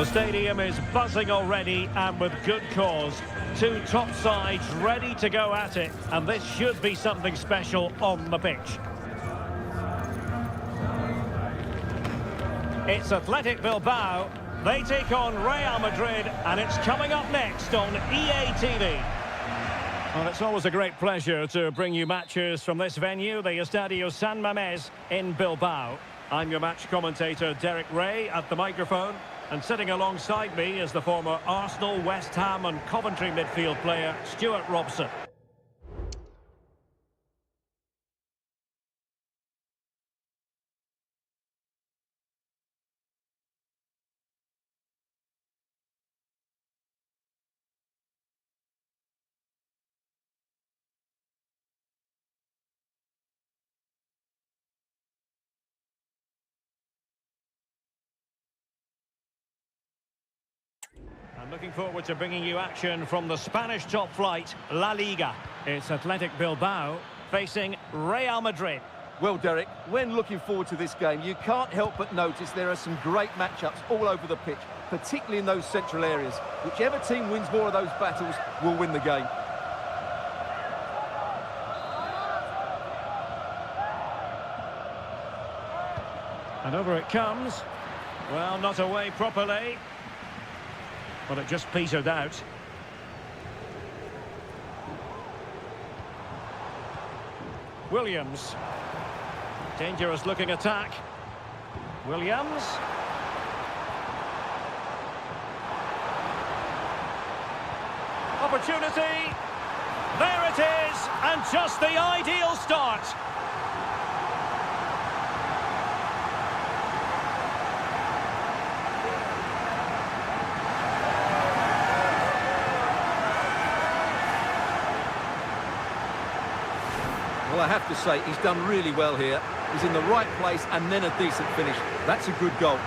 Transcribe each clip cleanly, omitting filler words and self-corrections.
The stadium is buzzing already, and with good cause. Two top sides ready to go at it, and this should be something special on the pitch. It's Athletic Bilbao. They take on Real Madrid, and it's coming up next on EA TV. Well, it's always a great pleasure to bring you matches from this venue, the Estadio San Mamés in Bilbao. I'm your match commentator, Derek Ray, at the microphone. And sitting alongside me is the former Arsenal, West Ham and Coventry midfield player, Stuart Robson. I'm looking forward to bringing you action from the Spanish top flight, La Liga. It's Athletic Bilbao facing Real Madrid. Well, Derek, when looking forward to this game, you can't help but notice there are some great matchups all over the pitch, particularly in those central areas. Whichever team wins more of those battles will win the game. And over it comes. Well, not away properly. But it just petered out. Williams. Dangerous looking attack. Williams. Opportunity. There it is. And just the ideal start. Well, I have to say, he's done really well here. He's in the right place and then a decent finish. That's a good goal.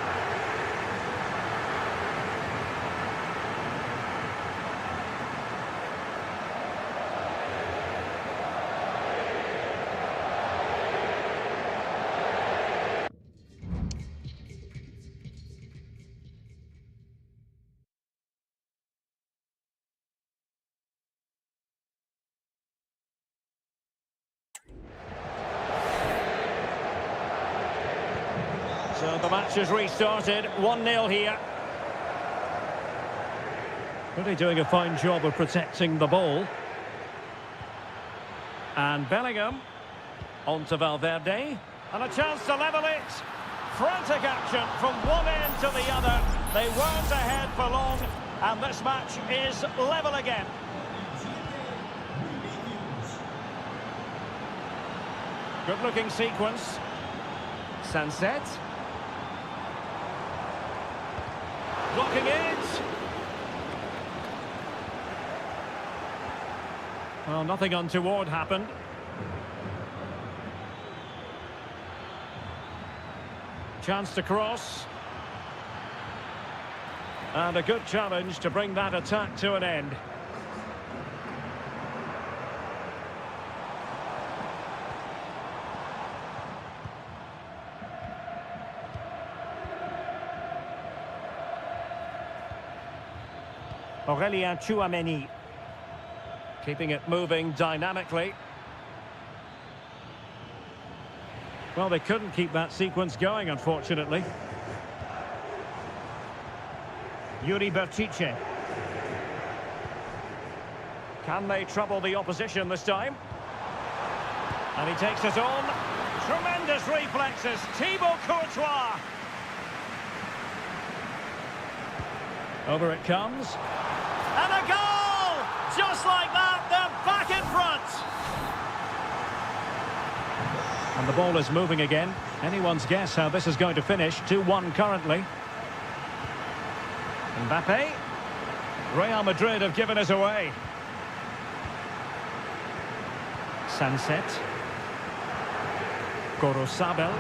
So the match has restarted, 1-0 here. Really doing a fine job of protecting the ball. And Bellingham, on to Valverde, and a chance to level it. Frantic action from one end to the other. They weren't ahead for long, and this match is level again. Good-looking sequence. Sunset. Blocking it. Well, nothing untoward happened. Chance to cross. And a good challenge to bring that attack to an end. Aurélien Tchouaméni, keeping it moving dynamically. Well, they couldn't keep that sequence going, unfortunately. Yuri Berchiche. Can they trouble the opposition this time? And he takes it on. Tremendous reflexes. Thibaut Courtois. Over it comes. And a goal! Just like that, they're back in front. And the ball is moving again. Anyone's guess how this is going to finish. 2-1 currently. Mbappe. Real Madrid have given us away. Sunset. Gorosabel.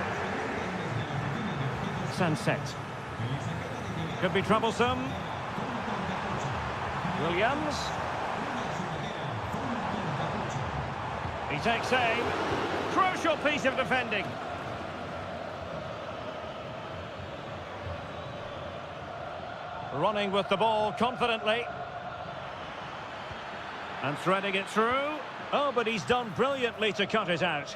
Sunset. Could be troublesome. Williams. He takes aim. Crucial piece of defending. Running with the ball confidently. And threading it through. Oh, but he's done brilliantly to cut it out.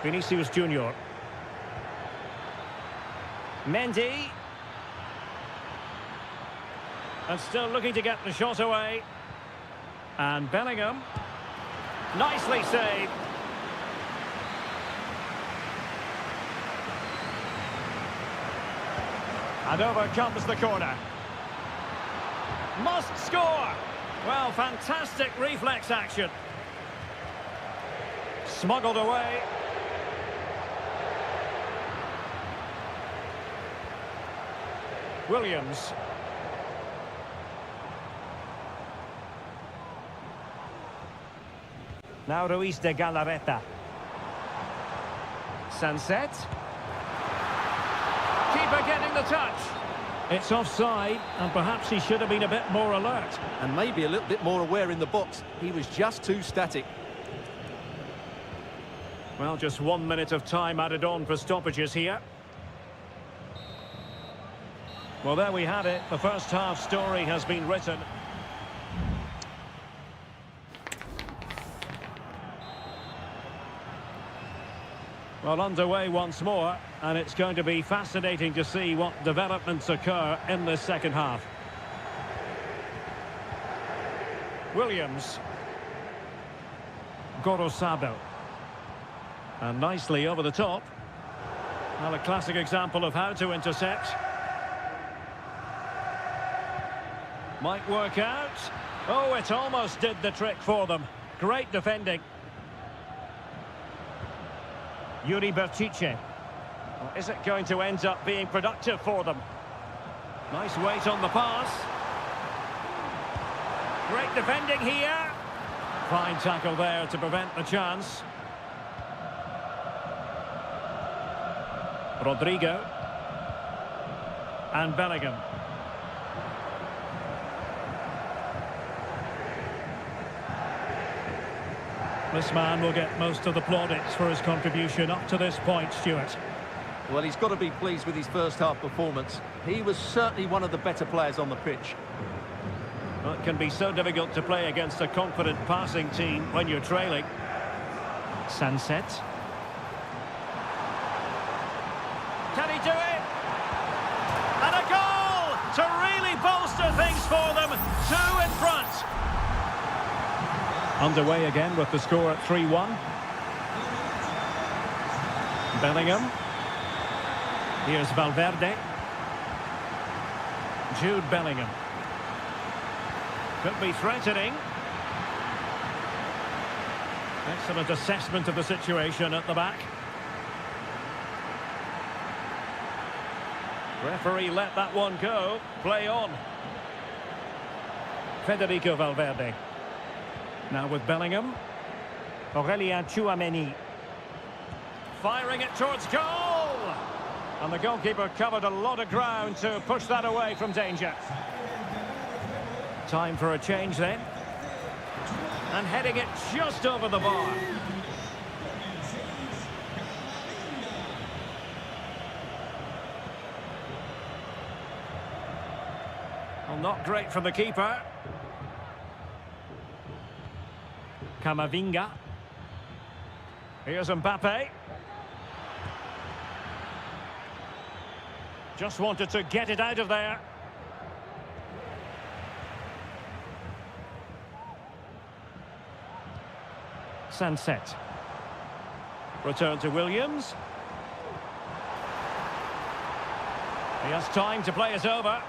Vinicius Junior. Mendy. And still looking to get the shot away. And Bellingham. Nicely saved. And over comes the corner. Must score! Well, fantastic reflex action. Smuggled away. Williams. Now Ruiz de Galarreta. Sunset. Keeper getting the touch. It's offside, and perhaps he should have been a bit more alert. And maybe a little bit more aware in the box. He was just too static. Well, just 1 minute of time added on for stoppages here. Well, there we have it. The first half story has been written. Well, underway once more, and it's going to be fascinating to see what developments occur in this second half. Williams. Gorosado. And nicely over the top. Well, a classic example of how to intercept. Might work out. Oh, it almost did the trick for them. Great defending. Yuri Berchiche. Well, is it going to end up being productive for them? Nice weight on the pass. Great defending here. Fine tackle there to prevent the chance. Rodrigo. And Bellingham. This man will get most of the plaudits for his contribution up to this point, Stuart. Well, he's got to be pleased with his first half performance. He was certainly one of the better players on the pitch. Well, it can be so difficult to play against a confident passing team when you're trailing. Sunset. Can he do it? And a goal to really bolster things for them. 2 in front. Underway again with the score at 3-1. Bellingham. Here's Valverde. Jude Bellingham. Could be threatening. Excellent assessment of the situation at the back. Referee let that one go. Play on. Federico Valverde. Now with Bellingham. Aurelien Tchouameni. Firing it towards goal! And the goalkeeper covered a lot of ground to push that away from danger. Time for a change then. And heading it just over the bar. Well, not great from the keeper. Camavinga. Here's Mbappe. Just wanted to get it out of there. Sunset. Return to Williams. He has time to play it over.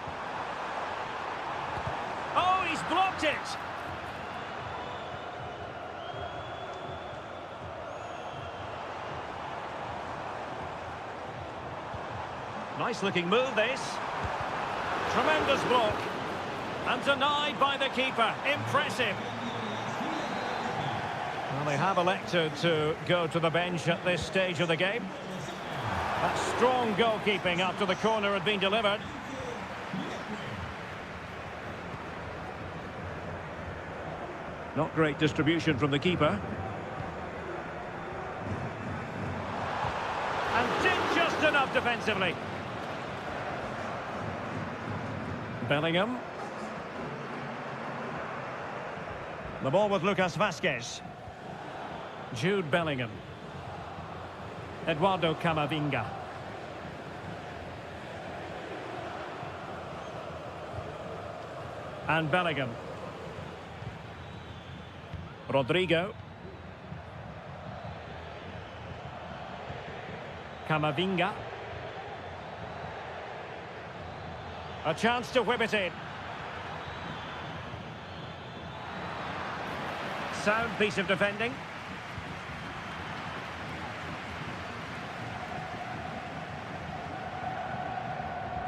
Oh, he's blocked it! Nice looking move this. Tremendous block. And denied by the keeper. Impressive. Well, they have elected to go to the bench at this stage of the game. That's strong goalkeeping after the corner had been delivered. Not great distribution from the keeper. And did just enough defensively. Bellingham. The ball with Lucas Vazquez. Jude Bellingham. Eduardo Camavinga. And Bellingham. Rodrigo. Camavinga. A chance to whip it in. Sound piece of defending.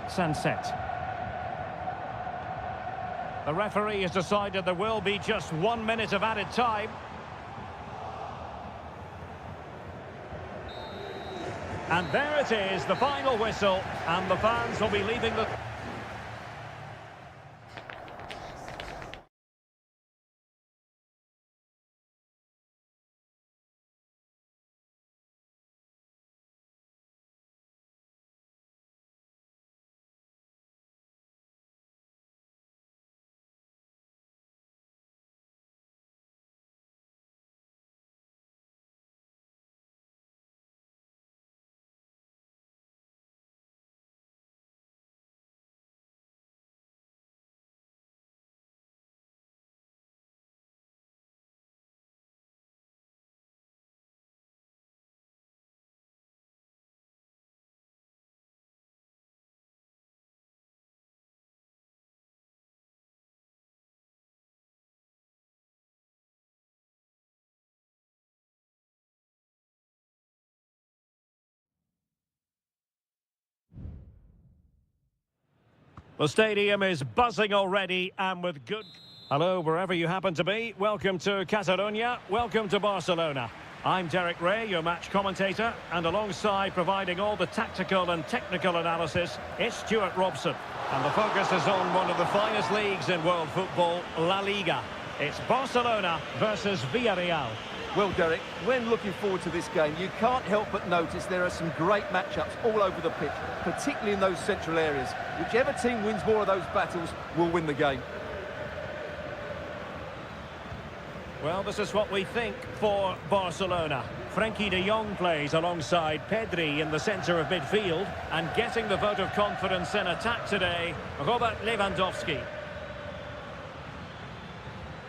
Sunset. The referee has decided there will be just 1 minute of added time. And there it is, the final whistle, and the fans will be leaving the... The stadium is buzzing already, and with good... Hello, wherever you happen to be. Welcome to Catalonia. Welcome to Barcelona. I'm Derek Ray, your match commentator, and alongside providing all the tactical and technical analysis, it's Stuart Robson. And the focus is on one of the finest leagues in world football, La Liga. It's Barcelona versus Villarreal. Well, Derek, when looking forward to this game, you can't help but notice there are some great matchups all over the pitch, particularly in those central areas. Whichever team wins more of those battles will win the game. Well, this is what we think for Barcelona. Frenkie de Jong plays alongside Pedri in the centre of midfield, and getting the vote of confidence in attack today, Robert Lewandowski.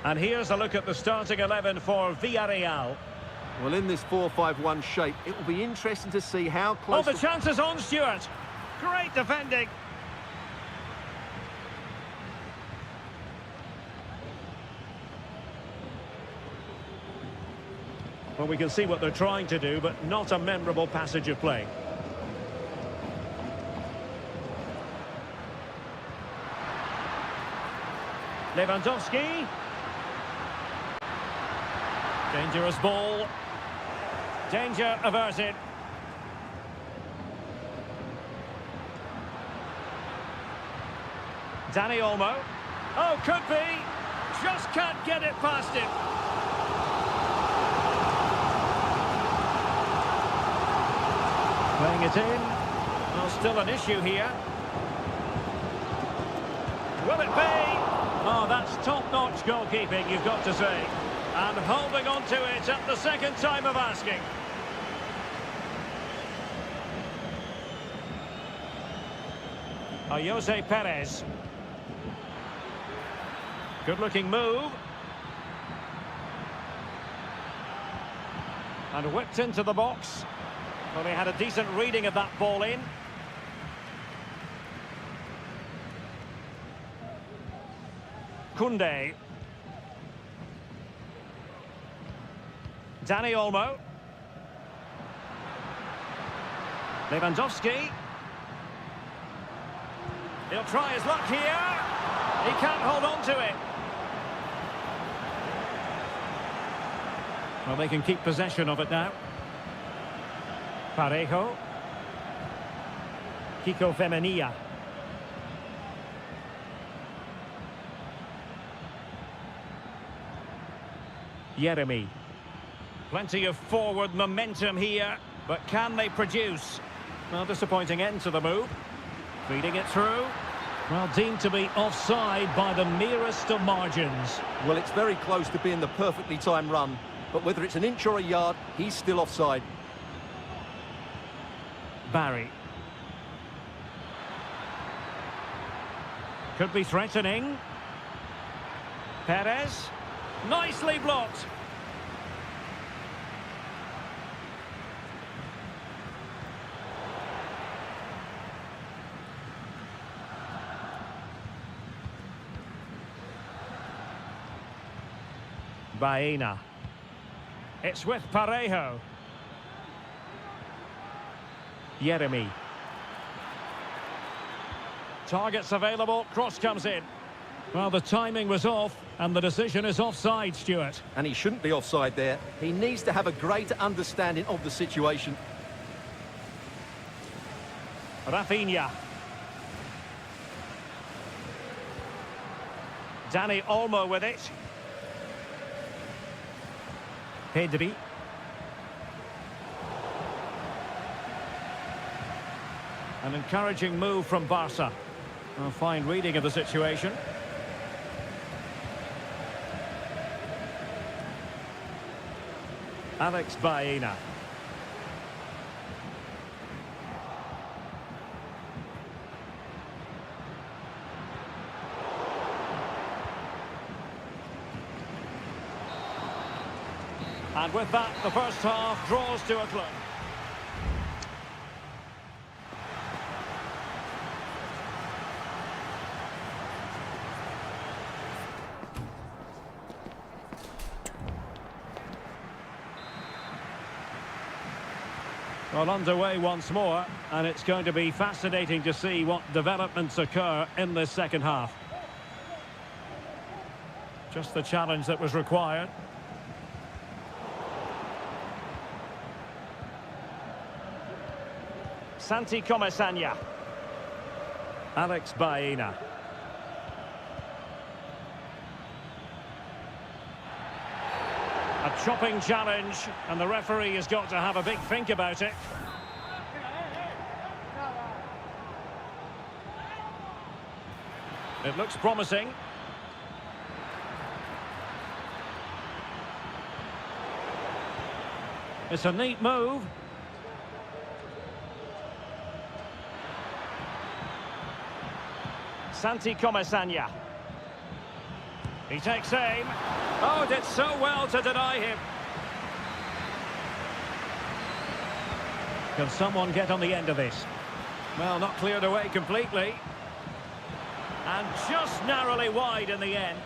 And here's a look at the starting 11 for Villarreal. Well, in this 4-5-1 shape, it will be interesting to see how close... Oh, the chance is on, Stuart. Great defending. Well, we can see what they're trying to do, but not a memorable passage of play. Lewandowski. Dangerous ball. Danger averted. Dani Olmo. Oh, could be. Just can't get it past him. Playing it in. Well, still an issue here. Will it be? Oh, that's top-notch goalkeeping, you've got to say. And holding on to it at the second time of asking. Jose Perez. Good-looking move. And whipped into the box. Well, he had a decent reading of that ball in. Koundé. Dani Olmo. Lewandowski. He'll try his luck here. He can't hold on to it. Well, they can keep possession of it now. Parejo. Kiko Femenia. Jeremy. Plenty of forward momentum here. But can they produce? Well, disappointing end to the move. Feeding it through. Well, deemed to be offside by the merest of margins. Well, it's very close to being the perfectly timed run, but whether it's an inch or a yard, he's still offside. Barry. Could be threatening. Perez. Nicely blocked. Baena. It's with Parejo. Jeremy. Targets available, cross comes in. Well, the timing was off, and the decision is offside, Stuart. And he shouldn't be offside there. He needs to have a greater understanding of the situation. Rafinha. Dani Olmo with it. Pedri. An encouraging move from Barca. A fine reading of the situation. Alex Baena. And with that, the first half draws to a close. Well, underway once more, and it's going to be fascinating to see what developments occur in this second half. Just the challenge that was required. Santi Comesaña. Alex Baena. A chopping challenge, and the referee has got to have a big think about it. It looks promising. It's a neat move. Santi Comesaña. He takes aim. Oh, did so well to deny him. Can someone get on the end of this? Well, not cleared away completely. And just narrowly wide in the end.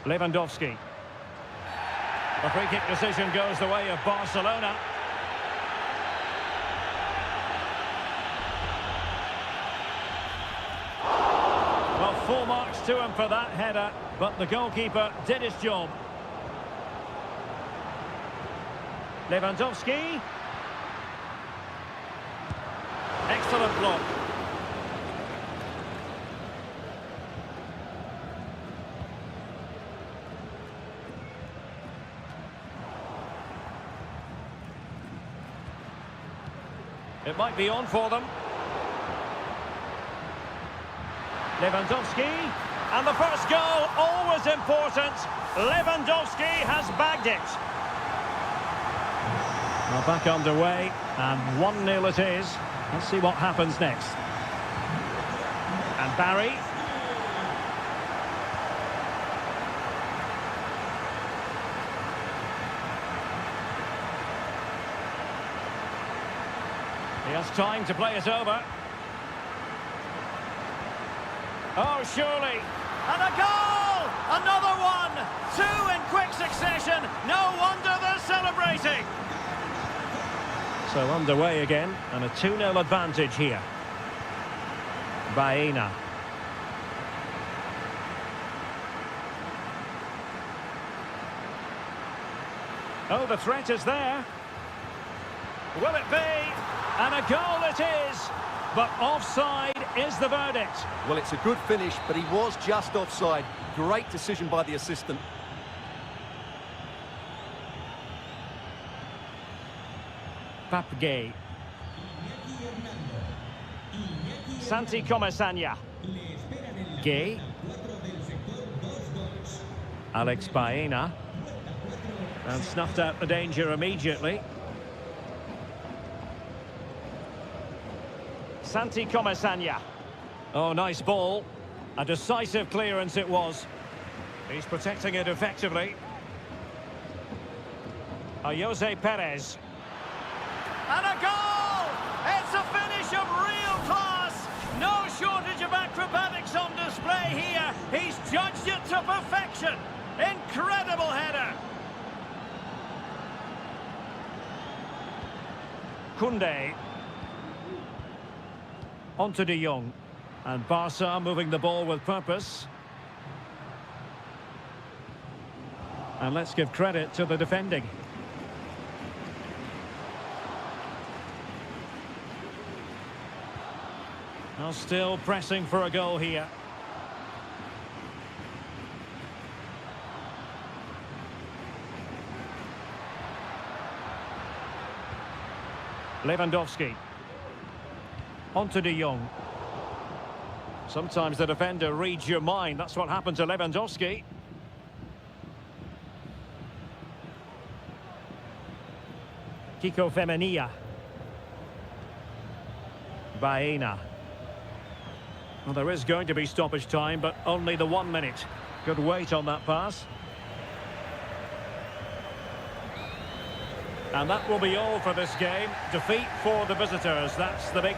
Lewandowski. The free kick decision goes the way of Barcelona. Well, full marks to him for that header, but the goalkeeper did his job. Lewandowski. Excellent block. It might be on for them. Lewandowski, and the first goal, always important. Lewandowski has bagged it. Well, back underway, and 1-0 it is. Let's see what happens next. And Barry. He has time to play it over. Oh, surely. And a goal! Another one! Two in quick succession. No wonder they're celebrating. So underway again, and a 2-0 advantage here. Baena. Oh, the threat is there. Will it be? And a goal it is. But offside is the verdict. Well, it's a good finish, but he was just offside. Great decision by the assistant. Papgay. Santi Comesaña. Gay. Alex Baena. And snuffed out the danger immediately. Santi Comesaña. Oh, nice ball. A decisive clearance it was. He's protecting it effectively. Jose Perez. And a goal! It's a finish of real class! No shortage of acrobatics on display here. He's judged it to perfection. Incredible header. Koundé. On to De Jong. And Barca moving the ball with purpose. And let's give credit to the defending. Well, still pressing for a goal here. Lewandowski. On to De Jong. Sometimes the defender reads your mind. That's what happened to Lewandowski. Kiko Femenia. Baena. Well, there is going to be stoppage time, but only the 1 minute. Good weight on that pass. And that will be all for this game. Defeat for the visitors. That's the big...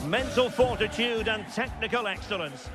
Mental fortitude and technical excellence.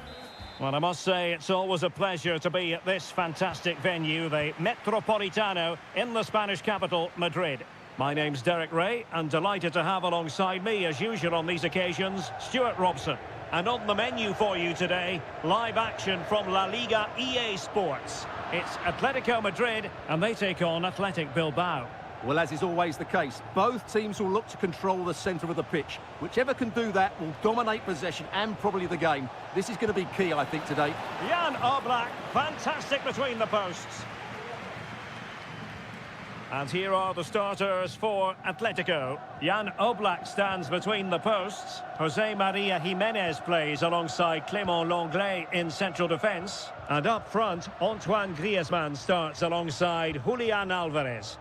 Well, I must say, it's always a pleasure to be at this fantastic venue, the Metropolitano, in the Spanish capital, Madrid. My name's Derek Ray, and delighted to have alongside me, as usual on these occasions, Stuart Robson. And on the menu for you today, live action from La Liga EA Sports. It's Atletico Madrid, and they take on Athletic Bilbao. Well, as is always the case, both teams will look to control the centre of the pitch. Whichever can do that will dominate possession and probably the game. This is going to be key, I think, today. Jan Oblak, fantastic between the posts. And here are the starters for Atletico. Jan Oblak stands between the posts. Jose Maria Jimenez plays alongside Clément Lenglet in central defence. And up front, Antoine Griezmann starts alongside Julian Alvarez.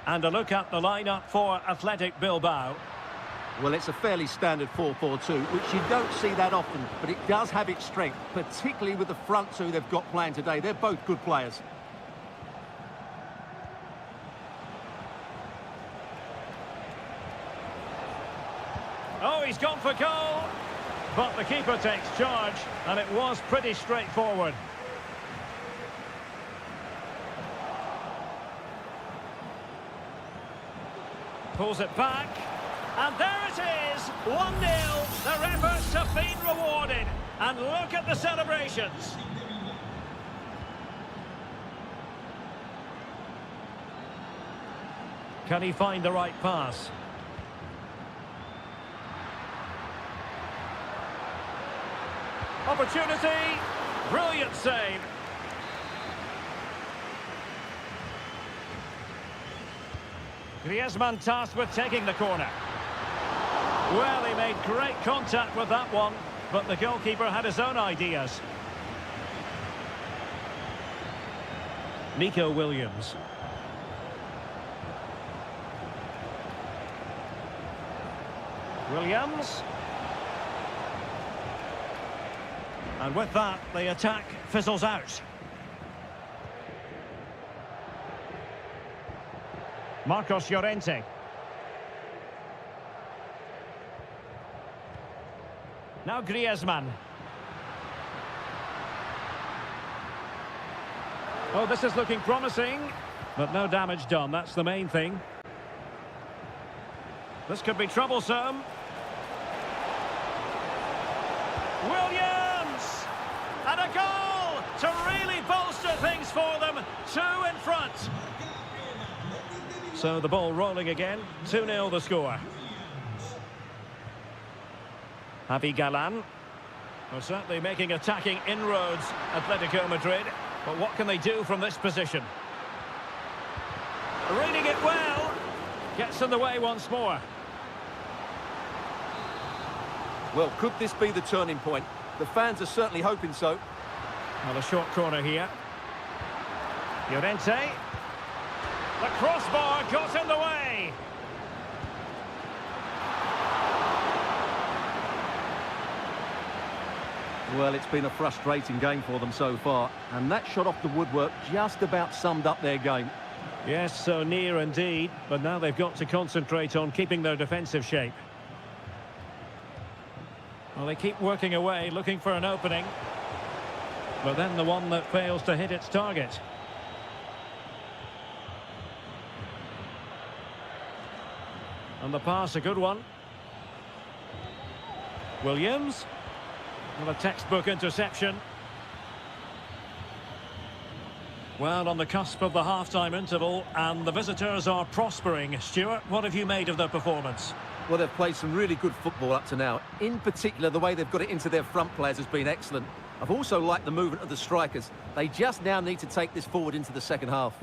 And a look at the lineup for Athletic Bilbao. Well, it's a fairly standard 4-4-2, which you don't see that often, but it does have its strength, particularly with the front two they've got playing today. They're both good players. Oh, he's gone for goal. But the keeper takes charge, and it was pretty straightforward. Pulls it back. And there it is, 1-0. Their efforts have been rewarded. And look at the celebrations. Can he find the right pass? Opportunity. Brilliant save. Griezmann tasked with taking the corner. Well, he made great contact with that one, but the goalkeeper had his own ideas. Nico Williams. Williams. And with that, the attack fizzles out. Marcos Llorente. Now Griezmann. Oh, this is looking promising, but no damage done. That's the main thing. This could be troublesome. Williams! And a goal to really bolster things for them. 2 in front. So the ball rolling again. 2-0 the score. Javi Galan. Well, certainly making attacking inroads, Atletico Madrid. But what can they do from this position? Reading it well. Gets in the way once more. Well, could this be the turning point? The fans are certainly hoping so. Well, a short corner here. Llorente. The crossbar got in the way. Well, it's been a frustrating game for them so far, and that shot off the woodwork just about summed up their game. Yes, so near indeed, but now they've got to concentrate on keeping their defensive shape. Well, they keep working away, looking for an opening, but then the one that fails to hit its target. And the pass, a good one. Williams. Well, a textbook interception. Well, on the cusp of the half-time interval, and the visitors are prospering. Stuart, what have you made of their performance? Well, they've played some really good football up to now. In particular, the way they've got it into their front players has been excellent. I've also liked the movement of the strikers. They just now need to take this forward into the second half.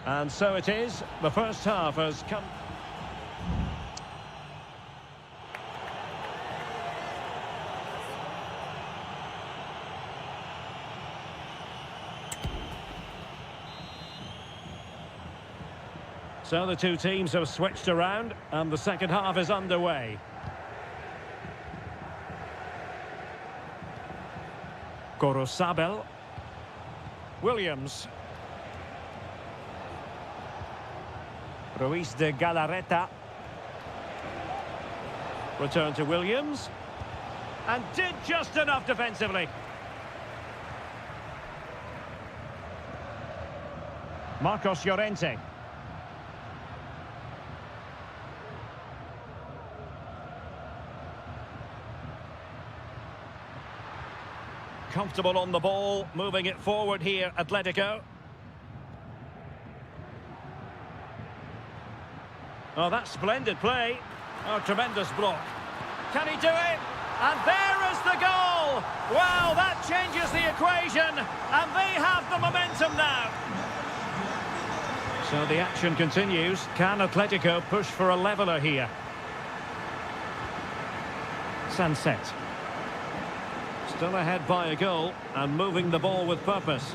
And so it is. The first half has come. So the two teams have switched around, and the second half is underway. Gorosabel. Williams. Ruiz de Galarreta. Return to Williams. And did just enough defensively. Marcos Llorente. Comfortable on the ball, moving it forward here, Atletico. Oh, that's splendid play. Oh, tremendous block. Can he do it? And there is the goal! Wow, that changes the equation, and they have the momentum now. So the action continues. Can Atletico push for a leveller here? Sunset. Still ahead by a goal, and moving the ball with purpose.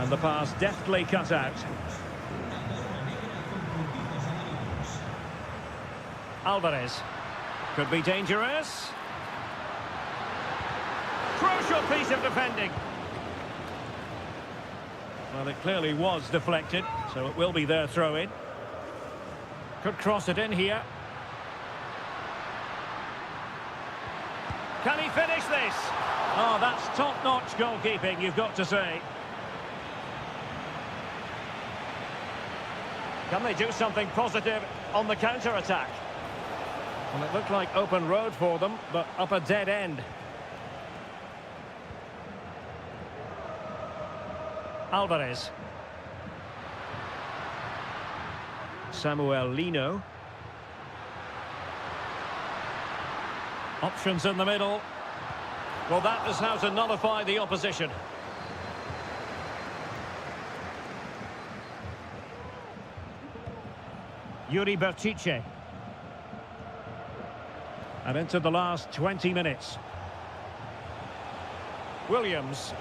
And the pass deftly cut out. Alvarez. Could be dangerous. Crucial piece of defending. Well, it clearly was deflected, so it will be their throw-in. Could cross it in here. Can he finish this? Oh, that's top-notch goalkeeping, you've got to say. Can they do something positive on the counter-attack? Well, it looked like open road for them, but up a dead end. Alvarez. Samuel Lino. Options in the middle. Well, that is how to nullify the opposition. Yuri Berchiche. And into the last 20 minutes. Williams.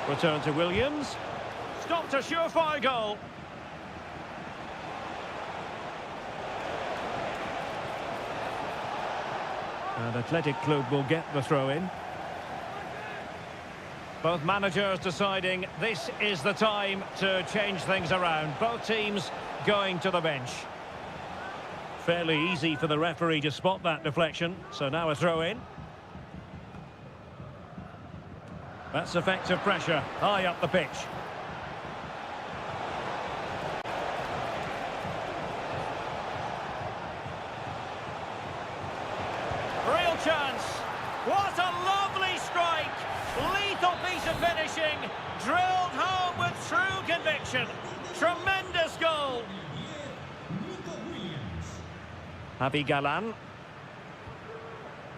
Return to Williams. Stopped a surefire goal. And Athletic Club will get the throw-in. Both managers deciding this is the time to change things around. Both teams going to the bench. Fairly easy for the referee to spot that deflection. So now a throw-in. That's effective pressure, high up the pitch. Real chance. What a lovely strike. Lethal piece of finishing. Drilled home with true conviction. Tremendous goal. Javi Galan.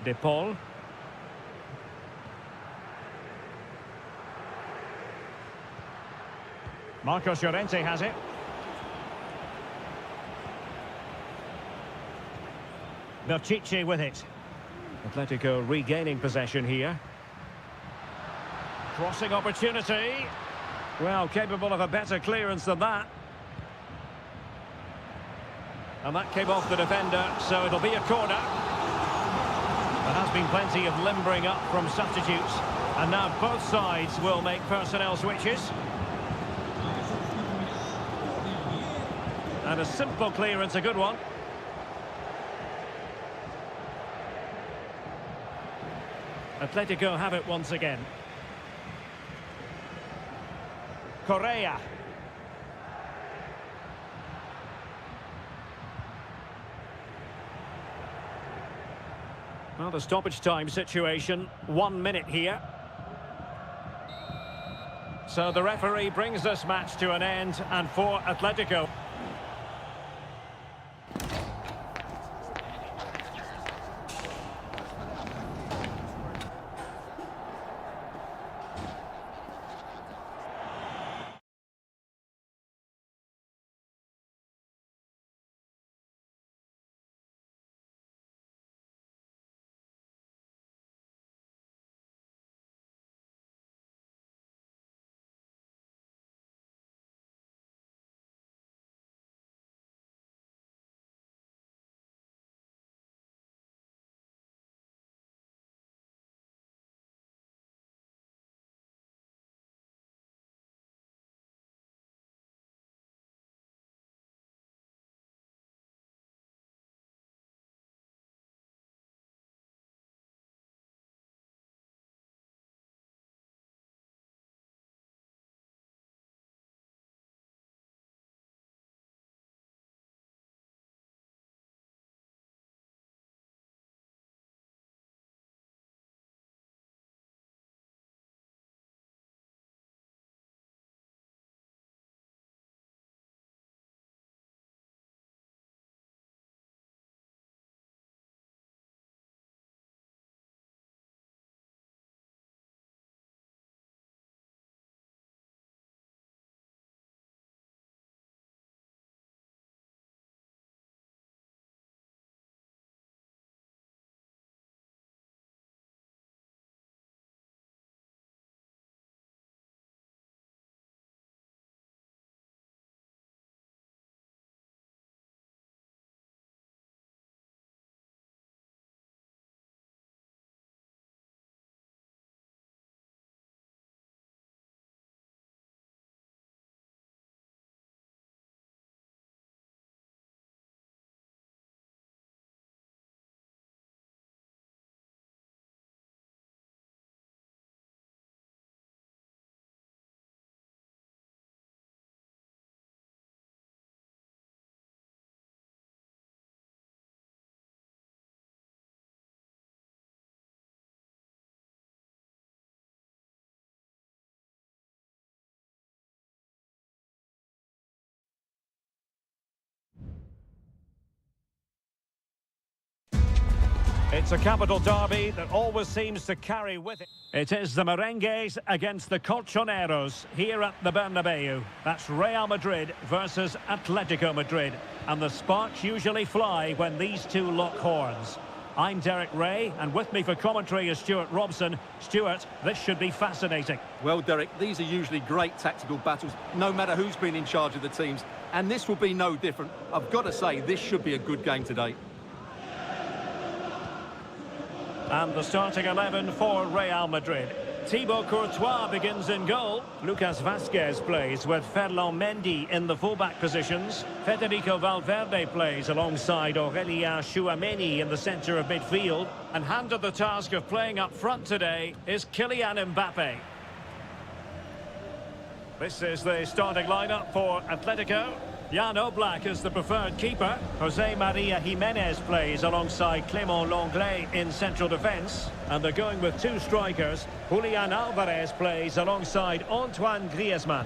De Paul. Marcos Llorente has it. Berchiche with it. Atletico regaining possession here. Crossing opportunity. Well, capable of a better clearance than that. And that came off the defender, so it'll be a corner. There has been plenty of limbering up from substitutes. And now both sides will make personnel switches. And a simple clearance, a good one. Atletico have it once again. Correa. Well, the stoppage time situation, 1 minute here. So the referee brings this match to an end, and for Atletico. It's a capital derby that always seems to carry with it. It is the Merengues against the Colchoneros here at the Bernabeu. That's Real Madrid versus Atletico Madrid. And the sparks usually fly when these two lock horns. I'm Derek Ray, and with me for commentary is Stuart Robson. Stuart, this should be fascinating. Well, Derek, these are usually great tactical battles, no matter who's been in charge of the teams. And this will be no different. I've got to say, this should be a good game today. And the starting 11 for Real Madrid. Thibaut Courtois begins in goal. Lucas Vazquez plays with Ferland Mendy in the fullback positions. Federico Valverde plays alongside Aurélien Tchouameni in the centre of midfield. And handed the task of playing up front today is Kylian Mbappe. This is the starting lineup for Atletico. Jan Oblak is the preferred keeper. Jose Maria Jimenez plays alongside Clément Lenglet in central defence. And they're going with two strikers. Julian Alvarez plays alongside Antoine Griezmann.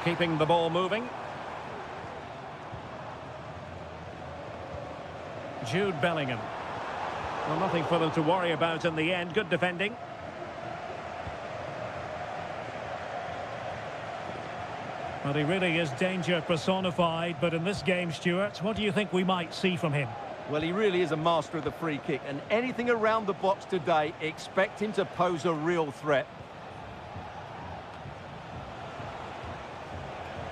Keeping the ball moving. Jude Bellingham. Well, nothing for them to worry about in the end. Good defending. Well, he really is danger personified, but in this game, Stuart, what do you think we might see from him? Well, he really is a master of the free kick, and anything around the box today, expect him to pose a real threat.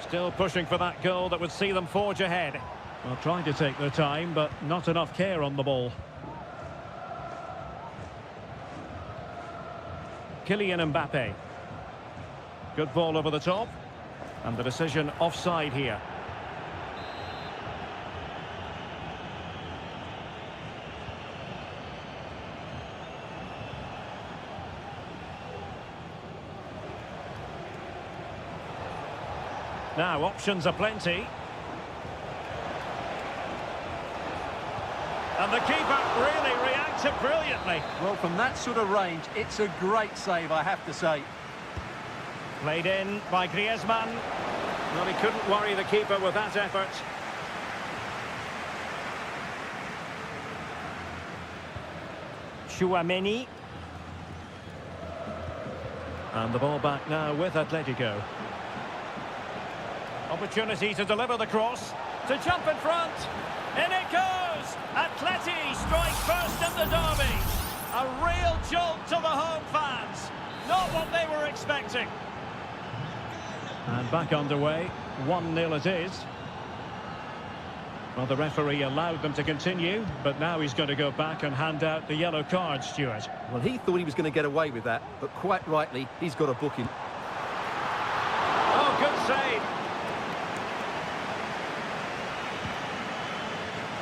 Still pushing for that goal that would see them forge ahead. Well, trying to take their time, but not enough care on the ball. Kylian Mbappe. Good ball over the top. And the decision offside here. Now, options are plenty. And the keeper really reacted brilliantly. Well, from that sort of range, it's a great save, I have to say. Played in by Griezmann. Well, he couldn't worry the keeper with that effort. Tchouameni. And the ball back now with Atletico. Opportunity to deliver the cross. To jump in front. In it goes! Atleti strike first in the derby. A real jolt to the home fans. Not what they were expecting. And back underway. 1-0 it is. Well, the referee allowed them to continue, but now he's going to go back and hand out the yellow card, Stuart. Well, he thought he was going to get away with that, but quite rightly, he's got a booking. Oh, good save.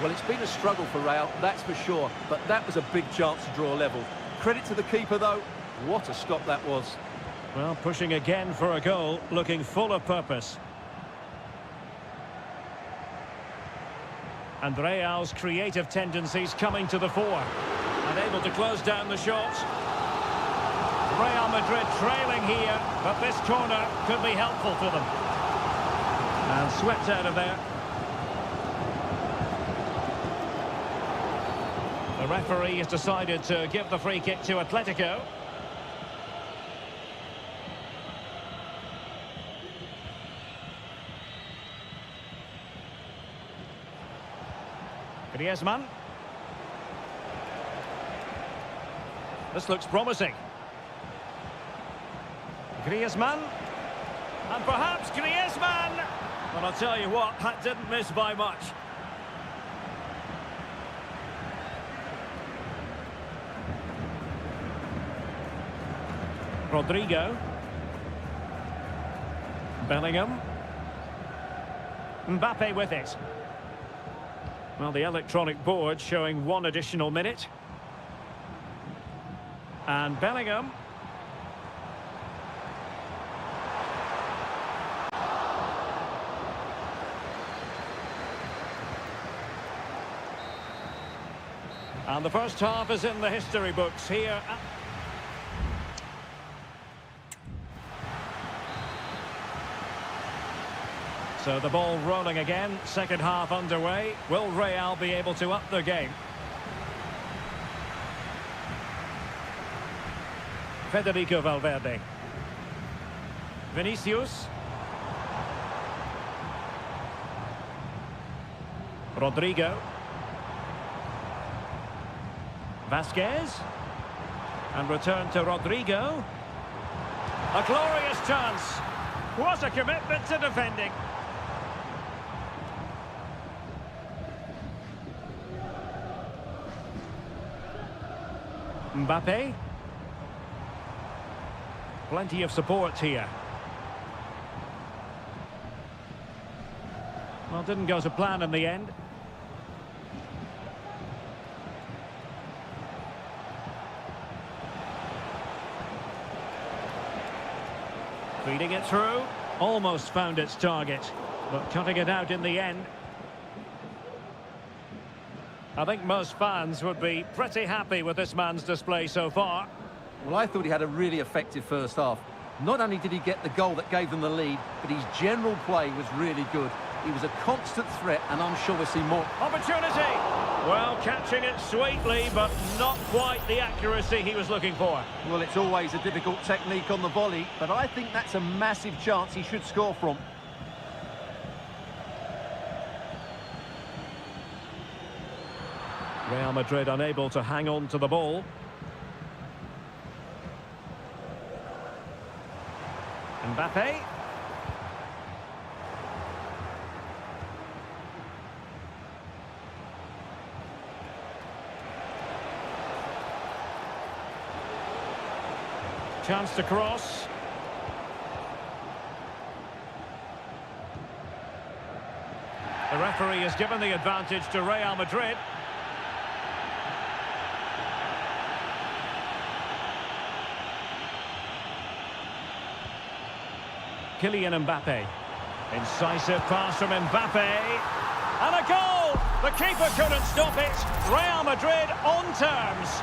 Well, it's been a struggle for Real, that's for sure, but that was a big chance to draw level. Credit to the keeper, though. What a stop that was. Well, pushing again for a goal, looking full of purpose. And Real's creative tendencies coming to the fore. And able to close down the shot. Real Madrid trailing here, but this corner could be helpful for them. And swept out of there. The referee has decided to give the free kick to Atletico. Griezmann. This looks promising. Griezmann. And perhaps Griezmann. Well, I'll tell you what, that didn't miss by much. Rodrigo. Bellingham. Mbappe with it. Well, the electronic board showing one additional minute. And Bellingham. And the first half is in the history books here. So the ball rolling again, second half underway. Will Real be able to up their game? Federico Valverde. Vinicius. Rodrigo. Vasquez. And return to Rodrigo. A glorious chance. What a commitment to defending. Mbappe. Plenty of support here. Well, didn't go to plan in the end. Feeding it through. Almost found its target, but cutting it out in the end. I think most fans would be pretty happy with this man's display so far. Well, I thought he had a really effective first half. Not only did he get the goal that gave them the lead, but his general play was really good. He was a constant threat, and I'm sure we'll see more. Opportunity! Well, catching it sweetly, but not quite the accuracy he was looking for. Well, it's always a difficult technique on the volley, but I think that's a massive chance he should score from. Real Madrid unable to hang on to the ball. Mbappe. Chance to cross. The referee has given the advantage to Real Madrid. Kylian Mbappe. Incisive pass from Mbappe. And a goal! The keeper couldn't stop it. Real Madrid on terms.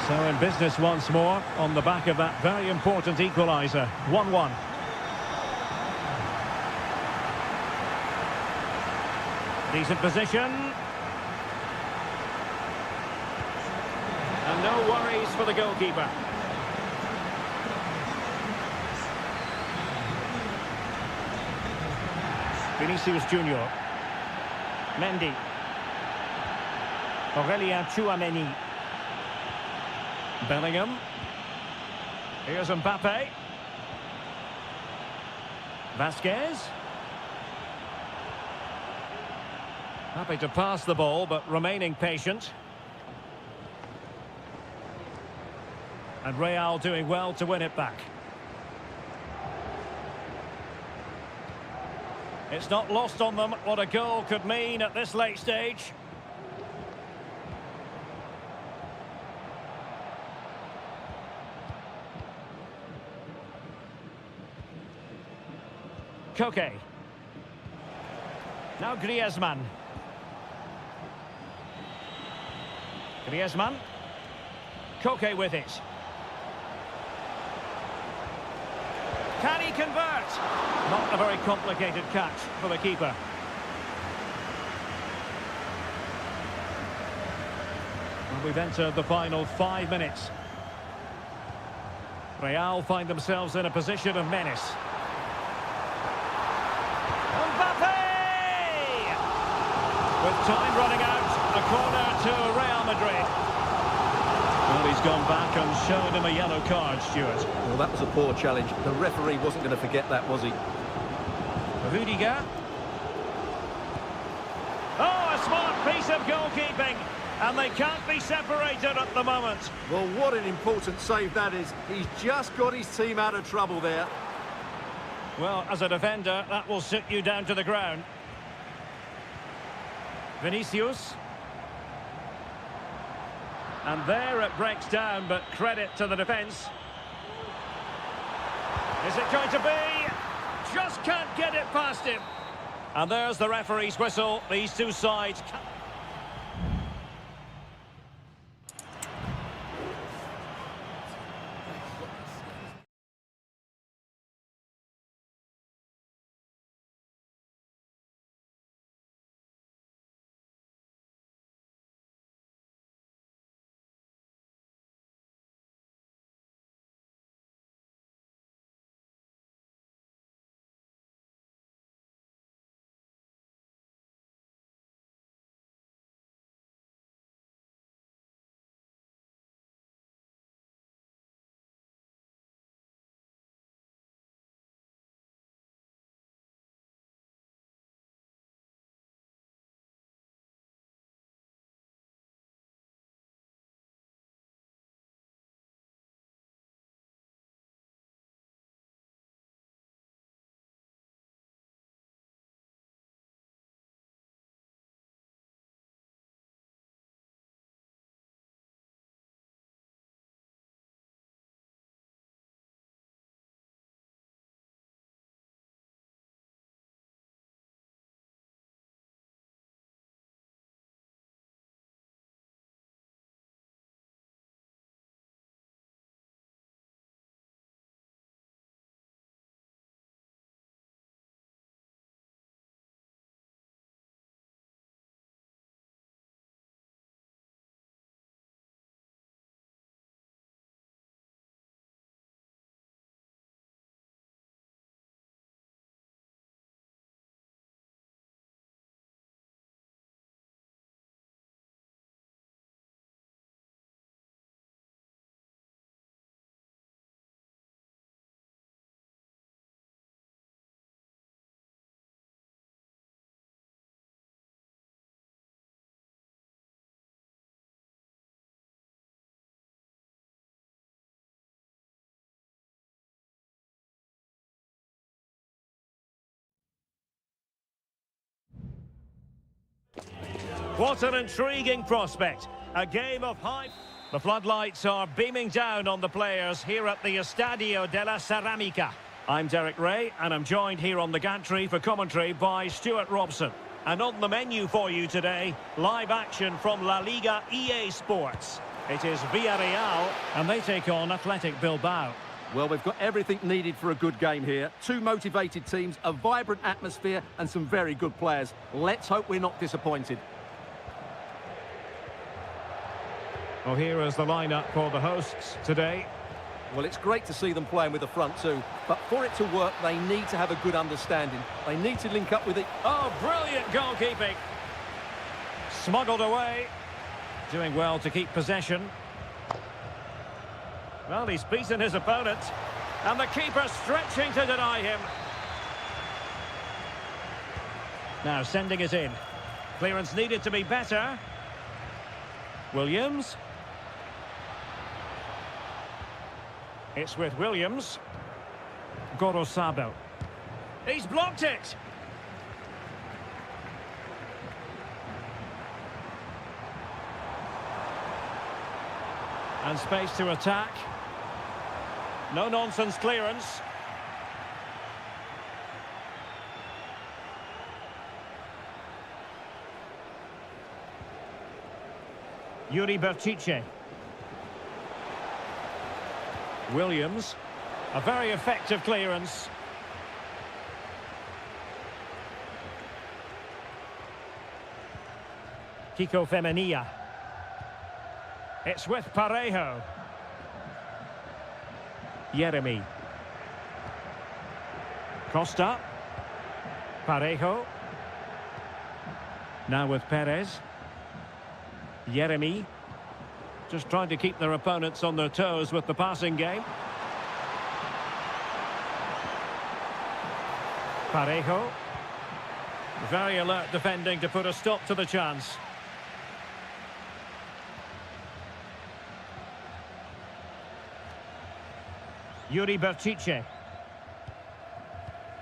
So in business once more on the back of that very important equaliser. 1-1. Decent position. And no worries for the goalkeeper. Vinicius Junior. Mendy. Aurelien Tchouameni. Bellingham. Here's Mbappe. Vasquez. Happy to pass the ball, but remaining patient. And Real doing well to win it back. It's not lost on them what a goal could mean at this late stage. Koke. Now Griezmann. Griezmann. Koke with it. Can he convert? Not a very complicated catch for the keeper. And we've entered the final 5 minutes. Real find themselves in a position of menace. Mbappe! With time running out, a corner to Real Madrid. Well, he's gone back and shown him a yellow card, Stuart. Well, that was a poor challenge. The referee wasn't going to forget that, was he? Rudiger. Oh, a smart piece of goalkeeping. And they can't be separated at the moment. Well, what an important save that is. He's just got his team out of trouble there. Well, as a defender, that will sit you down to the ground. Vinicius. And there it breaks down, but credit to the defence. Is it going to be? Just can't get it past him. And there's the referee's whistle. These two sides... What an intriguing prospect. A game of high... The floodlights are beaming down on the players here at the Estadio de la Ceramica. I'm Derek Ray, and I'm joined here on the gantry for commentary by Stuart Robson. And on the menu for you today, live action from La Liga EA Sports. It is Villarreal, and they take on Athletic Bilbao. Well, we've got everything needed for a good game here. Two motivated teams, a vibrant atmosphere, and some very good players. Let's hope we're not disappointed. Well, here is the lineup for the hosts today. Well, it's great to see them playing with the front two, but for it to work, they need to have a good understanding. They need to link up with it. Oh, brilliant goalkeeping. Smuggled away. Doing well to keep possession. Well, he's beaten his opponent. And the keeper stretching to deny him. Now sending it in. Clearance needed to be better. Williams. It's with Williams. Gorosabel. He's blocked it! And space to attack. No-nonsense clearance. Yuri Berchiche. Williams. A very effective clearance. Kiko Femenia. It's with Parejo. Jeremy. Costa. Parejo. Now with Perez. Jeremy. Just trying to keep their opponents on their toes with the passing game. Parejo. Very alert defending to put a stop to the chance. Yuri Berchiche.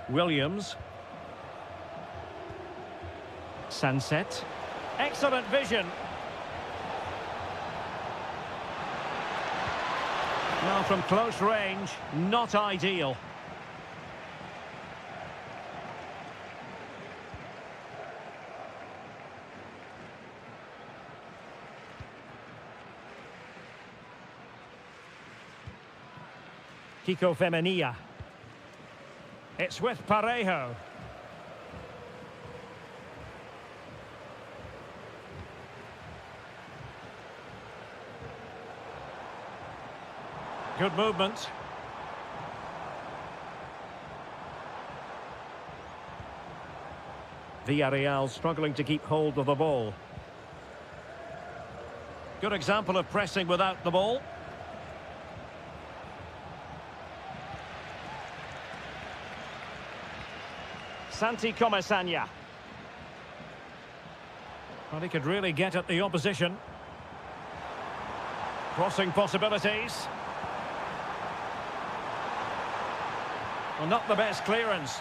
Williams. Sunset. Excellent vision. Now from close range, not ideal. Kiko Femenia. It's with Parejo. Good movement. Villarreal struggling to keep hold of the ball. Good example of pressing without the ball. Santi Comesaña. Well, he could really get at the opposition. Crossing possibilities. Well, not the best clearance.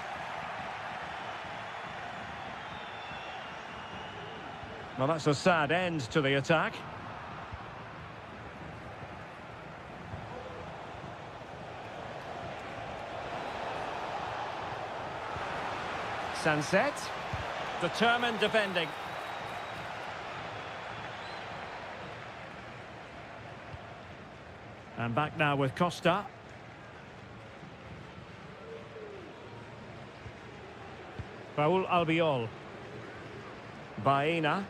Well, that's a sad end to the attack. Sunset. Determined defending. And back now with Costa. Raul Albiol. Baena.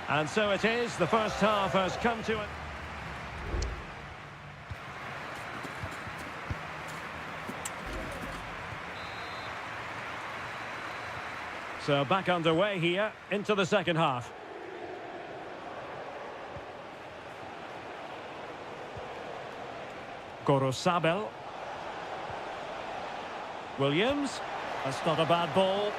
And so it is. The first half has come to it. So back underway here into the second half. Gorosabel. Williams. That's not a bad ball.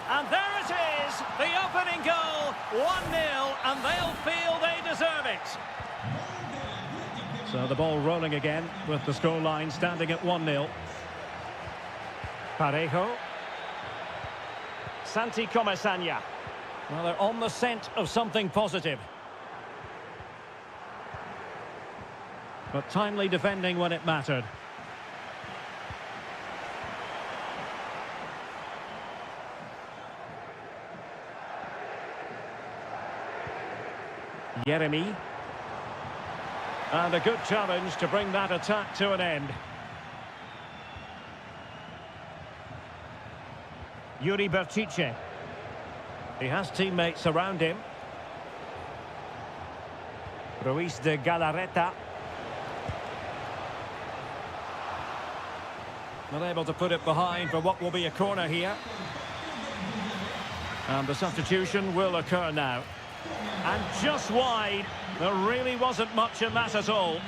And there it is, the opening goal, 1-0, and they'll feel they deserve it. So the ball rolling again with the scoreline standing at 1-0. Parejo. Santi Comesaña. Well, they're on the scent of something positive. But timely defending when it mattered. Jeremy. And a good challenge to bring that attack to an end. Yuri Berchiche. He has teammates around him. Ruiz de Galarreta. Not able to put it behind for what will be a corner here. And the substitution will occur now. And just wide. There really wasn't much in that at all.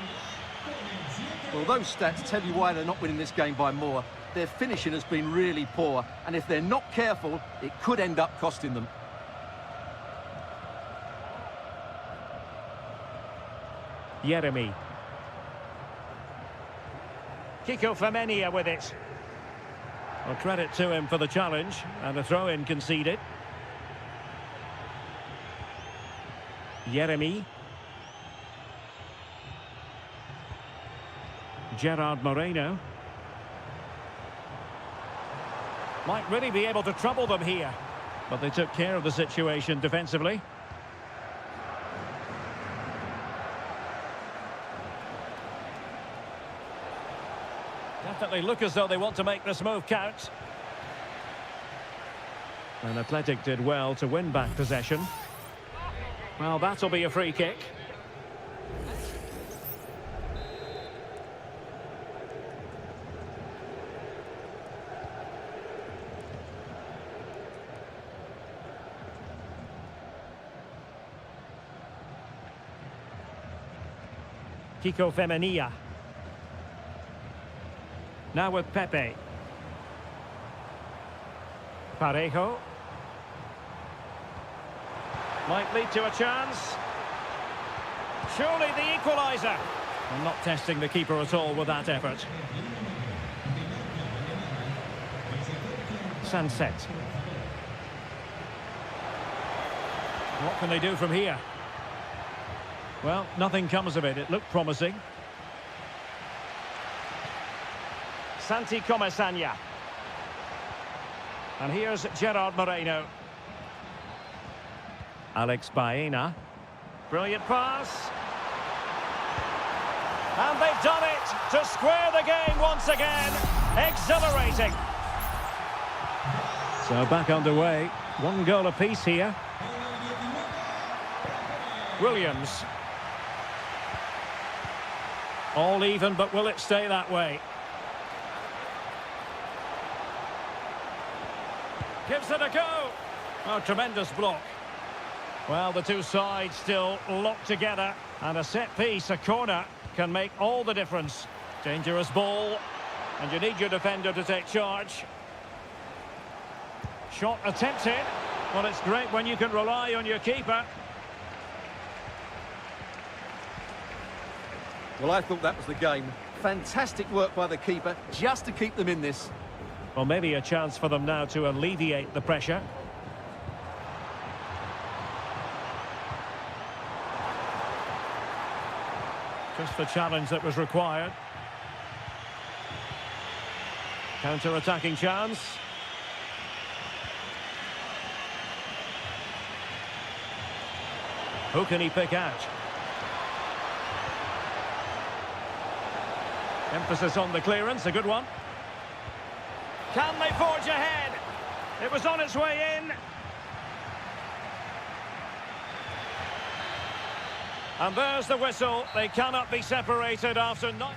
Well, those stats tell you why they're not winning this game by more. Their finishing has been really poor, and if they're not careful, it could end up costing them. Jeremy. Kiko Femenia with it. Well, credit to him for the challenge, and a throw-in conceded. Jeremy. Gerard Moreno. Might really be able to trouble them here. But they took care of the situation defensively. Definitely look as though they want to make this move count. And Athletic did well to win back possession. Well, that'll be a free kick. Kiko Femenia. Now with Pepe. Parejo. Might lead to a chance. Surely the equaliser. I'm not testing the keeper at all with that effort. Sunset. What can they do from here? Well, nothing comes of it. It looked promising. Santi Comesaña. And here's Gerard Moreno. Alex Baena. Brilliant pass. And they've done it to square the game once again. Exhilarating. So back underway. One goal apiece here. Williams. All even, but will it stay that way? Gives it a go. Oh, tremendous block. Well, the two sides still locked together. And a set piece, a corner, can make all the difference. Dangerous ball. And you need your defender to take charge. Shot attempted. Well, it's great when you can rely on your keeper. Well, I thought that was the game. Fantastic work by the keeper, just to keep them in this. Well, maybe a chance for them now to alleviate the pressure. Just the challenge that was required. Counter-attacking chance. Who can he pick out? Emphasis on the clearance, a good one. Can they forge ahead? It was on its way in. And there's the whistle. They cannot be separated after 9.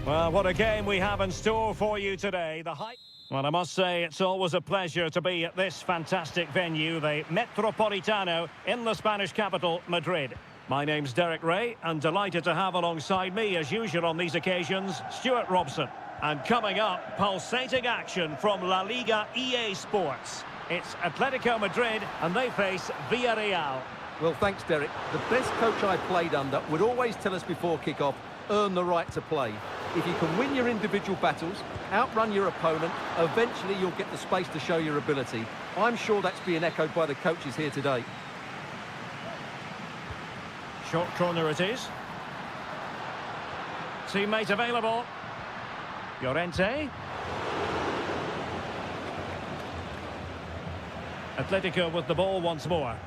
Well, what a game we have in store for you today. Well, I must say, it's always a pleasure to be at this fantastic venue, the Metropolitano in the Spanish capital, Madrid. My name's Derek Ray, and delighted to have alongside me, as usual on these occasions, Stuart Robson. And coming up, pulsating action from La Liga EA Sports. It's Atletico Madrid, and they face Villarreal. Well, thanks, Derek. The best coach I played under would always tell us before kick-off, earn the right to play. If you can win your individual battles, outrun your opponent, eventually you'll get the space to show your ability. I'm sure that's being echoed by the coaches here today. Short corner it is. Teammate available. Llorente. Atletico with the ball once more.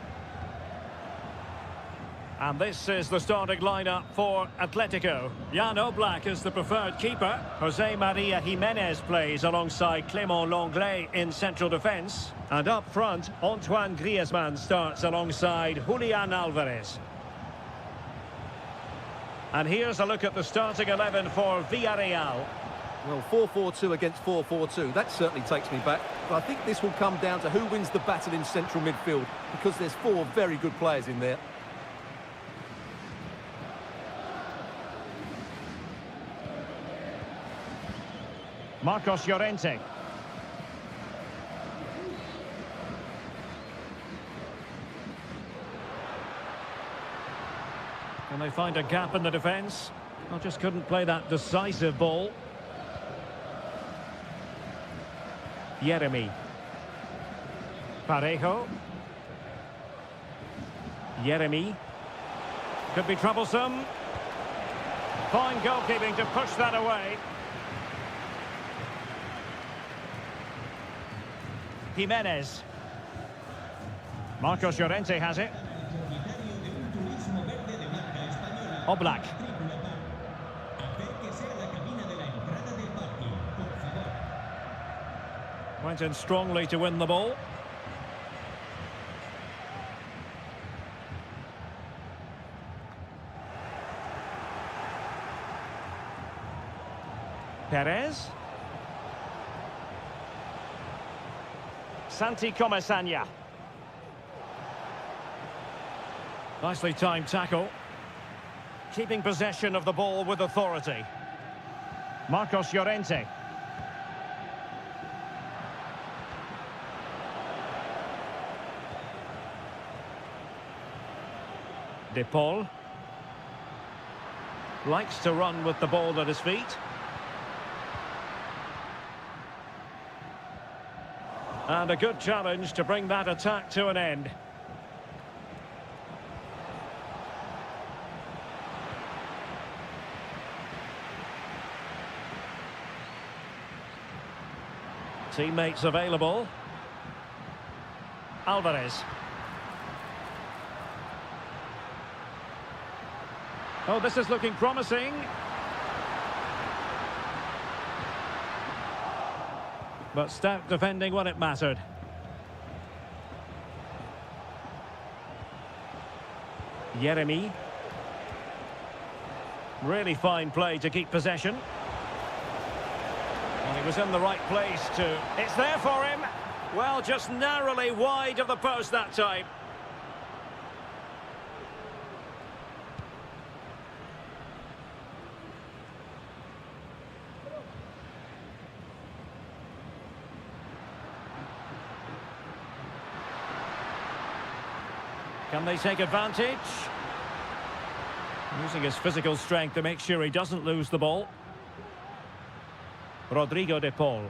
And this is the starting lineup for Atletico. Jan Oblak is the preferred keeper. Jose Maria Jimenez plays alongside Clément Lenglet in central defence. And up front, Antoine Griezmann starts alongside Julian Alvarez. And here's a look at the starting 11 for Villarreal. Well, 4-4-2 against 4-4-2, that certainly takes me back. But I think this will come down to who wins the battle in central midfield, because there's four very good players in there. Marcos Llorente. Can they find a gap in the defence? Well, just couldn't play that decisive ball. Yeremy. Parejo. Yeremy. Could be troublesome. Fine goalkeeping to push that away. Jimenez. Marcos Llorente has it. Oblak. Went in strongly to win the ball. Perez. Santi Comesaña. Nicely timed tackle. Keeping possession of the ball with authority. Marcos Llorente. De Paul. Likes to run with the ball at his feet. And a good challenge to bring that attack to an end. Teammates available. Alvarez. Oh, this is looking promising. But stout defending when it mattered. Yeremy. Really fine play to keep possession. And he was in the right place to... It's there for him. Well, just narrowly wide of the post that time. Can they take advantage? Using his physical strength to make sure he doesn't lose the ball. Rodrigo de Paul.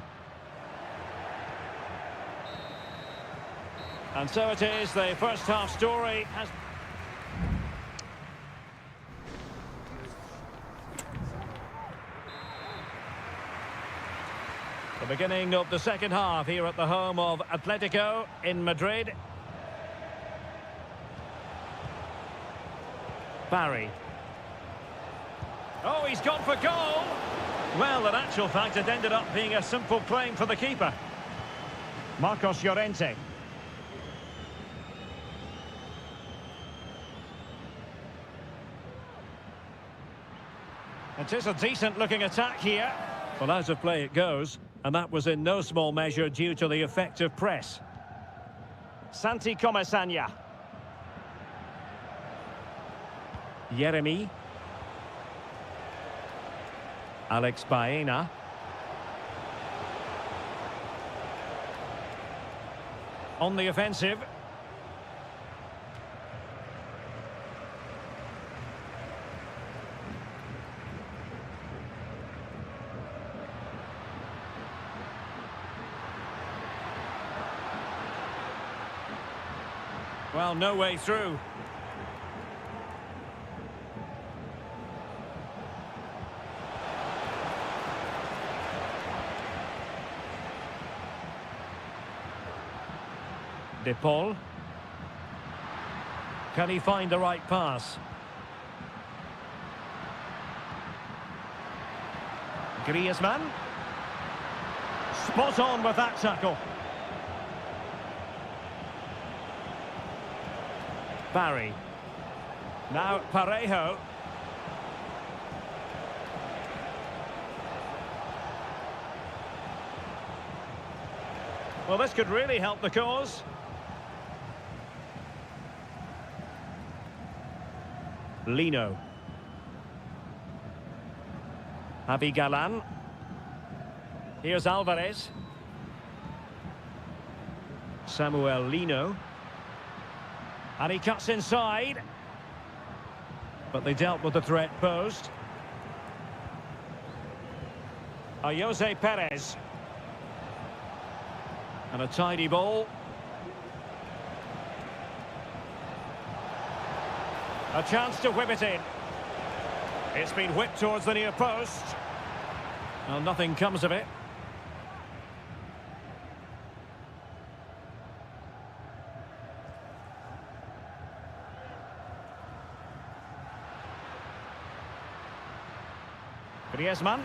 And so it is, the first half story has... The beginning of the second half here at the home of Atletico in Madrid. Barry. Oh, he's gone for goal! Well, in actual fact, it ended up being a simple claim for the keeper. Marcos Llorente. It is a decent-looking attack here. Well, out of play it goes, and that was in no small measure due to the effective press. Santi Comesaña. Yeremy. Alex Baena. On the offensive. Well, no way through. De Paul. Can he find the right pass? Griezmann. Spot on with that tackle. Barry. Now Parejo. Well, this could really help the cause. Lino. Javi Galan. Here's Alvarez. Samuel Lino. And he cuts inside. But they dealt with the threat posed. Jose Perez. And a tidy ball. A chance to whip it in. It's been whipped towards the near post. Well, nothing comes of it. Griezmann.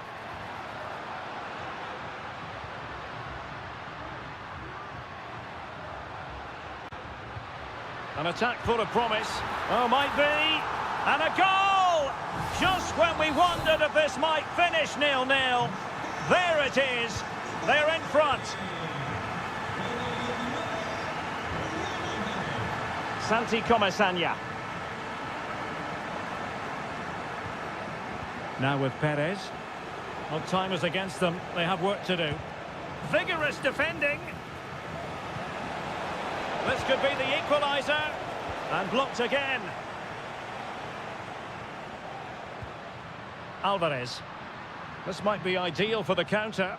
An attack full of promise. Oh, might be. And a goal! Just when we wondered if this might finish 0-0. There it is. They're in front. Santi Comesaña. Now with Perez. Well, time is against them. They have work to do. Vigorous defending. This could be the equaliser. And blocked again. Alvarez. This might be ideal for the counter.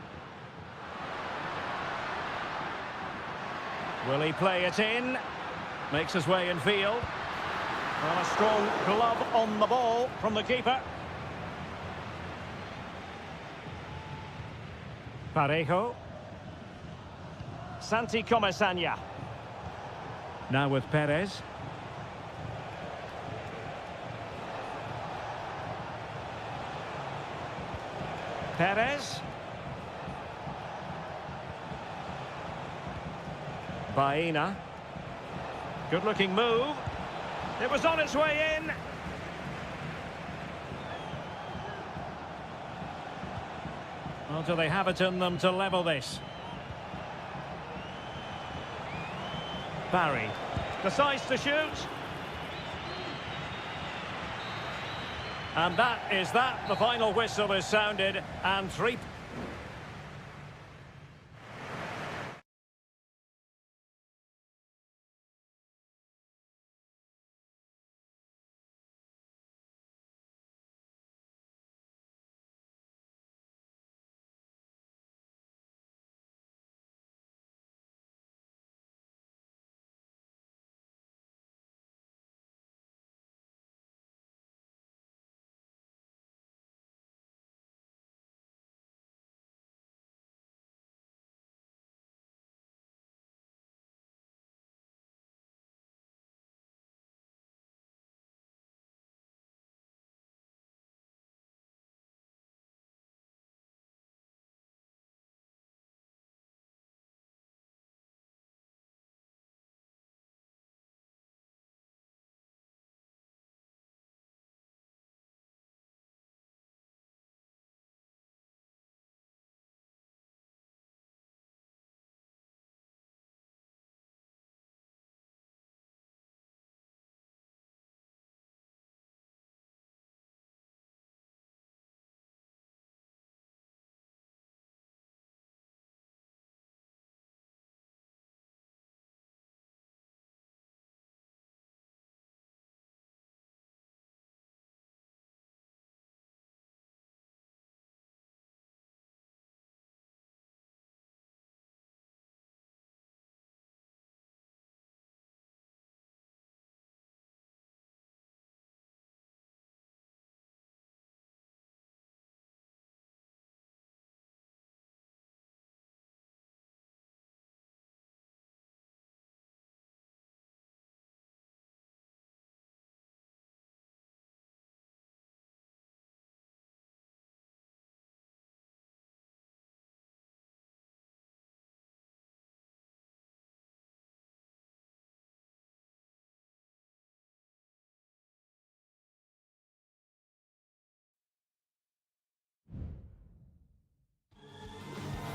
Will he play it in? Makes his way in field. Well, a strong glove on the ball from the keeper. Parejo. Santi Comesaña. Now with Perez. Perez. Baena. Good-looking move. It was on its way in. Well, do they have it in them to level this? Barry decides to shoot. And that is that. The final whistle is sounded and 3...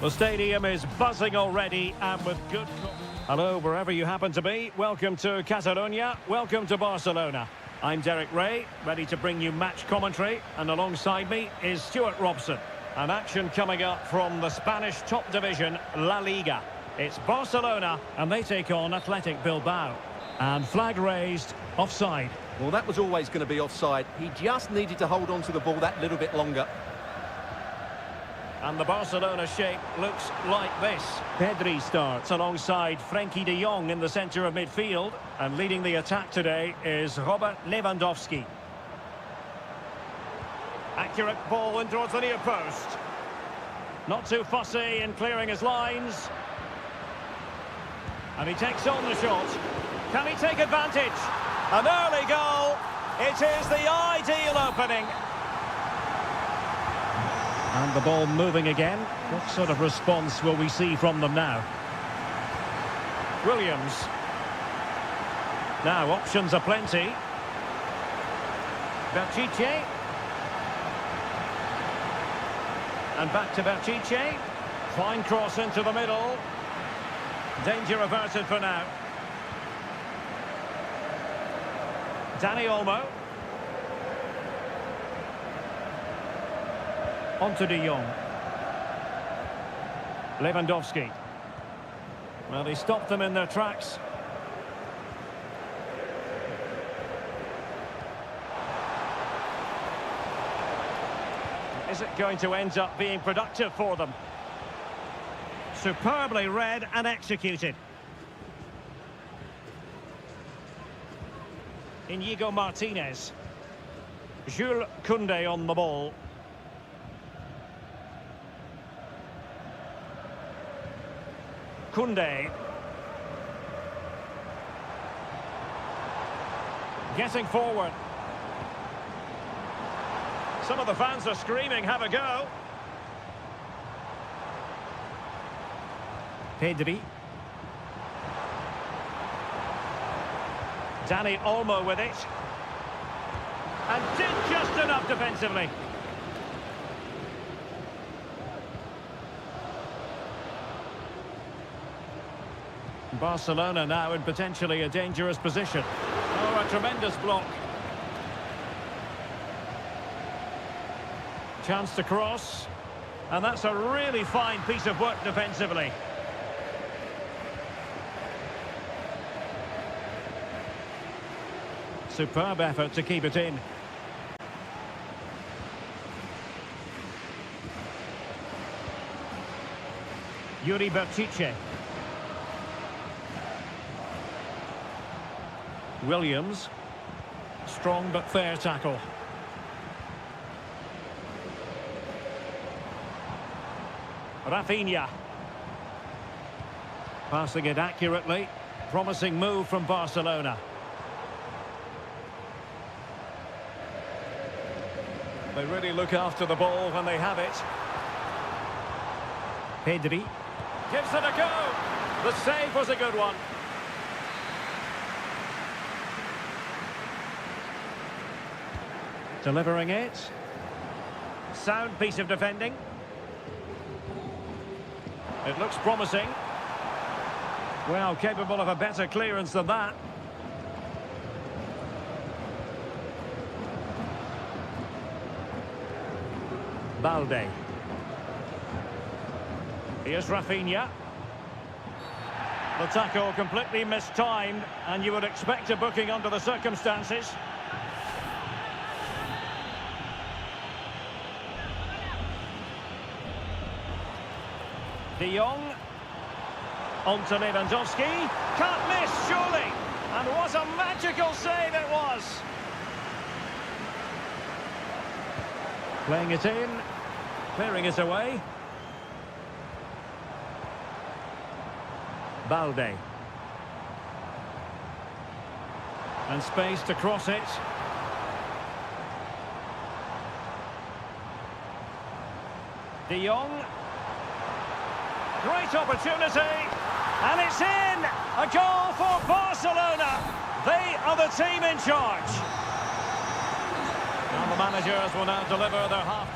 The stadium is buzzing already and with good... Hello, wherever you happen to be. Welcome to Catalonia. Welcome to Barcelona. I'm Derek Ray, ready to bring you match commentary. And alongside me is Stuart Robson. An action coming up from the Spanish top division, La Liga. It's Barcelona, and they take on Athletic Bilbao. And flag raised, offside. Well, that was always going to be offside. He just needed to hold on to the ball that little bit longer. And the Barcelona shape looks like this. Pedri starts alongside Frenkie de Jong in the centre of midfield. And leading the attack today is Robert Lewandowski. Accurate ball in towards the near post. Not too fussy in clearing his lines. And he takes on the shot. Can he take advantage? An early goal. It is the ideal opening. And the ball moving again. What sort of response will we see from them now? Williams. Now options are plenty. Berchiche. And back to Berchiche. Fine cross into the middle. Danger averted for now. Dani Olmo. On to de Jong. Lewandowski. Well, he stopped them in their tracks. Is it going to end up being productive for them? Superbly read and executed. Inigo Martinez. Jules Koundé on the ball. Koundé. Getting forward. Some of the fans are screaming, have a go. Pedri. Dani Olmo with it. And did just enough defensively. Barcelona now in potentially a dangerous position. Oh, a tremendous block. Chance to cross. And that's a really fine piece of work defensively. Superb effort to keep it in. Yuri Berchiche. Williams. Strong but fair tackle. Rafinha. Passing it accurately. Promising move from Barcelona. They really look after the ball when they have it. Pedri. Gives it a go. The save was a good one. Delivering it. Sound piece of defending. It looks promising. Well, capable of a better clearance than that. Balde. Here's Rafinha. The tackle completely mistimed, and you would expect a booking under the circumstances. De Jong. On to Lewandowski. Can't miss, surely. And what a magical save it was. Playing it in. Clearing it away. Balde. And space to cross it. De Jong. Great opportunity. And it's in! A goal for Barcelona. They are the team in charge. And the managers will now deliver their half.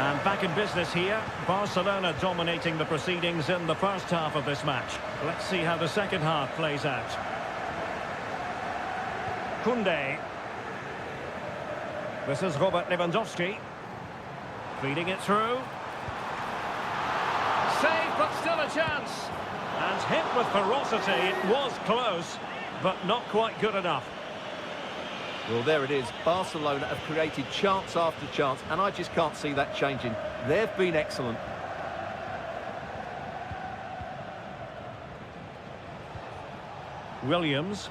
And back in business here. Barcelona dominating the proceedings in the first half of this match. Let's see how the second half plays out. Koundé. This is Robert Lewandowski. Feeding it through. Save, but still a chance. And hit with ferocity. It was close, but not quite good enough. Well, there it is. Barcelona have created chance after chance, and I just can't see that changing. They've been excellent. Williams.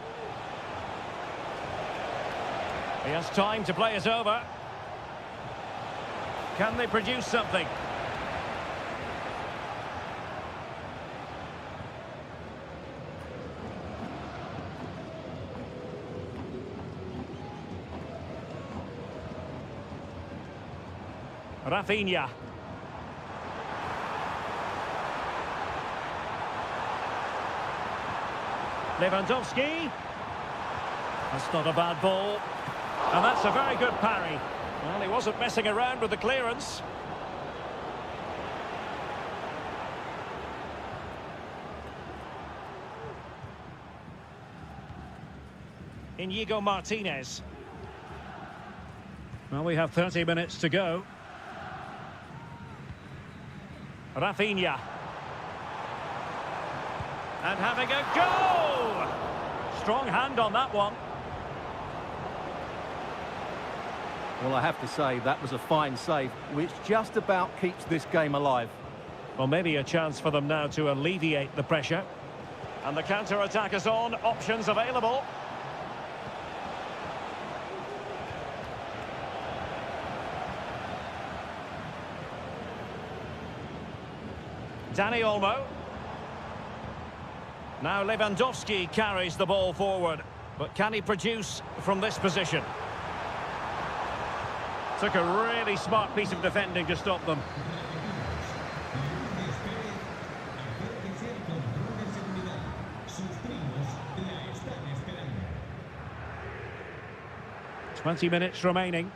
He has time to play it over. Can they produce something? Rafinha. Lewandowski. That's not a bad ball. And that's a very good parry. Well, he wasn't messing around with the clearance. Inigo Martinez. Well, we have 30 minutes to go. Rafinha. And having a go! Strong hand on that one. Well, I have to say, that was a fine save, which just about keeps this game alive. Well, maybe a chance for them now to alleviate the pressure. And the counter-attack is on. Options available. Dani Olmo. Now Lewandowski carries the ball forward. But can he produce from this position? Took a really smart piece of defending to stop them. "20 minutes remaining.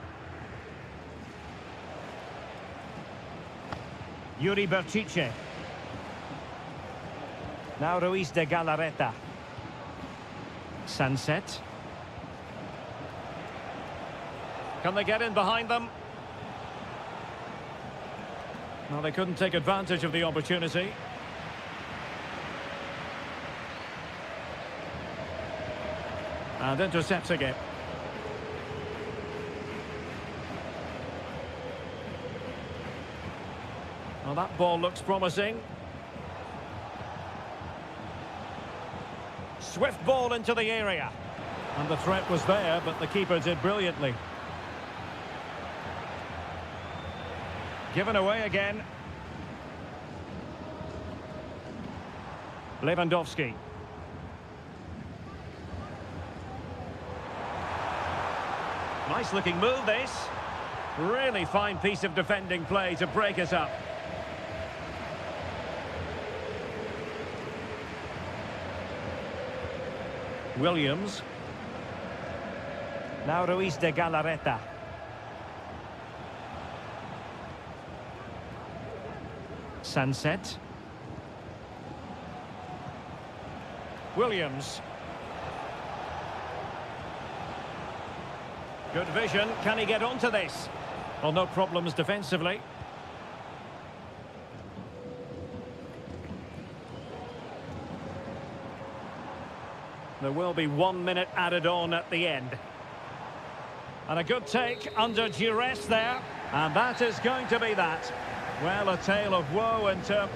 Yuri Berchiche. Now Ruiz de Galarreta. Sunset. Can they get in behind them? Well, they couldn't take advantage of the opportunity. And intercepting it. Well, that ball looks promising. Swift ball into the area. And the threat was there, but the keeper did brilliantly. Given away again. Lewandowski. Nice looking move, this. Really fine piece of defending play to break it up. Williams. Now Ruiz de Galarreta. Sunset. Williams. Good vision. Can he get onto this? Well, no problems defensively. There will be 1 minute added on at the end. And a good take under duress there. And that is going to be that. Well, a tale of woe in terms...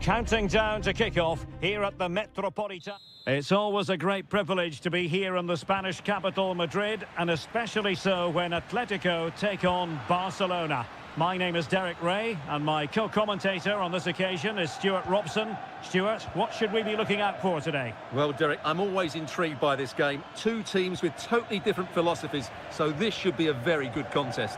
Counting down to kick-off here at the Metropolitan. It's always a great privilege to be here in the Spanish capital, Madrid, and especially so when Atletico take on Barcelona. My name is Derek Ray, and my co-commentator on this occasion is Stuart Robson. Stuart, what should we be looking out for today? Well, Derek, I'm always intrigued by this game. Two teams with totally different philosophies, so this should be a very good contest.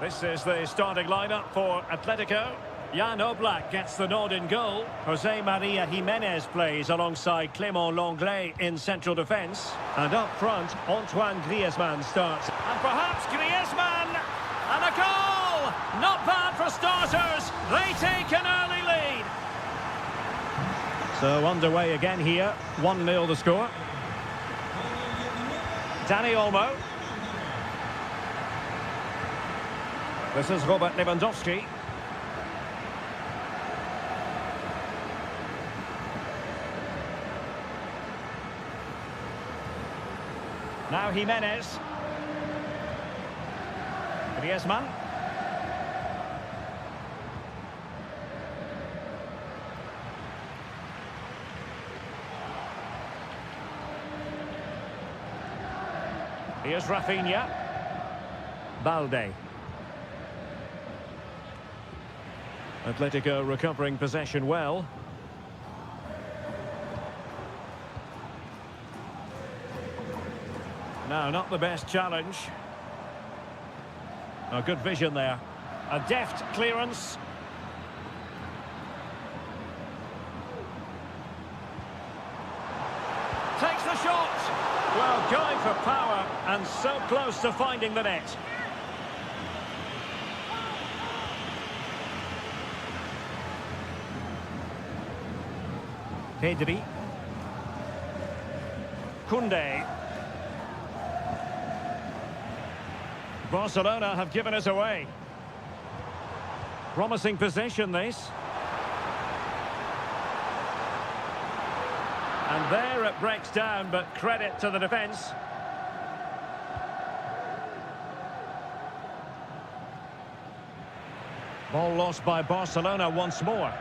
This is the starting lineup for Atletico. Jan Oblak gets the nod in goal. Jose Maria Jimenez plays alongside Clément Lenglet in central defence. And up front, Antoine Griezmann starts. And perhaps Griezmann! And a goal! Not bad for starters. They take an early lead. So underway again here. 1-0 the score. Dani Olmo. This is Robert Lewandowski. Now Jimenez. Griezmann. Here's Rafinha. Balde. Atletico recovering possession well. No, not the best challenge. A good vision there. A deft clearance. Takes the shot. Well, going for power and so close to finding the net. Pedri. Koundé. Barcelona have given us away. Promising possession, this. And there it breaks down, but credit to the defence. Ball lost by Barcelona once more.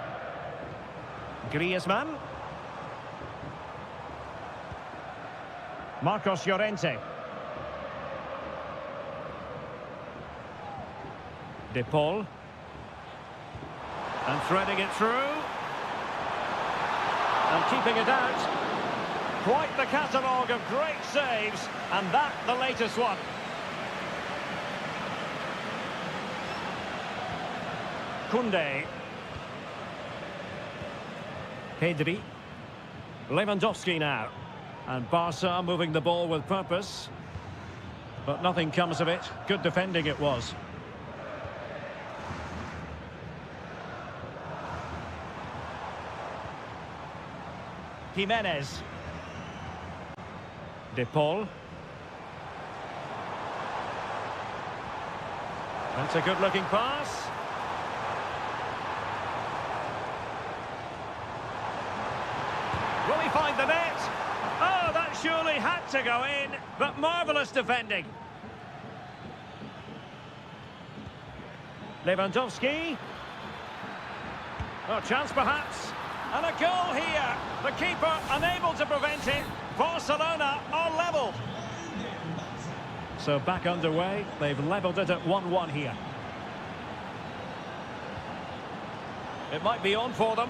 Griezmann. Marcos Llorente. De Paul. And threading it through. And keeping it out. Quite the catalogue of great saves. And that the latest one. Koundé. Pedri. Lewandowski now. And Barca moving the ball with purpose. But nothing comes of it. Good defending it was. Jimenez. De Paul. That's a good-looking pass. Will he find the net? Oh, that surely had to go in, but marvellous defending. Lewandowski. Oh, chance perhaps. And a goal here. The keeper unable to prevent it. Barcelona are levelled. So back underway. They've levelled it at 1-1 here. It might be on for them.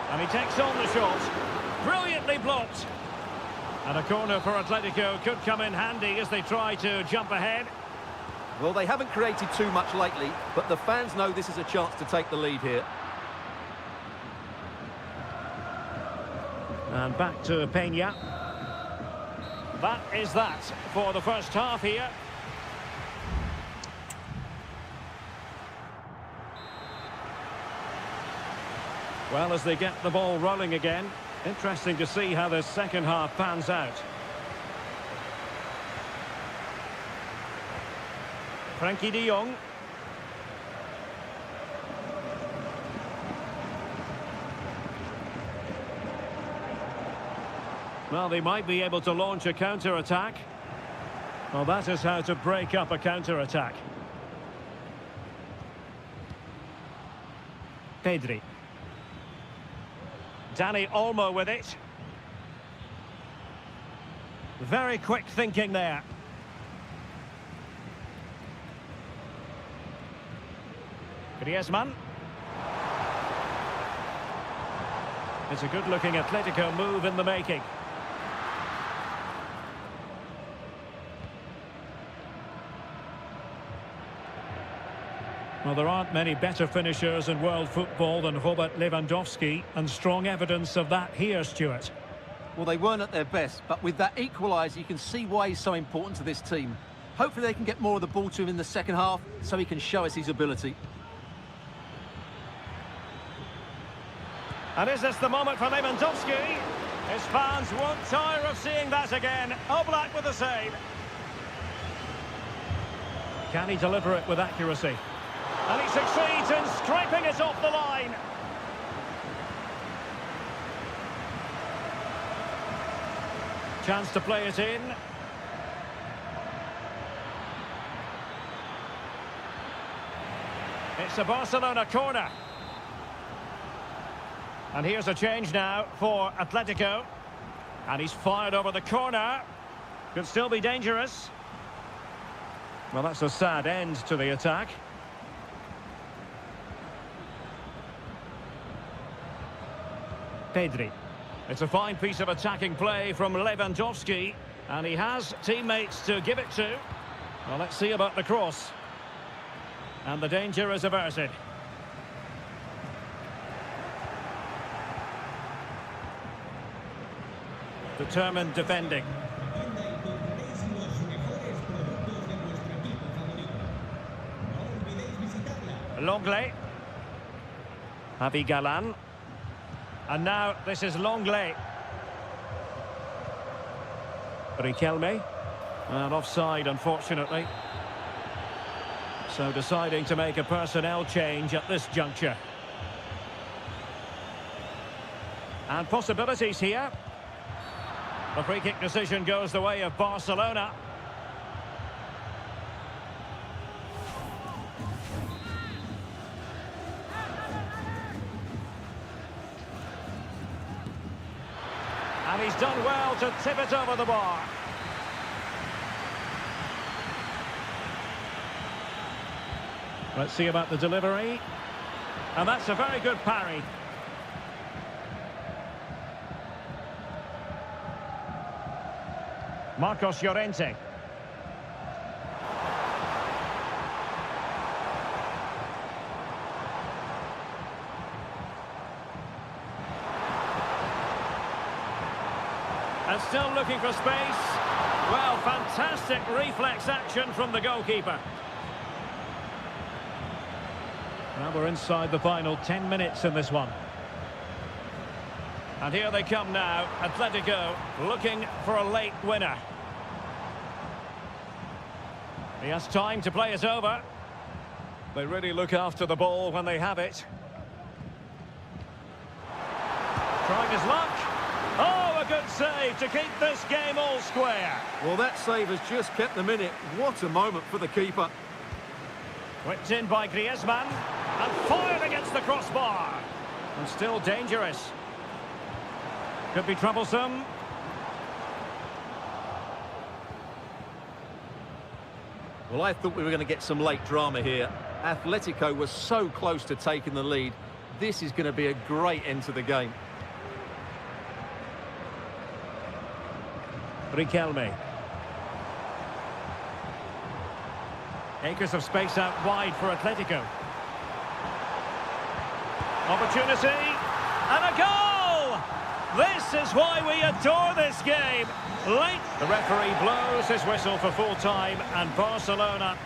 And he takes on the shot. Brilliantly blocked. And a corner for Atletico could come in handy as they try to jump ahead. Well, they haven't created too much lately, but the fans know this is a chance to take the lead here. And back to Peña. That is that for the first half here. Well, as they get the ball rolling again, interesting to see how the second half pans out. Frankie de Jong. Well, they might be able to launch a counter-attack. Well, that is how to break up a counter-attack. Pedri. Dani Olmo with it. Very quick thinking there. Griezmann. It's a good-looking Atletico move in the making. Well, there aren't many better finishers in world football than Robert Lewandowski, and strong evidence of that here, Stuart. Well, they weren't at their best, but with that equaliser, you can see why he's so important to this team. Hopefully they can get more of the ball to him in the second half, so he can show us his ability. And is this the moment for Lewandowski? His fans won't tire of seeing that again. Oblak with the save. Can he deliver it with accuracy? And he succeeds in scraping it off the line. Chance to play it in. It's a Barcelona corner. And here's a change now for Atletico. And he's fired over the corner. Could still be dangerous. Well, that's a sad end to the attack. Pedri. It's a fine piece of attacking play from Lewandowski. And he has teammates to give it to. Well, let's see about the cross. And the danger is averted. Determined defending. Longley. Javi Galan. And now this is Longley. Riquelme. And offside, unfortunately. So deciding to make a personnel change at this juncture. And possibilities here. The free kick decision goes the way of Barcelona. And he's done well to tip it over the bar. Let's see about the delivery. And that's a very good parry. Marcos Llorente. And still looking for space. Well, fantastic reflex action from the goalkeeper. Now we're inside the final 10 minutes in this one. And here they come now, Atletico looking for a late winner. He has time to play it over. They really look after the ball when they have it. Trying his luck. Oh, a good save to keep this game all square. Well, that save has just kept them in it. What a moment for the keeper. Whipped in by Griezmann. And fired against the crossbar. And still dangerous. Could be troublesome. Well, I thought we were going to get some late drama here. Atletico was so close to taking the lead. This is going to be a great end to the game. Riquelme. Acres of space out wide for Atletico. Opportunity. And a goal! This is why we adore this game. Late. The referee blows his whistle for full time, and Barcelona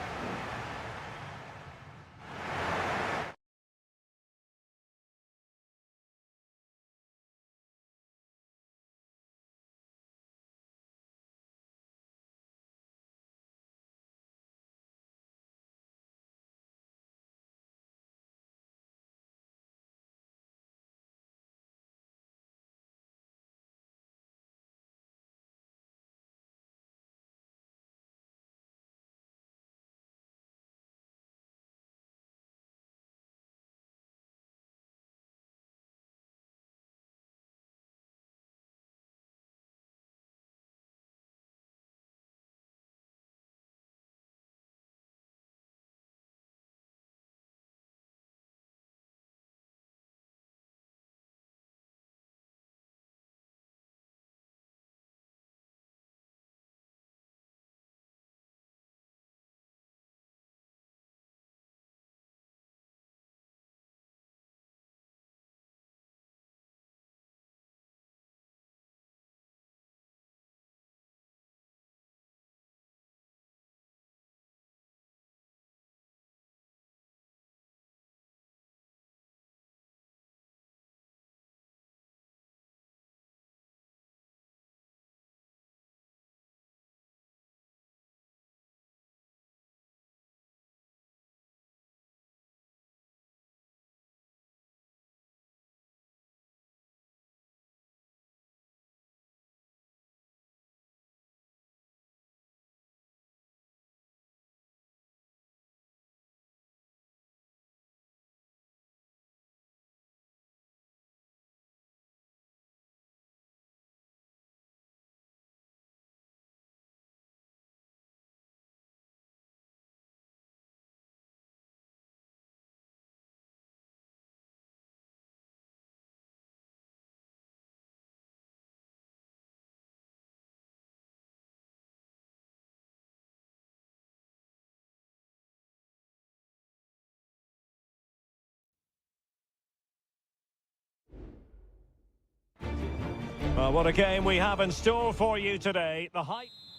Well, what a game we have in store for you today.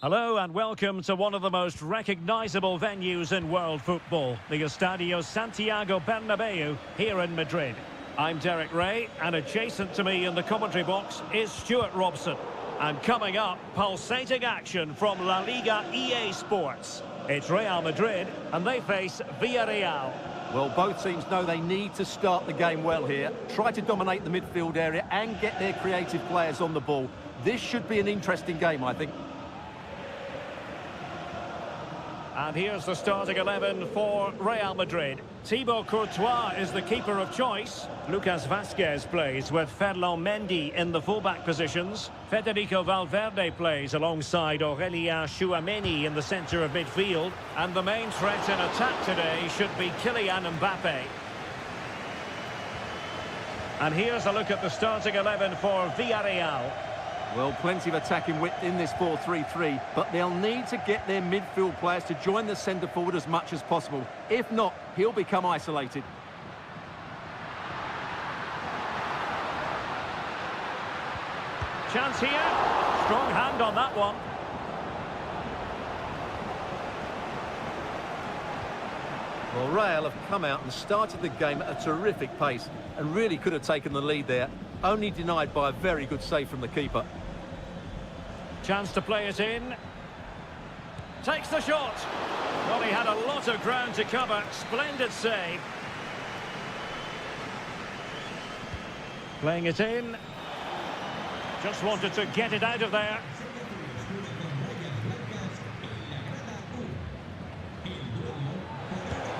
Hello and welcome to one of the most recognisable venues in world football, the Estadio Santiago Bernabeu here in Madrid. I'm Derek Ray, and adjacent to me in the commentary box is Stuart Robson. And coming up, pulsating action from La Liga EA Sports. It's Real Madrid, and they face Villarreal. Well, both teams know they need to start the game well here. Try to dominate the midfield area and get their creative players on the ball. This should be an interesting game, I think. And here's the starting 11 for Real Madrid. Thibaut Courtois is the keeper of choice. Lucas Vazquez plays with Ferland Mendy in the fullback positions. Federico Valverde plays alongside Aurélien Tchouameni in the centre of midfield. And the main threat in attack today should be Kylian Mbappe. And here's a look at the starting 11 for Villarreal. Well, plenty of attacking width in this 4-3-3, but they'll need to get their midfield players to join the centre forward as much as possible. If not, he'll become isolated. Chance here. Strong hand on that one. Well, Real have come out and started the game at a terrific pace and really could have taken the lead there, only denied by a very good save from the keeper. Chance to play it in. Takes the shot. Well, he had a lot of ground to cover. Splendid save. Playing it in. Just wanted to get it out of there.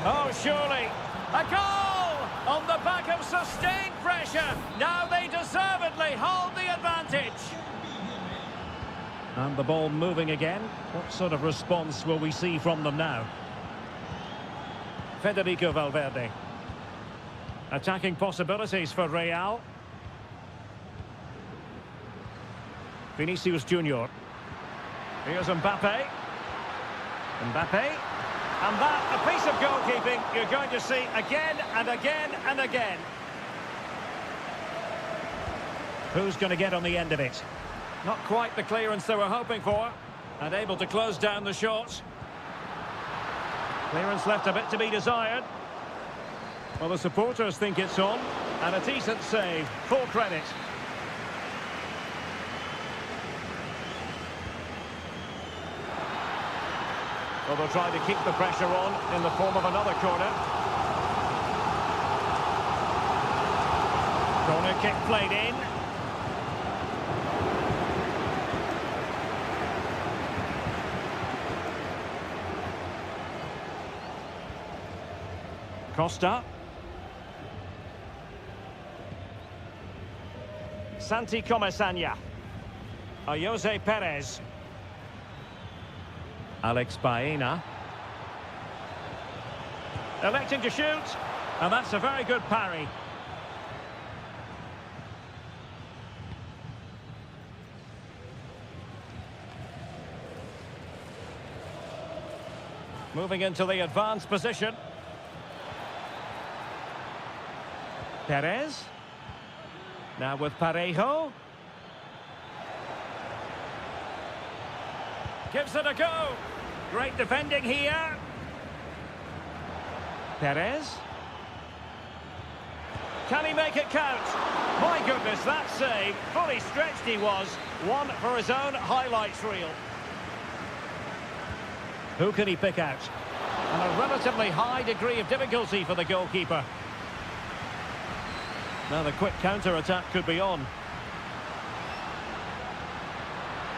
Oh, surely. A goal! On the back of sustained pressure. Now they deservedly hold the advantage. And the ball moving again. What sort of response will we see from them now? Federico Valverde. Attacking possibilities for Real. Vinicius Junior. Here's Mbappe. Mbappe. And that, a piece of goalkeeping you're going to see again and again and again. Who's going to get on the end of it? Not quite the clearance they were hoping for. And able to close down the shot. Clearance left a bit to be desired. Well, the supporters think it's on. And a decent save. Full credit. Well, they'll try to keep the pressure on in the form of another corner. Corner kick played in. Costa. Santi Comesaña. Jose Perez. Alex Baena. Electing to shoot. And that's a very good parry. Moving into the advanced position. Perez. Now with Parejo. Gives it a go. Great defending here. Perez. Can he make it count? My goodness, that save. Fully stretched he was. One for his own highlights reel. Who can he pick out? And a relatively high degree of difficulty for the goalkeeper. Now the quick counter-attack could be on.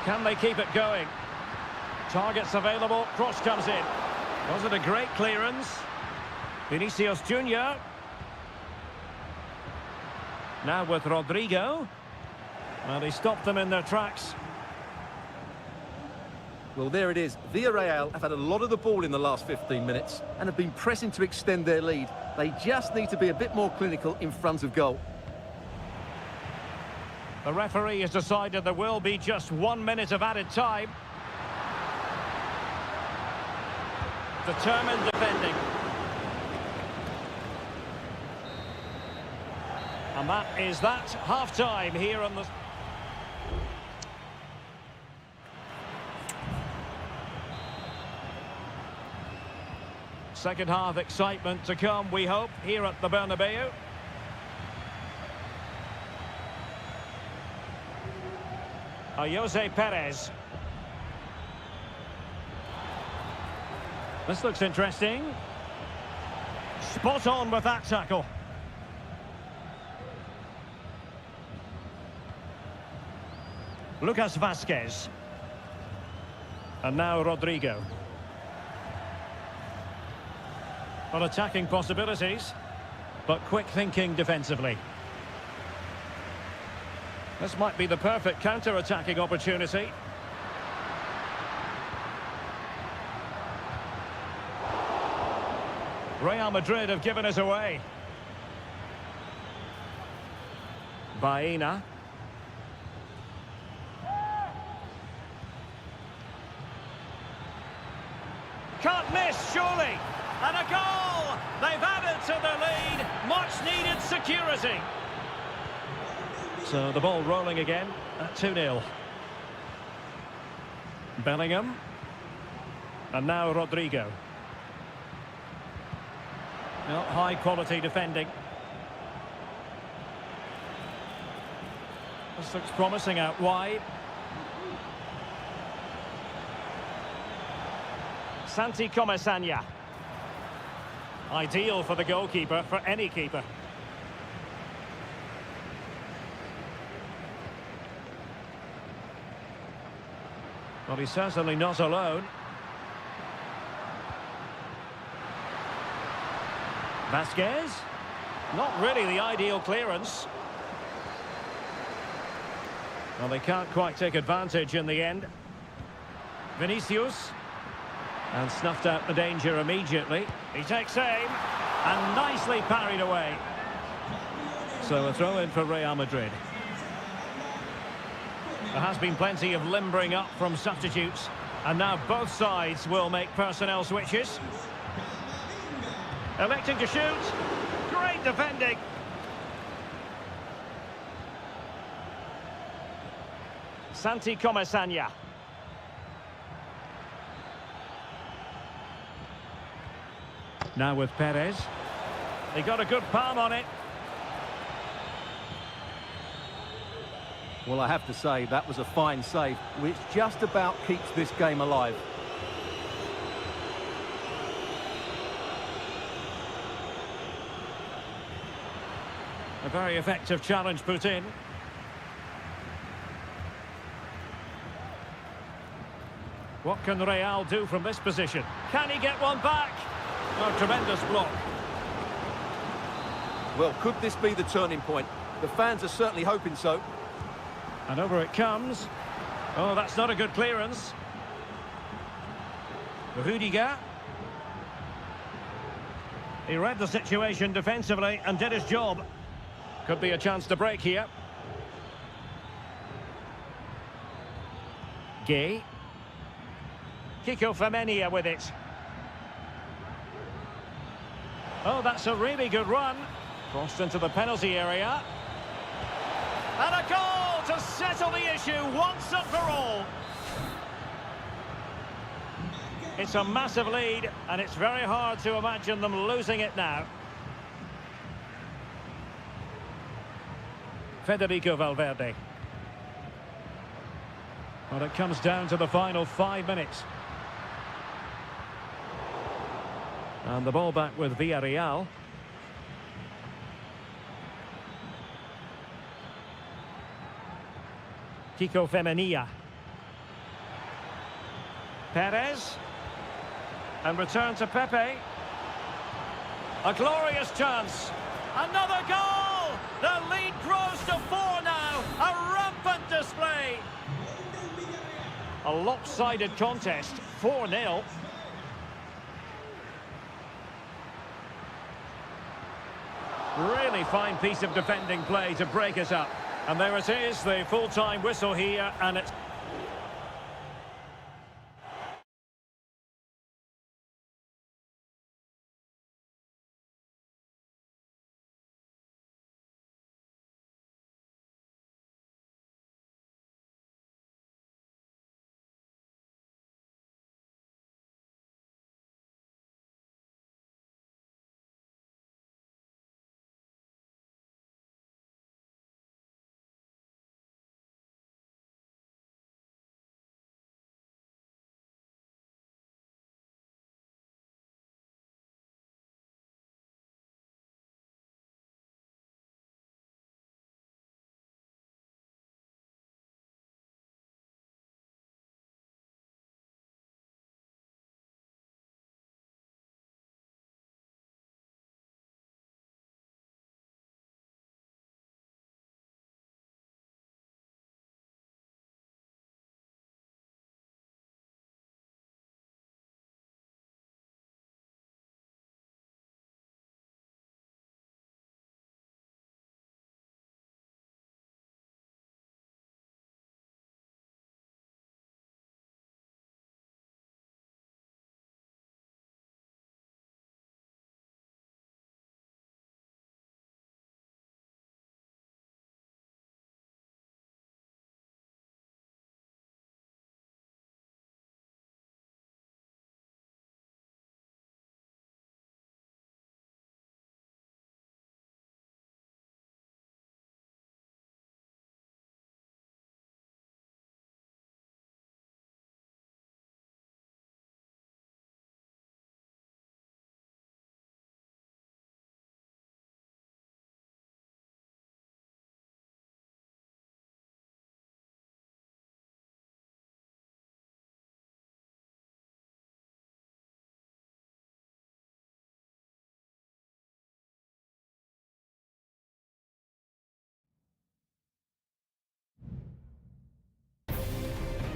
Can they keep it going? Targets available, cross comes in. Was it a great clearance? Vinicius Junior. Now with Rodrigo. Well, he stopped them in their tracks. Well, there it is. Villarreal have had a lot of the ball in the last 15 minutes and have been pressing to extend their lead. They just need to be a bit more clinical in front of goal. The referee has decided there will be just 1 minute of added time. Determined defending. And that is that. Half-time here on the... second half excitement to come, we hope, here at the Bernabeu. Jose Perez. This looks interesting. Spot on with that tackle. Lucas Vazquez. And now Rodrigo. Well, attacking possibilities, but quick thinking defensively. This might be the perfect counter-attacking opportunity. Real Madrid have given us away. Baena. Can't miss, surely. And a goal! They've added to their lead. Much-needed security. So the ball rolling again at 2-0. Bellingham. And now Rodrigo. Well, high-quality defending. This looks promising out wide. Santi Comesaña. Ideal for the goalkeeper, for any keeper. Well, he's certainly not alone. Vazquez. Not really the ideal clearance. Well, they can't quite take advantage in the end. Vinicius. And snuffed out the danger immediately. He takes aim. And nicely parried away. So a throw-in for Real Madrid. There has been plenty of limbering up from substitutes. And now both sides will make personnel switches. Electing to shoot. Great defending. Santi Comesaña. Now with Perez. They got a good palm on it. Well, I have to say, that was a fine save, which just about keeps this game alive. A very effective challenge put in. What can Real do from this position? Can he get one back? Oh, tremendous block. Well, could this be the turning point? The fans are certainly hoping so. And over it comes. Oh, that's not a good clearance. Rudiger. He read the situation defensively and did his job. Could be a chance to break here. Gay. Kiko Femenia with it. Oh, that's a really good run. Crossed into the penalty area. And a goal to settle the issue once and for all. It's a massive lead, and it's very hard to imagine them losing it now. Federico Valverde. Well, it comes down to the final 5 minutes. And the ball back with Villarreal. Kiko Femenia. Perez. And return to Pepe. A glorious chance. Another goal! The lead grows to 4 now. A rampant display. A lopsided contest. 4-0. Really fine piece of defending play to break us up. And there it is, the full-time whistle here, and it's...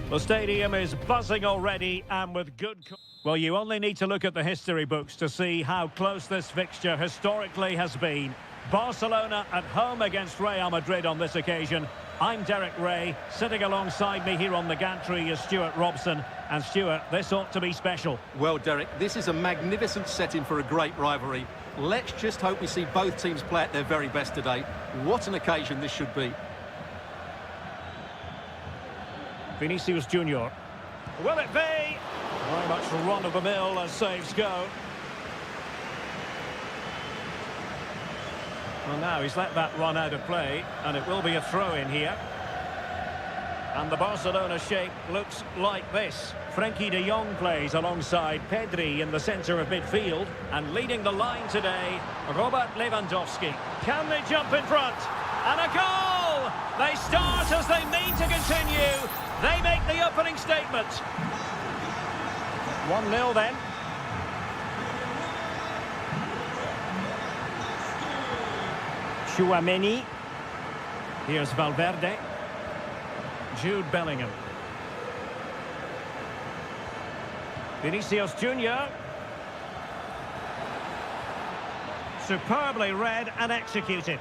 The stadium is buzzing already and with good... Well, you only need to look at the history books to see how close this fixture historically has been. Barcelona at home against Real Madrid on this occasion. I'm Derek Ray. Sitting alongside me here on the gantry is Stuart Robson. And Stuart, this ought to be special. Well, Derek, this is a magnificent setting for a great rivalry. Let's just hope we see both teams play at their very best today. What an occasion this should be. Vinicius Junior. Will it be? Very much run-of-the-mill as saves go. Well, now he's let that run out of play, and it will be a throw-in here. And the Barcelona shape looks like this. Frenkie de Jong plays alongside Pedri in the centre of midfield, and leading the line today, Robert Lewandowski. Can they jump in front? And a goal! They start as they mean to continue. They make the opening statement. 1-0 then. Chouameni. Here's Valverde. Jude Bellingham. Vinicius Junior. Superbly read and executed.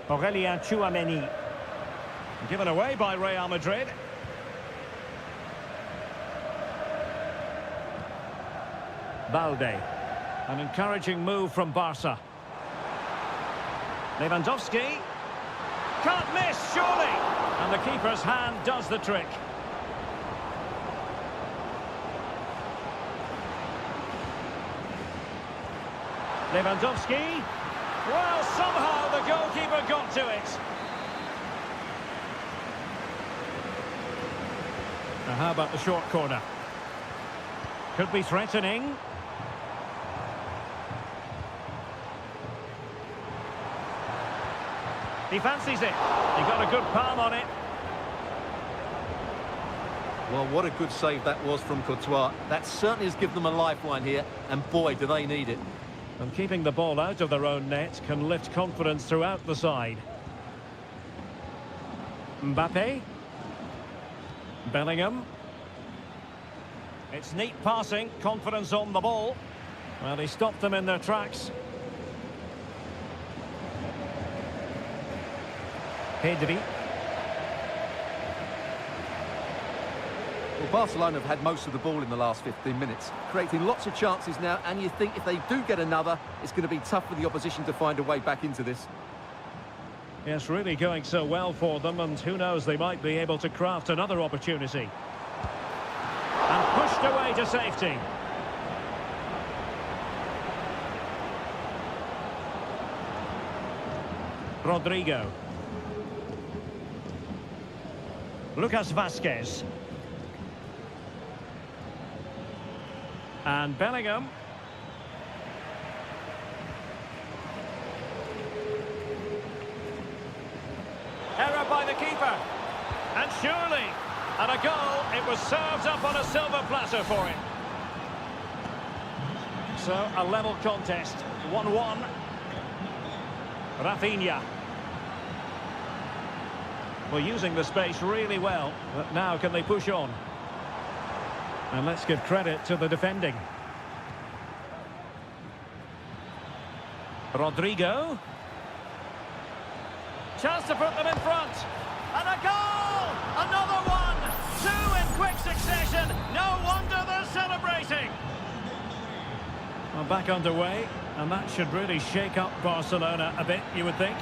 Aurelien Chouameni. Given away by Real Madrid. Balde. An encouraging move from Barca. Lewandowski. Can't miss, surely! And the keeper's hand does the trick. Lewandowski. Well, somehow the goalkeeper got to it. Now, how about the short corner? Could be threatening. He fancies it. He got a good palm on it. Well, what a good save that was from Courtois. That certainly has given them a lifeline here, and boy, do they need it. And keeping the ball out of their own net can lift confidence throughout the side. Mbappe. Bellingham. It's neat passing, confidence on the ball. Well, he stopped them in their tracks. Pedri. Well, Barcelona have had most of the ball in the last 15 minutes, creating lots of chances now, and you think if they do get another, it's going to be tough for the opposition to find a way back into this. Yes, really going so well for them, and who knows, they might be able to craft another opportunity. And pushed away to safety. Rodrigo. Lucas Vazquez. And Bellingham. Error by the keeper. And surely, and a goal, it was served up on a silver platter for him. So, a level contest, 1-1. Rafinha. Well, using the space really well, but now can they push on? And let's give credit to the defending. Rodrigo. Chance to put them in front. And a goal! Another one! Two in quick succession. No wonder they're celebrating. Well, back underway, and that should really shake up Barcelona a bit, you would think.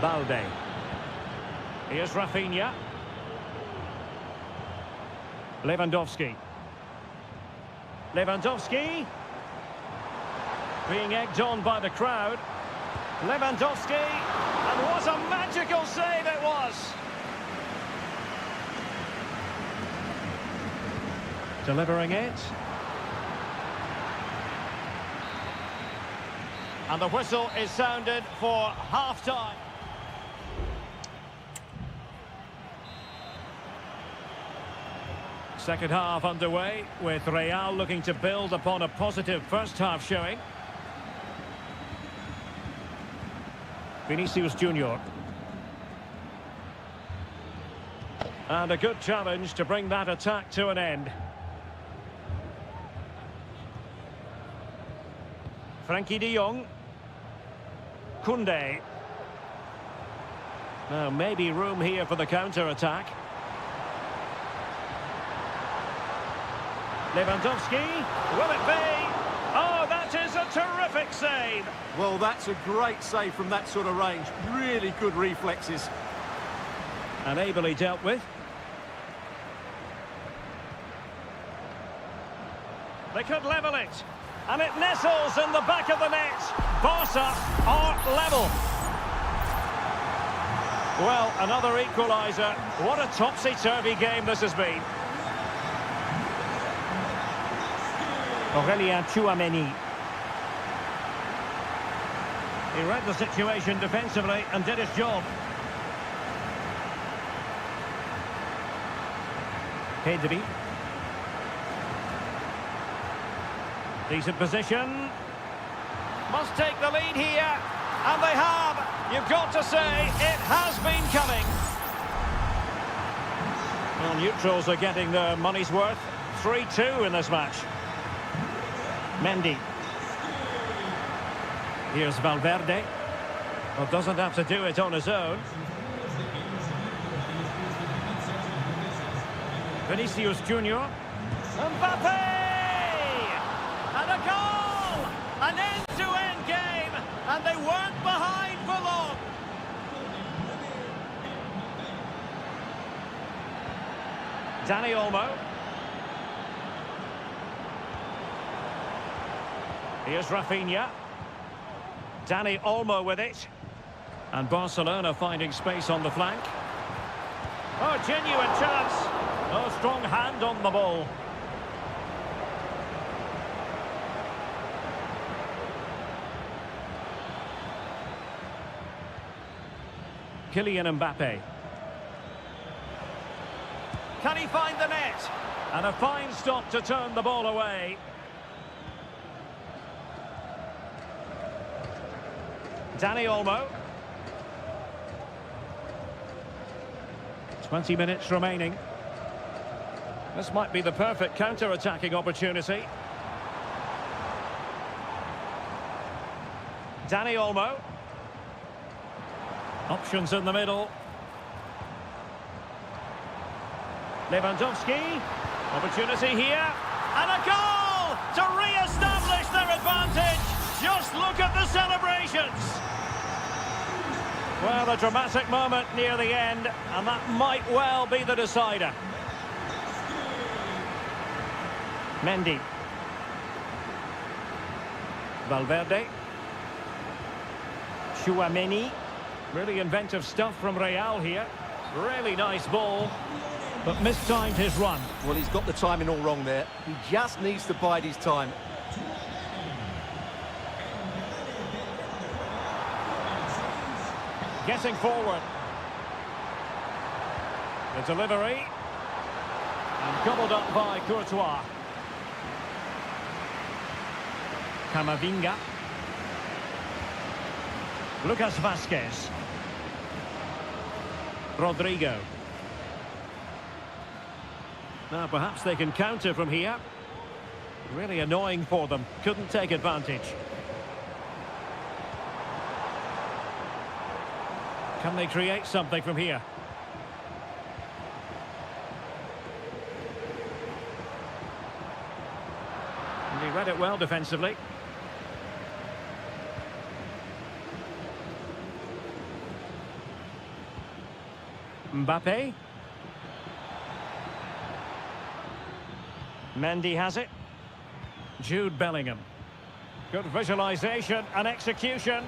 Balde. Here's Rafinha. Lewandowski. Lewandowski. Being egged on by the crowd. Lewandowski. And what a magical save it was. Delivering it. And the whistle is sounded for half-time. Second half underway, with Real looking to build upon a positive first half showing. Vinicius Junior. And a good challenge to bring that attack to an end. Frankie de Jong. Koundé. Now maybe room here for the counter-attack. Lewandowski, will it be? Oh, that is a terrific save. Well, that's a great save from that sort of range. Really good reflexes. And ably dealt with. They could level it. And it nestles in the back of the net. Barca are level. Well, another equaliser. What a topsy-turvy game this has been. Aurelien Tchouameni. He read the situation defensively and did his job. Pedri. Decent position. Must take the lead here. And they have. You've got to say, it has been coming. Well, neutrals are getting their money's worth. 3-2 in this match. Mendy. Here's Valverde. Well, doesn't have to do it on his own. Vinicius Junior. Mbappe! And a goal! An end-to-end game! And they weren't behind for long. Dani Olmo. Here's Rafinha. Dani Olmo with it. And Barcelona finding space on the flank. Oh, genuine chance. Oh, strong hand on the ball. Kylian Mbappe. Can he find the net? And a fine stop to turn the ball away. Dani Olmo. 20 minutes remaining. This might be the perfect counter-attacking opportunity. Dani Olmo. Options in the middle. Lewandowski. Opportunity here. And a goal to re-establish their advantage. Just look at the celebrations. Well, a dramatic moment near the end, and that might well be the decider. Mendy. Valverde. Tchouameni. Really inventive stuff from Real here. Really nice ball, but mistimed his run. Well, he's got the timing all wrong there. He just needs to bide his time. Getting forward. The delivery. And gobbled up by Courtois. Camavinga. Lucas Vázquez. Rodrigo. Now perhaps they can counter from here. Really annoying for them. Couldn't take advantage. Can they create something from here? And he read it well defensively. Mbappe. Mendy has it. Jude Bellingham. Good visualization and execution.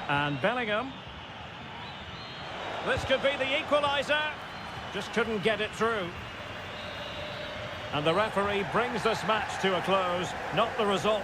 And Bellingham. This could be the equaliser. Just couldn't get it through. And the referee brings this match to a close. Not the result.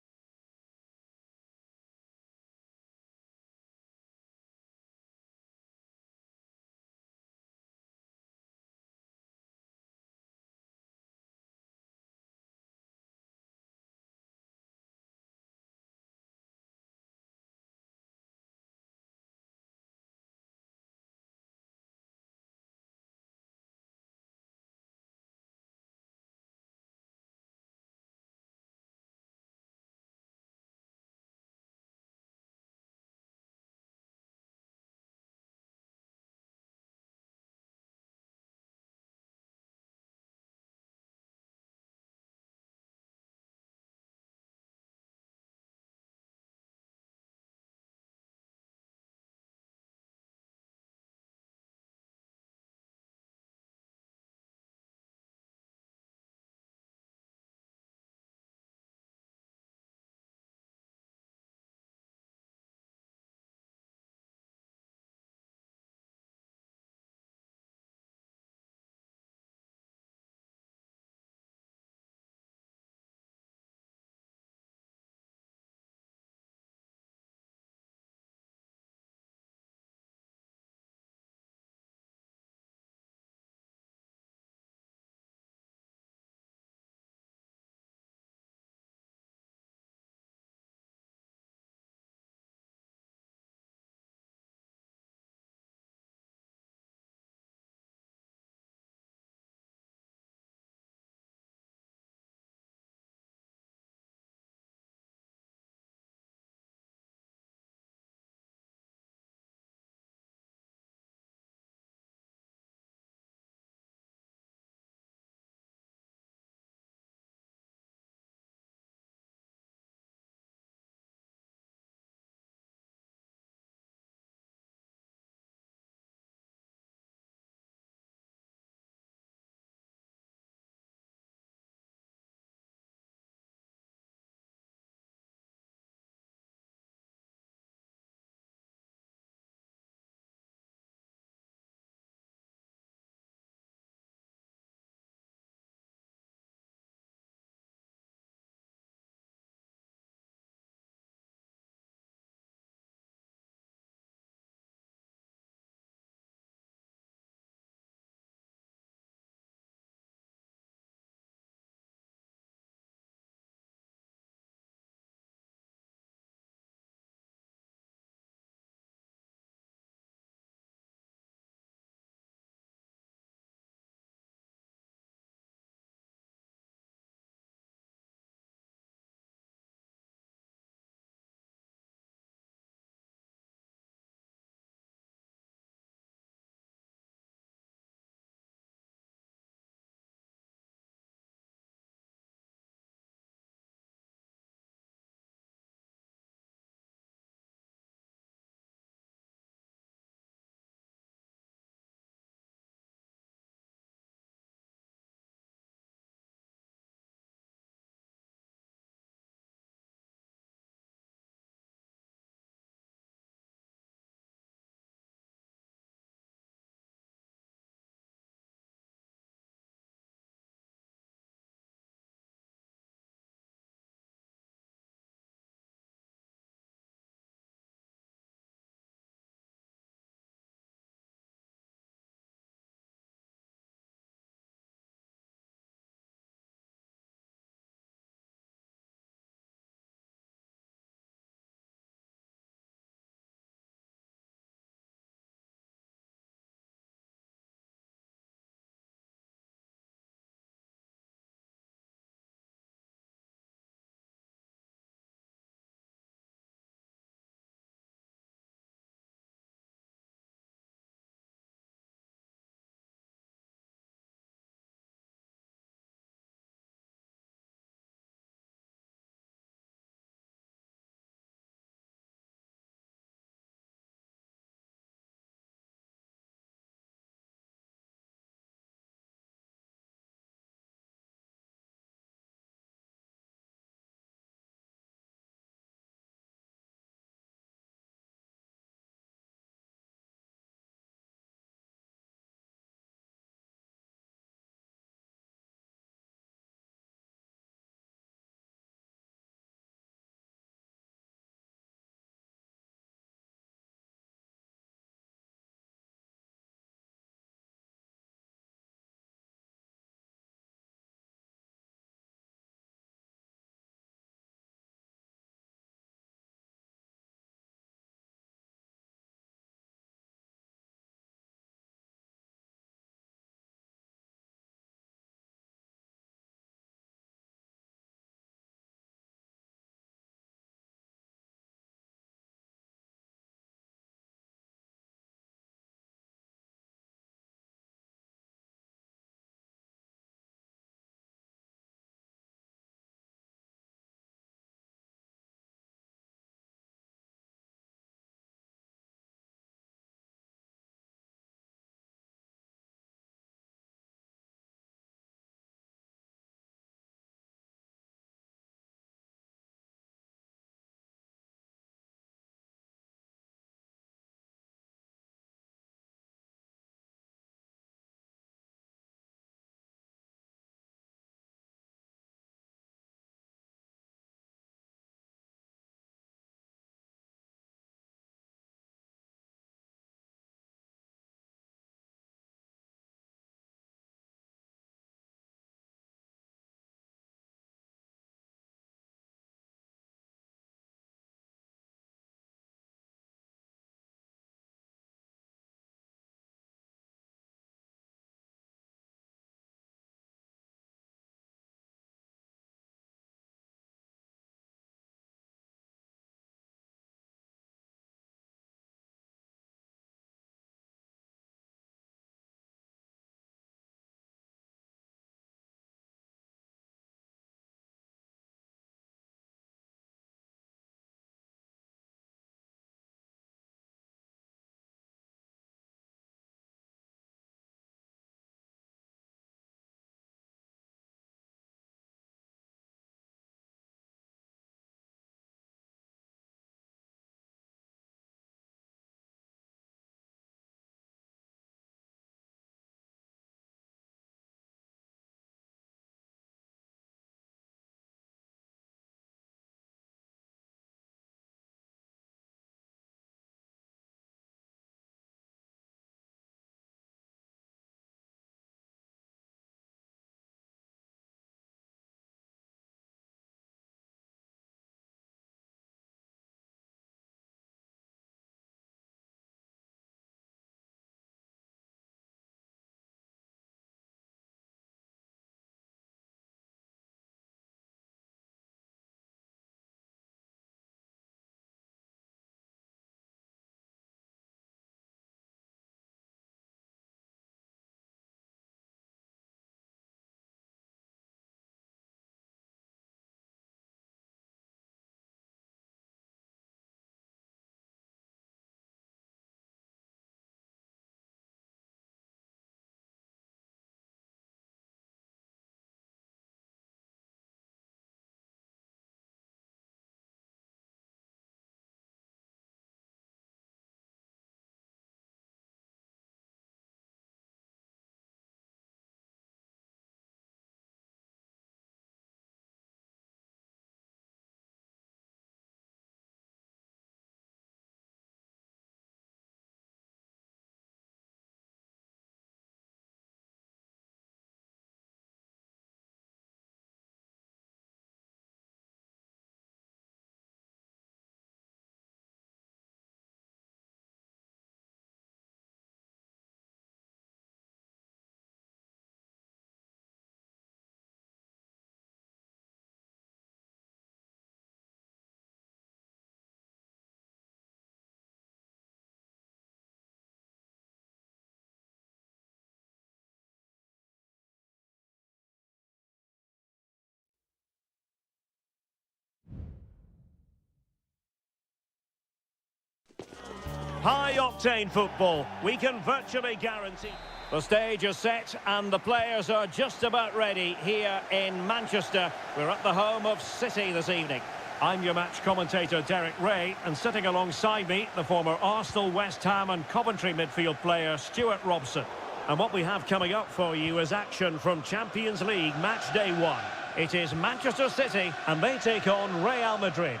High-octane football. We can virtually guarantee... The stage is set and the players are just about ready here in Manchester. We're at the home of City this evening. I'm your match commentator, Derek Ray, and sitting alongside me, the former Arsenal, West Ham and Coventry midfield player, Stuart Robson. And what we have coming up for you is action from Champions League match day 1. It is Manchester City and they take on Real Madrid.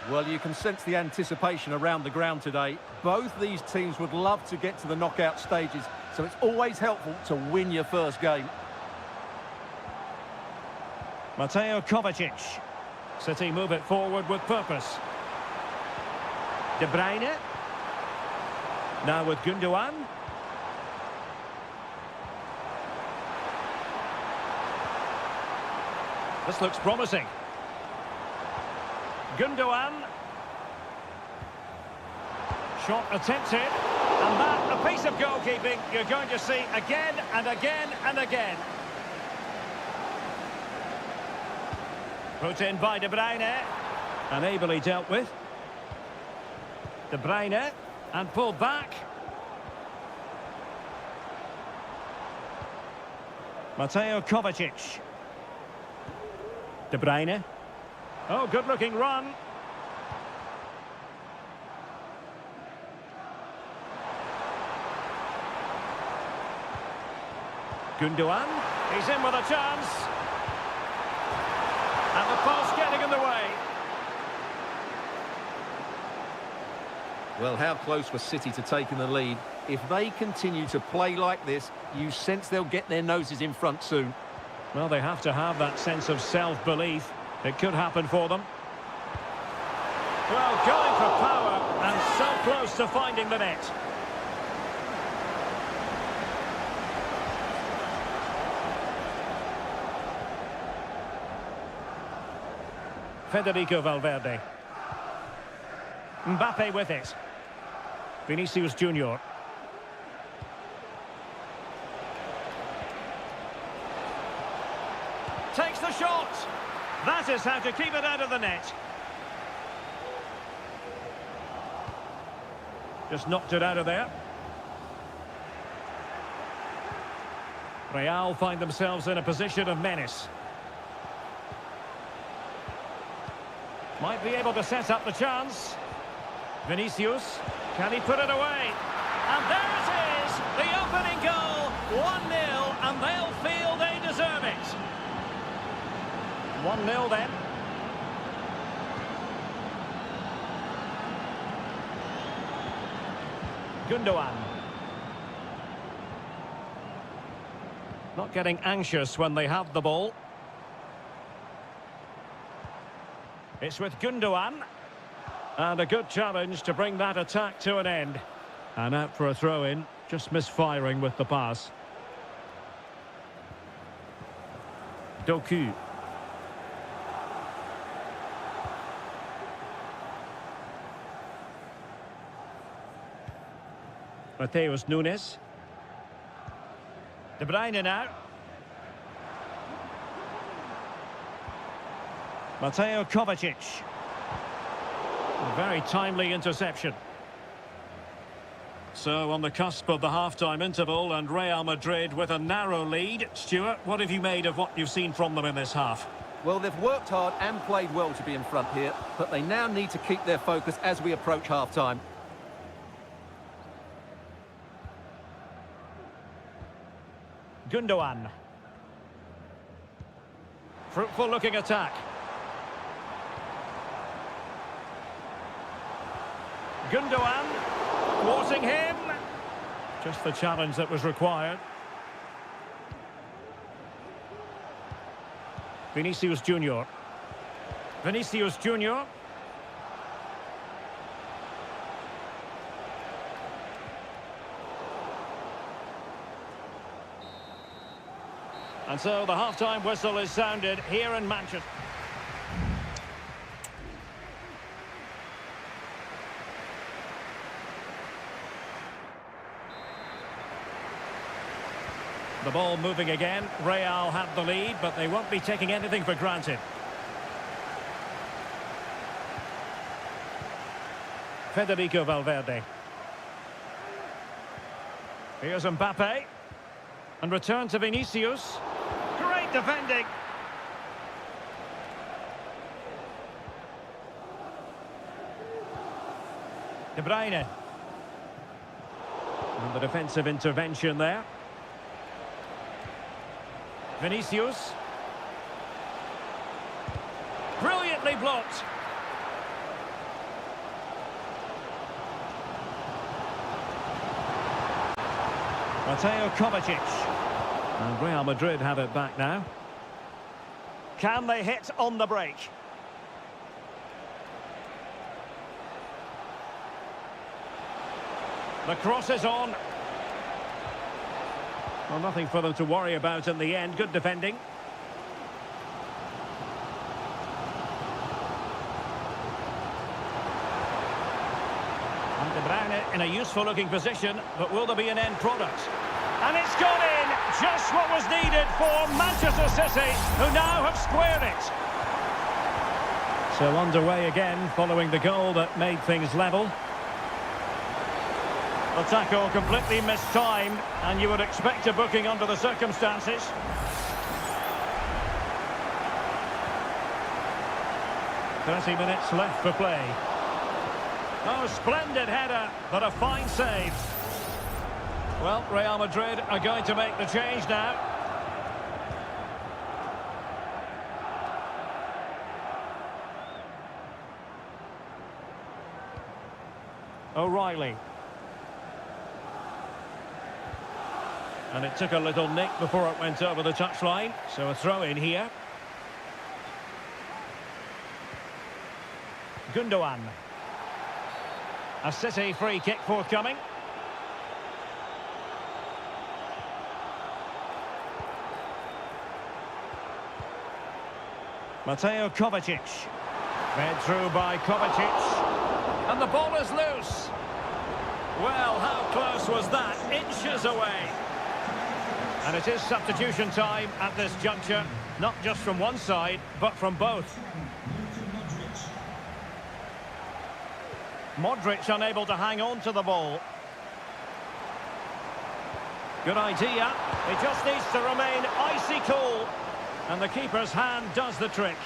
Well, you can sense the anticipation around the ground today. Both these teams would love to get to the knockout stages, so it's always helpful to win your first game. Mateo Kovacic. City move it forward with purpose. De Bruyne. Now with Gundogan. This looks promising. Gundogan. Shot attempted. And that, a piece of goalkeeping you're going to see again and again and again. Put in by De Bruyne. And ably dealt with. De Bruyne. And pulled back. Mateo Kovacic. De Bruyne. Oh, good-looking run. Gundogan. He's in with a chance. And the pass getting in the way. Well, how close was City to taking the lead? If they continue to play like this, you sense they'll get their noses in front soon. Well, they have to have that sense of self-belief. It could happen for them. Well, going for power and so close to finding the net. Federico Valverde. Mbappe with it. Vinicius Junior. Takes the shot. That is how to keep it out of the net. Just knocked it out of there. Real find themselves in a position of menace. Might be able to set up the chance. Vinicius, can he put it away? And there it is, the opening goal, 1-0, and they'll feel they deserve it. 1-0 then. Gundogan. Not getting anxious when they have the ball. It's with Gundogan. And a good challenge to bring that attack to an end. And out for a throw-in, just misfiring with the pass. Doku. Mateus Nunes. De Bruyne now. Mateo Kovacic. A very timely interception. So on the cusp of the half-time interval and Real Madrid with a narrow lead. Stuart, what have you made of what you've seen from them in this half? Well, they've worked hard and played well to be in front here, but they now need to keep their focus as we approach half-time. Gundogan. Fruitful looking attack. Gundogan, thwarting him. Just the challenge that was required. Vinicius Junior. Vinicius Junior. And so the half-time whistle is sounded here in Manchester. The ball moving again. Real have the lead, but they won't be taking anything for granted. Federico Valverde. Here's Mbappe. And return to Vinicius. Great defending. De Bruyne. And the defensive intervention there. Vinicius. Brilliantly blocked. Mateo Kovacic. And Real Madrid have it back now. Can they hit on the break? The cross is on. Well, nothing for them to worry about in the end. Good defending. And De Bruyne in a useful-looking position, but will there be an end product? And it's gone in! Just what was needed for Manchester City, who now have squared it. So underway again, following the goal that made things level. The tackle completely mistimed, and you would expect a booking under the circumstances. "30 minutes left for play. Oh, splendid header, but a fine save. Well, Real Madrid are going to make the change now. O'Reilly. And it took a little nick before it went over the touchline, so a throw in here. Gundogan. A City free kick forthcoming. Mateo Kovacic. Fed through by Kovacic. And the ball is loose. Well, how close was that? Inches away. And it is substitution time at this juncture, not just from one side, but from both. Modric unable to hang on to the ball. Good idea. He just needs to remain icy cool. And the keeper's hand does the trick.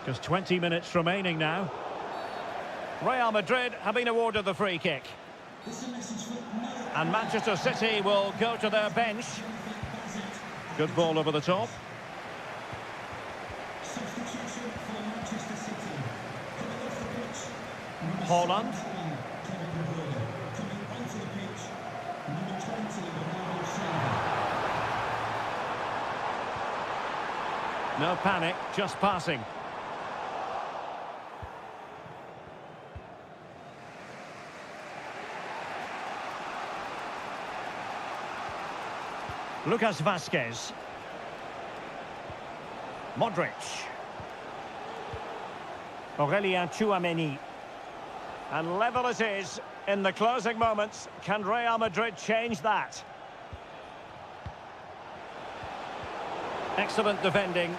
Just 20 minutes remaining now. Real Madrid have been awarded the free kick. And Manchester City will go to their bench. Good ball over the top. Haaland. No panic, just passing. Lucas Vazquez. Modric. Aurélien Tchouameni. And level it is in the closing moments. Can Real Madrid change that? Excellent defending.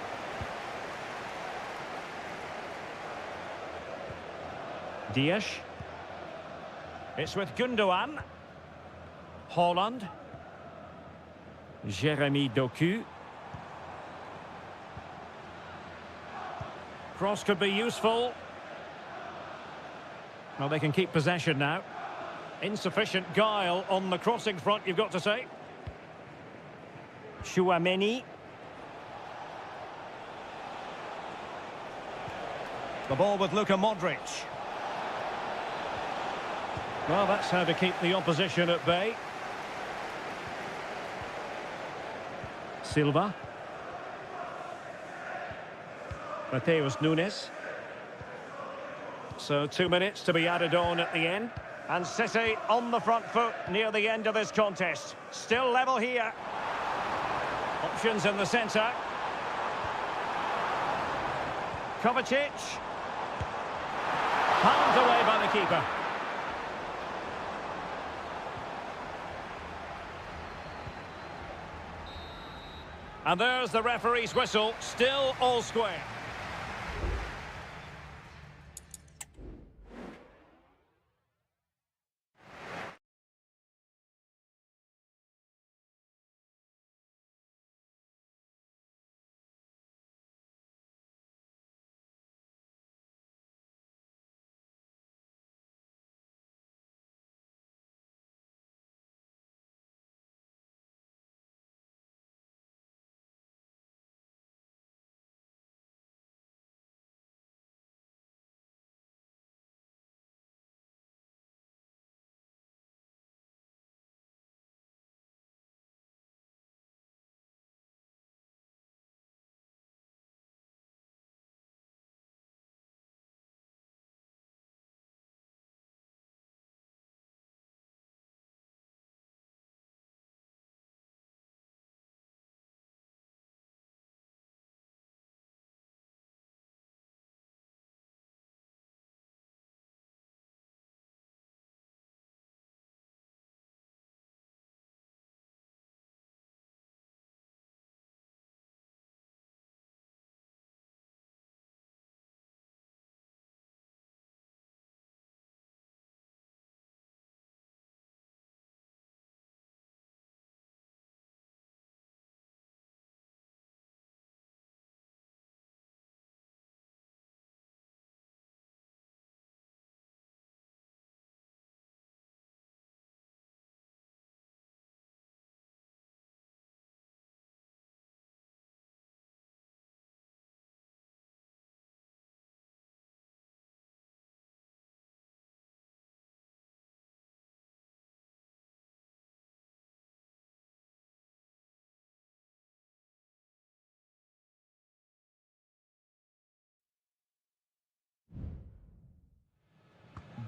Dias. It's with Gundogan. Haaland. Jérémy Doku. Cross could be useful. Well, they can keep possession now. Insufficient guile on the crossing front, you've got to say. Tchouameni. The ball with Luka Modric. Well, that's how to keep the opposition at bay. Silva. Mateus Nunes. So 2 minutes to be added on at the end. And City on the front foot near the end of this contest. Still level here. Options in the centre. Kovacic. Palmed away by the keeper. And there's the referee's whistle. Still all square.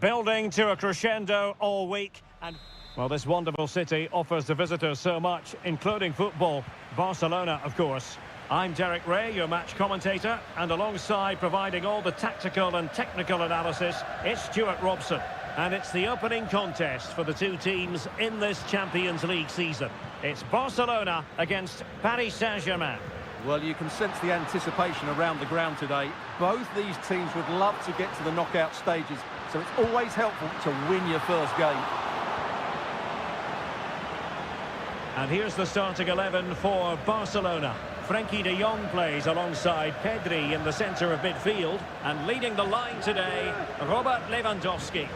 building to a crescendo all week. And, well, this wonderful city offers the visitors so much, including football. Barcelona, of course. I'm Derek Ray, your match commentator, and alongside providing all the tactical and technical analysis, it's Stuart Robson. And it's the opening contest for the two teams in this Champions League season. It's Barcelona against Paris Saint-Germain. Well, you can sense the anticipation around the ground today. Both these teams would love to get to the knockout stages, so it's always helpful to win your first game. And here's the starting 11 for Barcelona. Frenkie de Jong plays alongside Pedri in the centre of midfield, and leading the line today, Robert Lewandowski.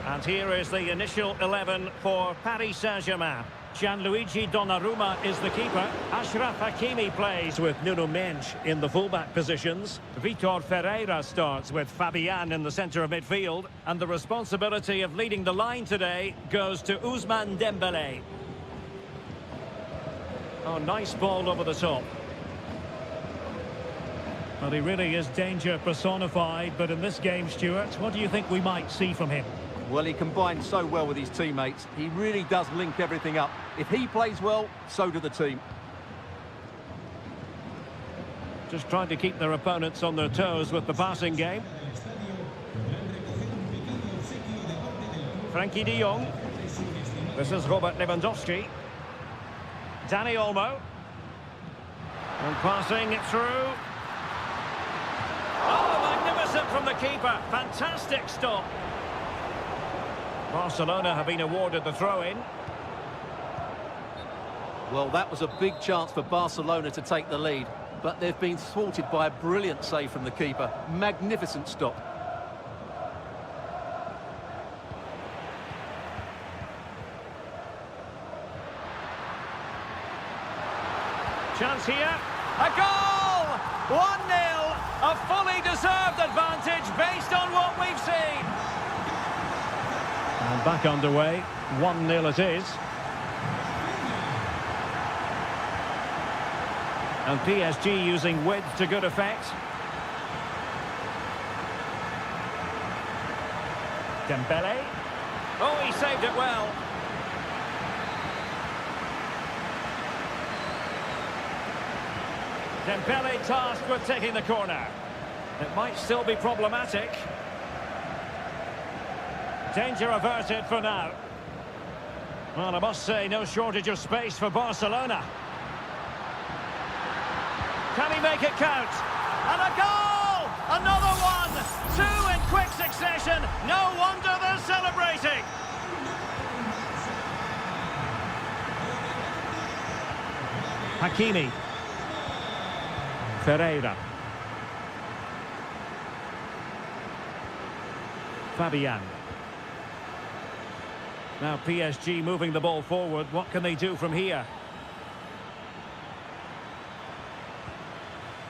And here is the initial 11 for Paris Saint-Germain. Gianluigi Donnarumma is the keeper. Achraf Hakimi plays with Nuno Mendes in the fullback positions. Vitor Ferreira starts with Fabian in the centre of midfield. And the responsibility of leading the line today goes to Ousmane Dembélé. Oh, nice ball over the top. Well, he really is danger personified, but in this game, Stuart, what do you think we might see from him? Well, he combines so well with his teammates. He really does link everything up. If he plays well, so do the team. Just trying to keep their opponents on their toes with the passing game. Frenkie de Jong. This is Robert Lewandowski. Dani Olmo. And passing it through. Oh, magnificent from the keeper. Fantastic stop. Barcelona have been awarded the throw-in. Well, that was a big chance for Barcelona to take the lead, but they've been thwarted by a brilliant save from the keeper. Magnificent stop. Chance here. A goal! 1-0. A fully deserved advantage based on what we've seen. And back underway. 1-0 it is. And PSG using width to good effect. Dembélé. Oh, he saved it well. Dembélé tasked with taking the corner. It might still be problematic. Danger averted for now. Well, I must say, no shortage of space for Barcelona. Can he make it count? And a goal! Another one! Two in quick succession. No wonder they're celebrating. Hakimi. Ferreira. Fabian. Now PSG moving the ball forward. What can they do from here?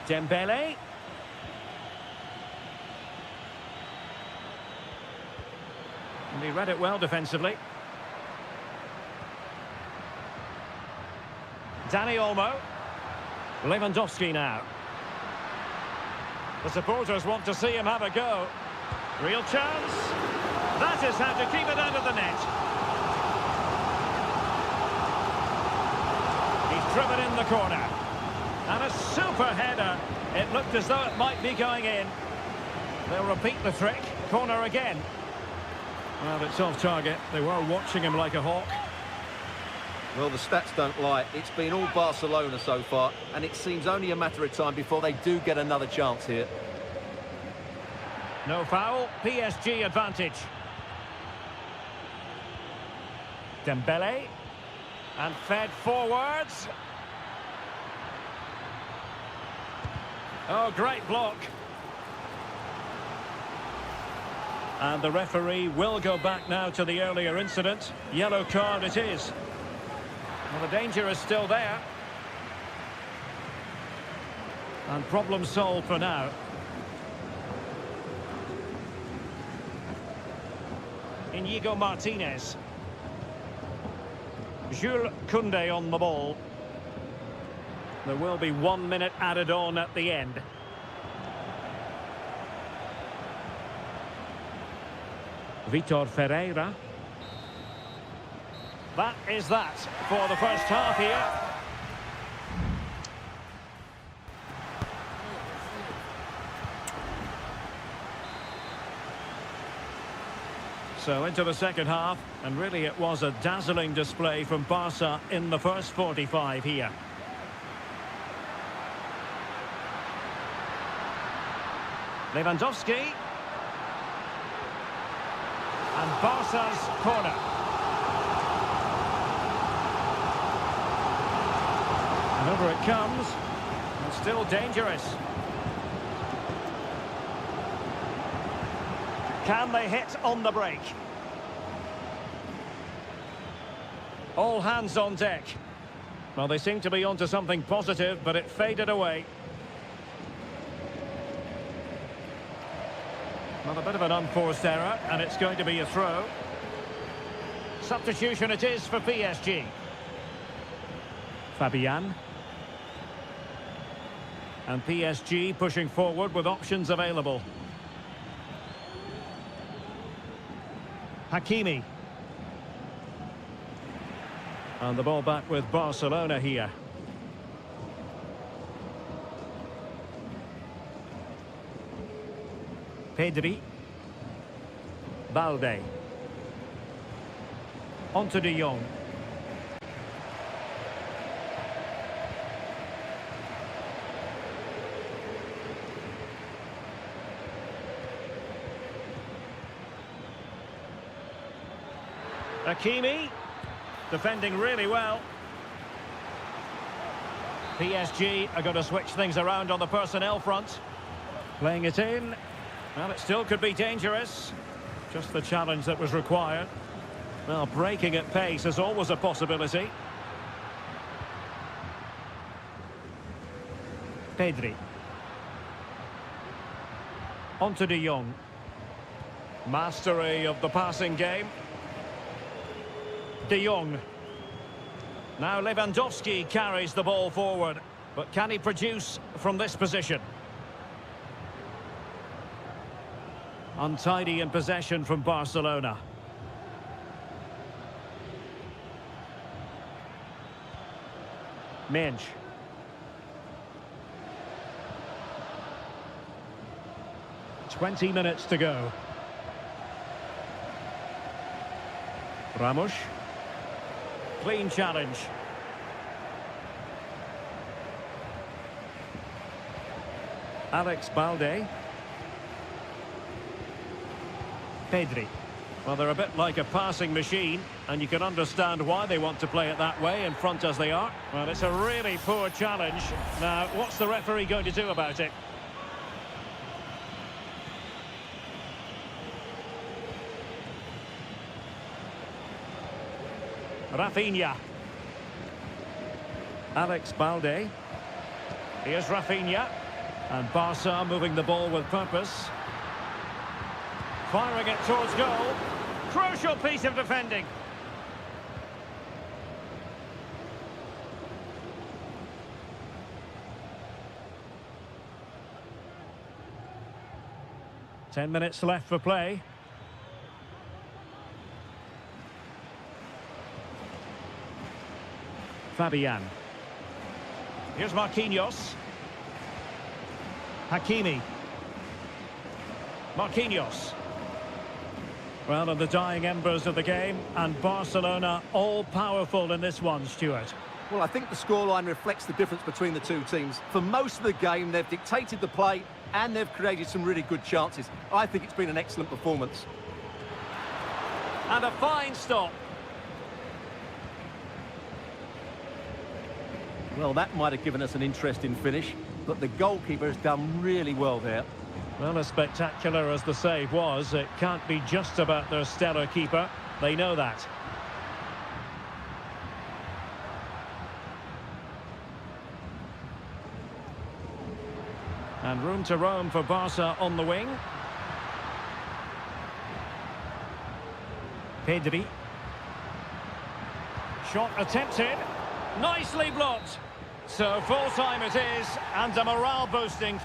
Dembélé. And he read it well defensively. Dani Olmo. Lewandowski now. The supporters want to see him have a go. Real chance. That is how to keep it out of the net. He's driven in the corner. And a super header. It looked as though it might be going in. They'll repeat the trick. Corner again. Well, it's off target. They were watching him like a hawk. Well, the stats don't lie. It's been all Barcelona so far, and it seems only a matter of time before they do get another chance here. No foul. PSG advantage. Dembélé. And fed forwards. Oh, great block. And the referee will go back now to the earlier incident. Yellow card it is. Well, the danger is still there. And problem solved for now. Inigo Martinez. Jules Koundé on the ball. There will be 1 minute added on at the end. Vitor Ferreira. That is that for the first half here. So into the second half, and really it was a dazzling display from Barca in the first 45 here. Lewandowski. And Barca's corner. And over it comes, and still dangerous. Can they hit on the break? All hands on deck. Well, they seem to be onto something positive, but it faded away. Well, a bit of an unforced error, and it's going to be a throw. Substitution it is for PSG. Fabian. And PSG pushing forward with options available. Hakimi. And the ball back with Barcelona here. Pedri. Balde. On to De Jong. Hakimi, defending really well. PSG are going to switch things around on the personnel front. Playing it in. Well, it still could be dangerous. Just the challenge that was required. Well, breaking at pace is always a possibility. Pedri. On to De Jong. Mastery of the passing game. De Jong. Now Lewandowski carries the ball forward, but can he produce from this position? Untidy in possession from Barcelona. Mensch. "20 minutes to go. Ramos. Clean challenge. Alex Balde. Pedri. Well, they're a bit like a passing machine, and you can understand why they want to play it that way in front as they are. Well, it's a really poor challenge. Now, what's the referee going to do about it? Rafinha. Alex Balde. Here's Rafinha. And Barca moving the ball with purpose. Firing it towards goal. Crucial piece of defending. Ten minutes left for play. Fabian. Here's Marquinhos. Hakimi. Marquinhos. Well, in the dying embers of the game, and Barcelona all-powerful in this one, Stuart. Well, I think the scoreline reflects the difference between the two teams. For most of the game, they've dictated the play, and they've created some really good chances. I think it's been an excellent performance. And a fine stop. Well, that might have given us an interesting finish, but the goalkeeper has done really well there. Well, as spectacular as the save was, it can't be just about their stellar keeper. They know that. And room to roam for Barca on the wing. Pedri. Shot attempted. Nicely blocked. So full time it is, and a morale boosting.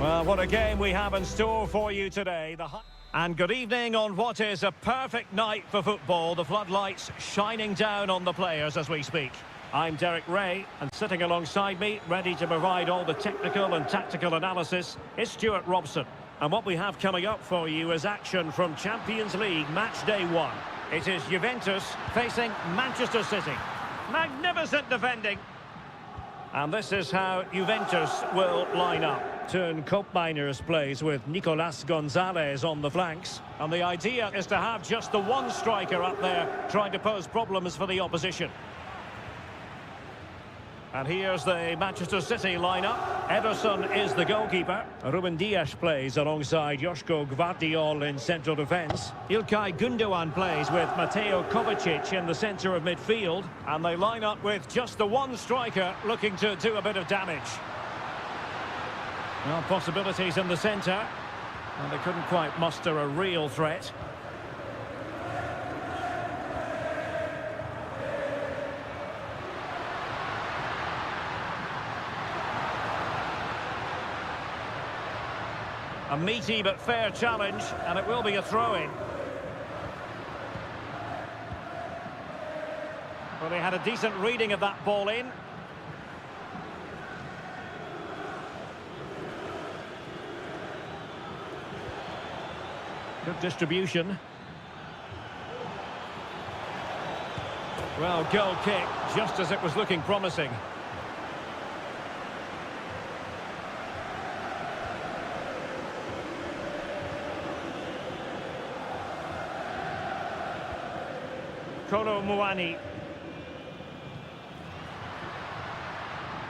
Well, what a game we have in store for you today. And good evening on what is a perfect night for football. The floodlights shining down on the players as we speak. I'm Derek Ray, and sitting alongside me, ready to provide all the technical and tactical analysis, is Stuart Robson. And what we have coming up for you is action from Champions League match day 1. It is Juventus facing Manchester City. Magnificent defending. And this is how Juventus will line up. Turn Koopmeiners plays with Nicolas Gonzalez on the flanks. And the idea is to have just the one striker up there trying to pose problems for the opposition. And here's the Manchester City lineup. Ederson is the goalkeeper. Ruben Dias plays alongside Joško Gvardiol in central defence. İlkay Gündoğan plays with Mateo Kovacic in the centre of midfield. And they line up with just the one striker looking to do a bit of damage. Well, possibilities in the centre. And they couldn't quite muster a real threat. A meaty but fair challenge, and it will be a throw-in. Well, they had a decent reading of that ball in. Good distribution. Well, goal kick, just as it was looking promising. Kolo Muani.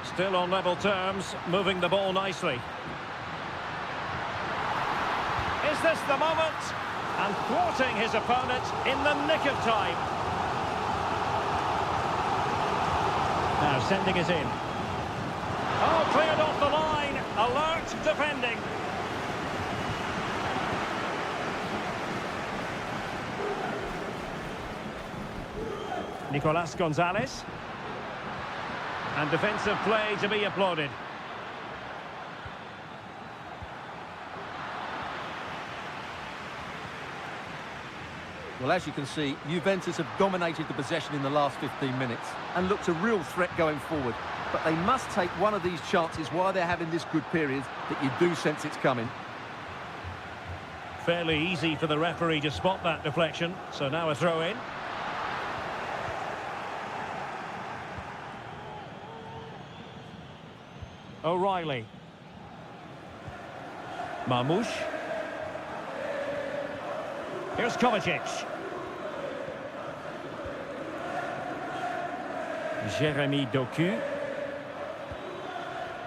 Still on level terms, moving the ball nicely. Is this the moment? And thwarting his opponent in the nick of time. Now sending it in. Oh, cleared off the line. Alert defending. Nicolas Gonzalez. And defensive play to be applauded. Well, as you can see, Juventus have dominated the possession in the last 15 minutes and looked a real threat going forward. But they must take one of these chances while they're having this good period that you do sense it's coming. Fairly easy for the referee to spot that deflection. So now a throw-in. O'Reilly. Marmoush. Here's Kovacic. Jeremy Doku.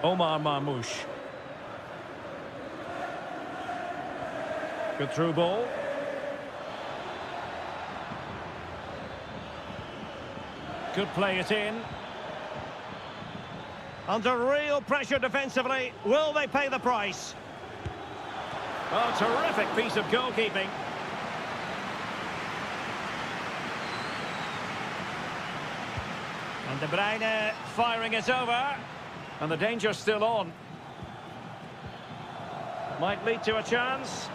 Omar Marmoush. Good through ball. Could play it in. Under real pressure defensively. Will they pay the price? Oh, terrific piece of goalkeeping. And De Bruyne firing it over. And the danger's still on. Might lead to a chance.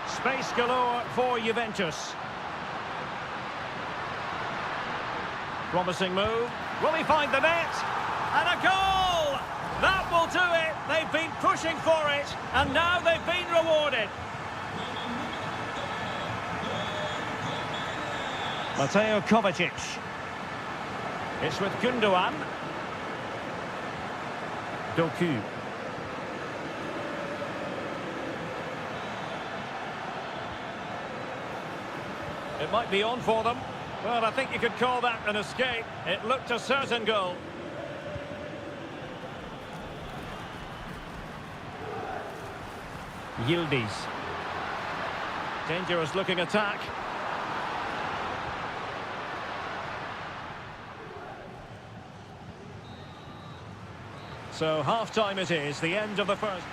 Space galore for Juventus. Promising move. Will he find the net? And a goal! That will do it. They've been pushing for it, and now they've been rewarded. Mateo Kovacic. It's with Gündoğan. Doku. It might be on for them. Well, I think you could call that an escape. It looked a certain goal. Yildiz. Dangerous looking attack. So half-time it is, the end of the first.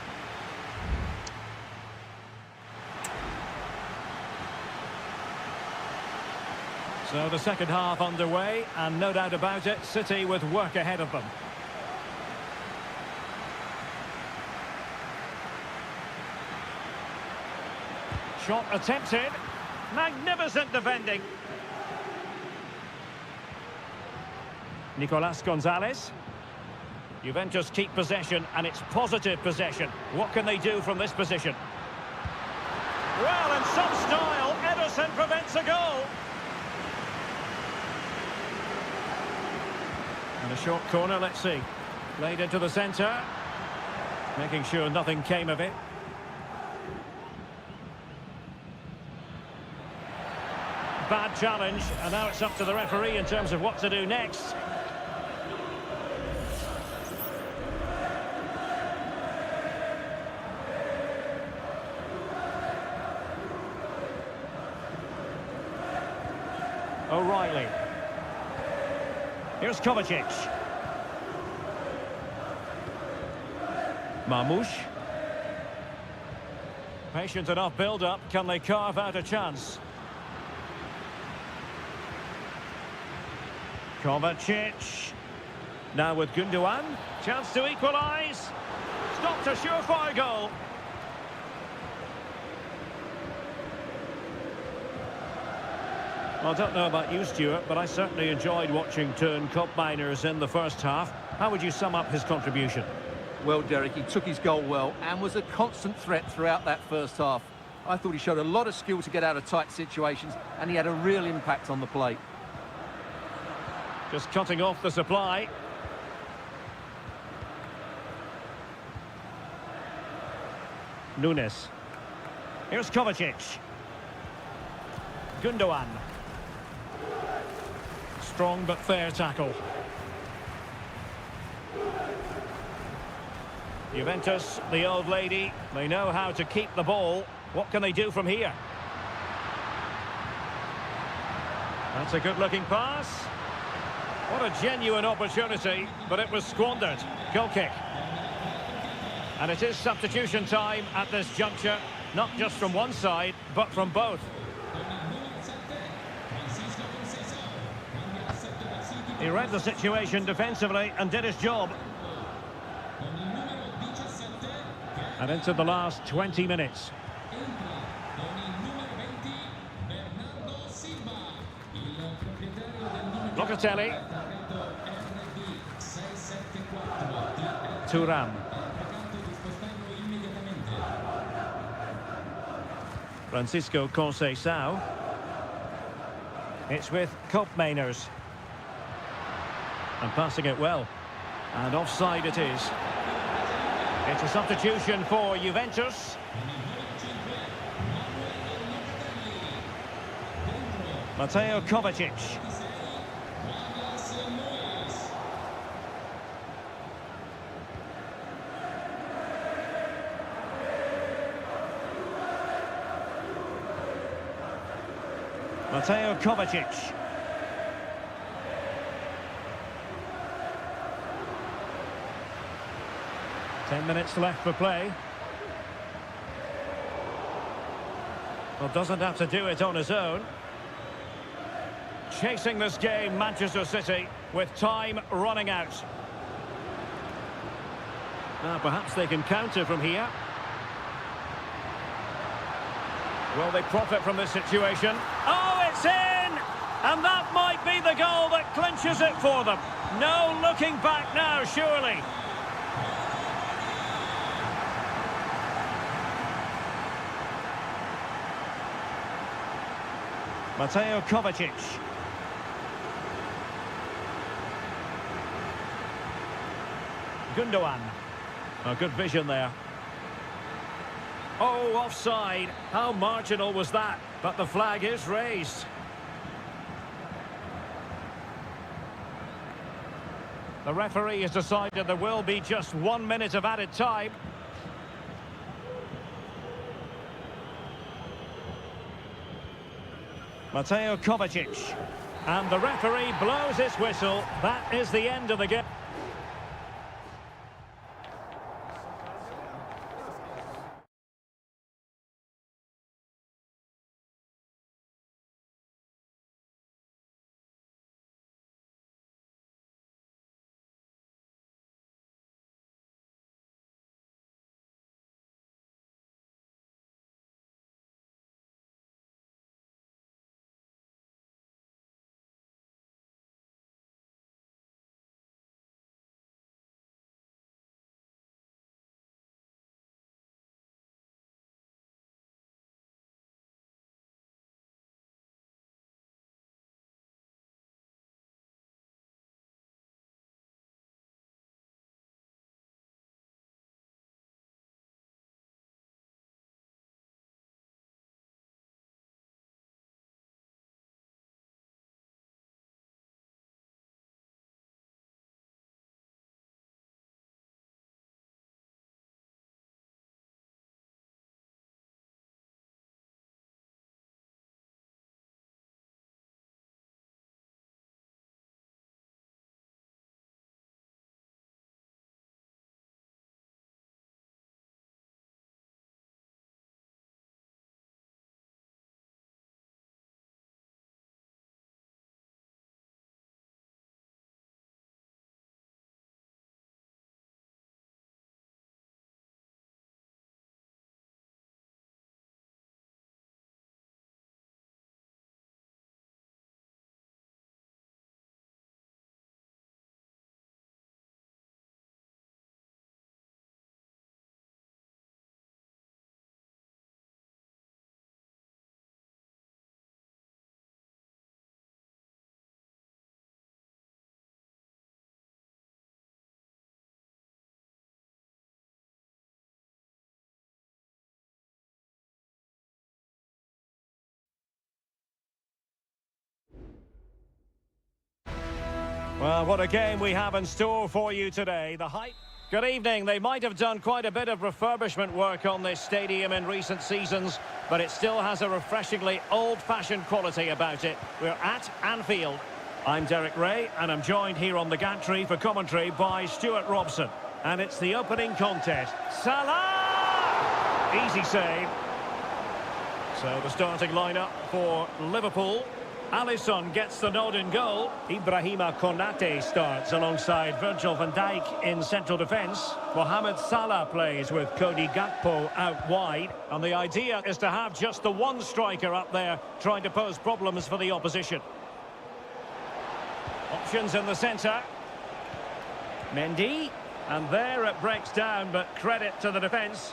So the second half underway, and no doubt about it, City with work ahead of them. Shot attempted. Magnificent defending. Nicolas Gonzalez. Juventus keep possession, and it's positive possession. What can they do from this position? Well, in some style, Ederson prevents a goal. And a short corner, let's see. Played into the centre. Making sure nothing came of it. Bad challenge, and now it's up to the referee in terms of what to do next. O'Reilly. Here's Kovacic. Marmoush. Patient enough build-up. Can they carve out a chance? Kovacic. Now with Gundogan. Chance to equalise. Stopped a surefire goal. Well, I don't know about you, Stuart, but I certainly enjoyed watching Teun Koopmeiners in the first half. How would you sum up his contribution? Well, Derek, he took his goal well and was a constant threat throughout that first half. I thought he showed a lot of skill to get out of tight situations, and he had a real impact on the plate. Just cutting off the supply. Nunes. Here's Kovacic. Gundogan. Strong but fair tackle. Juventus, the old lady, they know how to keep the ball. What can they do from here? That's a good-looking pass. What a genuine opportunity, but it was squandered. Goal kick. And it is substitution time at this juncture, not just from one side, but from both. He read the situation defensively and did his job. And into the last 20 minutes. Locatelli. Thuram. Francisco Conceição. It's with Koopmeiners. And passing it well. And offside it is. It's a substitution for Juventus. Mateo Kovacic. Mateo Kovacic. Ten minutes left for play. Well, doesn't have to do it on his own. Chasing this game, Manchester City, with time running out. Now, perhaps they can counter from here. Will they profit from this situation? Oh, it's in! And that might be the goal that clinches it for them. No looking back now, surely. Mateo Kovacic. Gundogan. A good vision there. Oh, offside. How marginal was that? But the flag is raised. The referee has decided there will be just 1 minute of added time. Mateo Kovacic. And the referee blows his whistle. That is the end of the game. Well, what a game we have in store for you today. The hype. Good evening. They might have done quite a bit of refurbishment work on this stadium in recent seasons, but it still has a refreshingly old-fashioned quality about it. We're at Anfield. I'm Derek Ray, and I'm joined here on the gantry for commentary by Stuart Robson. And it's the opening contest. Salah! Easy save. So the starting lineup for Liverpool. Alisson gets the nod in goal. Ibrahima Konate starts alongside Virgil van Dijk in central defence. Mohamed Salah plays with Cody Gakpo out wide. And the idea is to have just the one striker up there trying to pose problems for the opposition. Options in the centre. Mendy. And there it breaks down, but credit to the defence.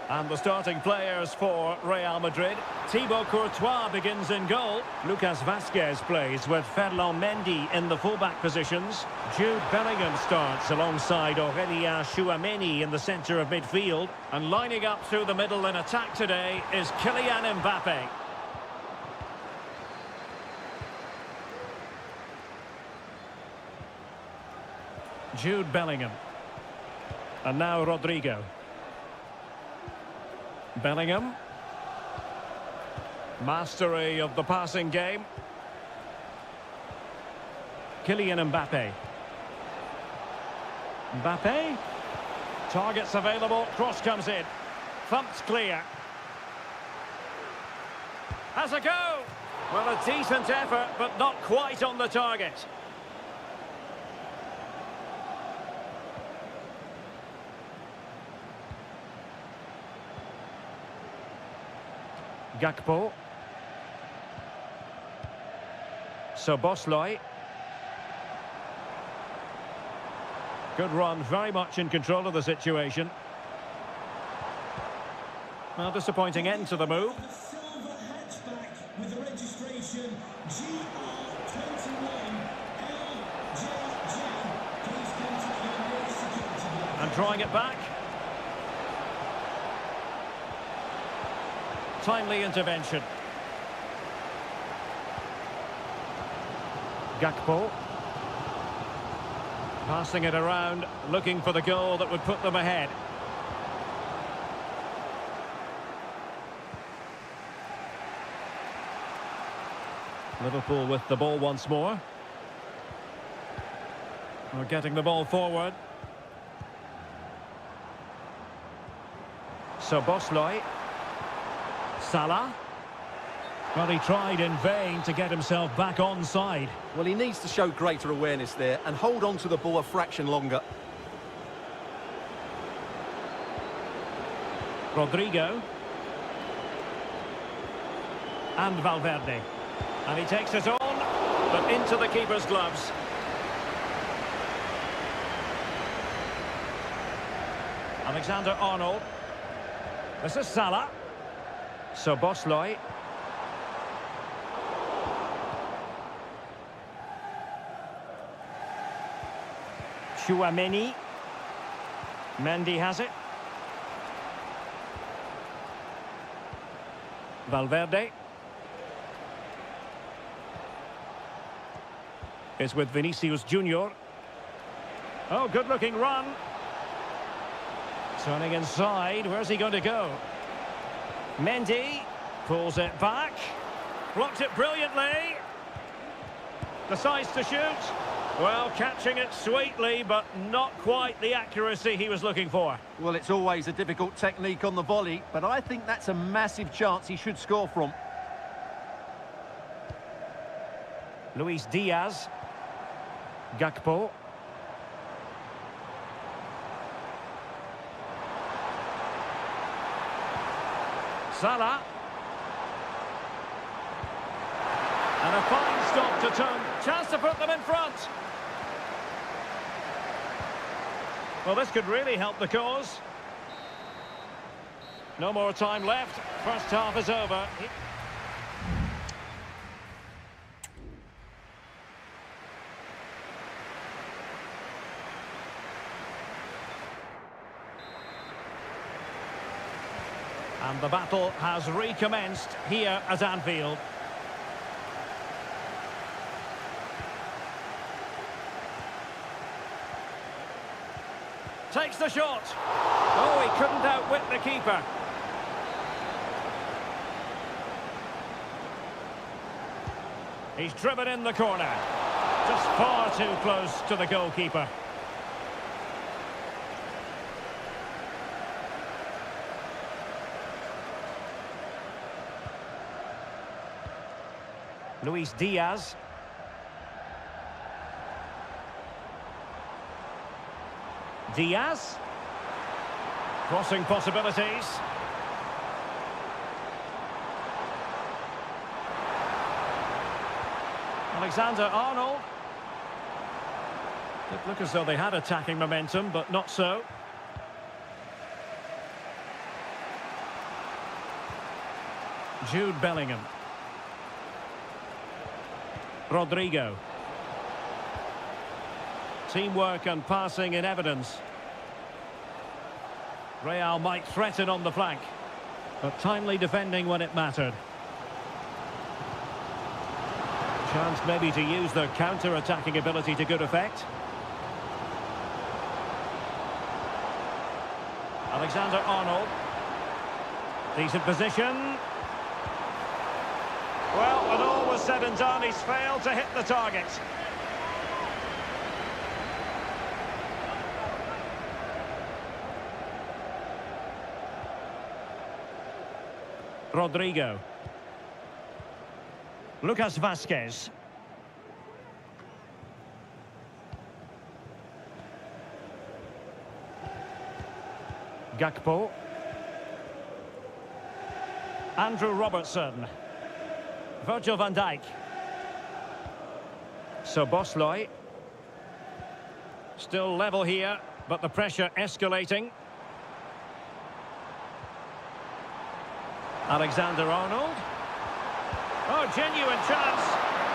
And the starting players for Real Madrid. Thibaut Courtois begins in goal. Lucas Vazquez plays with Ferland Mendy in the fullback positions. Jude Bellingham starts alongside Aurélien Tchouameni in the centre of midfield. And lining up through the middle in attack today is Kylian Mbappe. Jude Bellingham. And now Rodrigo. Bellingham. Mastery of the passing game. Kylian Mbappe. Mbappe. Targets available. Cross comes in. Thumped clear. Has a go. Well, a decent effort, but not quite on the target. Gakpo. Szoboszlai. Good run, very much in control of the situation. Well, disappointing end to the move. With the registration And drawing it back. Timely intervention. Gakpo. Passing it around, looking for the goal that would put them ahead. Liverpool with the ball once more. We're getting the ball forward. Szoboszlai. Salah. Well, he tried in vain to get himself back onside. Well, he needs to show greater awareness there and hold on to the ball a fraction longer. Rodrigo. And Valverde. And he takes it on, but into the keeper's gloves. Alexander-Arnold. This is Salah. Szoboszlai. Tchouameni. Mendy has it. Valverde. Is with Vinicius Junior. Oh, good-looking run. Turning inside. Where's he going to go? Mendy pulls it back. Blocked it brilliantly. Decides to shoot. Well, catching it sweetly, but not quite the accuracy he was looking for. Well, it's always a difficult technique on the volley, but I think that's a massive chance he should score from. Luis Diaz. Gakpo. Salah. And a fine stop to turn. Chance to put them in front. Well, this could really help the cause. No more time left. First half is over. And the battle has recommenced here at Anfield. Takes the shot. Oh, he couldn't outwit the keeper. He's driven in the corner. Just far too close to the goalkeeper. Luis Diaz. Diaz. Crossing possibilities. Alexander-Arnold. Did look as though they had attacking momentum, but not so. Jude Bellingham. Rodrigo. Teamwork and passing in evidence. Real might threaten on the flank, but timely defending when it mattered. Chance maybe to use their counter-attacking ability to good effect. Alexander-Arnold. Decent position. Well, when all was said and done, he's failed to hit the target. Rodrigo. Lucas Vazquez. Gakpo. Andrew Robertson. Virgil van Dijk. Szoboszlai. Still level here, but the pressure escalating. Alexander-Arnold. Oh, genuine chance.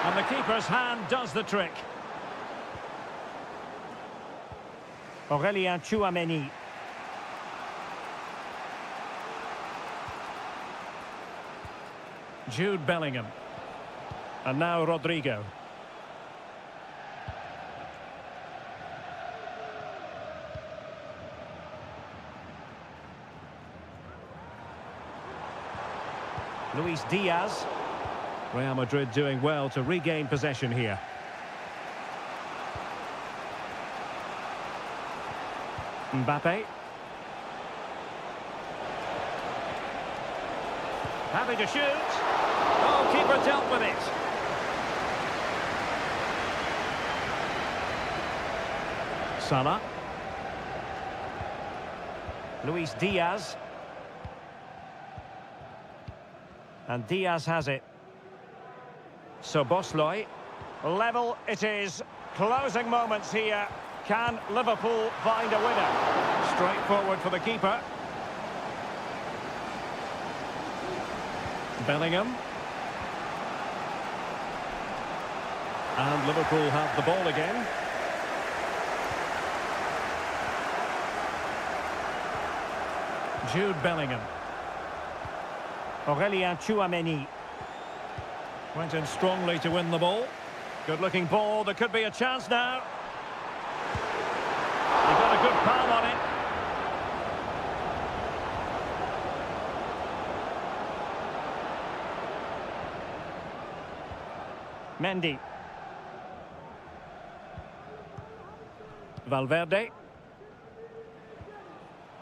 And the keeper's hand does the trick. Aurélien Tchouameni. Jude Bellingham. And now Rodrigo. Luis Diaz. Real Madrid doing well to regain possession here. Mbappe. Happy to shoot. Oh, keeper dealt with it. Salah. Luis Diaz. And Diaz has it. Szoboszlai. Level it is. Closing moments here. Can Liverpool find a winner? Straightforward for the keeper. Bellingham. And Liverpool have the ball again. Jude Bellingham. Aurélien Tchouameni. Went in strongly to win the ball. Good looking ball. There could be a chance now. He got a good palm on it. Mendy. Valverde.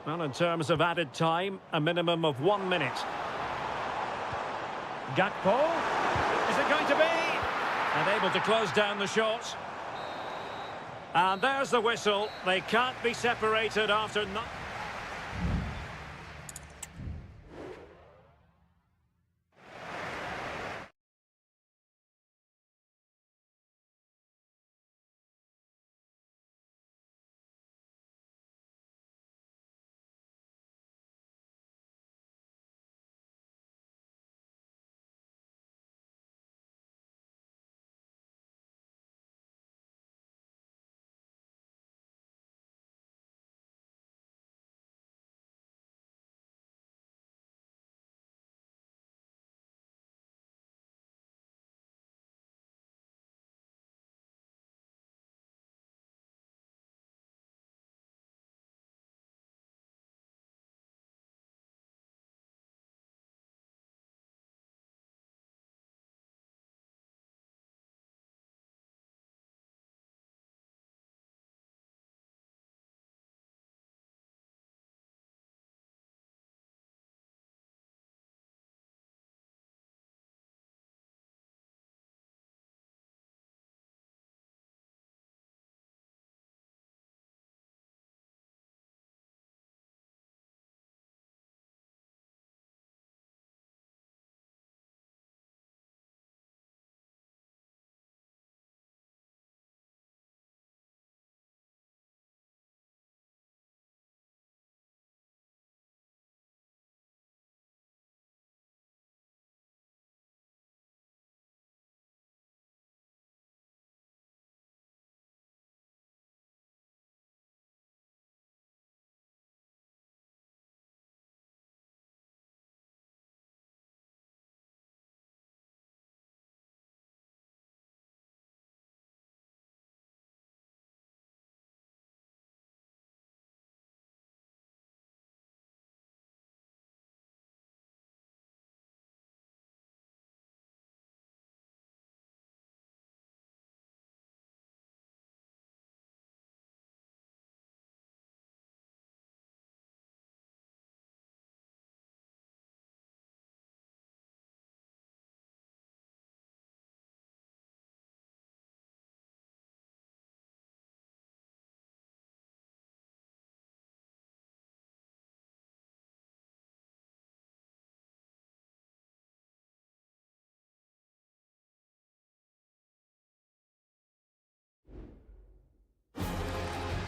Well, in terms of added time, a minimum of 1 minute. Gakpo. Is it going to be? And able to close down the shot. And there's the whistle. They can't be separated after...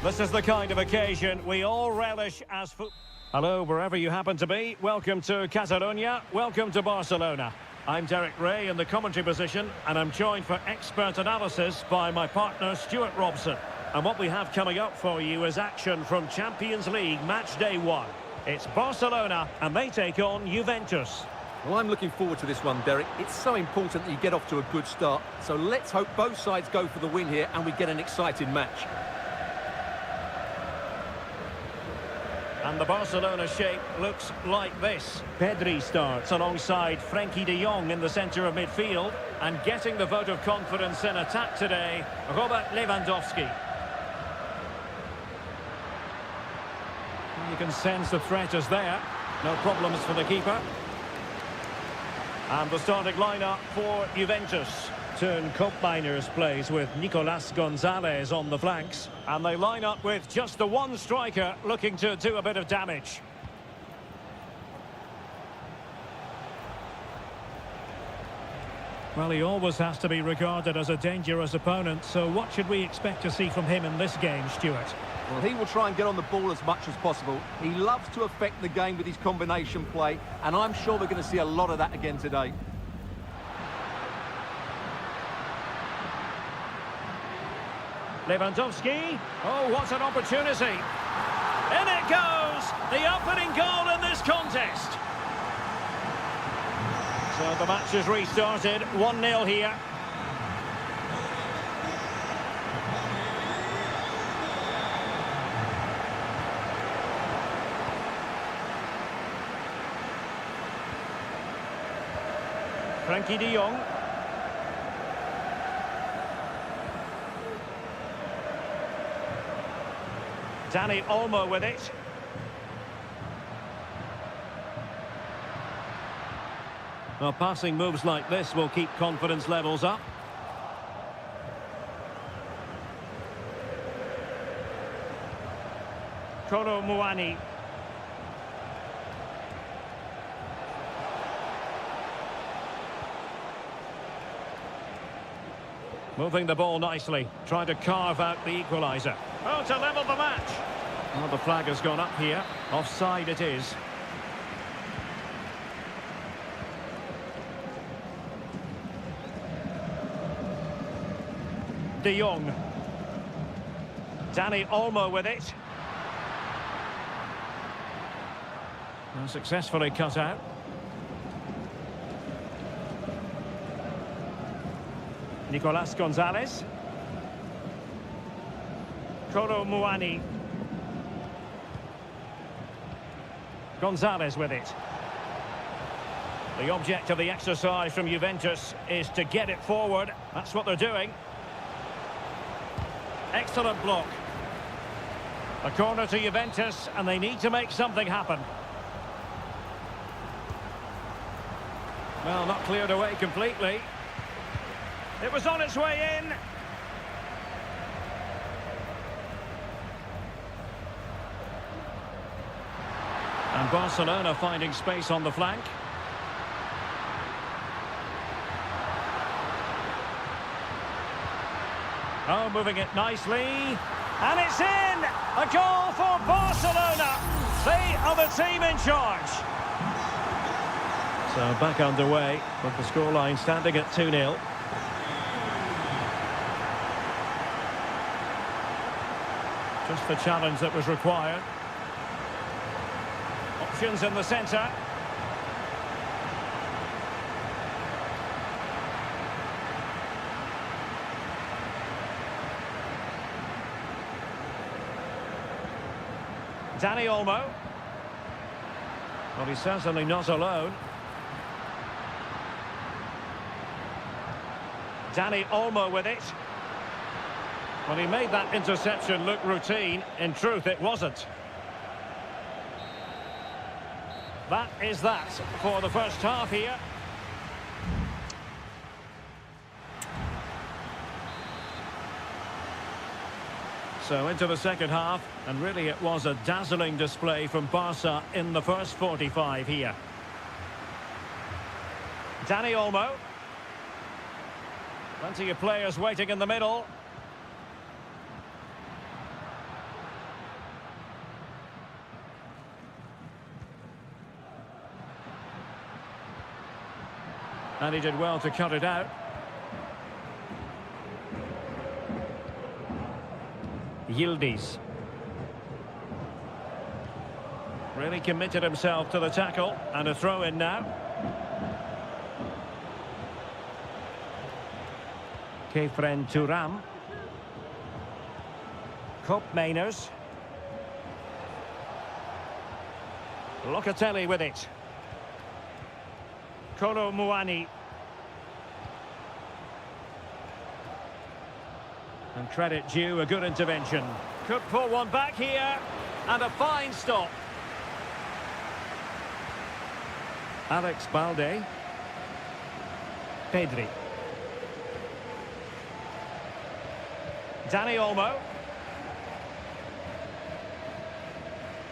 This is the kind of occasion we all relish as football. Hello, wherever you happen to be. Welcome to Catalonia. Welcome to Barcelona. I'm Derek Ray in the commentary position, and I'm joined for expert analysis by my partner, Stuart Robson. And what we have coming up for you is action from Champions League match day 1. It's Barcelona, and they take on Juventus. Well, I'm looking forward to this one, Derek. It's so important that you get off to a good start. So let's hope both sides go for the win here and we get an exciting match. And the Barcelona shape looks like this. Pedri starts alongside Frenkie de Jong in the centre of midfield. And getting the vote of confidence in attack today, Robert Lewandowski. You can sense the threat is there. No problems for the keeper. And the starting lineup for Juventus. Turn Koopmeiners plays with Nicolas Gonzalez on the flanks. And they line up with just the one striker looking to do a bit of damage. Well, he always has to be regarded as a dangerous opponent, so what should we expect to see from him in this game, Stuart? Well, he will try and get on the ball as much as possible. He loves to affect the game with his combination play, and I'm sure we're going to see a lot of that again today. Lewandowski. Oh, what an opportunity. In it goes! The opening goal in this contest. So the match has restarted. 1-0 here. Frenkie de Jong. Dani Olmo with it. Well, passing moves like this will keep confidence levels up. Kolo Muani. Moving the ball nicely, trying to carve out the equaliser. Oh, to level the match. Well, the flag has gone up here. Offside it is. De Jong. Dani Olmo with it. Well, successfully cut out. Nicolas Gonzalez. Kolo Muani. Gonzalez with it. The object of the exercise from Juventus is to get it forward. That's what they're doing. Excellent block. A corner to Juventus, and they need to make something happen. Well, not cleared away completely. It was on its way in. And Barcelona finding space on the flank. Oh, moving it nicely. And it's in! A goal for Barcelona! They are the team in charge. So back underway, with the scoreline standing at 2-0. Just the challenge that was required. Options in the centre. Dani Olmo. Well, he's certainly not alone. Dani Olmo with it. Well, he made that interception look routine. In truth, it wasn't. That is that for the first half here. So into the second half, and really it was a dazzling display from Barca in the first 45 here. Dani Olmo. Plenty of players waiting in the middle. And he did well to cut it out. Yildiz. Really committed himself to the tackle. And a throw in now. Kefren Turam. Koopmeiners. Locatelli with it. Kolo Muani. And credit due, a good intervention. Could pull one back here. And a fine stop. Alex Balde. Pedri. Dani Olmo.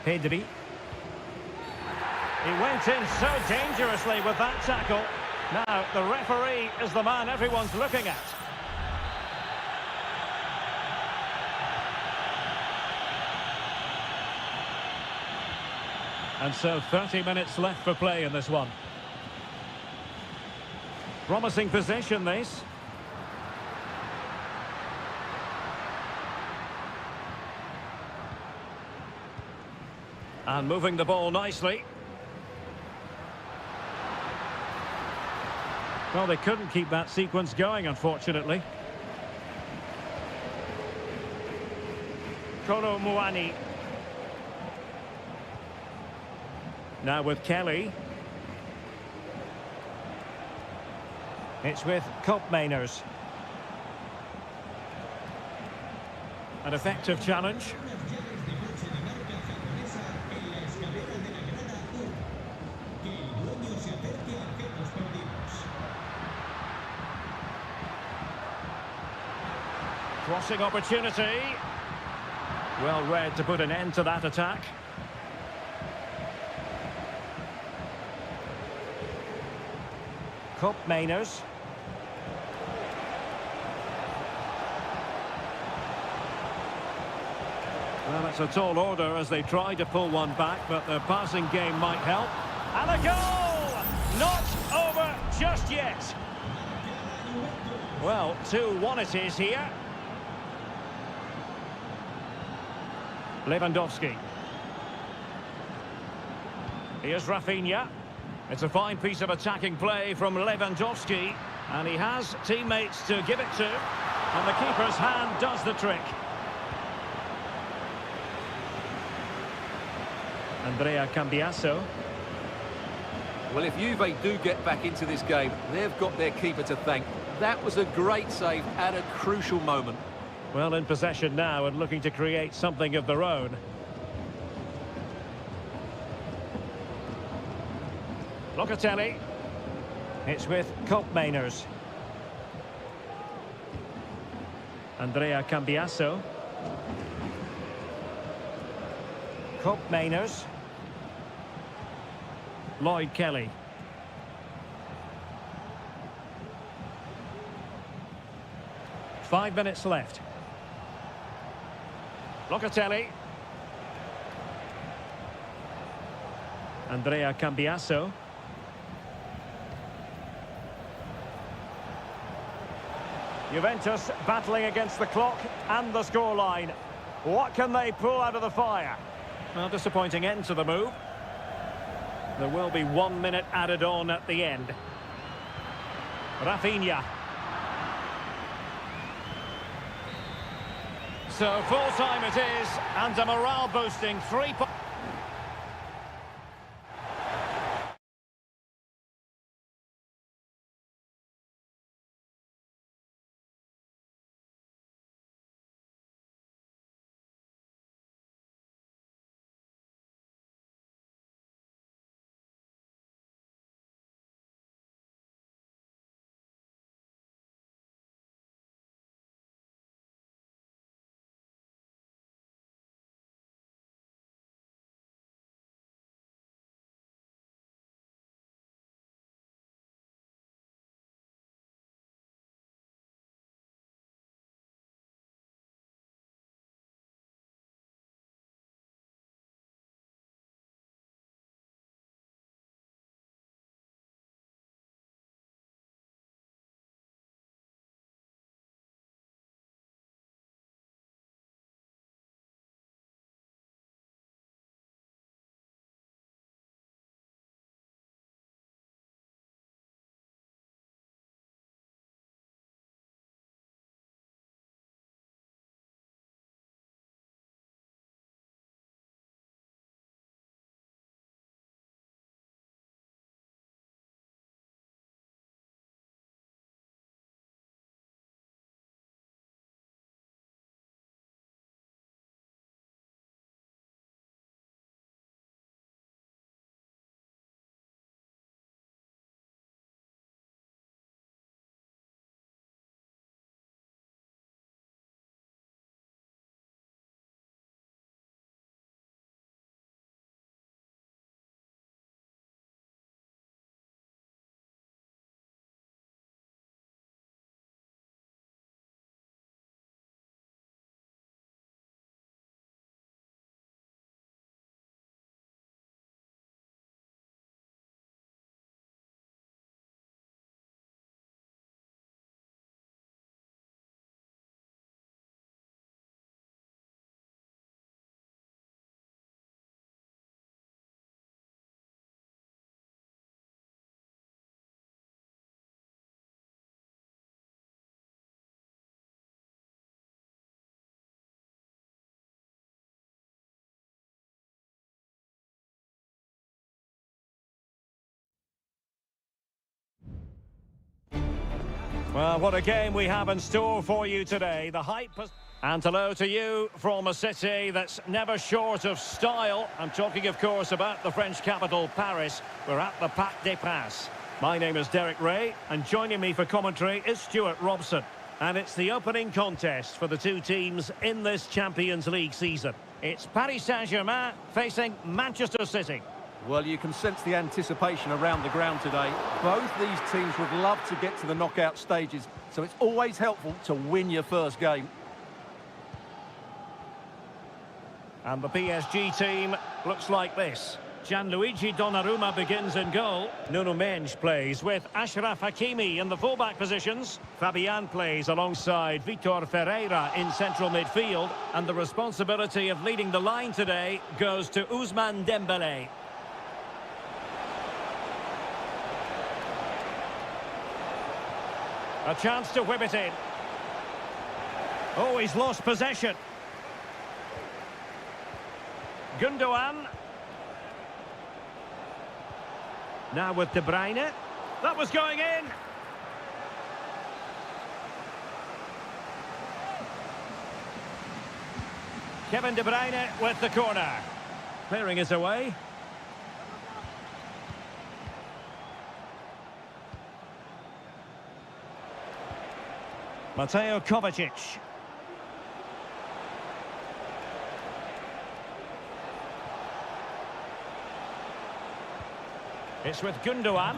Pedri. He went in so dangerously with that tackle. Now, the referee is the man everyone's looking at. And so 30 minutes left for play in this one. Promising position, this. And moving the ball nicely. Well, they couldn't keep that sequence going, unfortunately. Kolo Muani. Now with Kelly. It's with Koopmeiners. An effective challenge. Crossing opportunity. Well read to put an end to that attack. Koopmeiners. Well, it's a tall order as they try to pull one back, but the passing game might help. And a goal! Not over just yet. Well, 2-1 it is here. Lewandowski. Here's Rafinha. It's a fine piece of attacking play from Lewandowski. And he has teammates to give it to. And the keeper's hand does the trick. Andrea Cambiasso. Well, if Juve do get back into this game, they've got their keeper to thank. That was a great save at a crucial moment. Well, in possession now and looking to create something of their own. Locatelli. It's with Koopmeiners. Andrea Cambiasso. Koopmeiners. Lloyd Kelly. Five minutes left. Locatelli. Andrea Cambiasso. Juventus battling against the clock and the scoreline. What can they pull out of the fire? Well, disappointing end to the move. There will be 1 minute added on at the end. Rafinha. So full time it is, and a morale boosting 3 points. Well, what a game we have in store for you today. The hype has... And hello to you from a city that's never short of style. I'm talking, of course, about the French capital, Paris. We're at the Parc des Princes. My name is Derek Ray, and joining me for commentary is Stuart Robson. And it's the opening contest for the two teams in this Champions League season. It's Paris Saint-Germain facing Manchester City. Well, you can sense the anticipation around the ground today. Both these teams would love to get to the knockout stages, so it's always helpful to win your first game. And the PSG team looks like this. Gianluigi Donnarumma begins in goal. Nuno Mendes plays with Achraf Hakimi in the fullback positions. Fabian plays alongside Vitor Ferreira in central midfield. And the responsibility of leading the line today goes to Ousmane Dembélé. A chance to whip it in. Oh, he's lost possession. Gundogan. Now with De Bruyne. That was going in. Kevin De Bruyne with the corner. Clearing is away. Mateo Kovacic. It's with Gundogan.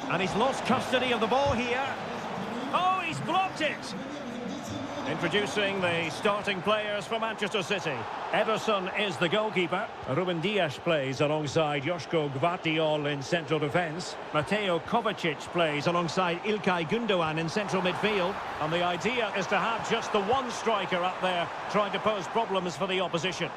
And he's lost custody of the ball here. Oh, he's blocked it! Introducing the starting players for Manchester City. Ederson is the goalkeeper. Ruben Dias plays alongside Joško Gvardiol in central defence. Mateo Kovacic plays alongside Ilkay Gundogan in central midfield. And the idea is to have just the one striker up there trying to pose problems for the opposition.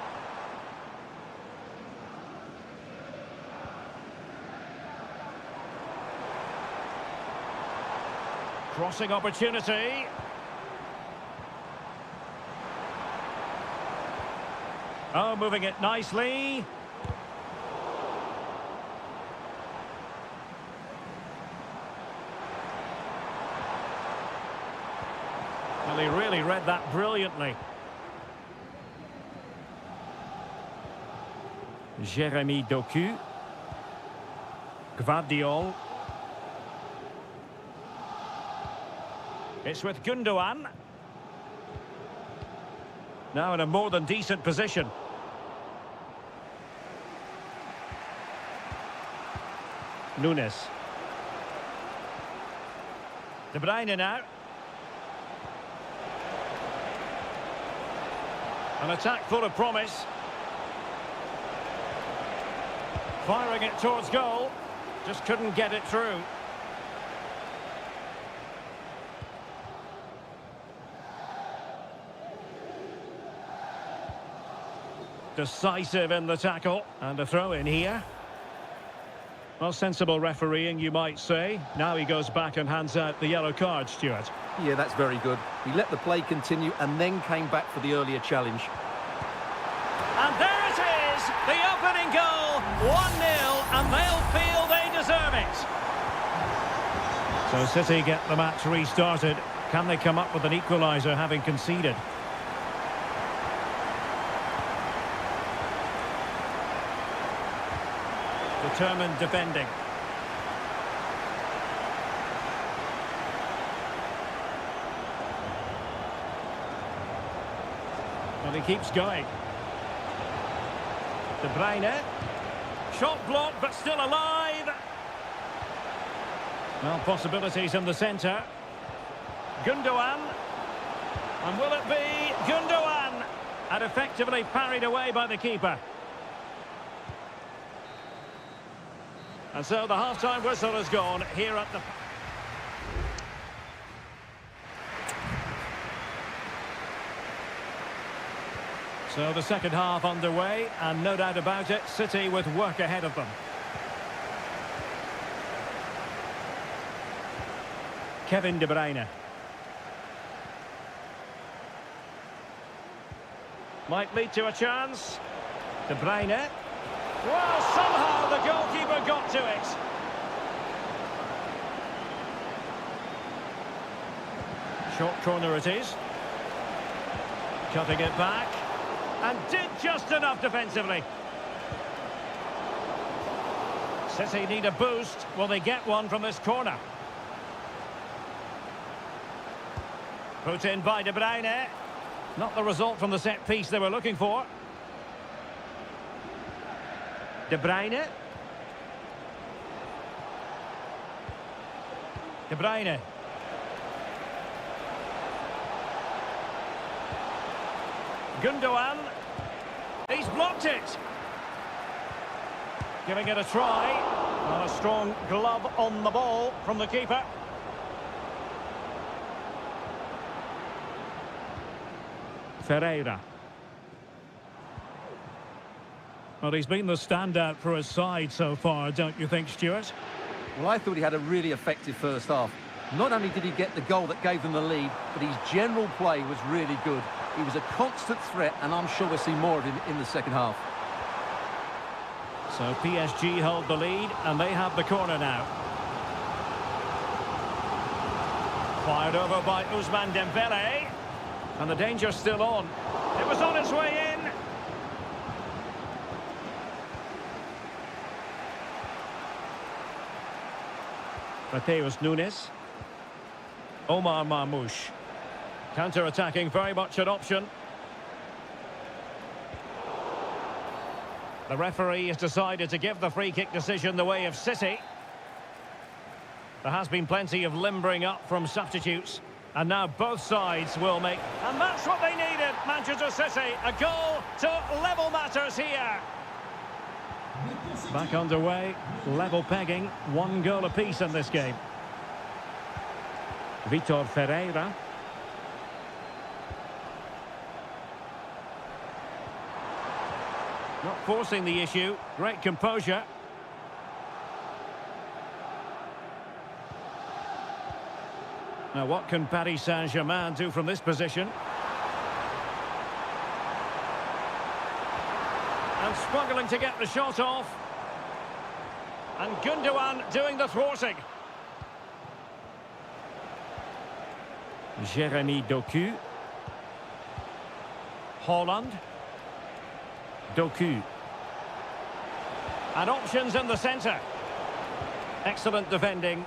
Crossing opportunity. Oh, moving it nicely. Well, he really read that brilliantly. Jérémy Doku. Gvardiol. It's with Gundogan. Now in a more than decent position. Nunes. De Bruyne now. An attack full of promise. Firing it towards goal. Just couldn't get it through. Decisive in the tackle. And a throw in here. Well, sensible refereeing, you might say. Now he goes back and hands out the yellow card, Stuart. Yeah, that's very good. He let the play continue and then came back for the earlier challenge. And there it is! The opening goal! 1-0, and they'll feel they deserve it. So City get the match restarted. Can they come up with an equaliser having conceded? Determined defending. And he keeps going. De Bruyne. Shot blocked, but still alive. Well, possibilities in the centre. Gundogan. And will it be Gundogan? And effectively parried away by the keeper. And so the half-time whistle has gone here at the... So the second half underway, and no doubt about it, City with work ahead of them. Kevin De Bruyne. Might lead to a chance. De Bruyne. Well, somehow the goalkeeper got to it. Short corner it is. Cutting it back. And did just enough defensively. City need a boost. Will they get one from this corner? Put in by De Bruyne. Not the result from the set piece they were looking for. De Bruyne. De Bruyne. Gundogan. He's blocked it. Giving it a try. And a strong glove on the ball from the keeper. Ferreira. Well, he's been the standout for his side so far, don't you think, Stuart? Well, I thought he had a really effective first half. Not only did he get the goal that gave them the lead, but his general play was really good. He was a constant threat, and I'm sure we'll see more of him in the second half. So PSG hold the lead, and they have the corner now. Fired over by Ousmane Dembele. And the danger's still on. It was on its way in. Mateus Nunes. Omar Marmoush. Counter-attacking, very much an option. The referee has decided to give the free-kick decision the way of City. There has been plenty of limbering up from substitutes. And now both sides will make... And that's what they needed, Manchester City. A goal to level matters here. Back underway, level pegging, 1 goal apiece in this game. Vitor Ferreira. Not forcing the issue, great composure. Now what can Paris Saint-Germain do from this position? And struggling to get the shot off. And Gundogan doing the thwarting. Jeremy Doku. Holland. Doku. And options in the centre. Excellent defending.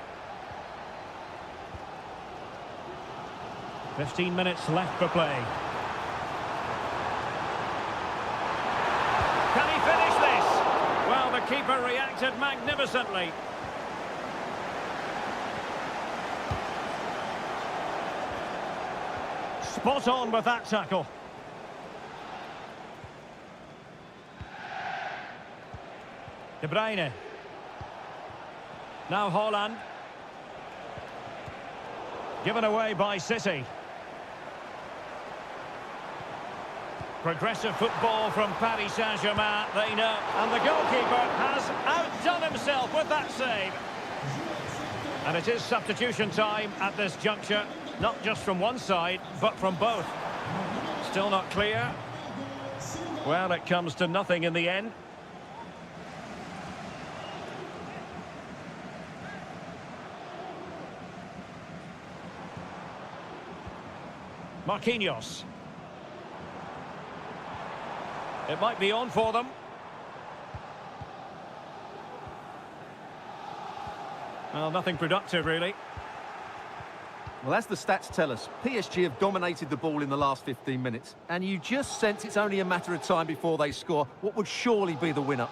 15 minutes left for play. Can he finish this? Well, the keeper reacted magnificently. Spot on with that tackle. De Bruyne. Now Holland. Given away by City. Progressive football from Paris Saint-Germain, they know. And the goalkeeper has outdone himself with that save. And it is substitution time at this juncture, not just from one side, but from both. Still not clear. Well, it comes to nothing in the end. Marquinhos. It might be on for them. Well, nothing productive, really. Well, as the stats tell us, PSG have dominated the ball in the last 15 minutes. And you just sense it's only a matter of time before they score what would surely be the winner.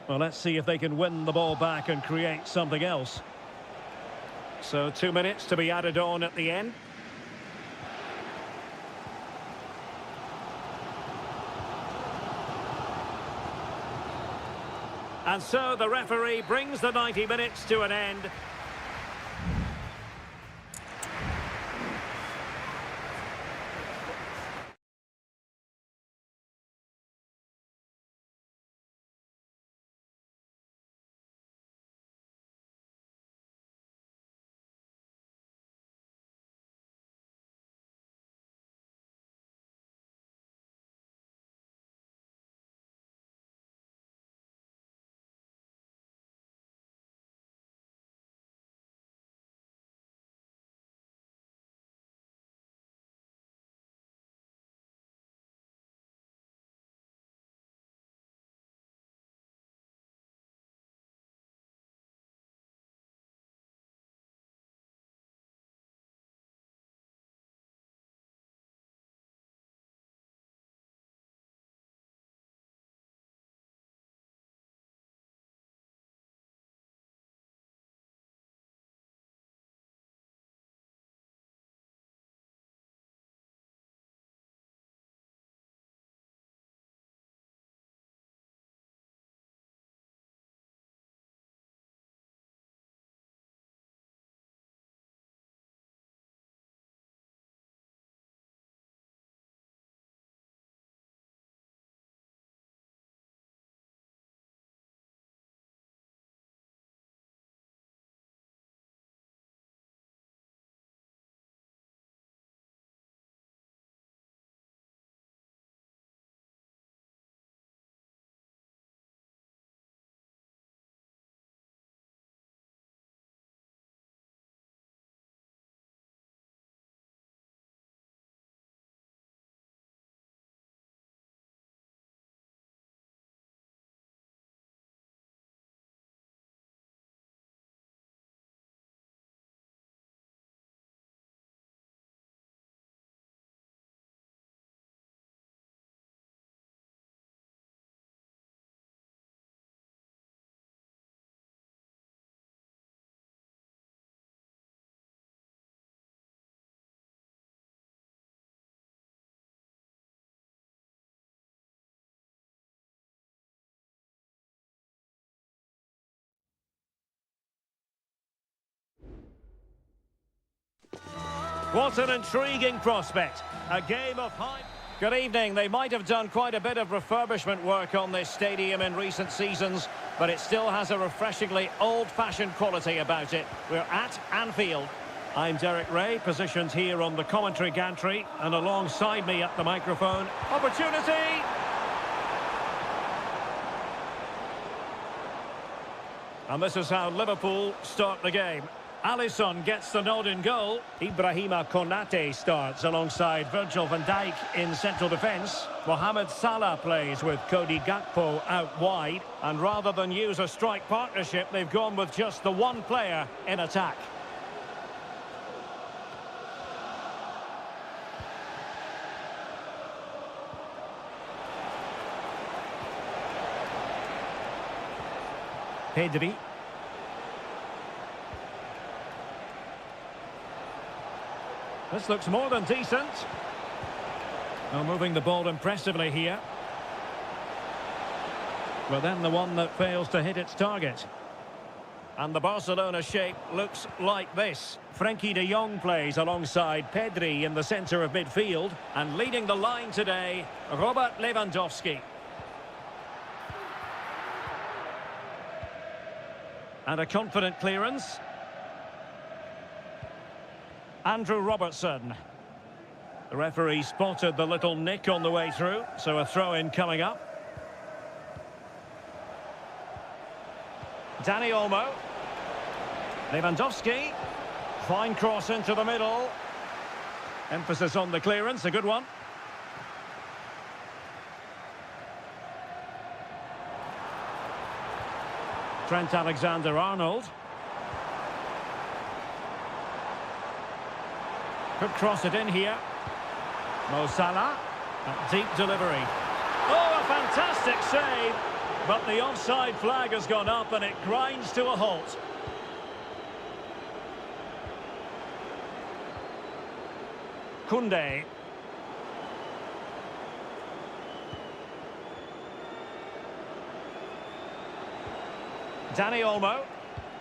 Well, let's see if they can win the ball back and create something else. So 2 minutes to be added on at the end. And so the referee brings the 90 minutes to an end. What an intriguing prospect. A game of high... Good evening. They might have done quite a bit of refurbishment work on this stadium in recent seasons, but it still has a refreshingly old-fashioned quality about it. We're at Anfield. I'm Derek Ray, positioned here on the commentary gantry, and alongside me at the microphone, opportunity! And this is how Liverpool start the game. Alisson gets the nod in goal. Ibrahima Konate starts alongside Virgil van Dijk in central defence. Mohamed Salah plays with Cody Gakpo out wide. And rather than use a strike partnership, they've gone with just the one player in attack. Pedri. This looks more than decent. Oh, moving the ball impressively here. But then the one that fails to hit its target. And the Barcelona shape looks like this. Frenkie de Jong plays alongside Pedri in the centre of midfield. And leading the line today, Robert Lewandowski. And a confident clearance. Andrew Robertson. The referee spotted the little nick on the way through, so a throw-in coming up. Dani Olmo. Lewandowski. Fine cross into the middle. Emphasis on the clearance, a good one. Trent Alexander-Arnold. Could cross it in here. Mo Salah. A deep delivery. Oh, a fantastic save. But the offside flag has gone up and it grinds to a halt. Koundé. Dani Olmo.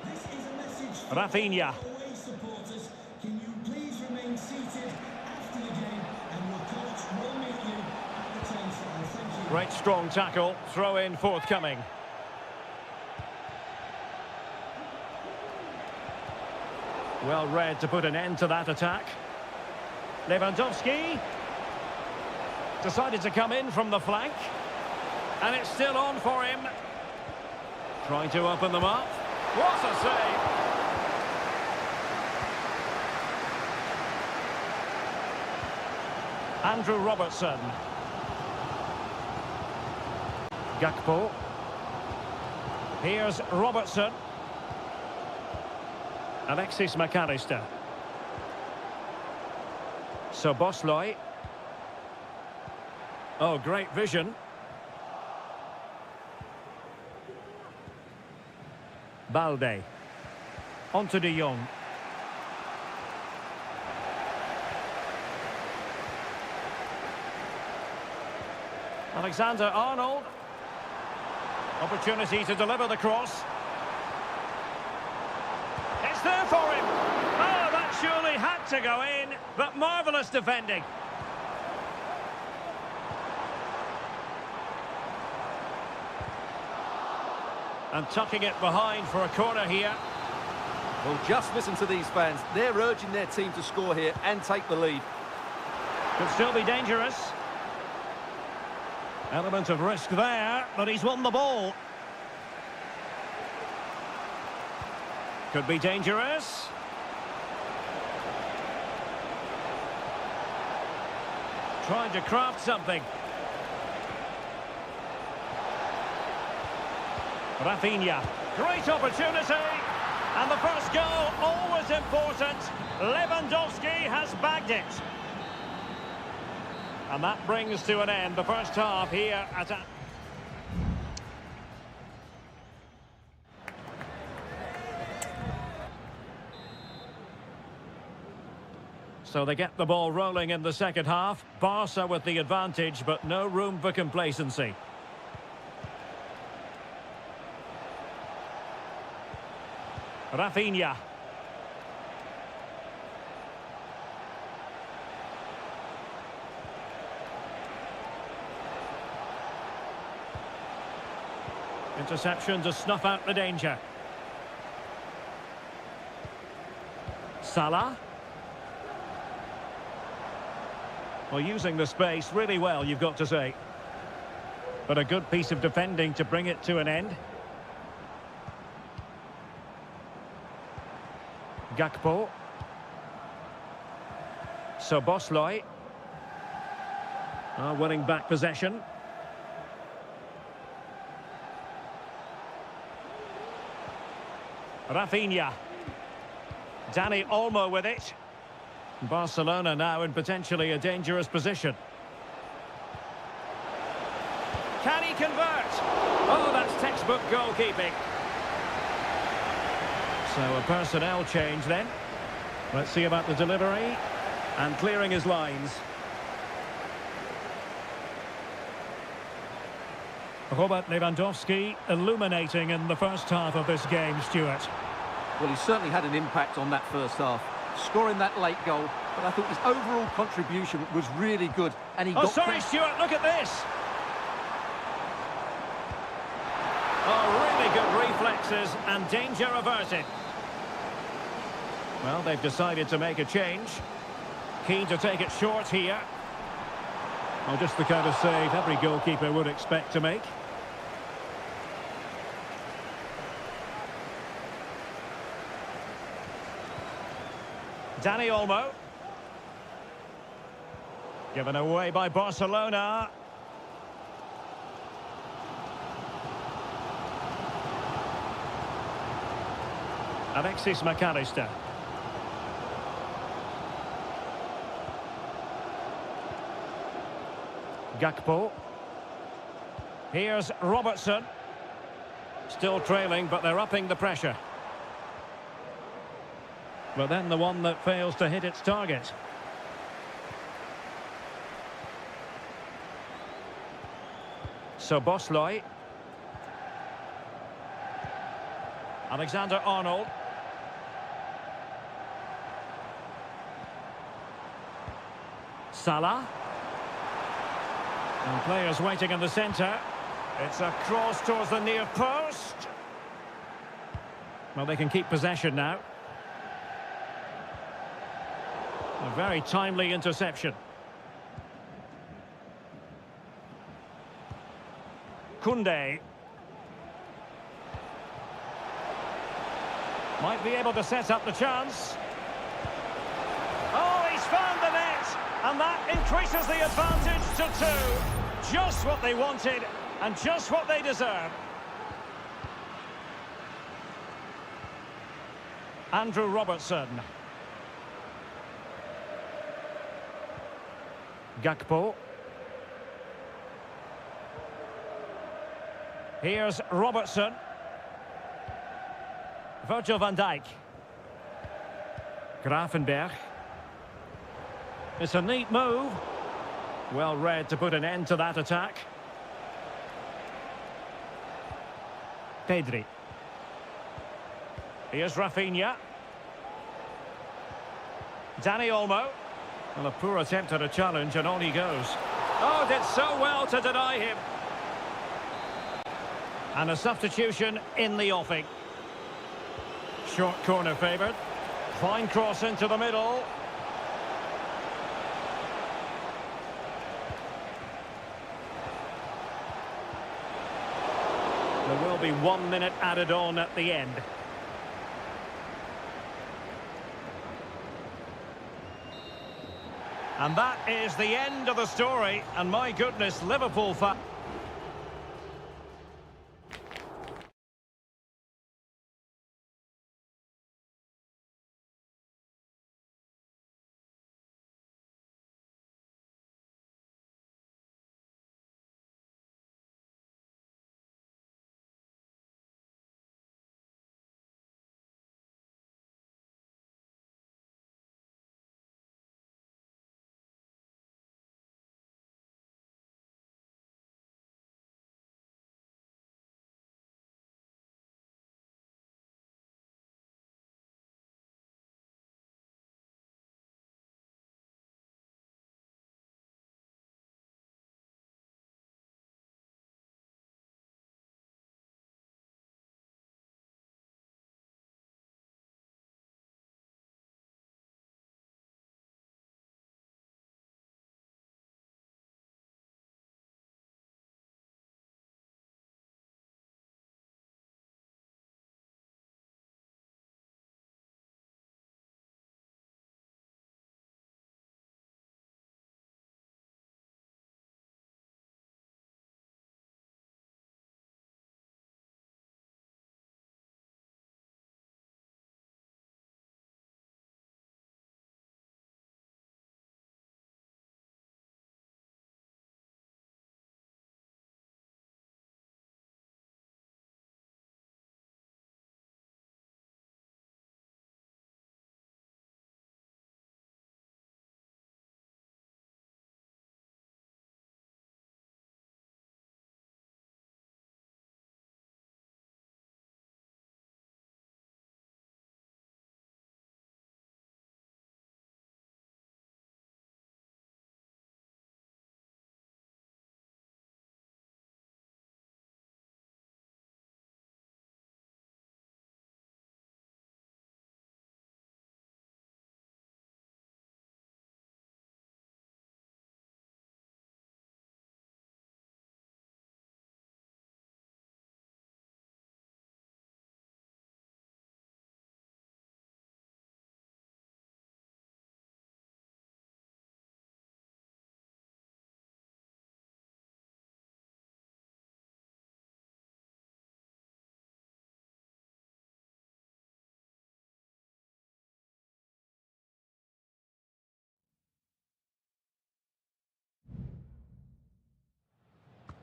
This is a message to Rafinha. away supporters. Can you please remain seated after the game, and your coach will meet you at the turnstile. Thank you. Great strong tackle. Throw in forthcoming. Well read to put an end to that attack. Lewandowski. Decided to come in from the flank. And it's still on for him. Trying to open them up. What a save! Andrew Robertson. Gakpo. Here's Robertson. Alexis McAllister. Szoboszlai. Oh, great vision. Balde. Onto de Jong. Alexander-Arnold. Opportunity to deliver the cross. It's there for him. Oh, that surely had to go in, but marvellous defending. And tucking it behind for a corner here. Well, just listen to these fans. They're urging their team to score here and take the lead. Could still be dangerous. Element of risk there, but he's won the ball. Could be dangerous. Trying to craft something. Rafinha. Great opportunity. And the first goal, always important. Lewandowski has bagged it. And that brings to an end the first half here at... So they get the ball rolling in the second half. Barca with the advantage, but no room for complacency. Rafinha. Interception to snuff out the danger. Salah. Well, using the space really well, you've got to say. But a good piece of defending to bring it to an end. Gakpo. Soboslai. Winning back possession. Rafinha. Dani Olmo with it. Barcelona now in potentially a dangerous position. Can he convert? Oh, that's textbook goalkeeping. So a personnel change then. Let's see about the delivery. And clearing his lines. Robert Lewandowski illuminating in the first half of this game, Stuart. Well, he certainly had an impact on that first half, scoring that late goal, but I thought his overall contribution was really good, and he got... Oh, sorry, Stuart, look at this! Oh, really good reflexes, and danger averted. Well, they've decided to make a change. Keen to take it short here. Well, just the kind of save every goalkeeper would expect to make. Dani Olmo. Given away by Barcelona. Alexis McAllister. Gakpo. Here's Robertson. Still trailing, but they're upping the pressure. But then the one that fails to hit its target. Soboslai. Alexander-Arnold. Salah. And players waiting in the centre. It's a cross towards the near post. Well, they can keep possession now. A very timely interception. Koundé. Might be able to set up the chance. Oh, he's found the net! And that increases the advantage to 2. Just what they wanted and just what they deserve. Andrew Robertson. Gakpo. Here's Robertson. Virgil van Dijk. Gravenberch. It's a neat move. Well read to put an end to that attack. Pedri. Here's Rafinha. Dani Olmo. Well, a poor attempt at a challenge, and on he goes. Oh, did so well to deny him. And a substitution in the offing. Short corner favoured. Fine cross into the middle. There will be 1 minute added on at the end. And that is the end of the story. And my goodness, Liverpool fans.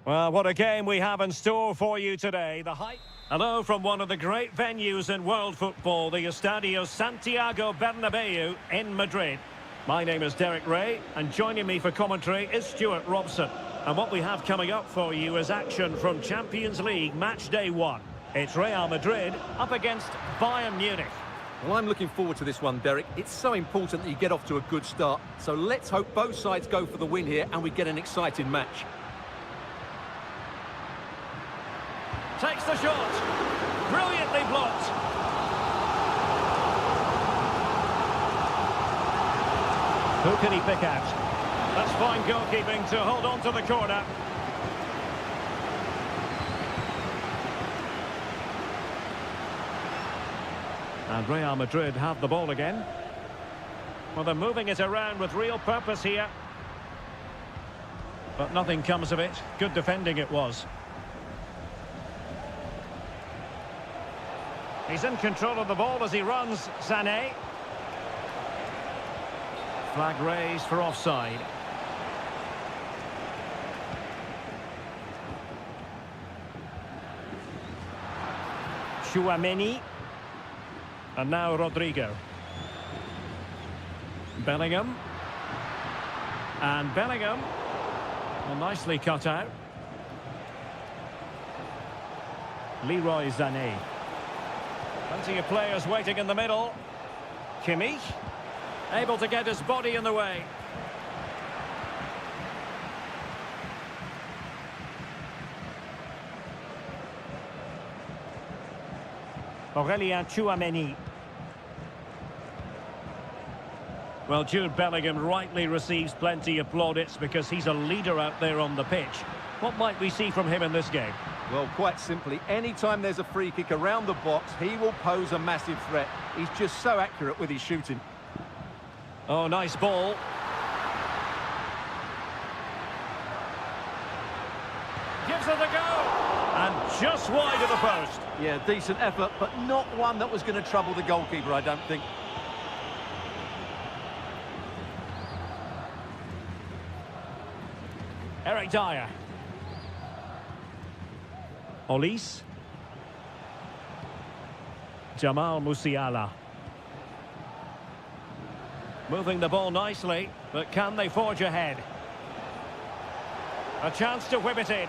Well, what a game we have in store for you today. The hype. Hello from one of the great venues in world football, the Estadio Santiago Bernabeu in Madrid. My name is Derek Ray, and joining me for commentary is Stuart Robson. And what we have coming up for you is action from Champions League match day 1. It's Real Madrid up against Bayern Munich. Well, I'm looking forward to this one, Derek. It's so important that you get off to a good start. So let's hope both sides go for the win here and we get an exciting match. Takes the shot. Brilliantly blocked. Who can he pick out? That's fine goalkeeping to hold on to the corner. And Real Madrid have the ball again. Well, they're moving it around with real purpose here. But nothing comes of it. Good defending it was. He's in control of the ball as he runs, Sané. Flag raised for offside. Tchouaméni. And now Rodrigo. Bellingham. And Bellingham. Well, nicely cut out. Leroy Sané. Plenty of players waiting in the middle. Kimmich. Able to get his body in the way. Aurélien Tchouaméni. Well, Jude Bellingham rightly receives plenty of plaudits because he's a leader out there on the pitch. What might we see from him in this game? Well, quite simply, anytime there's a free kick around the box, he will pose a massive threat. He's just so accurate with his shooting. Oh, nice ball. Gives it a go. And just wide of the post. Yeah, decent effort, but not one that was going to trouble the goalkeeper, I don't think. Eric Dyer. Olise. Jamal Musiala. Moving the ball nicely, but can they forge ahead? A chance to whip it in.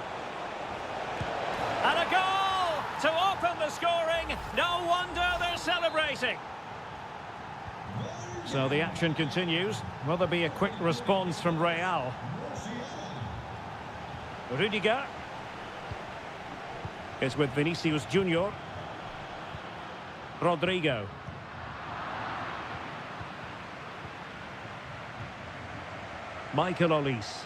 And a goal to open the scoring. No wonder they're celebrating. So the action continues. Will there be a quick response from Real? Rudiger is with Vinicius Junior. Rodrigo. Michael Olise.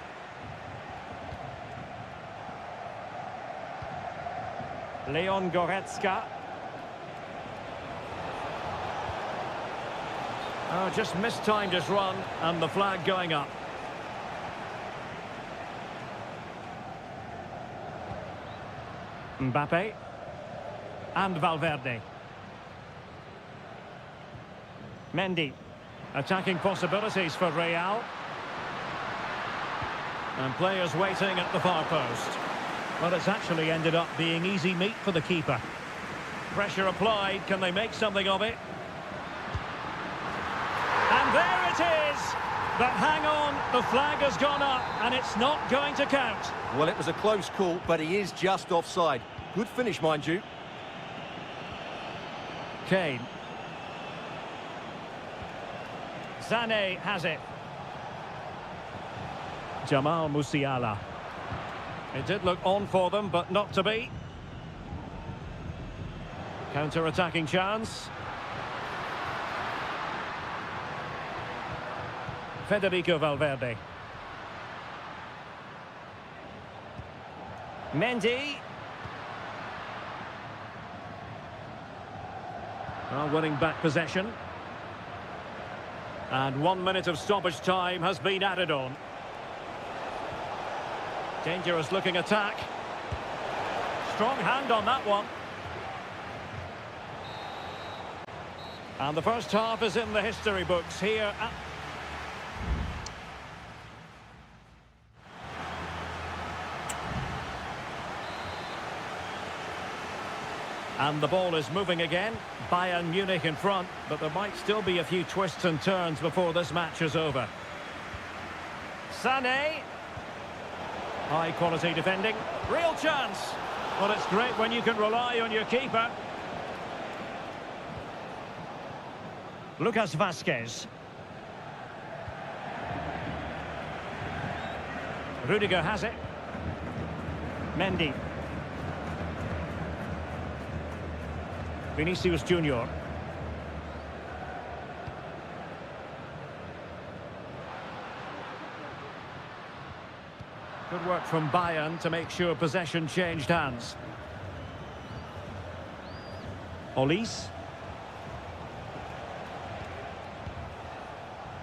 Leon Goretzka. Oh, just mistimed his run and the flag going up. Mbappe and Valverde. Mendy. Attacking possibilities for Real. And players waiting at the far post. Well, it's actually ended up being easy meat for the keeper. Pressure applied. Can they make something of it? And there it is! But hang on, the flag has gone up and it's not going to count. Well, it was a close call, but he is just offside. Good finish, mind you. Kane. Sané has it. Jamal Musiala. It did look on for them, but not to be. Counter-attacking chance. Federico Valverde. Mendy. Well, winning back possession. And 1 minute of stoppage time has been added on. Dangerous looking attack. Strong hand on that one. And the first half is in the history books here at... And the ball is moving again. Bayern Munich in front, but there might still be a few twists and turns before this match is over. Sané. High quality defending. Real chance. Well, it's great when you can rely on your keeper. Lucas Vazquez. Rudiger has it. Mendy. Vinicius Junior. Good work from Bayern to make sure possession changed hands. Olise.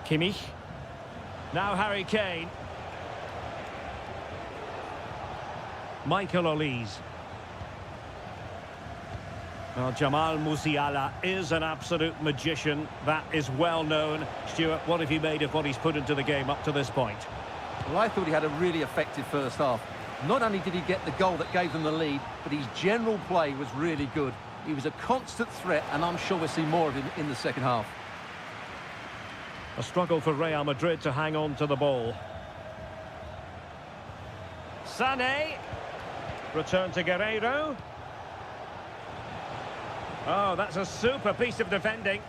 Kimmich. Now Harry Kane. Michael Olise. Well, Jamal Musiala is an absolute magician. That is well known. Stuart, what have you made of what he's put into the game up to this point? Well, I thought he had a really effective first half. Not only did he get the goal that gave them the lead, but his general play was really good. He was a constant threat, and I'm sure we'll see more of him in the second half. A struggle for Real Madrid to hang on to the ball. Sané. Return to Guerreiro. Oh, that's a super piece of defending.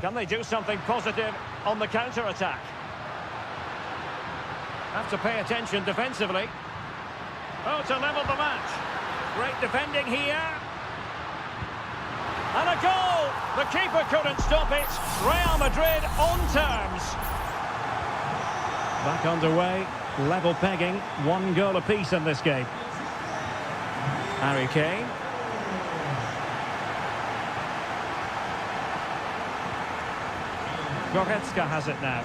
Can they do something positive on the counter-attack? Have to pay attention defensively. Oh, to level the match. Great defending here. And a goal! The keeper couldn't stop it. Real Madrid on terms. Back underway. Level pegging. 1 goal apiece in this game. Harry Kane. Goretzka has it now.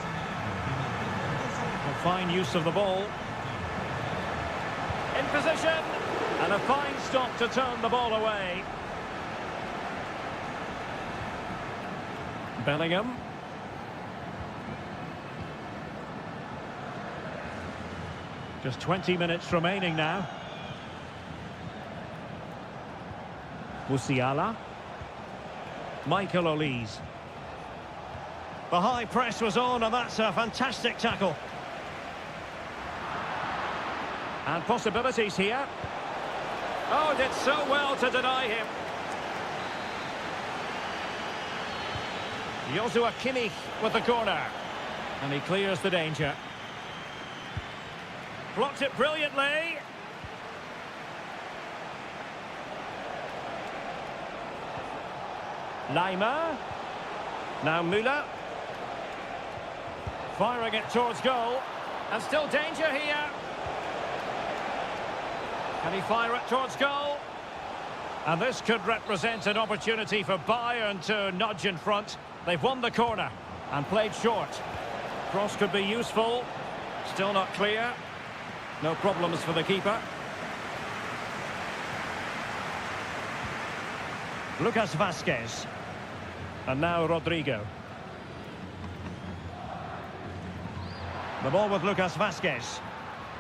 A fine use of the ball. In position. And a fine stop to turn the ball away. Bellingham. Just 20 minutes remaining now. Musiala. Michael Olise. The high press was on, and that's a fantastic tackle. And possibilities here. Oh, did so well to deny him. Joshua Kimmich with the corner. And he clears the danger. Blocked it brilliantly. Lima. Now Müller. Firing it towards goal. And still danger here. Can he fire it towards goal? And this could represent an opportunity for Bayern to nudge in front. They've won the corner and played short. Cross could be useful. Still not clear. No problems for the keeper. Lucas Vazquez. And now Rodrigo. The ball with Lucas Vazquez.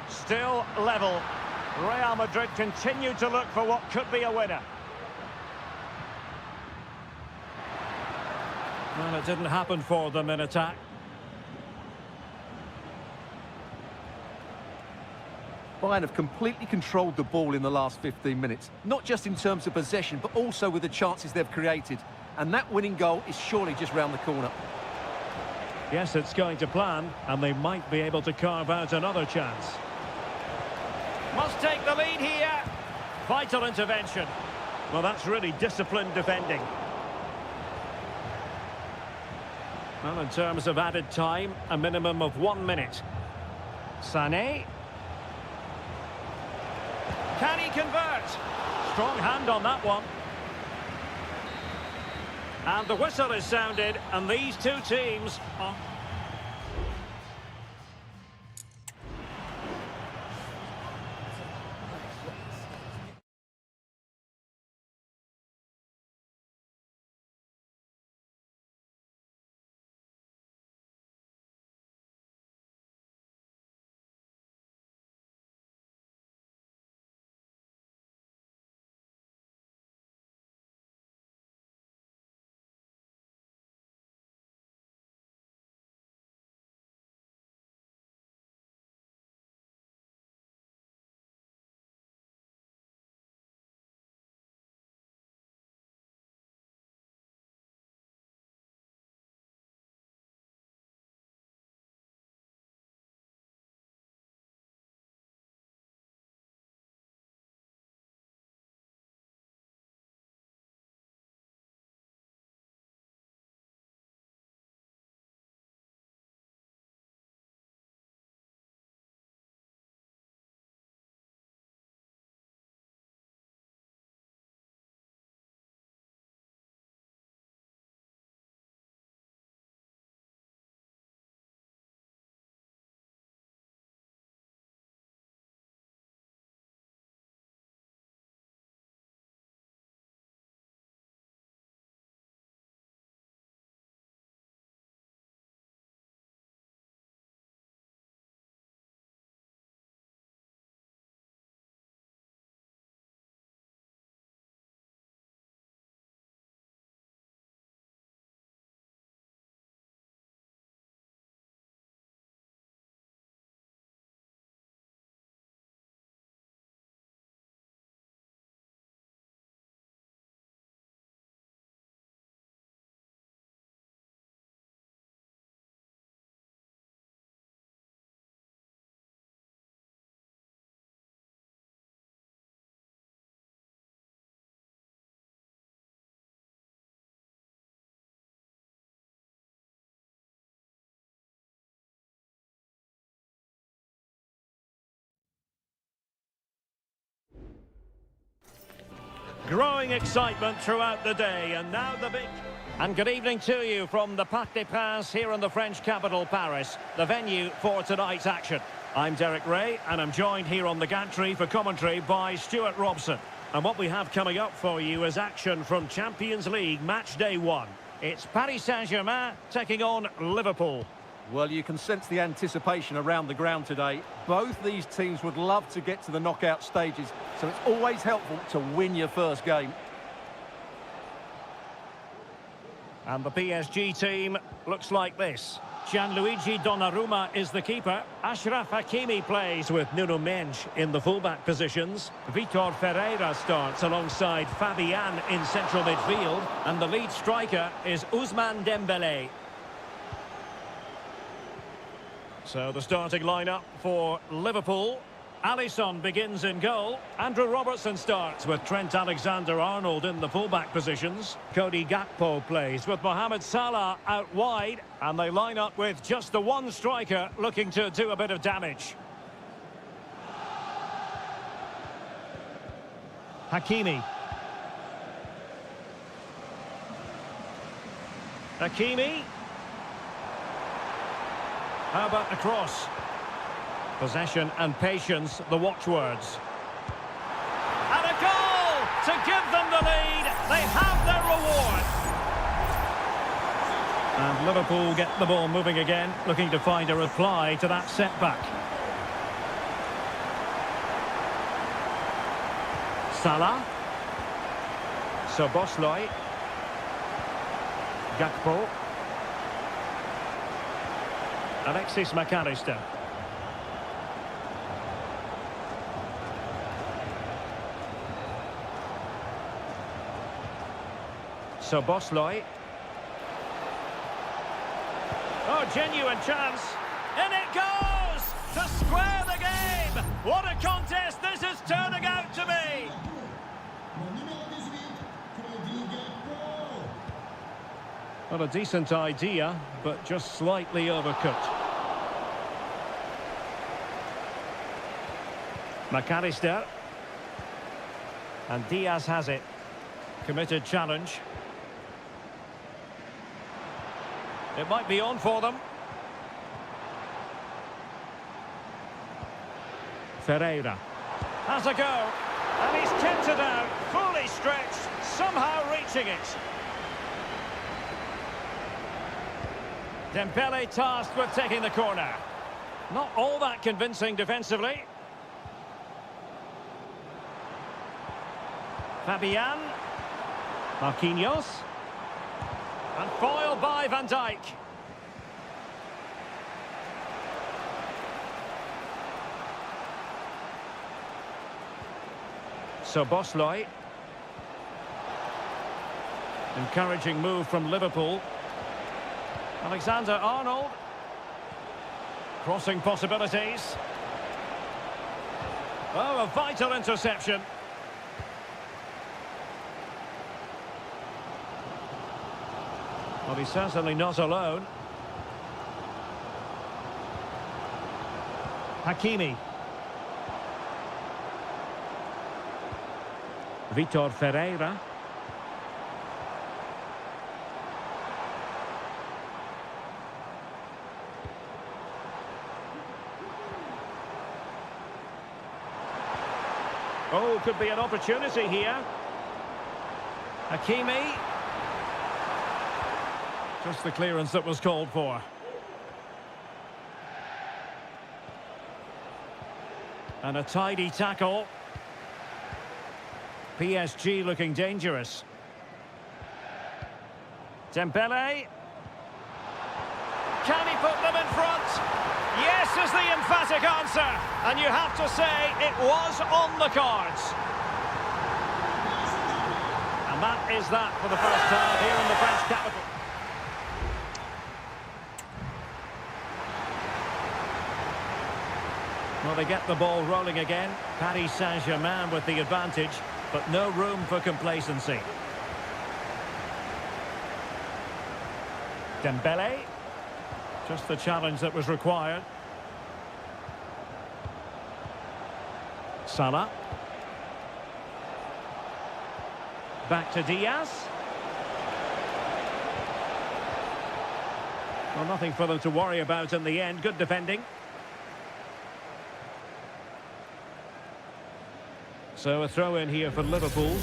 Still level. Real Madrid continue to look for what could be a winner. Well, it didn't happen for them in attack. Bayern have completely controlled the ball in the last 15 minutes. Not just in terms of possession, but also with the chances they've created. And that winning goal is surely just round the corner. Yes, it's going to plan, and they might be able to carve out another chance. Must take the lead here. Vital intervention. Well, that's really disciplined defending. Well, in terms of added time, a minimum of 1 minute. Sané. Can he convert? Strong hand on that one. And the whistle is sounded, and these two teams are... Growing excitement throughout the day, and now the big... And good evening to you from the Parc des Princes here in the French capital, Paris, the venue for tonight's action. I'm Derek Ray, and I'm joined here on the gantry for commentary by Stuart Robson. And what we have coming up for you is action from Champions League match day 1. It's Paris Saint-Germain taking on Liverpool. Well, you can sense the anticipation around the ground today. Both these teams would love to get to the knockout stages, so it's always helpful to win your first game. And the PSG team looks like this. Gianluigi Donnarumma is the keeper. Achraf Hakimi plays with Nuno Mendes in the fullback positions. Vitor Ferreira starts alongside Fabian in central midfield. And the lead striker is Ousmane Dembélé. So the starting lineup for Liverpool. Alisson begins in goal. Andrew Robertson starts with Trent Alexander-Arnold in the fullback positions. Cody Gakpo plays with Mohamed Salah out wide. And they line up with just the one striker looking to do a bit of damage. Hakimi. Hakimi. How about the cross? Possession and patience, the watchwords. And a goal to give them the lead. They have their reward. And Liverpool get the ball moving again, looking to find a reply to that setback. Salah. Szoboszlai. Gakpo. Alexis McAllister. Szoboszlai. Oh, genuine chance. In it goes! To square the game! What a contest this is turning out to be! Not a decent idea, but just slightly overcooked. McAllister. And Diaz has it. Committed challenge. It might be on for them. Ferreira has a go. And he's kept it out. Fully stretched. Somehow reaching it. Dembele tasked with taking the corner. Not all that convincing defensively. Fabian. Marquinhos. And foiled by Van Dijk. Szoboszlai. Encouraging move from Liverpool. Alexander-Arnold. Crossing possibilities. Oh, a vital interception. Well, he's certainly not alone. Hakimi. Vitor Ferreira. Oh, could be an opportunity here. Hakimi. Just the clearance that was called for. And a tidy tackle. PSG looking dangerous. Dembele. Can he put them in front? Yes is the emphatic answer. And you have to say it was on the cards. And that is that for the first time here in the French capital. Well, they get the ball rolling again. Paris Saint-Germain with the advantage, but no room for complacency. Dembele. Just the challenge that was required. Salah. Back to Diaz. Well, nothing for them to worry about in the end. Good defending. So a throw in here for Liverpool.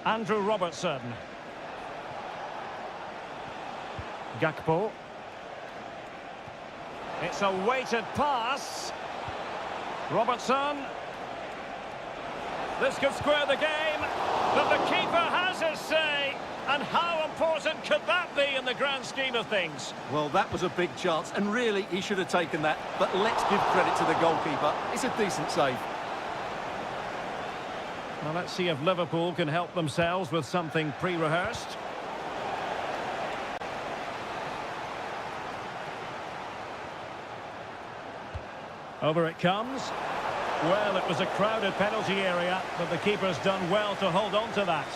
Andrew Robertson. Gakpo. It's a weighted pass. Robertson. This could square the game, but the keeper has his say. And how important could that be in the grand scheme of things? Well, that was a big chance, and really, he should have taken that. But let's give credit to the goalkeeper. It's a decent save. Well, let's see if Liverpool can help themselves with something pre-rehearsed. Over it comes. Well, it was a crowded penalty area, but the keeper's done well to hold on to that.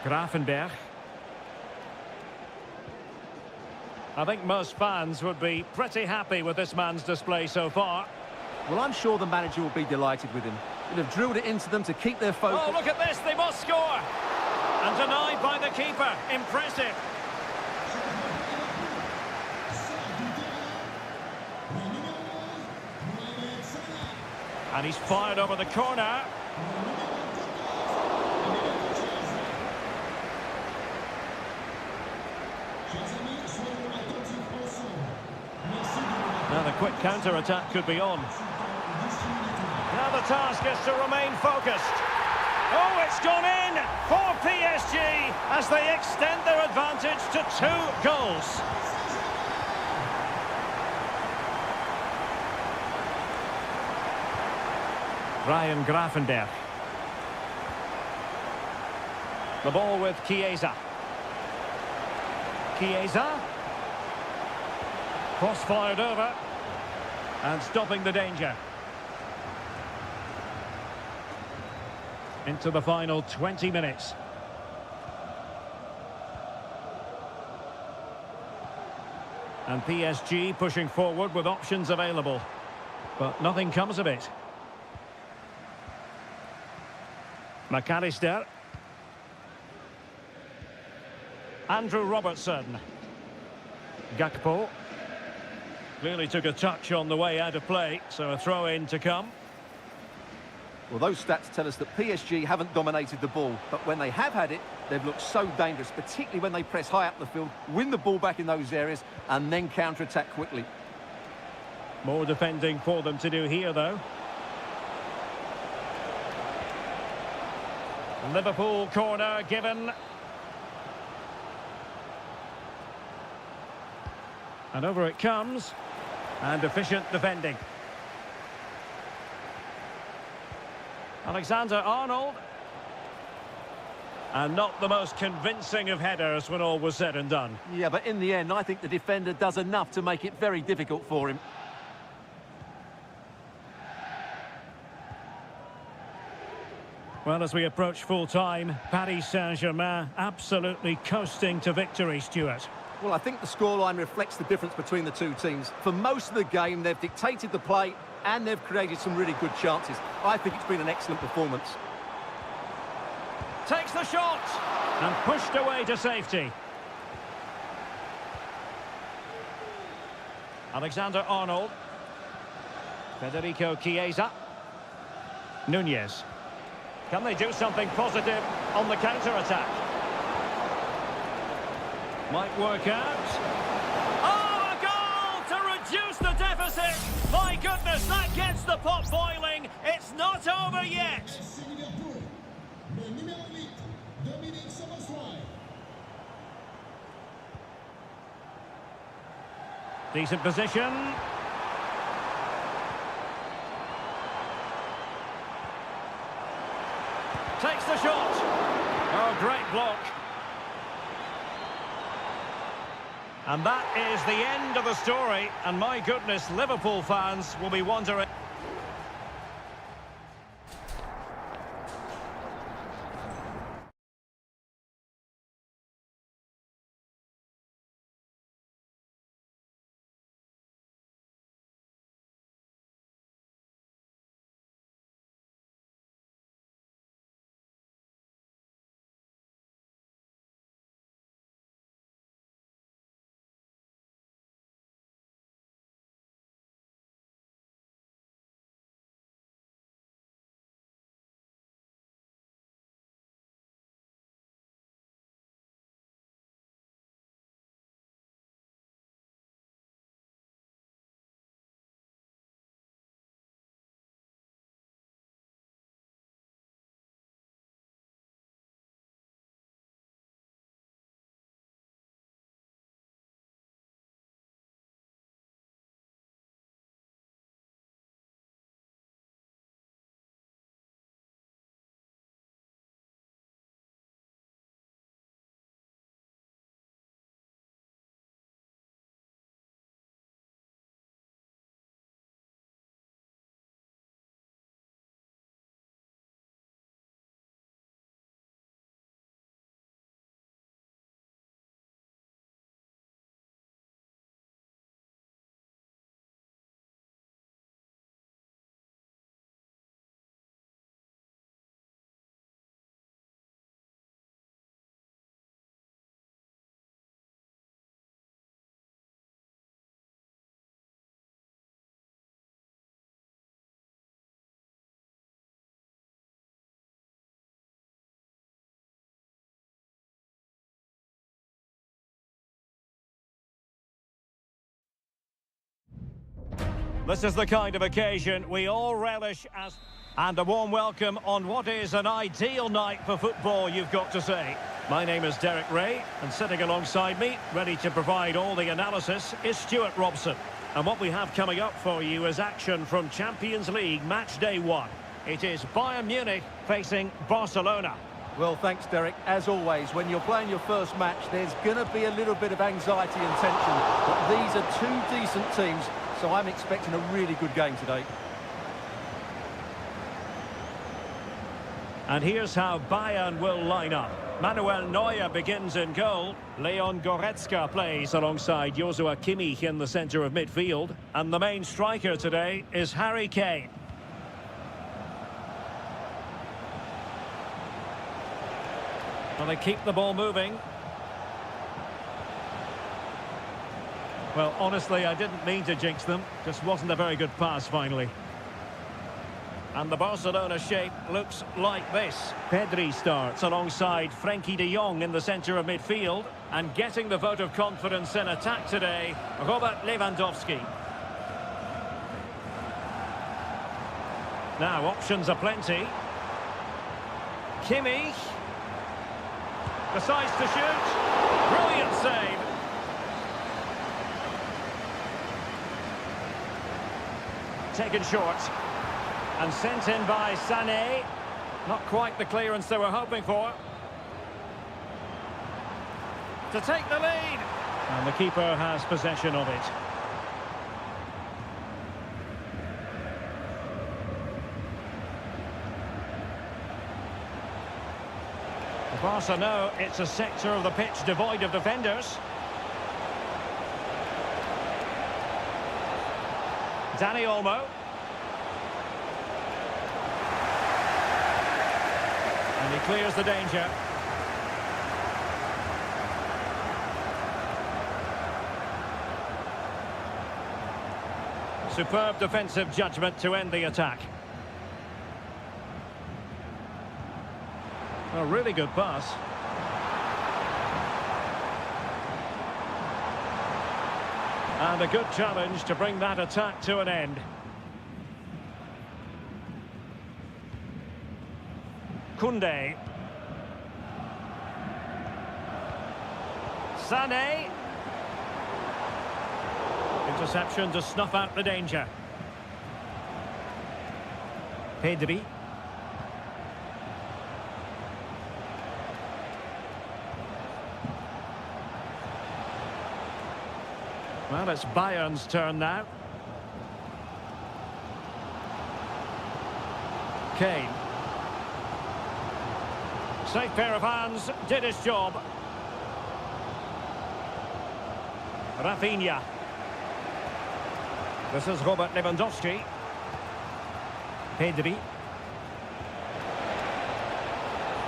Grafenberg. I think most fans would be pretty happy with this man's display so far. Well, I'm sure the manager will be delighted with him. He'll have drilled it into them to keep their focus. Oh, look at this, they must score! And denied by the keeper. Impressive. And he's fired over the corner. Now the quick counter-attack could be on. Now the task is to remain focused. Oh, it's gone in for PSG as they extend their advantage to 2 goals. Ryan Grafenberg. The ball with Chiesa. Chiesa. Cross-fired over. And stopping the danger. Into the final 20 minutes. And PSG pushing forward with options available. But nothing comes of it. McAllister. Andrew Robertson. Gakpo. Clearly took a touch on the way out of play, so a throw-in to come. Well, those stats tell us that PSG haven't dominated the ball, but when they have had it, they've looked so dangerous, particularly when they press high up the field, win the ball back in those areas, and then counter-attack quickly. More defending for them to do here, though. Liverpool corner given. And over it comes. And efficient defending. Alexander-Arnold. And not the most convincing of headers when all was said and done. Yeah, but in the end, I think the defender does enough to make it very difficult for him. Well, as we approach full-time, Paris Saint-Germain absolutely coasting to victory, Stuart. Well, I think the scoreline reflects the difference between the two teams. For most of the game, they've dictated the play and they've created some really good chances. I think it's been an excellent performance. Takes the shot and pushed away to safety. Alexander-Arnold. Federico Chiesa. Nunez. Can they do something positive on the counter-attack? Might work out. Oh, a goal to reduce the deficit! My goodness, that gets the pot boiling. It's not over yet. Decent position. Takes the shot. Oh, great block. And that is the end of the story. And my goodness, Liverpool fans will be wondering... This is the kind of occasion we all relish as... And a warm welcome on what is an ideal night for football, you've got to say. My name is Derek Ray, and sitting alongside me, ready to provide all the analysis, is Stuart Robson. And what we have coming up for you is action from Champions League Match Day 1. It is Bayern Munich facing Barcelona. Well, thanks, Derek. As always, when you're playing your first match, there's going to be a little bit of anxiety and tension. But these are two decent teams, so I'm expecting a really good game today. And here's how Bayern will line up. Manuel Neuer begins in goal. Leon Goretzka plays alongside Joshua Kimmich in the centre of midfield. And the main striker today is Harry Kane. Well, they keep the ball moving. Well, honestly, I didn't mean to jinx them. Just wasn't a very good pass, finally. And the Barcelona shape looks like this. Pedri starts alongside Frenkie de Jong in the centre of midfield. And getting the vote of confidence in attack today, Robert Lewandowski. Now, options are plenty. Kimmich. Decides to shoot. Brilliant save. Taken short. And sent in by Sané. Not quite the clearance they were hoping for. To take the lead. And the keeper has possession of it. The Barca know it's a sector of the pitch devoid of defenders. Dani Olmo. And he clears the danger. Superb defensive judgment to end the attack. A really good pass. And a good challenge to bring that attack to an end. Koundé. Sané. Interception to snuff out the danger. Pedri. Well, it's Bayern's turn now. Kane. Safe pair of hands, did his job. Rafinha. This is Robert Lewandowski. Pedri.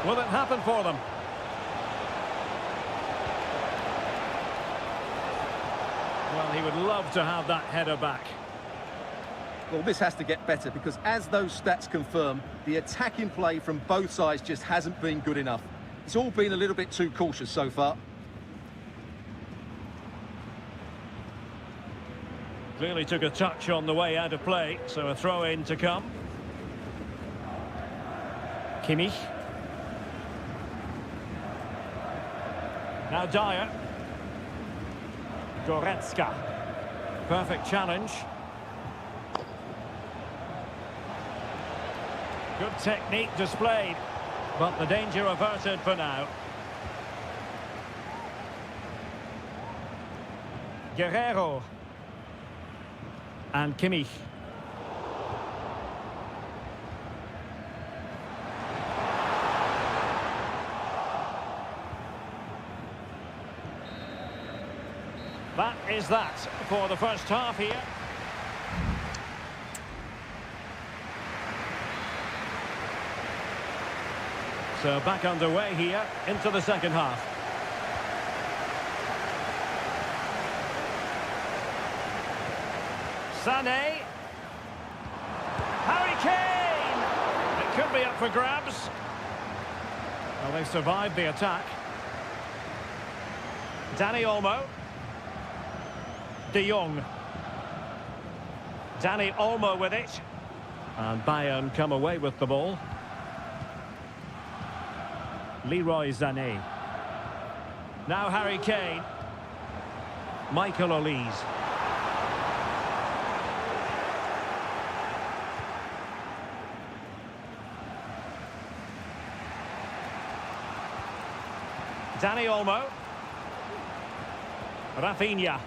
Will it happen for them? Well, he would love to have that header back. Well, this has to get better because as those stats confirm, the attacking play from both sides just hasn't been good enough. It's all been a little bit too cautious so far. Clearly took a touch on the way out of play, so a throw-in to come. Kimmich. Now Dyer. Goretzka. Perfect challenge. Good technique displayed, but the danger averted for now. Guerrero. And Kimmich. That is that for the first half here. So back underway here into the second half. Sané. Harry Kane! It could be up for grabs. Well, they survived the attack. Dani Olmo. De Jong. Dani Olmo with it. And Bayern come away with the ball. Leroy Sané. Now Harry Kane. Michael Olise. Dani Olmo. Rafinha.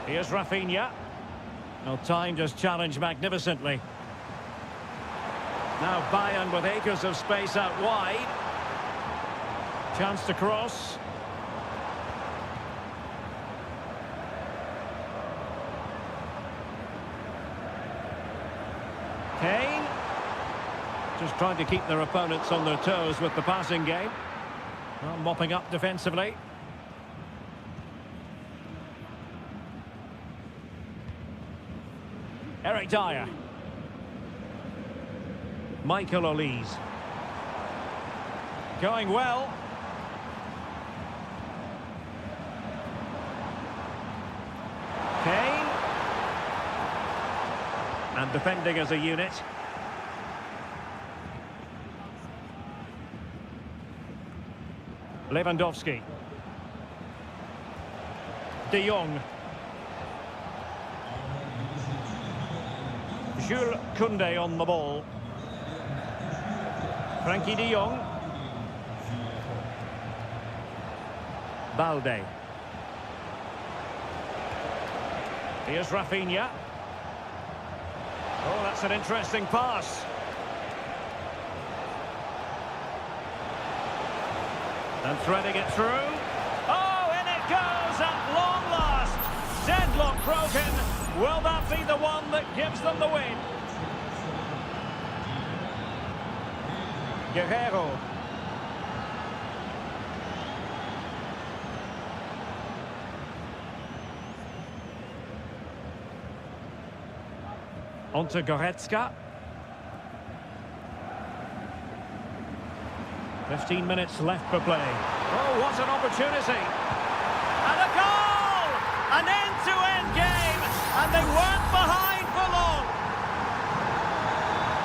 Here's Rafinha. Well, timed his challenge magnificently. Now Bayern with acres of space out wide. Chance to cross. Kane. Just trying to keep their opponents on their toes with the passing game. Well, mopping up defensively. Eric Dyer. Michael Olise. Going well. Kane. And defending as a unit. Lewandowski. De Jong. Jules Koundé on the ball. Frankie de Jong. Balde. Here's Rafinha. Oh, that's an interesting pass. And threading it through. Oh, in it goes at long last. Deadlock broken. Will that be the one that gives them the win? Guerrero. Onto Goretzka. 15 minutes left for play. Oh, what an opportunity. And a goal! An end-to-end game, and they weren't behind for long.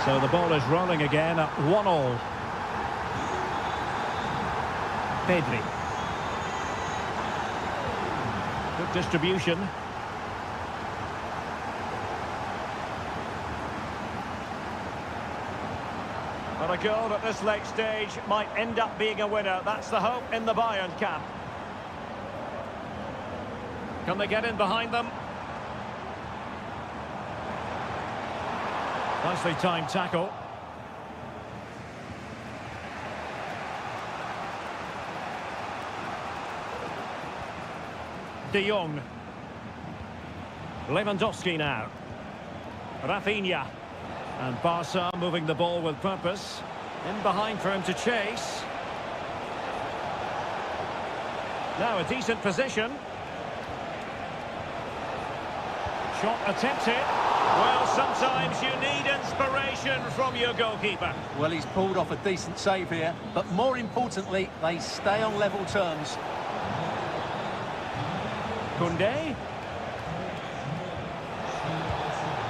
So the ball is rolling again at 1-1. Pedri. Good distribution. But a goal at this late stage might end up being a winner. That's the hope in the Bayern camp. Can they get in behind them? Nicely timed tackle. De Jong. Lewandowski now. Rafinha. And Barca moving the ball with purpose. In behind for him to chase. Now a decent position. Shot attempted. Well, sometimes you need inspiration from your goalkeeper. Well, he's pulled off a decent save here, but more importantly, they stay on level terms. Koundé.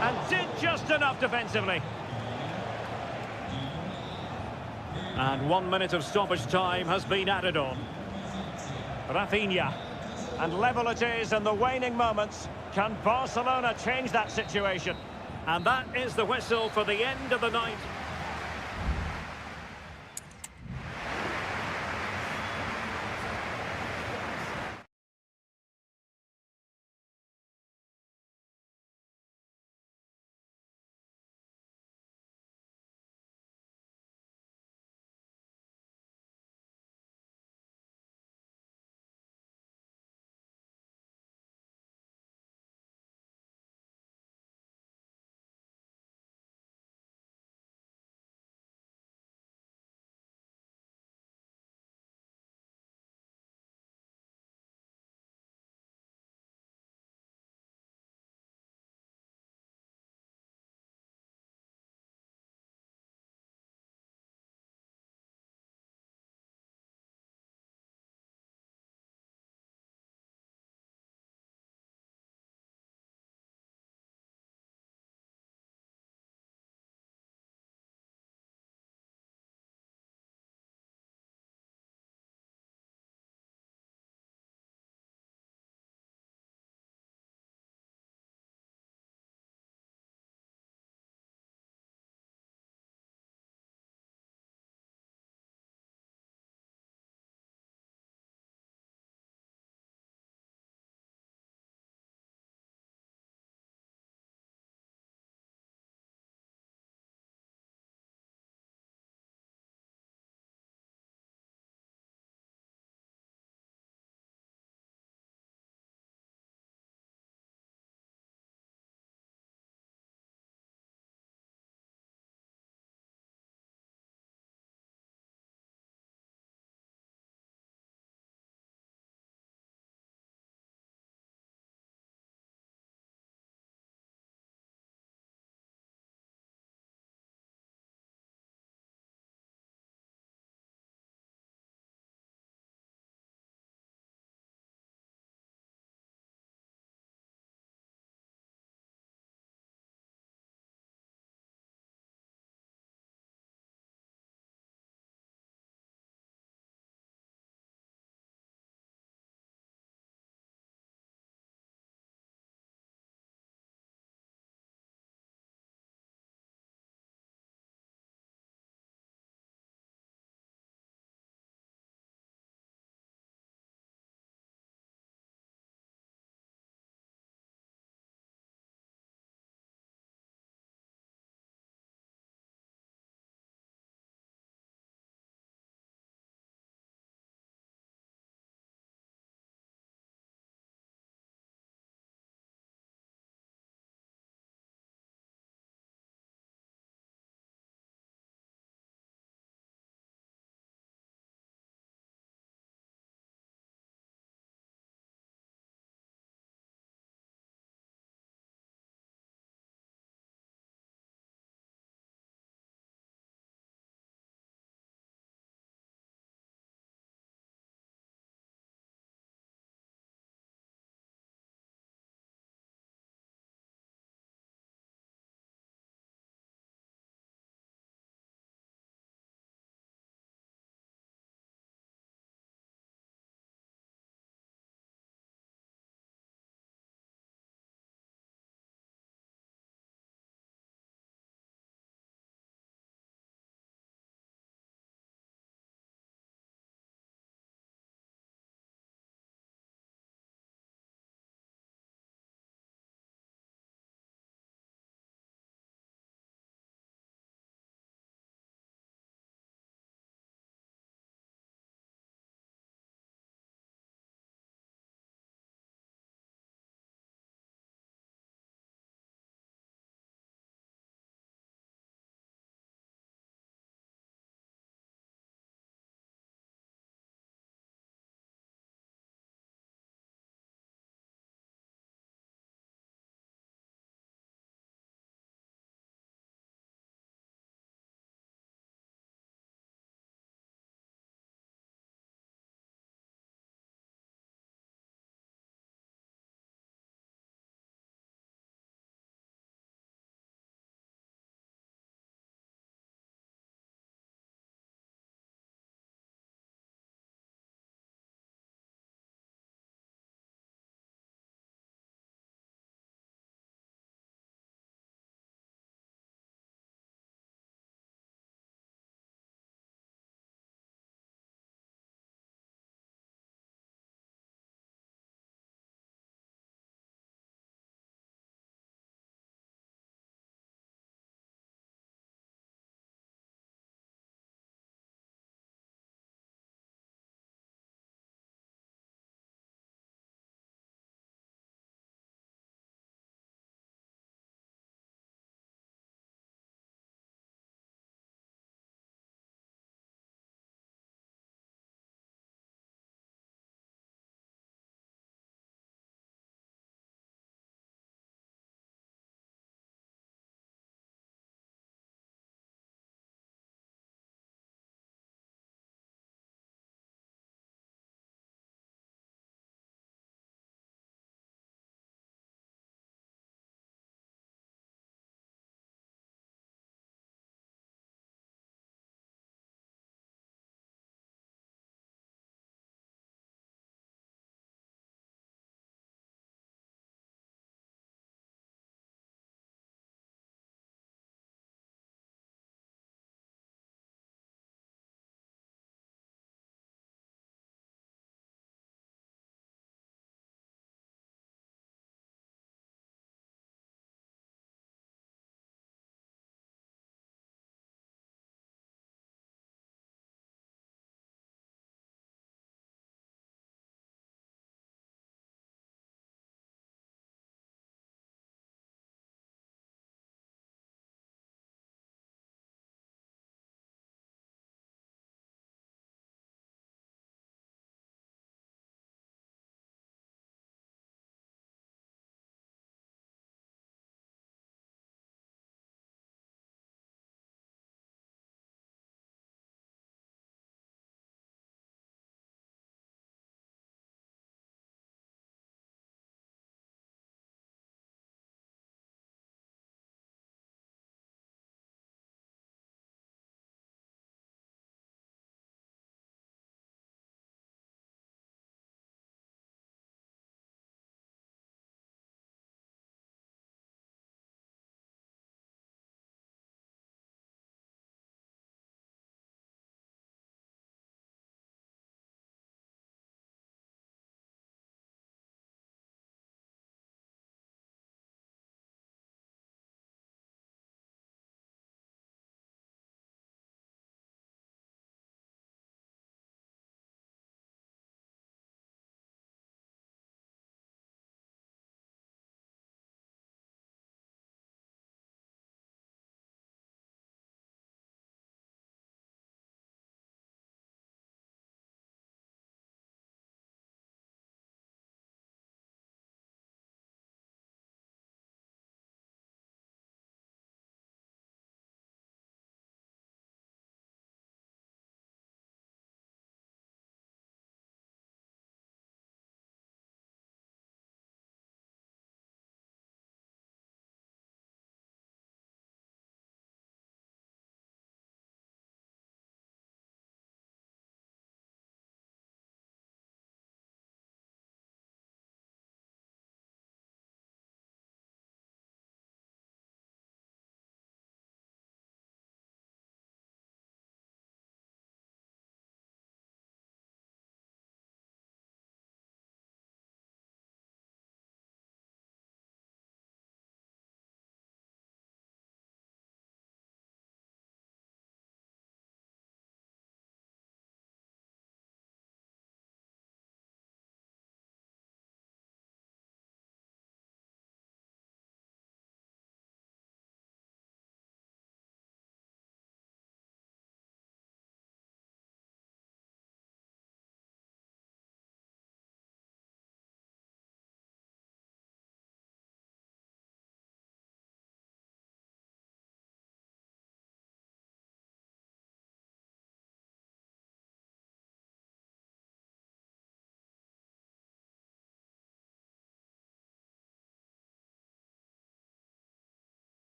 And did just enough defensively. And 1 minute of stoppage time has been added on. Rafinha. And level it is in the waning moments. Can Barcelona change that situation? And that is the whistle for the end of the night.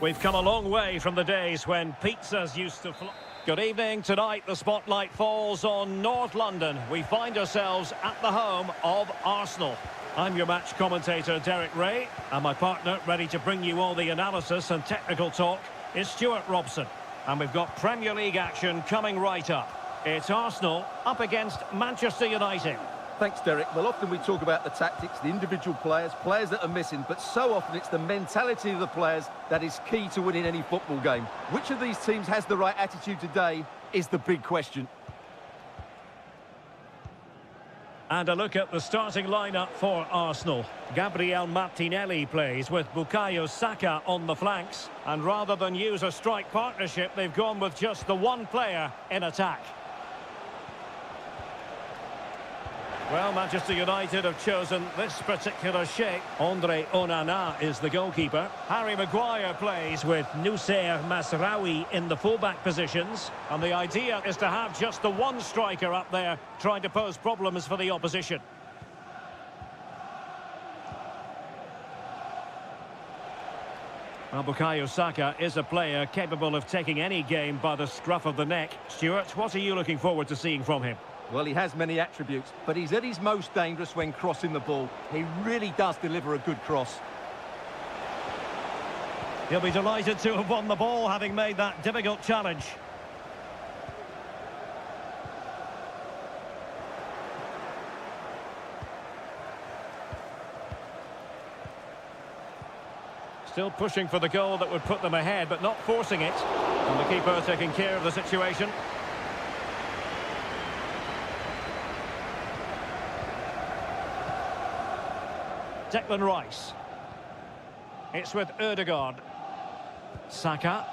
We've come a long way from the days when pizzas used to fly. Good evening. Tonight, the spotlight falls on North London. We find ourselves at the home of Arsenal. I'm your match commentator, Derek Ray, and my partner, ready to bring you all the analysis and technical talk, is Stuart Robson. And we've got Premier League action coming right up. It's Arsenal up against Manchester United. Thanks, Derek. Well, often we talk about the tactics, the individual players that are missing, but so often it's the mentality of the players that is key to winning any football game. Which of these teams has the right attitude today is the big question. And a look at the starting lineup for Arsenal. Gabriel Martinelli plays with Bukayo Saka on the flanks. And rather than use a strike partnership, they've gone with just the one player in attack. Well, Manchester United have chosen this particular shape. Andre Onana is the goalkeeper. Harry Maguire plays with Noussair Masraoui in the fullback positions. And the idea is to have just the one striker up there trying to pose problems for the opposition. Well, Bukayo Saka is a player capable of taking any game by the scruff of the neck. Stuart, what are you looking forward to seeing from him? Well, he has many attributes, but he's at his most dangerous when crossing the ball. He really does deliver a good cross. He'll be delighted to have won the ball, having made that difficult challenge. Still pushing for the goal that would put them ahead, but not forcing it. And the keeper taking care of the situation. Declan Rice. It's with Ødegaard. Saka.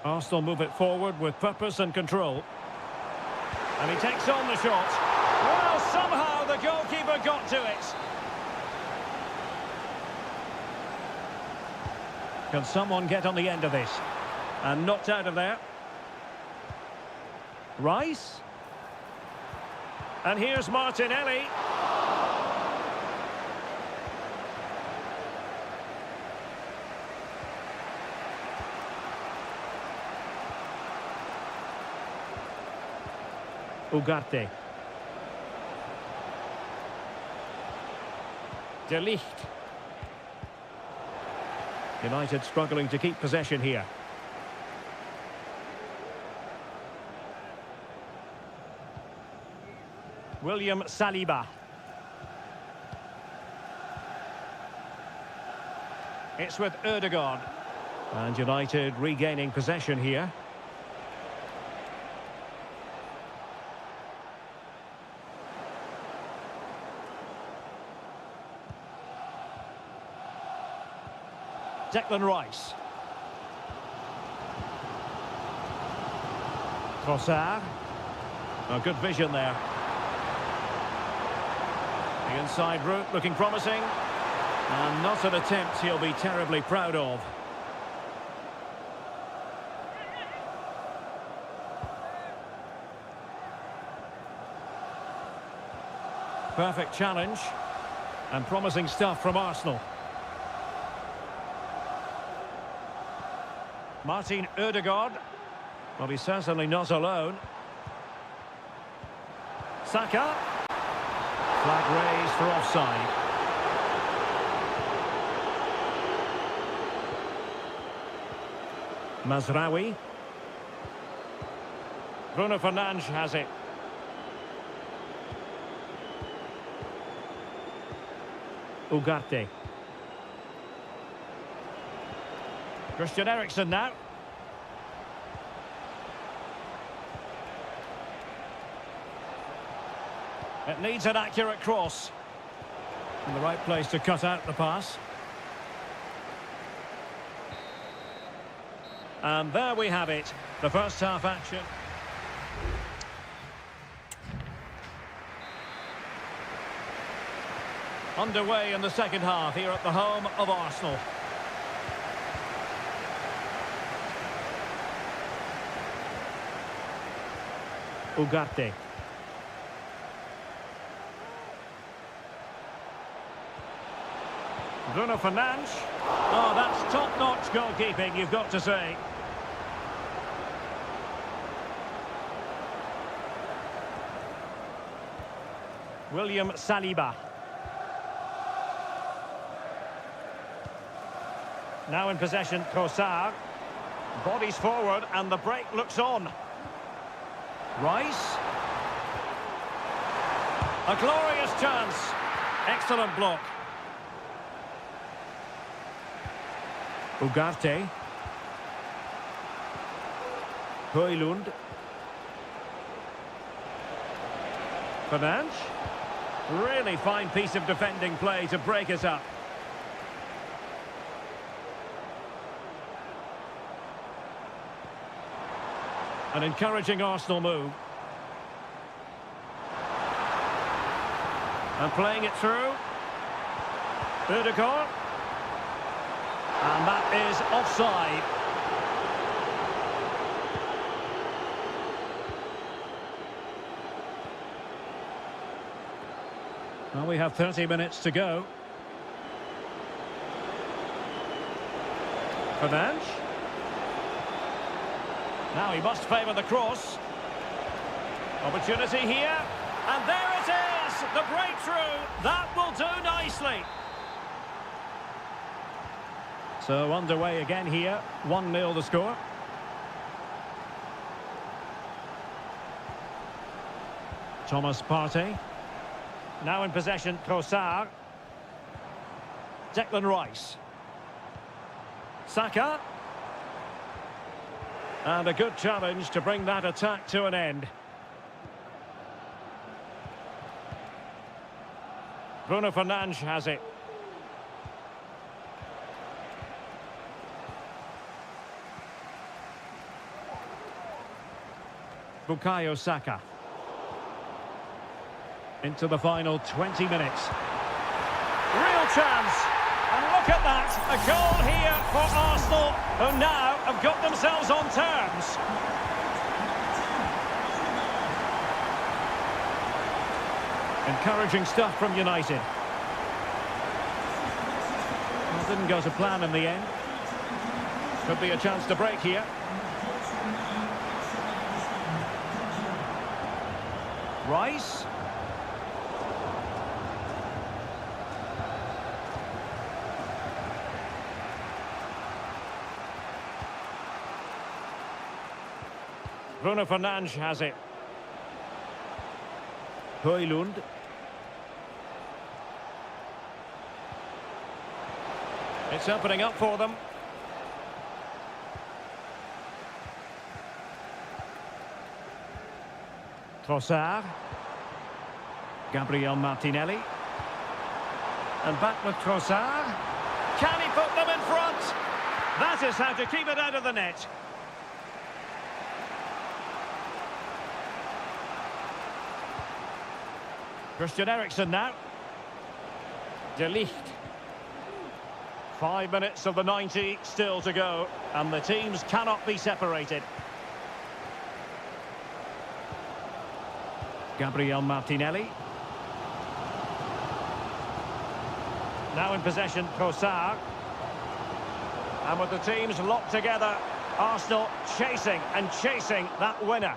Arsenal move it forward with purpose and control. And he takes on the shot. Well, somehow the goalkeeper got to it. Can someone get on the end of this? And knocked out of there. Rice. And here's Martinelli. Ugarte. De Ligt. United struggling to keep possession here. William Saliba. It's with Ødegaard. And United regaining possession here. Declan Rice. Trossard. A good vision there. The inside route looking promising. And not an attempt he'll be terribly proud of. Perfect challenge. And promising stuff from Arsenal. Martin Ødegaard. Well, he's certainly not alone. Saka. Flag raised for offside. Masraoui. Bruno Fernandes has it. Ugarte. Christian Eriksen now. It needs an accurate cross. In the right place to cut out the pass. And there we have it. The first half action. Underway in the second half here at the home of Arsenal. Ugarte. Bruno Fernandes. Oh, that's top-notch goalkeeping, you've got to say. William Saliba. Now in possession, Trossard. Bodies forward and the break looks on. Rice. A glorious chance. Excellent block. Ugarte. Højlund. Fernandes. Really fine piece of defending play to break us up. An encouraging Arsenal move. And playing it through. Ødegaard. And that is offside. Well, we have 30 minutes to go. Fernandes. Now he must favour the cross. Opportunity here. And there it is! The breakthrough! That will do nicely. So underway again here. 1-0 the score. Thomas Partey. Now in possession, Trossard. Declan Rice. Saka. And a good challenge to bring that attack to an end. Bruno Fernandes has it. Bukayo Saka. Into the final 20 minutes. Real chance. And look at that. A goal here for Arsenal, who now have got themselves on terms. Encouraging stuff from United. Well, didn't go to plan in the end. Could be a chance to break here. Rice. Bruno Fernandes has it. Højlund. It's opening up for them. Trossard. Gabriel Martinelli. And back with Trossard. Can he put them in front? That is how to keep it out of the net. Christian Eriksen now. De Ligt. 5 minutes of the 90 still to go, and the teams cannot be separated. Gabriel Martinelli. Now in possession, Trossard. And with the teams locked together, Arsenal chasing and chasing that winner.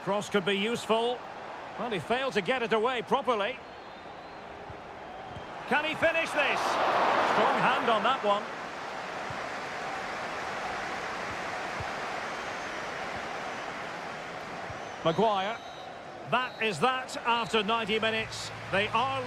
Cross could be useful. Well, he failed to get it away properly. Can he finish this? Strong hand on that one. Maguire. That is that after 90 minutes. They are...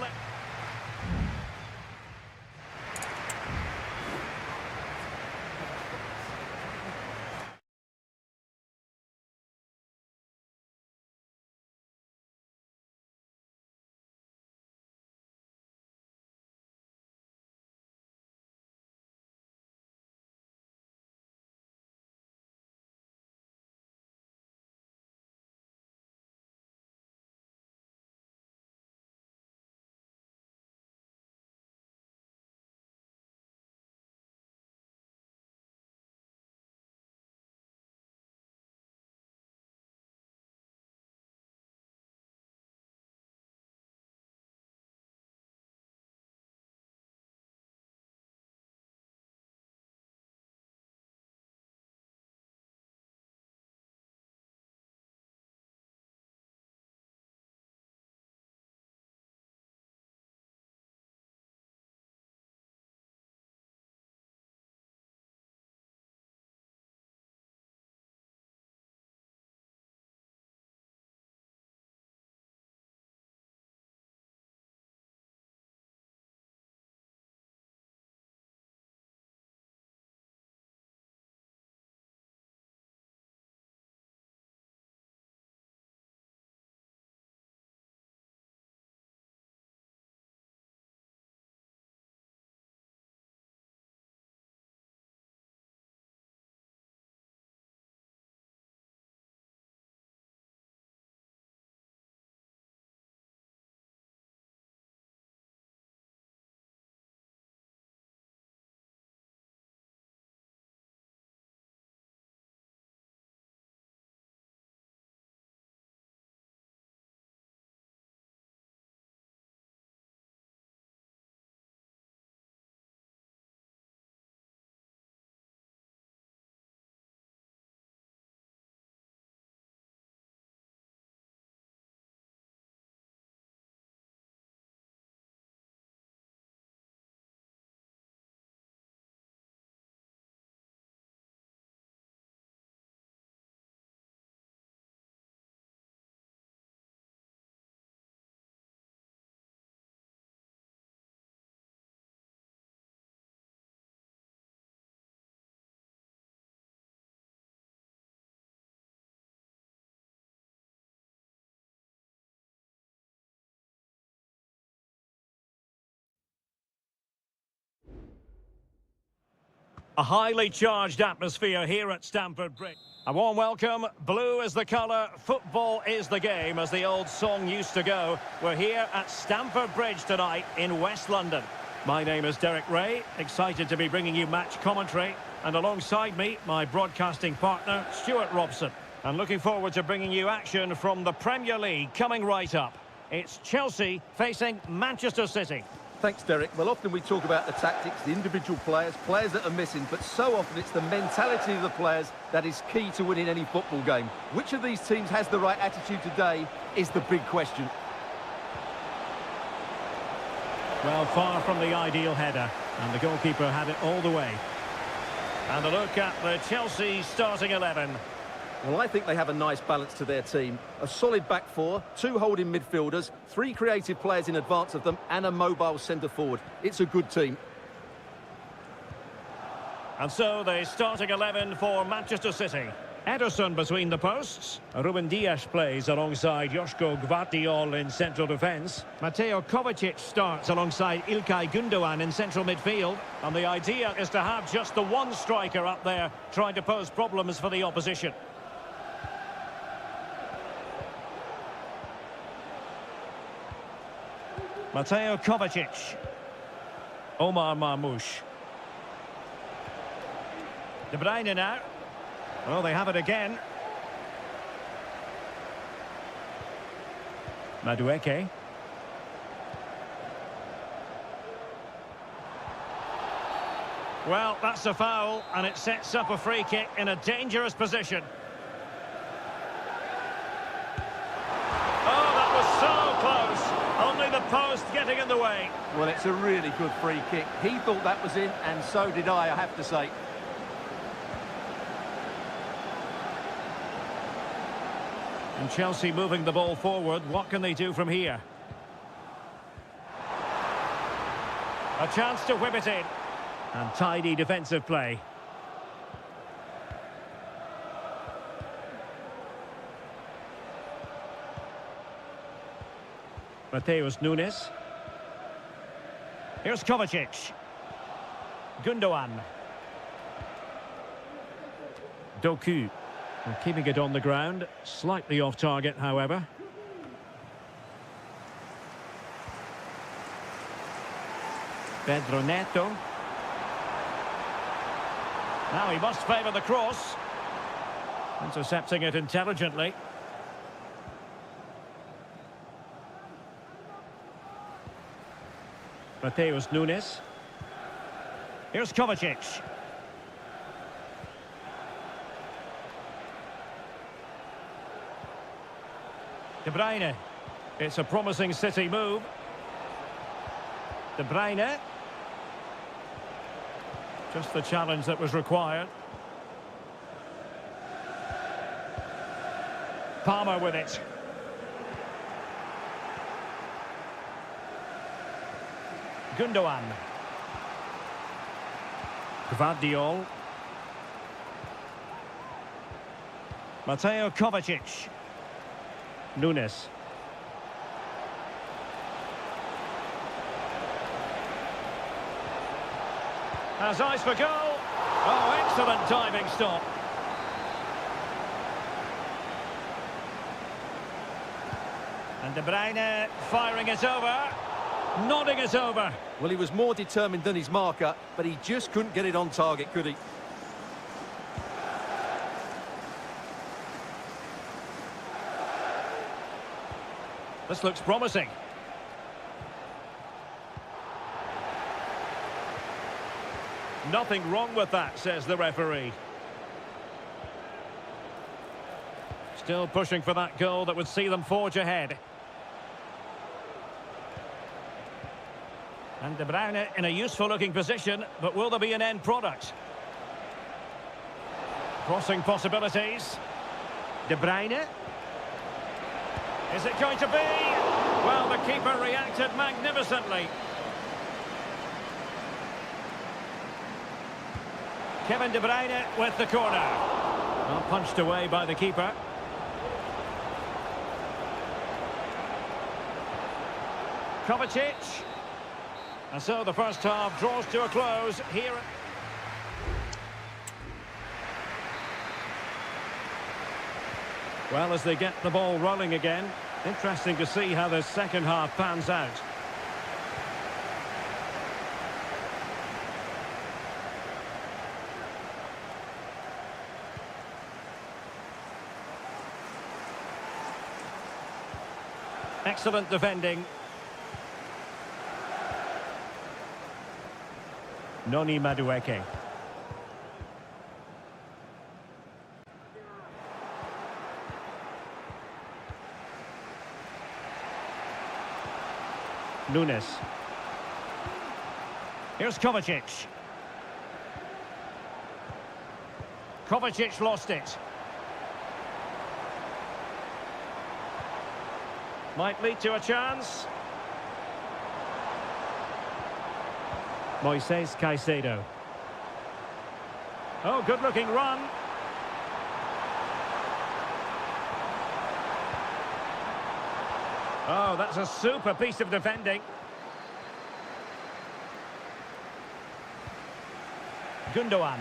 A highly charged atmosphere here at Stamford Bridge. A warm welcome. Blue is the colour, football is the game, as the old song used to go. We're here at Stamford Bridge tonight in West London. My name is Derek Ray, excited to be bringing you match commentary. And alongside me, my broadcasting partner, Stuart Robson. And looking forward to bringing you action from the Premier League coming right up. It's Chelsea facing Manchester City. Thanks, Derek. Well, often we talk about the tactics, the individual players that are missing, but so often it's the mentality of the players that is key to winning any football game. Which of these teams has the right attitude today is the big question. Well, far from the ideal header, and the goalkeeper had it all the way. And a look at the Chelsea starting 11. Well, I think they have a nice balance to their team. A solid back four, two holding midfielders, three creative players in advance of them, and a mobile centre-forward. It's a good team. And so the starting 11 for Manchester City. Ederson between the posts. Ruben Dias plays alongside Joško Gvardiol in central defence. Mateo Kovacic starts alongside Ilkay Gundogan in central midfield. And the idea is to have just the one striker up there trying to pose problems for the opposition. Mateo Kovacic. Omar Marmoush. De Bruyne now. Well, they have it again. Madueke. Well, that's a foul, and it sets up a free kick in a dangerous position. Oh, that was so close. Only the post getting in the way. Well, it's a really good free kick. He thought that was in, and so did I have to say. And Chelsea moving the ball forward. What can they do from here? A chance to whip it in. And tidy defensive play. Mateus Nunes. Here's Kovacic. Gundogan. Doku. And keeping it on the ground, slightly off target, however. Pedro Neto. Now he must favour the cross. Intercepting it intelligently. Mateus Nunes. Here's Kovacic. De Bruyne. It's a promising City move. De Bruyne. Just the challenge that was required. Palmer with it. Gundogan. Gvardiol. Mateo Kovacic. Nunes. Has eyes for goal. Oh, excellent diving stop. And De Bruyne firing it over. Nodding it over. Well, he was more determined than his marker, but he just couldn't get it on target, could he? This looks promising. Nothing wrong with that, says the referee. Still pushing for that goal that would see them forge ahead. And De Bruyne in a useful-looking position, but will there be an end product? Crossing possibilities. De Bruyne. Is it going to be? Well, the keeper reacted magnificently. Kevin De Bruyne with the corner. Well, punched away by the keeper. Kovacic. And so the first half draws to a close here. Well, as they get the ball rolling again, interesting to see how the second half pans out. Excellent defending. Noni Madueke. Nunes. Here's Kovacic. Kovacic lost it. Might lead to a chance. Moises Caicedo. Oh, good-looking run. Oh, that's a super piece of defending. Gundogan.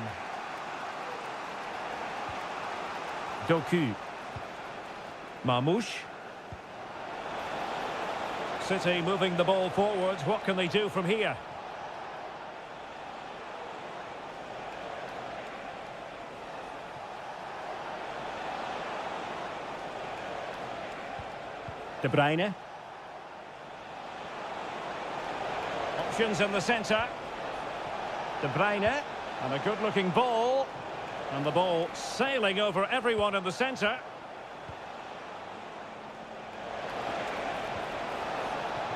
Doku. Marmouche. City moving the ball forwards. What can they do from here? De Bruyne. Options in the centre. De Bruyne. And a good-looking ball. And the ball sailing over everyone in the centre.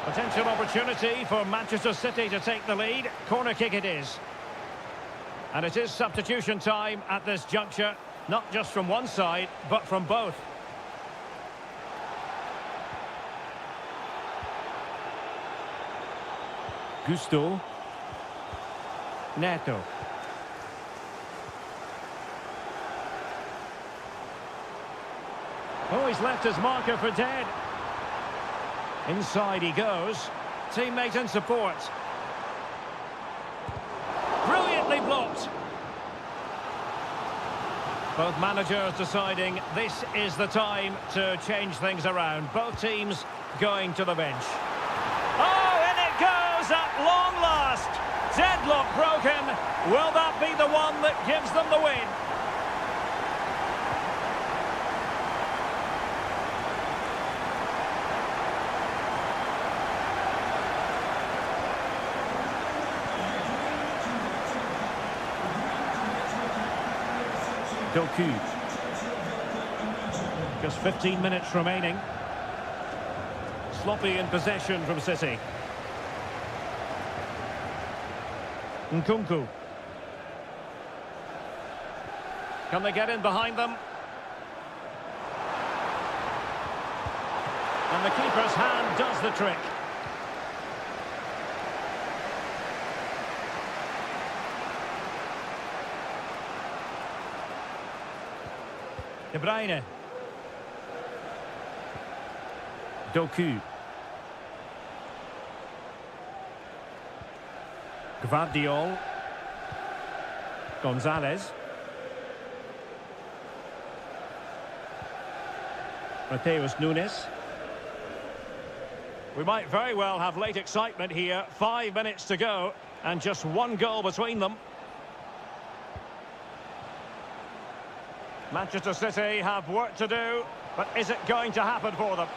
Potential opportunity for Manchester City to take the lead. Corner kick it is. And it is substitution time at this juncture. Not just from one side, but from both. Gusto. Neto. Oh, he's left his marker for dead. Inside he goes. Teammate in support. Brilliantly blocked. Both managers deciding this is the time to change things around. Both teams going to the bench. Oh, in it goes at long last. Deadlock broken. Will that be the one that gives them the win? Doku. Just 15 minutes remaining. Sloppy in possession from City. Nkunku. Can they get in behind them? And the keeper's hand does the trick. De Bruyne. Doku. Gvardiol. Gonzalez. Mateus Nunes. We might very well have late excitement here. 5 minutes to go and just one goal between them. Manchester City have work to do, but is it going to happen for them?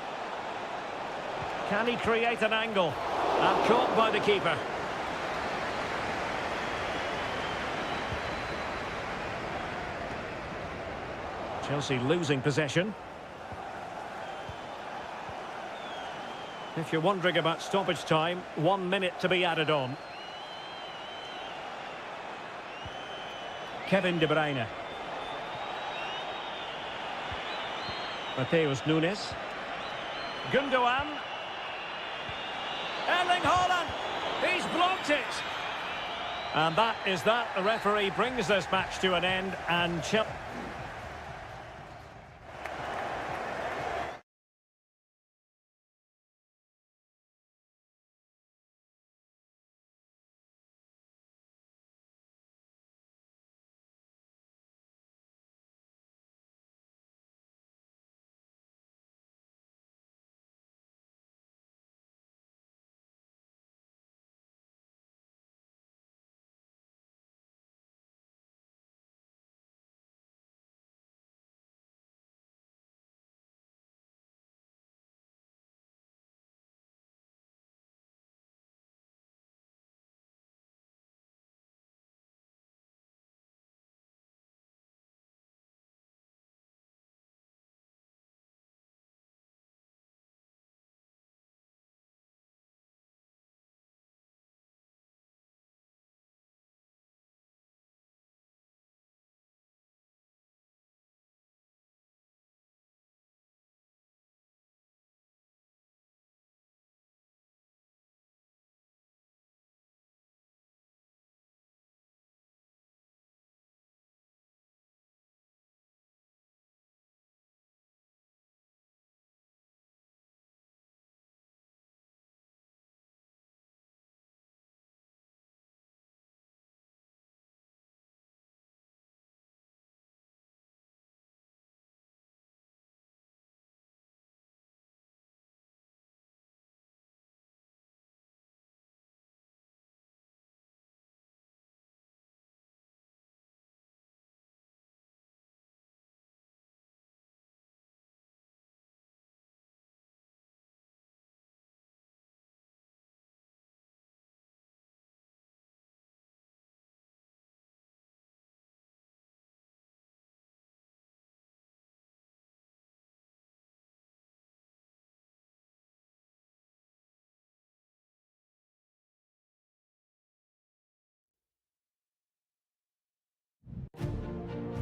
Can he create an angle? And caught by the keeper. Chelsea losing possession. If you're wondering about stoppage time, 1 minute to be added on. Kevin De Bruyne. Mateus Nunes. Gundogan. Erling Haaland. He's blocked it. And that is that. The referee brings this match to an end and Chelsea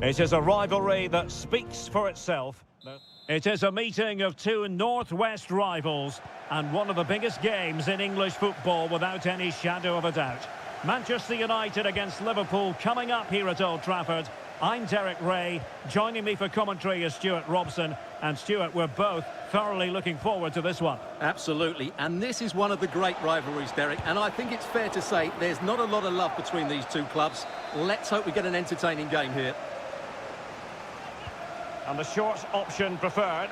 It is a rivalry that speaks for itself. It is a meeting of two northwest rivals and one of the biggest games in English football without any shadow of a doubt. Manchester United against Liverpool coming up here at Old Trafford. I'm Derek Ray. Joining me for commentary is Stuart Robson. And Stuart, we're both thoroughly looking forward to this one. Absolutely, and this is one of the great rivalries, Derek, and I think it's fair to say there's not a lot of love between these two clubs. Let's hope we get an entertaining game here. And the short option preferred.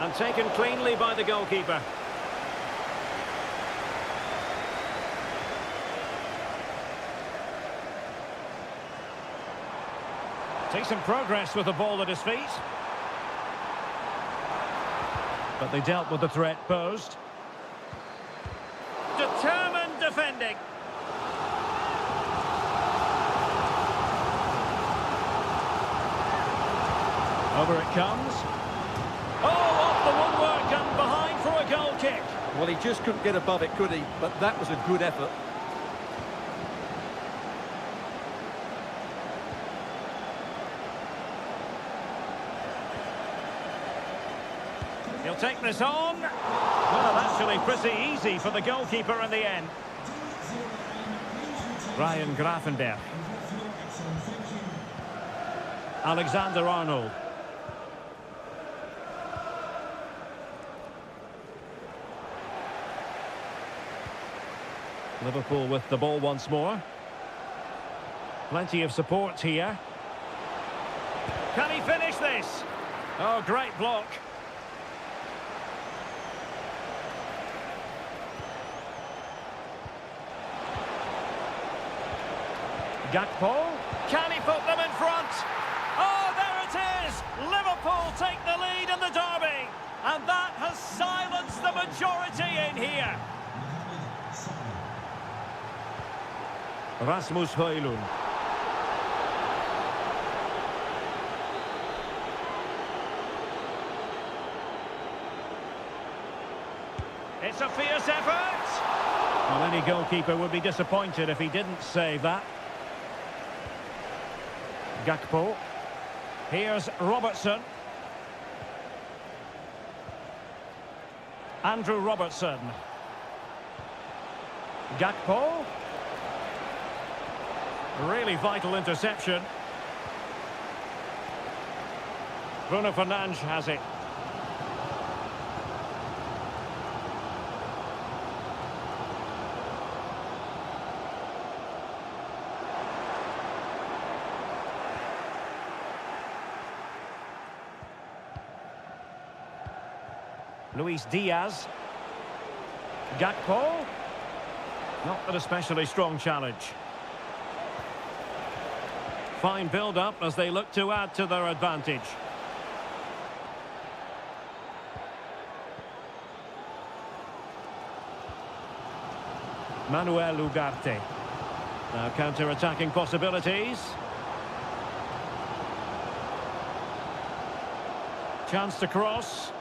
And taken cleanly by the goalkeeper. Decent progress with the ball at his feet. But they dealt with the threat posed. Determined defending. Over it comes. Oh, off the woodwork and behind for a goal kick. Well, he just couldn't get above it, could he? But that was a good effort. He'll take this on. Well, actually pretty easy for the goalkeeper in the end. Ryan Grafenberg. Alexander-Arnold. Liverpool with the ball once more. Plenty of support here. Can he finish this? Oh, great block. Gakpo, can he put them in front? Oh, there it is! Liverpool take the lead in the derby, and that has silenced the majority in here. Rasmus Højlund. It's a fierce effort! Well, any goalkeeper would be disappointed if he didn't save that. Gakpo. Here's Robertson. Andrew Robertson. Gakpo. Really vital interception. Bruno Fernandes has it. Luis Diaz. Gakpo. Not an especially strong challenge. Fine build-up as they look to add to their advantage. Manuel Ugarte. Now counter-attacking possibilities. Chance to cross.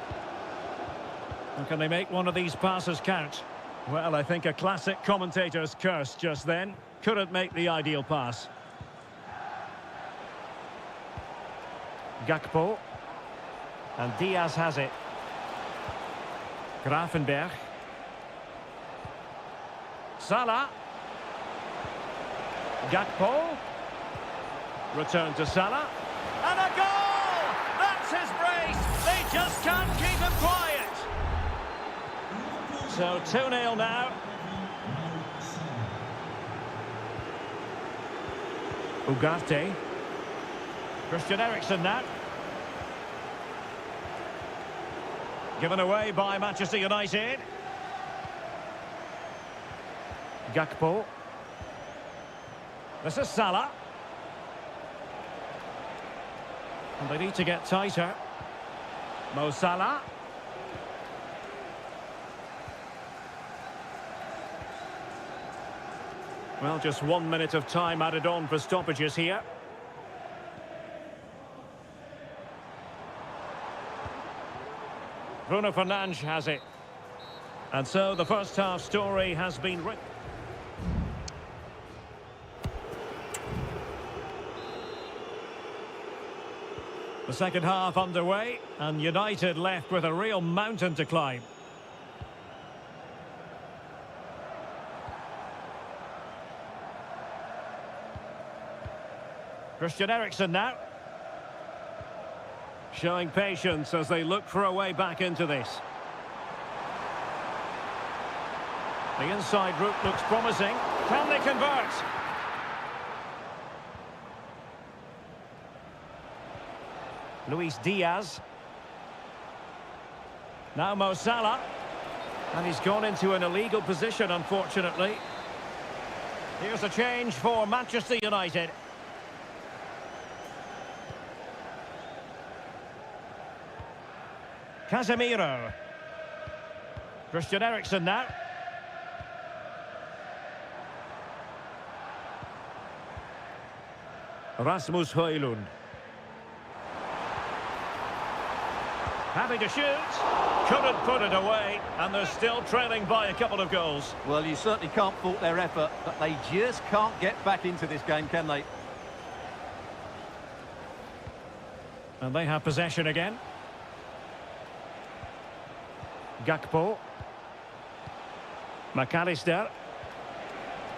And can they make one of these passes count? Well, I think a classic commentator's curse just then. Couldn't make the ideal pass. Gakpo. And Diaz has it. Grafenberg. Salah. Gakpo. Return to Salah. And a goal! That's his brace! They just can't keep him quiet. So 2-0 now. Ugarte. Christian Eriksen now. Given away by Manchester United. Gakpo. This is Salah. And they need to get tighter. Mo Salah. Well, just 1 minute of time added on for stoppages here. Bruno Fernandes has it. And so the first half story has been written. The second half underway, and United left with a real mountain to climb. Christian Eriksen now. Showing patience as they look for a way back into this. The inside route looks promising. Can they convert? Luis Diaz. Now Mo Salah. And he's gone into an illegal position, unfortunately. Here's a change for Manchester United. Casemiro. Christian Eriksen now. Rasmus Højlund. Happy to shoot. Couldn't put it away, and they're still trailing by a couple of goals. Well, you certainly can't fault their effort, but they just can't get back into this game, can they? And they have possession again. Gakpo. McAllister.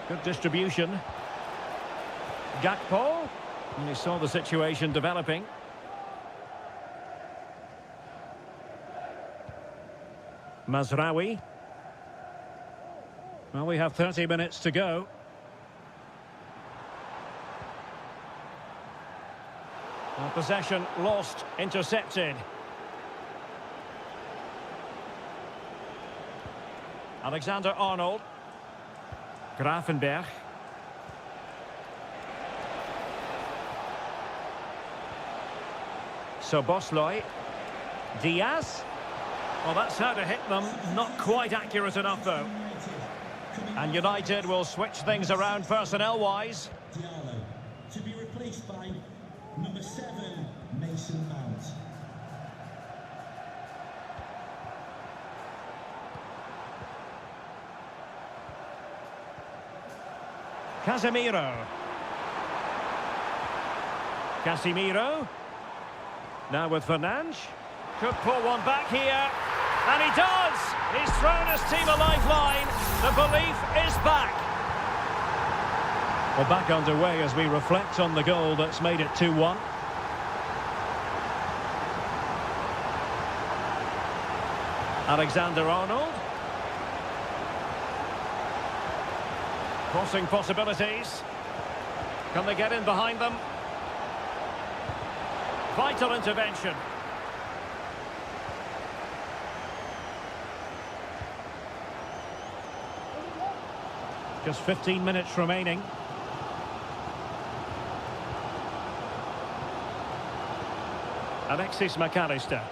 Good distribution. Gakpo. And he saw the situation developing. Mazraoui. Well, we have 30 minutes to go. Well, possession lost, intercepted. Alexander-Arnold. Gravenberch. Szoboszlai. Diaz. Well, that's how to hit them. Not quite accurate enough, though. And United will switch things around personnel-wise. Diallo to be replaced by number 7, Mason Mount. Casemiro. Casemiro. Now with Fernandes. Could pull one back here. And he does! He's thrown his team a lifeline. The belief is back. Well, back underway as we reflect on the goal that's made it 2-1. Alexander-Arnold. Crossing possibilities. Can they get in behind them? Vital intervention. Just 15 minutes remaining. Alexis McAllister.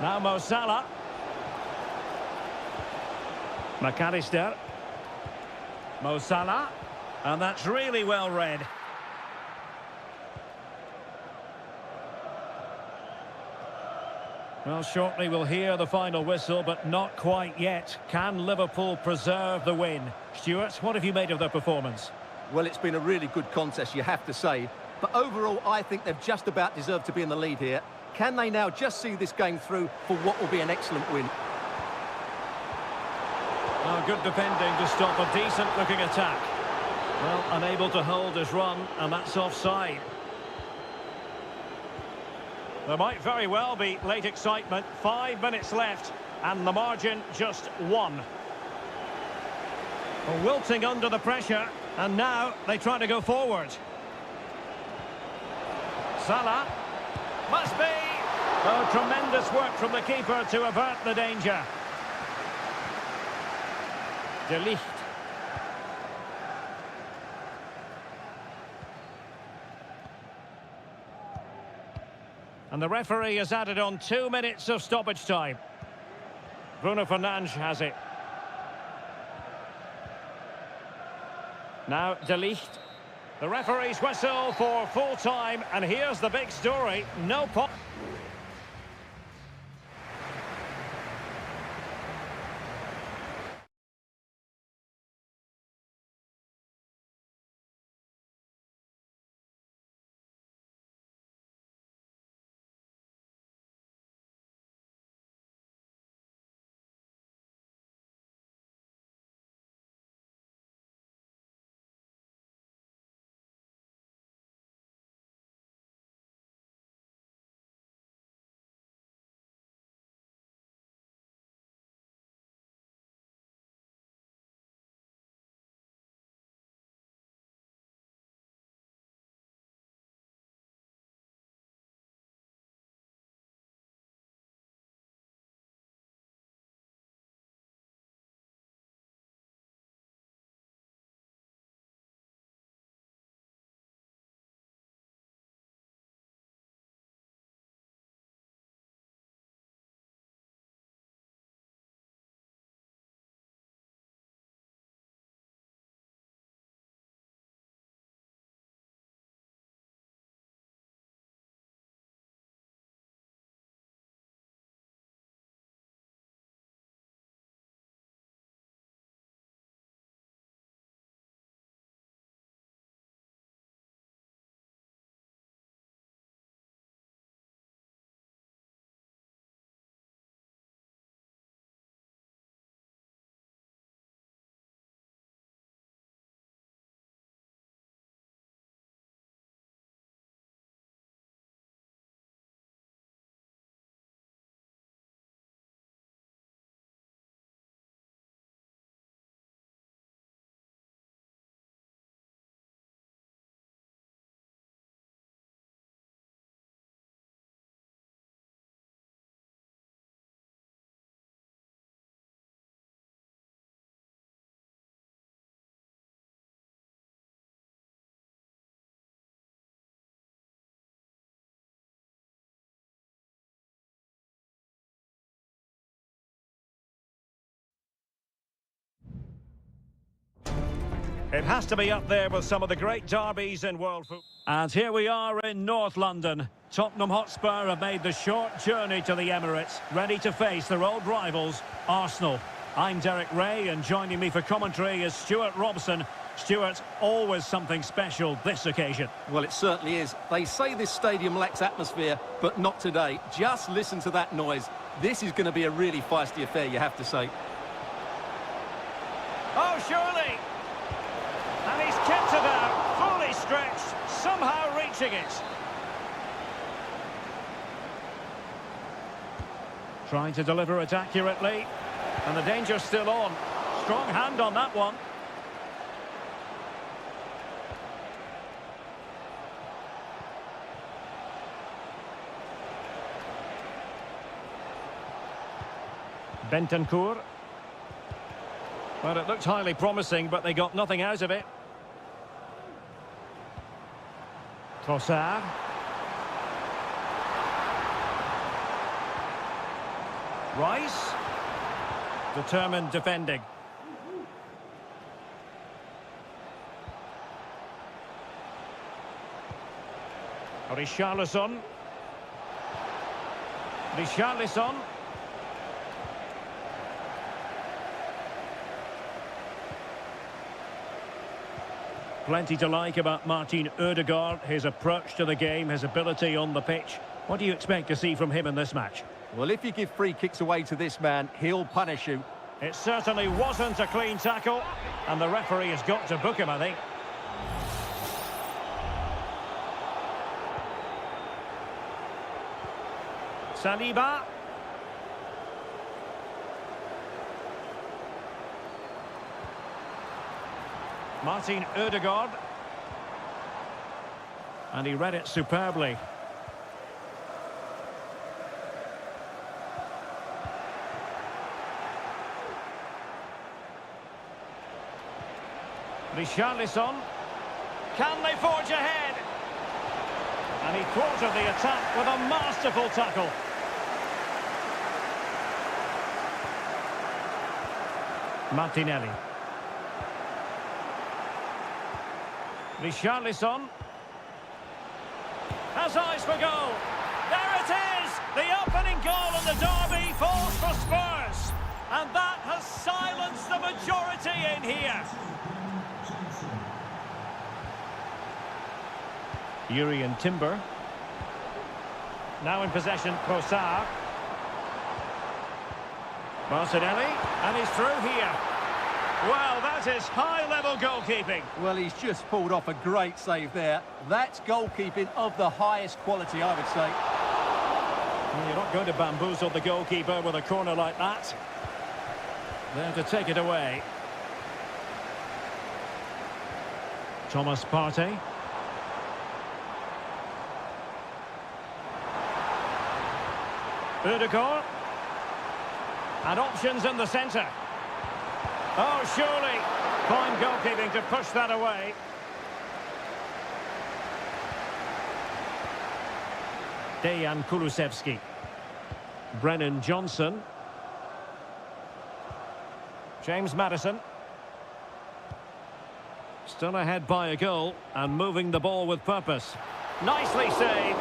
Now Mo Salah. McAllister. Mo Salah. And that's really well read. Well, shortly we'll hear the final whistle, but not quite yet. Can Liverpool preserve the win? Stuart, what have you made of their performance? Well, it's been a really good contest, you have to say. But overall, I think they've just about deserved to be in the lead here. Can they now just see this game through for what will be an excellent win? Well, good defending to stop a decent-looking attack. Well, unable to hold his run, and that's offside. There might very well be late excitement. 5 minutes left, and the margin just 1. Well, wilting under the pressure, and now they try to go forward. Salah. Must be! Oh, tremendous work from the keeper to avert the danger. De Ligt. And the referee has added on 2 minutes of stoppage time. Bruno Fernandes has it. Now De Ligt. The referee's whistle for full time, and here's the big story. No pot. It has to be up there with some of the great derbies in world football. And here we are in North London. Tottenham Hotspur have made the short journey to the Emirates, ready to face their old rivals, Arsenal. I'm Derek Ray, and joining me for commentary is Stuart Robson. Stuart, always something special this occasion. Well, it certainly is. They say this stadium lacks atmosphere, but not today. Just listen to that noise. This is going to be a really feisty affair, you have to say. Oh, surely! And he's kept it out, fully stretched, somehow reaching it. Trying to deliver it accurately, and the danger's still on. Strong hand on that one. Bentancur. Well, it looked highly promising, but they got nothing out of it. Trossard. Rice. Determined defending. Richarlison. Richarlison. Plenty to like about Martin Ødegaard, his approach to the game, his ability on the pitch. What do you expect to see from him in this match? Well, if you give free kicks away to this man, he'll punish you. It certainly wasn't a clean tackle, and the referee has got to book him, I think. Saliba. Martin Ødegaard. And he read it superbly. Richarlison. Can they forge ahead? And he thwarted the attack with a masterful tackle. Martinelli. Richarlison has eyes for goal. There it is! The opening goal in the derby falls for Spurs. And that has silenced the majority in here. Urian Timber. Now in possession, Trossard. Martinelli, and he's through here. Well, that is high-level goalkeeping. Well, he's just pulled off a great save there. That's goalkeeping of the highest quality, I would say. Well, you're not going to bamboozle the goalkeeper with a corner like that. There to take it away. Thomas Partey. Ødegaard. And options in the centre. Oh, surely. Fine goalkeeping to push that away. Dejan Kulusevski. Brennan Johnson. James Maddison. Still ahead by a goal and moving the ball with purpose. Nicely saved.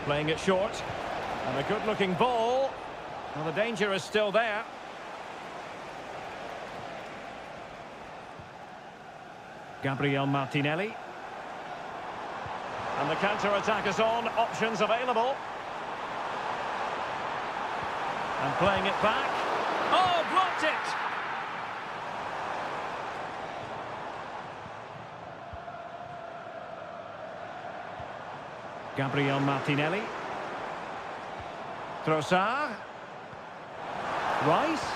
Playing it short. And a good-looking ball. Well, the danger is still there. Gabriel Martinelli. And the counter-attack is on. Options available. And playing it back. Oh, blocked it! Gabriel Martinelli. Trossard. Rice.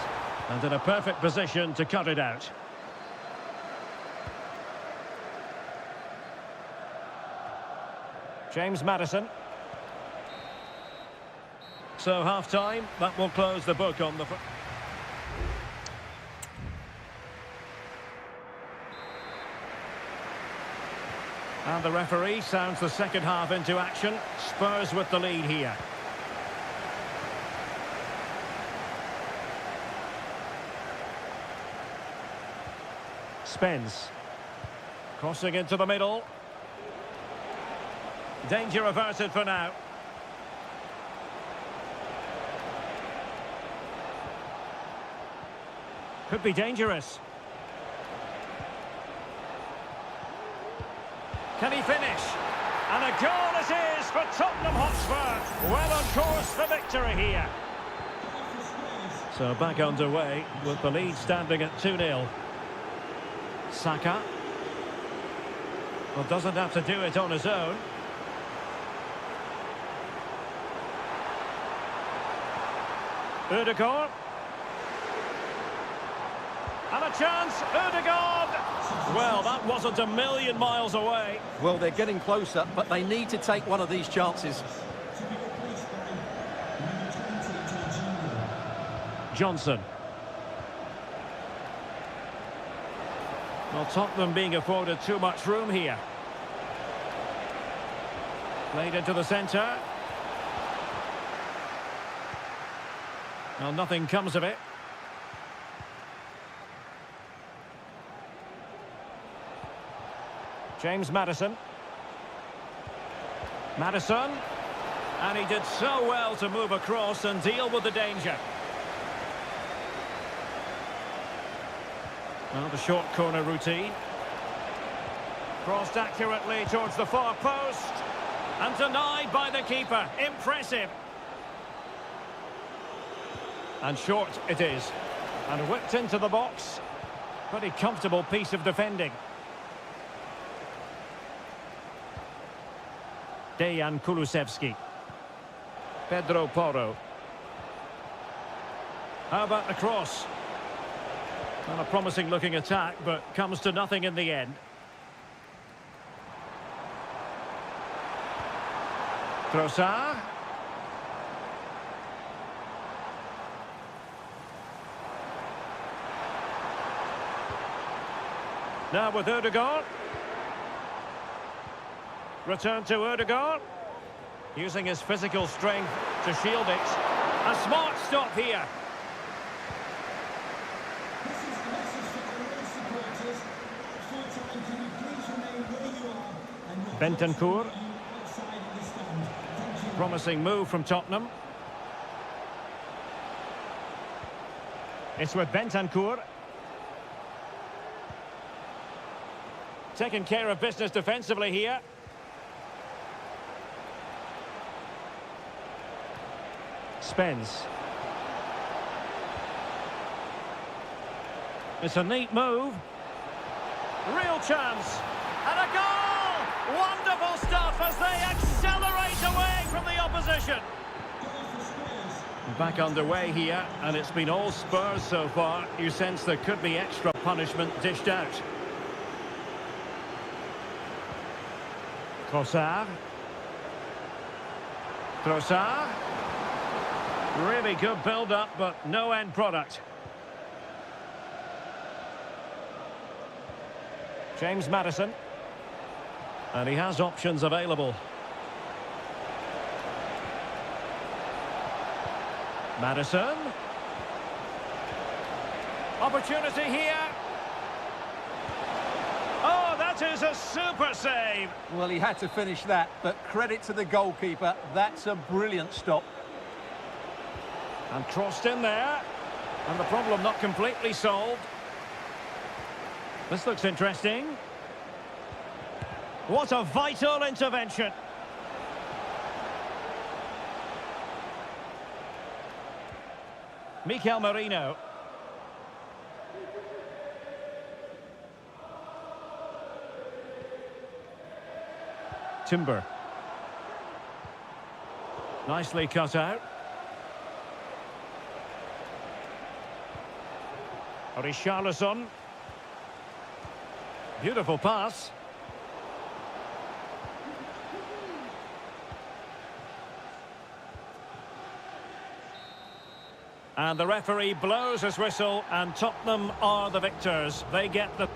And in a perfect position to cut it out. James Maddison. So half-time, that will close the book on the... And the referee sounds the second half into action. Spurs with the lead here. Spence. Crossing into the middle. Danger averted for now. Could be dangerous. Can he finish? And a goal it is for Tottenham Hotspur. Well on course for victory here. So back underway with the lead standing at 2-0. Saka. Well, doesn't have to do it on his own. Ødegaard. And a chance, Ødegaard! Well, that wasn't a million miles away. Well, they're getting closer, but they need to take one of these chances. Johnson. Well, Tottenham being afforded too much room here. Played into the centre. Well, nothing comes of it. James Maddison. Maddison. And he did so well to move across and deal with the danger. Well, the short corner routine. Crossed accurately towards the far post. And denied by the keeper. Impressive. And short it is. And whipped into the box. Pretty comfortable piece of defending. Dejan Kulusevski. Pedro Porro. How about the cross? Well, a promising looking attack, but comes to nothing in the end. Trossard. Now with Ødegaard. Return to Ødegaard. Using his physical strength to shield it. A smart stop here. This is the message for all the supporters. Full time, can you please remain where you are and your Bentancur. outside of the stand. Thank you. Promising move from Tottenham. It's with Bentancur. Taking care of business defensively here. Spence. It's a neat move. Real chance. And a goal! Wonderful stuff as they accelerate away from the opposition. Back underway here, and it's been all Spurs so far. You sense there could be extra punishment dished out. Trossard. Trossard. Really good build-up, but no end product. James Maddison. And he has options available. Maddison. Opportunity here. Oh, that is a super save. Well, he had to finish that, but credit to the goalkeeper. That's a brilliant stop. And crossed in there. And the problem not completely solved. This looks interesting. What a vital intervention. Mikel Merino. Timber. Nicely cut out. Richarlison. Beautiful pass. And the referee blows his whistle, and Tottenham are the victors. They get the...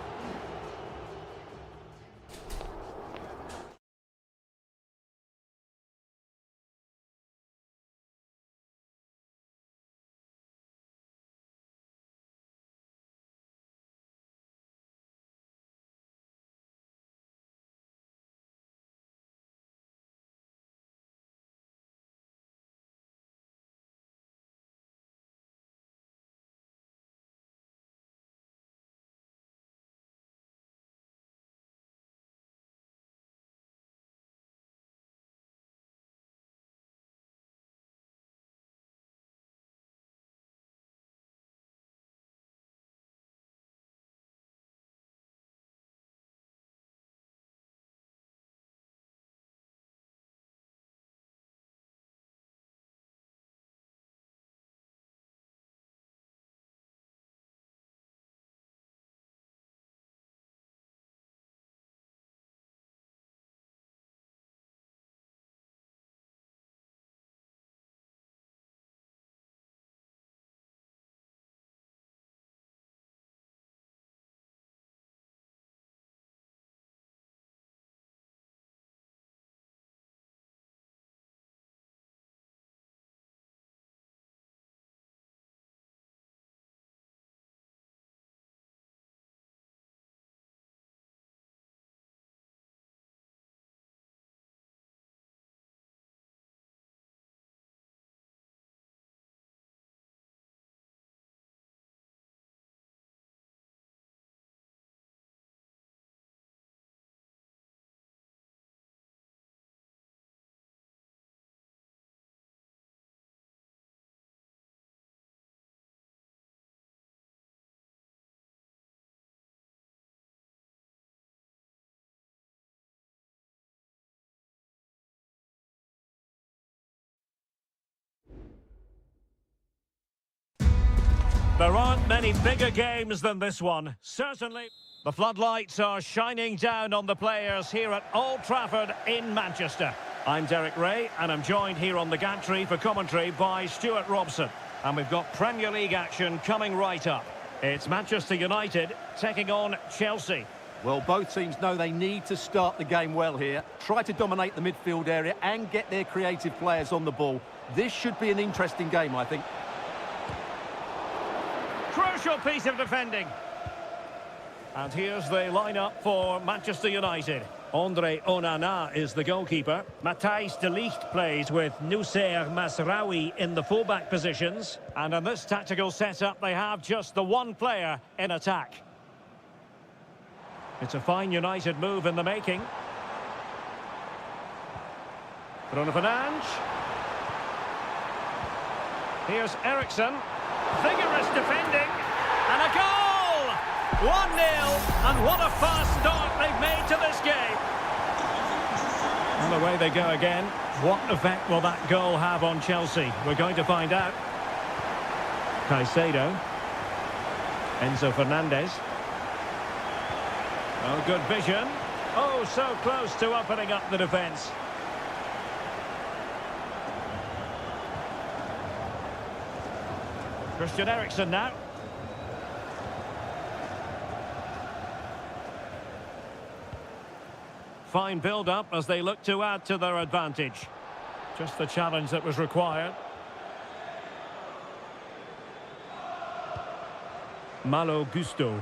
There aren't many bigger games than this one, certainly. The floodlights are shining down on the players here at Old Trafford in Manchester. I'm Derek Ray, and I'm joined here on the gantry for commentary by Stuart Robson. And we've got Premier League action coming right up. It's Manchester United taking on Chelsea. Well, both teams know they need to start the game well here. Try to dominate the midfield area and get their creative players on the ball. This should be an interesting game, I think. Crucial piece of defending. And here's the lineup for Manchester United. Andre Onana is the goalkeeper. Matthijs de Ligt plays with Noussair Masraoui in the fullback positions. And in this tactical setup, they have just the one player in attack. It's a fine United move in the making. Bruno Fernandes. Here's Eriksen. Vigorous defending. And a goal! 1-0. And what a fast start they've made to this game. And away they go again. What effect will that goal have on Chelsea? We're going to find out. Caicedo. Enzo Fernandez. Oh, good vision. Oh, so close to opening up the defence. Christian Eriksen now. Fine build-up as they look to add to their advantage. Just the challenge that was required. Malo Gusto.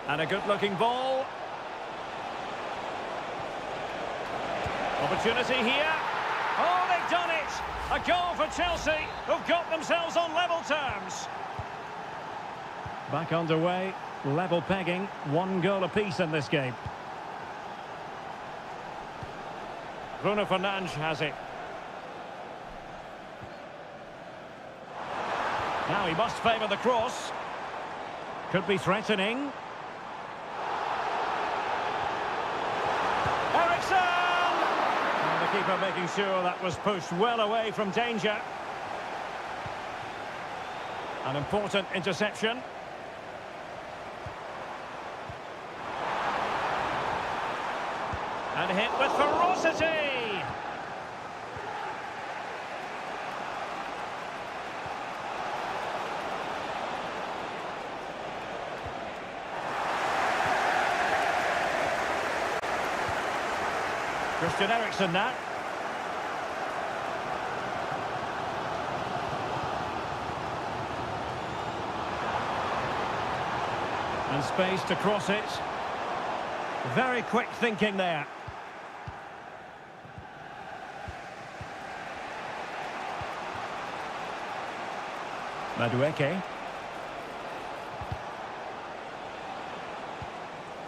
And a good-looking ball. Opportunity here. Oh, they've done it! A goal for Chelsea, who've got themselves on level terms. Back underway, level pegging, 1 goal apiece in this game. Bruno Fernandes has it. Now he must favour the cross. Could be threatening. Keeper making sure that was pushed well away from danger. An important interception. And hit with ferocity. Christian Eriksen now. And space to cross it. Very quick thinking there. Madueke.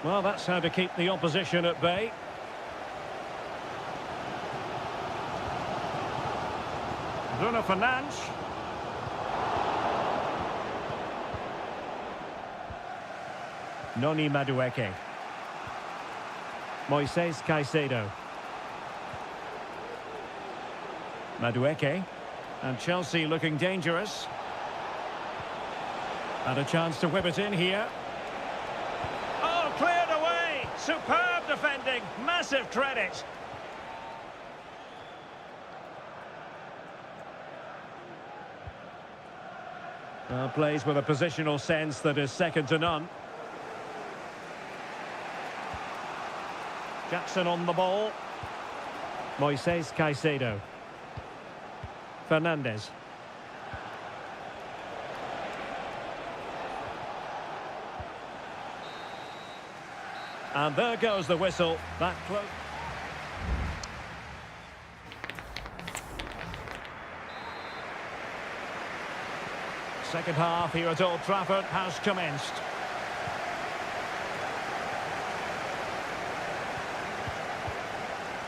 Well, that's how to keep the opposition at bay. Bruno Fernandes. Noni Madueke. Moises Caicedo. Madueke. And Chelsea looking dangerous. And a chance to whip it in here. Oh, cleared away! Superb defending. Massive credit. Well, plays with a positional sense that is second to none. Jackson on the ball. Moises Caicedo. Fernandez. And there goes the whistle. That close. Second half here at Old Trafford has commenced.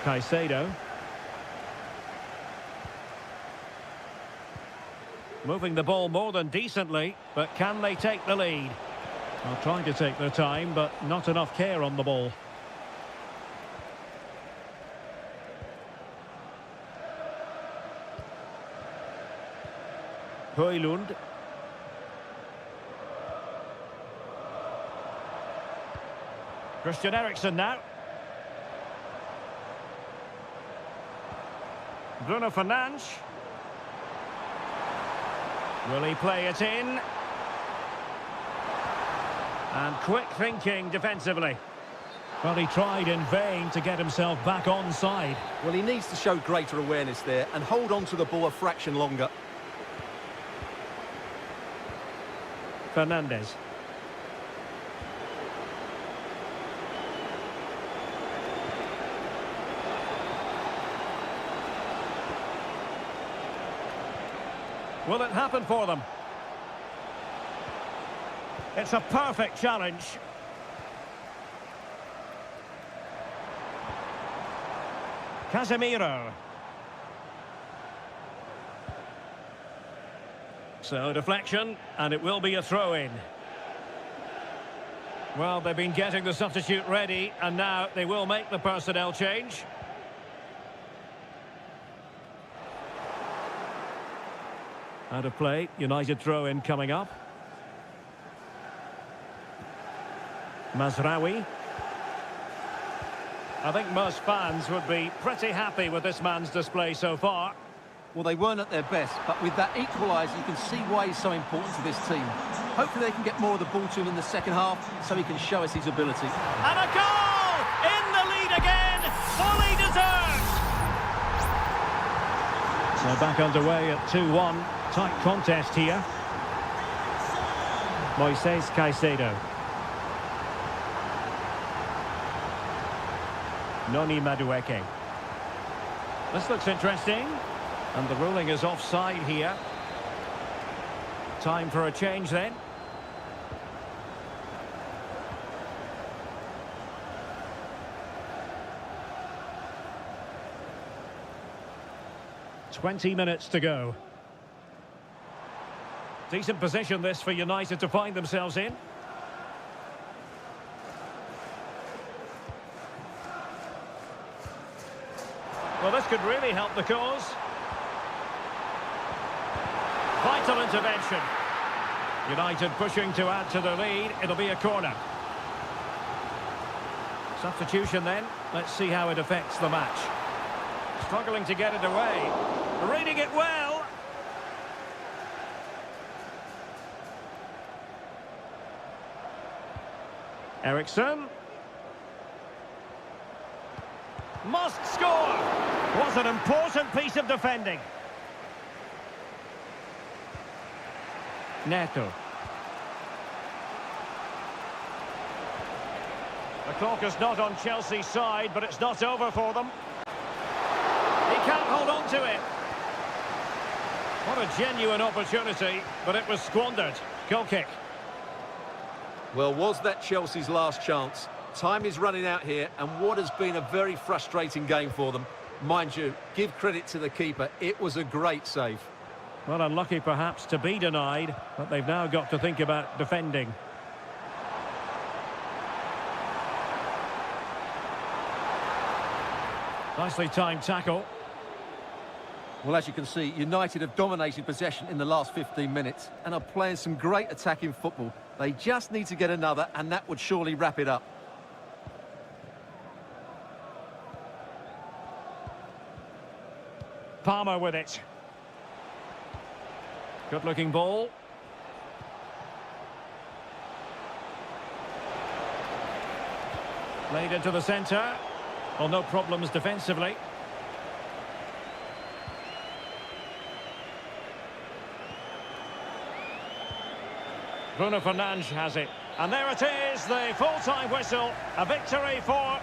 Caicedo. Moving the ball more than decently, but can they take the lead? Well, trying to take their time, but not enough care on the ball. Højlund. Christian Eriksen now. Bruno Fernandes. Will he play it in? And quick thinking defensively. Well, he tried in vain to get himself back on side. Well, he needs to show greater awareness there and hold on to the ball a fraction longer. Fernandes. Will it happen for them? It's a perfect challenge. Casemiro. So deflection, and it will be a throw-in. Well, they've been getting the substitute ready, and now they will make the personnel change. Out of play, United throw-in coming up. Mazraoui. I think most fans would be pretty happy with this man's display so far. Well, they weren't at their best, but with that equaliser, you can see why he's so important to this team. Hopefully they can get more of the ball to him in the second half, so he can show us his ability. And a goal! In the lead again! Fully deserved! So back underway at 2-1. Tight contest here. Moises Caicedo. Noni Madueke. This looks interesting. And the ruling is offside here. Time for a change then. "20 minutes to go. Decent position this for United to find themselves in. Well, this could really help the cause. Vital intervention. United pushing to add to the lead. It'll be a corner. Substitution then. Let's see how it affects the match. Struggling to get it away. Reading it well. Eriksen. Must score. Was an important piece of defending. Neto. The clock is not on Chelsea's side, but it's not over for them. He can't hold on to it. What a genuine opportunity, but it was squandered. Goal kick. Well, was that Chelsea's last chance? Time is running out here, and what has been a very frustrating game for them. Mind you, give credit to the keeper. It was a great save. Well, unlucky perhaps to be denied, but they've now got to think about defending. Nicely timed tackle. Well, as you can see, United have dominated possession in the last 15 minutes and are playing some great attacking football. They just need to get another, and that would surely wrap it up. Palmer with it. Good-looking ball. Played into the centre. Well, no problems defensively. Bruno Fernandes has it. And there it is, the full-time whistle. A victory for...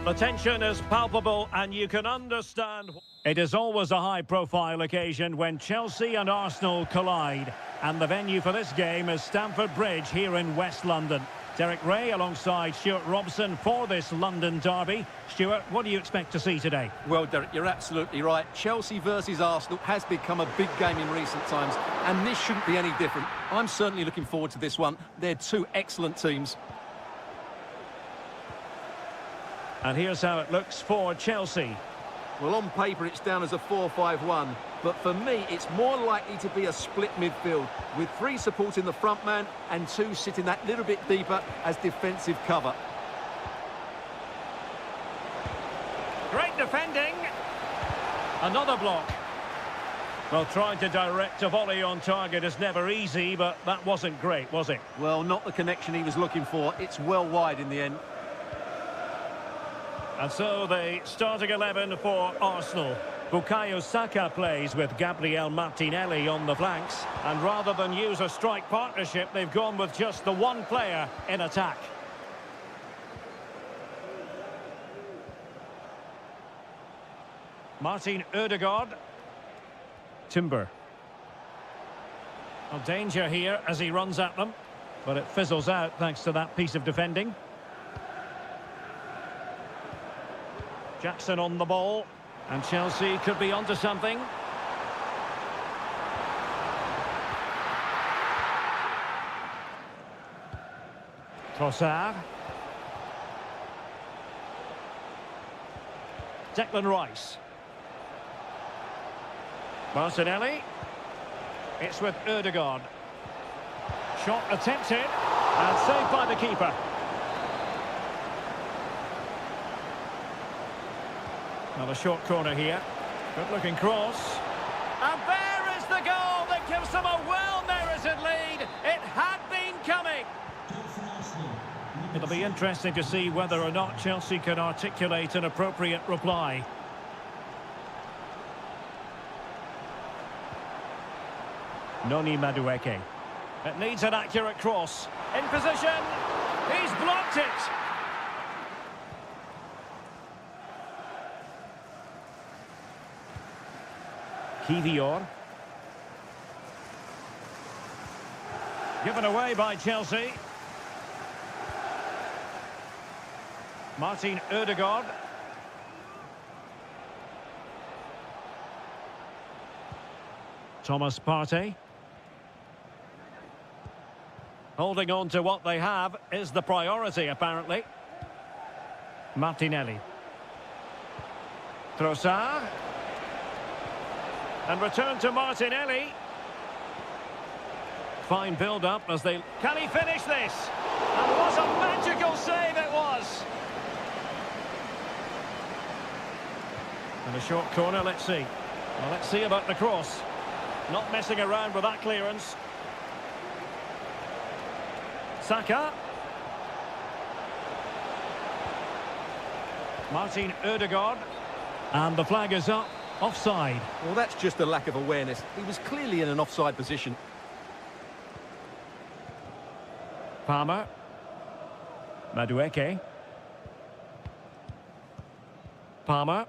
The tension is palpable and you can understand. It is always a high-profile occasion when Chelsea and Arsenal collide. And the venue for this game is Stamford Bridge here in West London. Derek Ray alongside Stuart Robson for this London derby. Stuart, what do you expect to see today? Well, Derek, you're absolutely right. Chelsea versus Arsenal has become a big game in recent times, and this shouldn't be any different. I'm certainly looking forward to this one. They're two excellent teams. And here's how it looks for Chelsea. Well, on paper, it's down as a 4-5-1. But for me, it's more likely to be a split midfield, with three supporting the front man and two sitting that little bit deeper as defensive cover. Great defending. Another block. Well, trying to direct a volley on target is never easy, but that wasn't great, was it? Well, not the connection he was looking for. It's well wide in the end. And so the starting 11 for Arsenal. Bukayo Saka plays with Gabriel Martinelli on the flanks. And rather than use a strike partnership, they've gone with just the one player in attack. Martin Ødegaard. Timber. Well, danger here as he runs at them. But it fizzles out thanks to that piece of defending. Jackson on the ball. And Chelsea could be onto something. Trossard. Declan Rice. Martinelli. It's with Ødegaard. Shot attempted. And saved by the keeper. Another short corner here. Good-looking cross. And there is the goal that gives them a well-merited lead. It had been coming. It'll be interesting to see whether or not Chelsea can articulate an appropriate reply. Noni Madueke. It needs an accurate cross. In position. He's blocked it. Kivior. Given away by Chelsea. Martin Ødegaard. Thomas Partey. Holding on to what they have is the priority, apparently. Martinelli. Trossard. And return to Martinelli. Fine build-up as they... Can he finish this? And what a magical save it was! And a short corner, let's see. Well, let's see about the cross. Not messing around with that clearance. Saka. Martin Ødegaard. And the flag is up. Offside. Well, that's just a lack of awareness. He was clearly in an offside position. Palmer. Madueke. Palmer.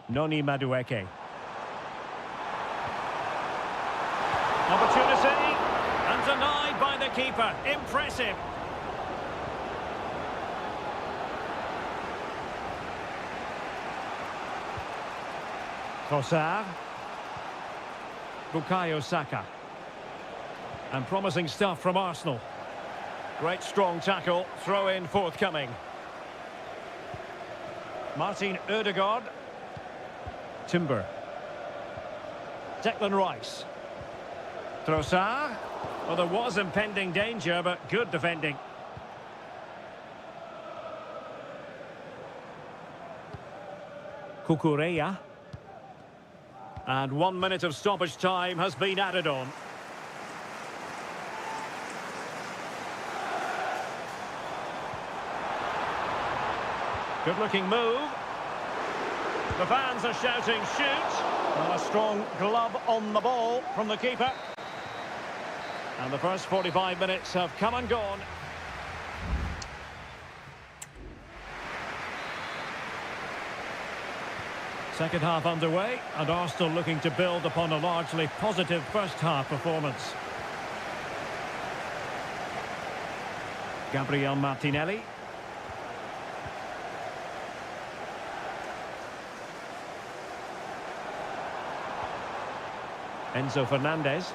Noni Madueke. Opportunity. And denied by the keeper. Impressive. Trossard. Bukayo Saka. And promising stuff from Arsenal. Great strong tackle. Throw in forthcoming. Martin Ødegaard. Timber. Declan Rice. Trossard. Well, there was impending danger, but good defending. Kukureya. And 1 minute of stoppage time has been added on. Good-looking move. The fans are shouting, shoot. And a strong glove on the ball from the keeper. And the first 45 minutes have come and gone. Second half underway, and Arsenal looking to build upon a largely positive first half performance. Gabriel Martinelli. Enzo Fernandez.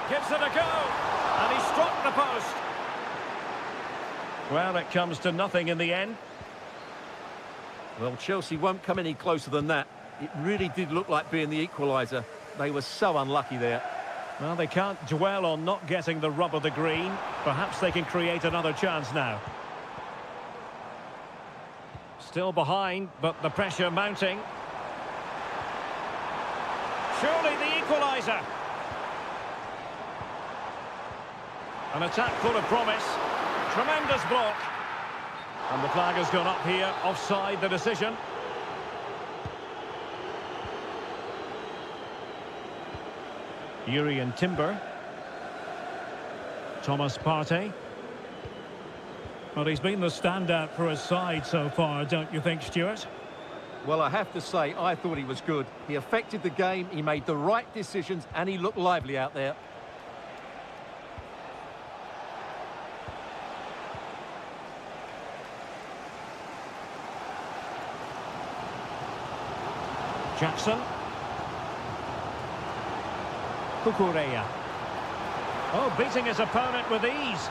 Gives it a go, and he struck the post. Well, it comes to nothing in the end. Well, Chelsea won't come any closer than that. It really did look like being the equaliser. They were so unlucky there. Well, they can't dwell on not getting the rub of the green. Perhaps they can create another chance now. Still behind, but the pressure mounting. Surely the equaliser. An attack full of promise. Tremendous block. And the flag has gone up here, offside the decision. Yuri and Timber. Thomas Partey. Well, he's been the standout for his side so far, don't you think, Stuart? Well, I have to say, I thought he was good. He affected the game, he made the right decisions, and he looked lively out there. Jackson. Cucurella. Oh, beating his opponent with ease.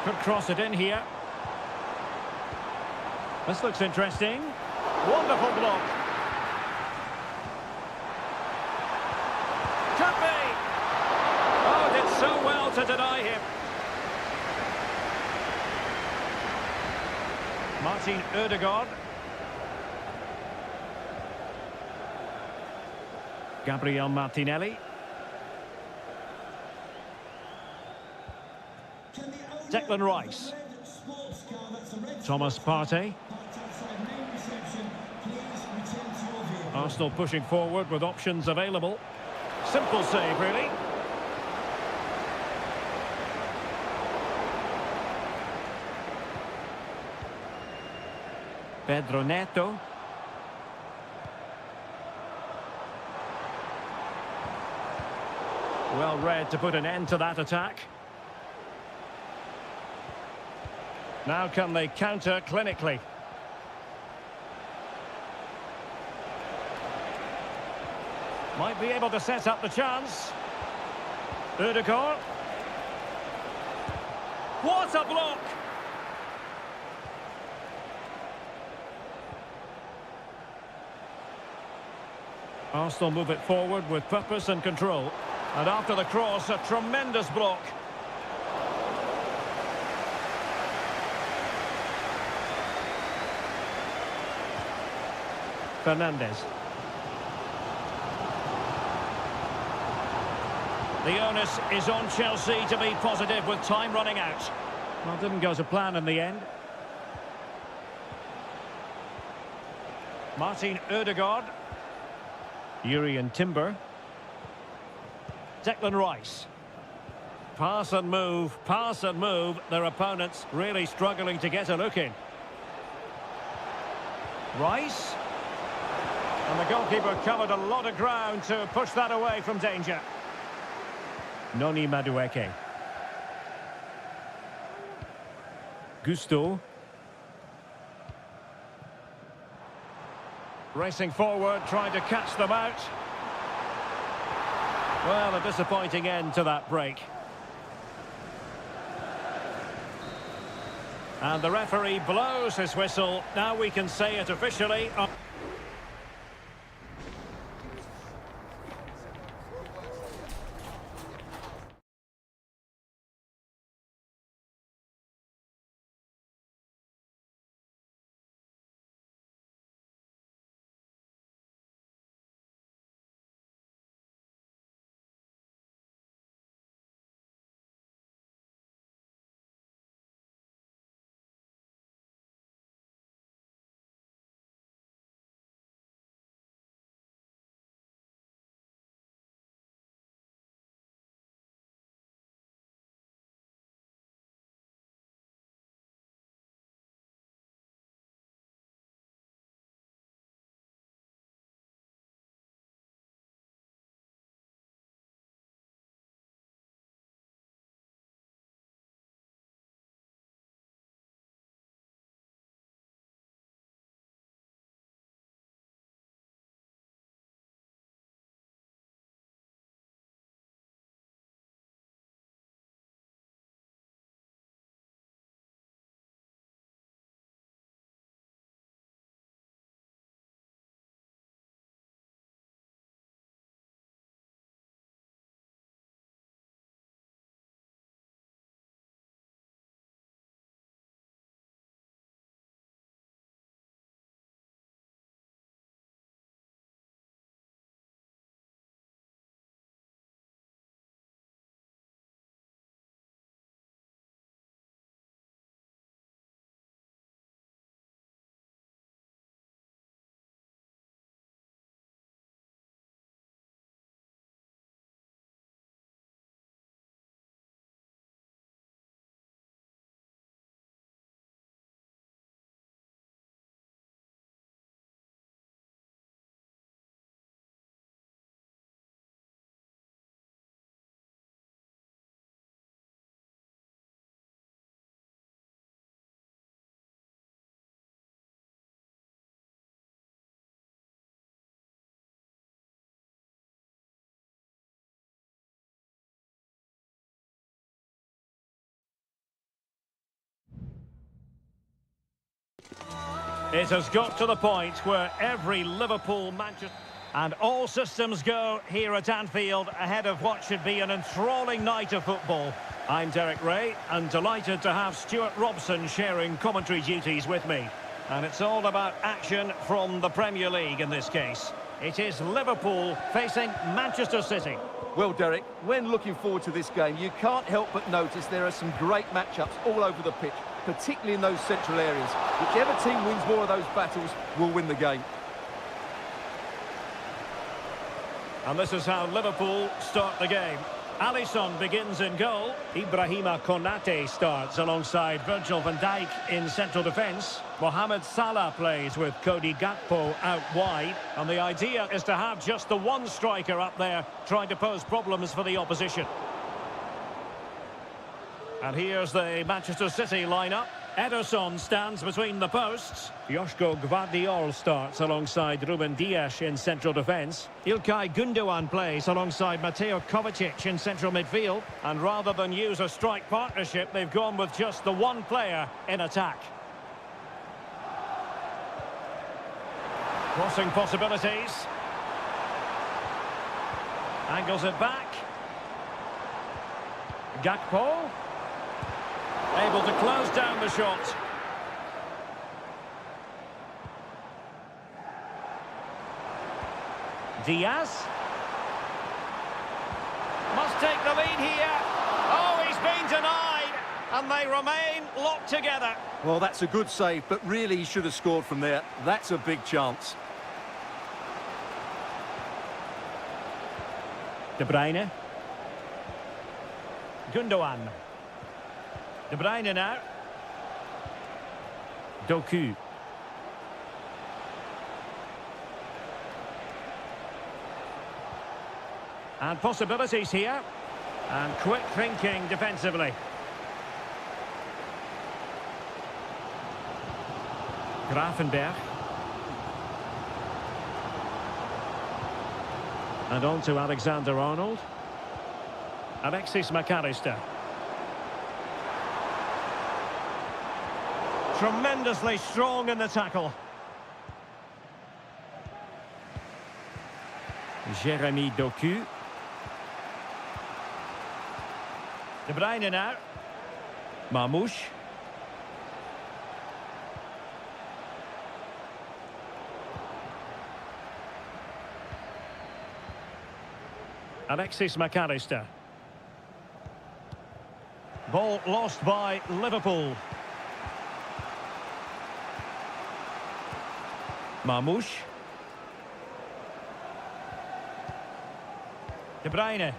Could cross it in here. This looks interesting. Wonderful block. Could be. Oh, did so well to deny him. Martin Ødegaard. Gabriel Martinelli. Declan Rice. Thomas Partey. Arsenal pushing forward with options available. Simple save, really. Pedro Neto. Well read to put an end to that attack. Now can they counter clinically? Might be able to set up the chance. Ødegaard. What a block! Arsenal move it forward with purpose and control. And after the cross, a tremendous block. Fernandez. The onus is on Chelsea to be positive with time running out. Well, didn't go to plan in the end. Martin Ødegaard. Yuri and Timber. Declan Rice. Pass and move, pass and move. Their opponents really struggling to get a look in. Rice. And the goalkeeper covered a lot of ground to push that away from danger. Noni Madueke. Gusto. Racing forward, trying to catch them out. Well, a disappointing end to that break. And the referee blows his whistle. Now we can say it officially. It has got to the point where every Liverpool, Manchester... And all systems go here at Anfield ahead of what should be an enthralling night of football. I'm Derek Ray, and delighted to have Stuart Robson sharing commentary duties with me. And it's all about action from the Premier League in this case. It is Liverpool facing Manchester City. Well, Derek, when looking forward to this game, you can't help but notice there are some great matchups all over the pitch, particularly in those central areas. Whichever team wins more of those battles will win the game. And this is how Liverpool start the game. Alisson begins in goal. Ibrahima Konate starts alongside Virgil van Dijk in central defence. Mohamed Salah plays with Cody Gakpo out wide. And the idea is to have just the one striker up there trying to pose problems for the opposition. And here's the Manchester City lineup. Ederson stands between the posts. Joško Gvardiol starts alongside Ruben Dias in central defence. Ilkay Gundogan plays alongside Mateo Kovacic in central midfield. And rather than use a strike partnership, they've gone with just the one player in attack. Crossing possibilities. Angles it back. Gakpo. Able to close down the shot. Diaz. Must take the lead here. Oh, he's been denied. And they remain locked together. Well, that's a good save, but really he should have scored from there. That's a big chance. De Bruyne. Gundogan. De Bruyne now. Doku. And possibilities here. And quick thinking defensively. Gravenberch. And on to Alexander-Arnold. Alexis McAllister. Tremendously strong in the tackle. Jeremy Doku. De Bruyne now. Mamouche. Alexis McAllister. Ball lost by Liverpool. Mamouche. De Bruyne.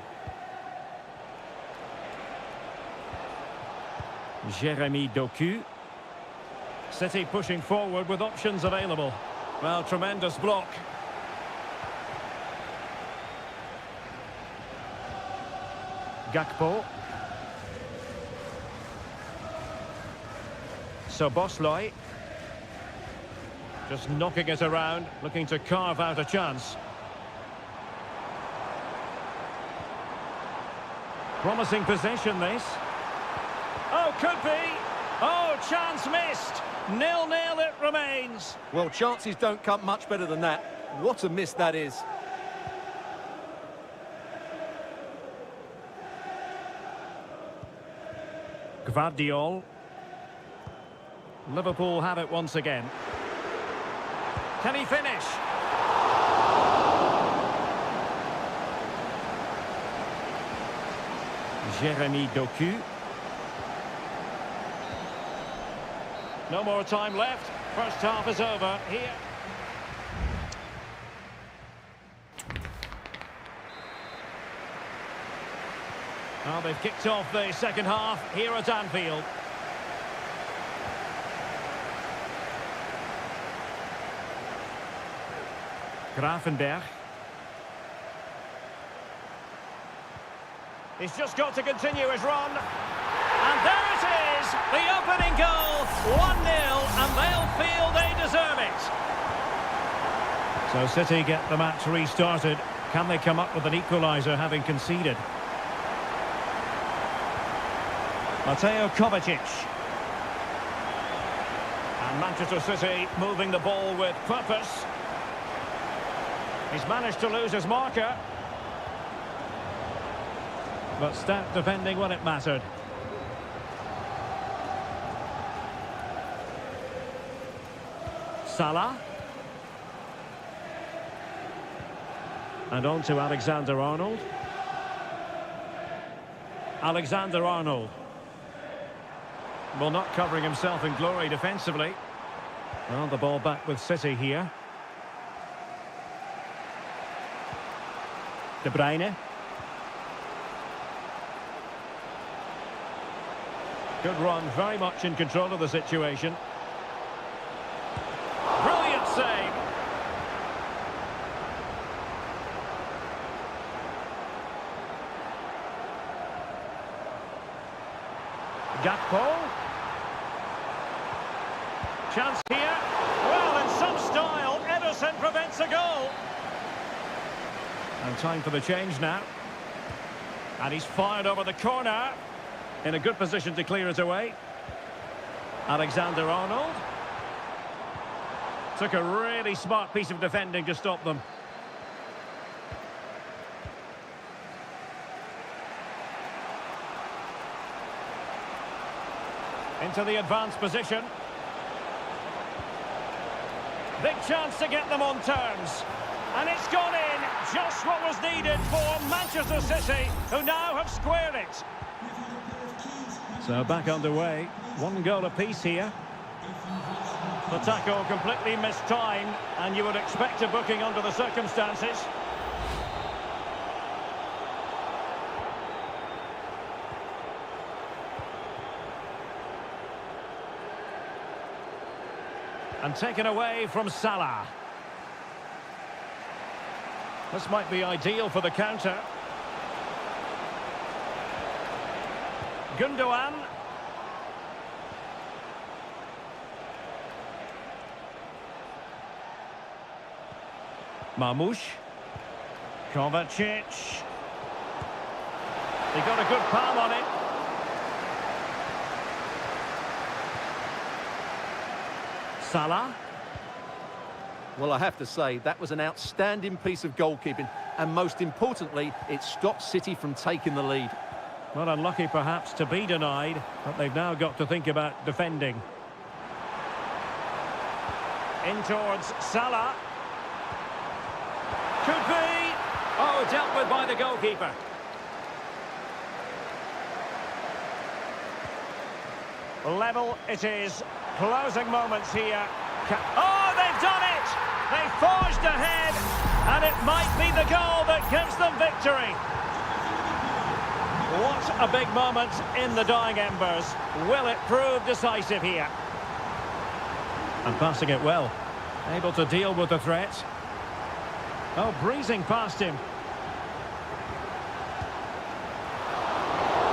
Jeremy Doku. City pushing forward with options available. Well, tremendous block. Gakpo. Soboslai. Just knocking it around, looking to carve out a chance. Promising possession, this. Oh, could be. Oh, chance missed. 0-0 it remains. Well, chances don't come much better than that. What a miss that is. Gvardiol. Liverpool have it once again. Can he finish? Jeremy Doku. No more time left. First half is over here. Well, they've kicked off the second half here at Anfield. Gravenberch. He's just got to continue his run. And there it is, the opening goal, 1-0, and they'll feel they deserve it. So City get the match restarted. Can they come up with an equaliser having conceded? Mateo Kovacic. And Manchester City moving the ball with purpose. He's managed to lose his marker. But stout defending when it mattered. Salah. And on to Alexander-Arnold. Alexander-Arnold. Well, not covering himself in glory defensively. Well, the ball back with City here. De Bruyne. Good run, very much in control of the situation. Brilliant save. Gakpo. Chance here. Well, in some style, Ederson prevents a goal. And time for the change now. And he's fired over the corner. In a good position to clear it away. Alexander-Arnold. Took a really smart piece of defending to stop them. Into the advanced position. Big chance to get them on terms. And it's gone in. Just what was needed for Manchester City, who now have squared it. So back underway. One goal apiece here. The tackle completely mistimed, and you would expect a booking under the circumstances. And taken away from Salah. This might be ideal for the counter. Gundogan. Marmoush. Kovacic. He got a good palm on it. Salah. Well, I have to say, that was an outstanding piece of goalkeeping. And most importantly, it stopped City from taking the lead. Well, unlucky perhaps to be denied, but they've now got to think about defending. In towards Salah. Could be. Oh, dealt with by the goalkeeper. Level it is. Closing moments here. Oh, they've done it! They forged ahead, and it might be the goal that gives them victory. What a big moment in the dying embers. Will it prove decisive here? And passing it well. Able to deal with the threat. Oh, breezing past him.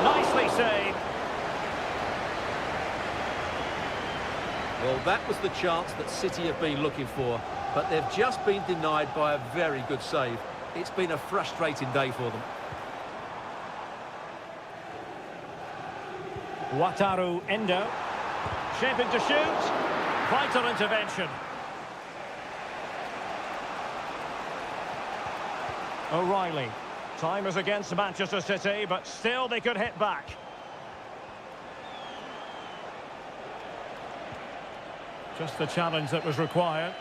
Nicely saved. Well, that was the chance that City have been looking for, but they've just been denied by a very good save. It's been a frustrating day for them. Wataru Endo. Shaping to shoot. Vital intervention. O'Reilly. Time is against Manchester City, but still they could hit back. Just the challenge that was required.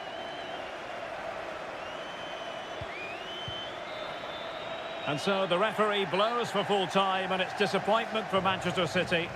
And so the referee blows for full time, and it's disappointment for Manchester City.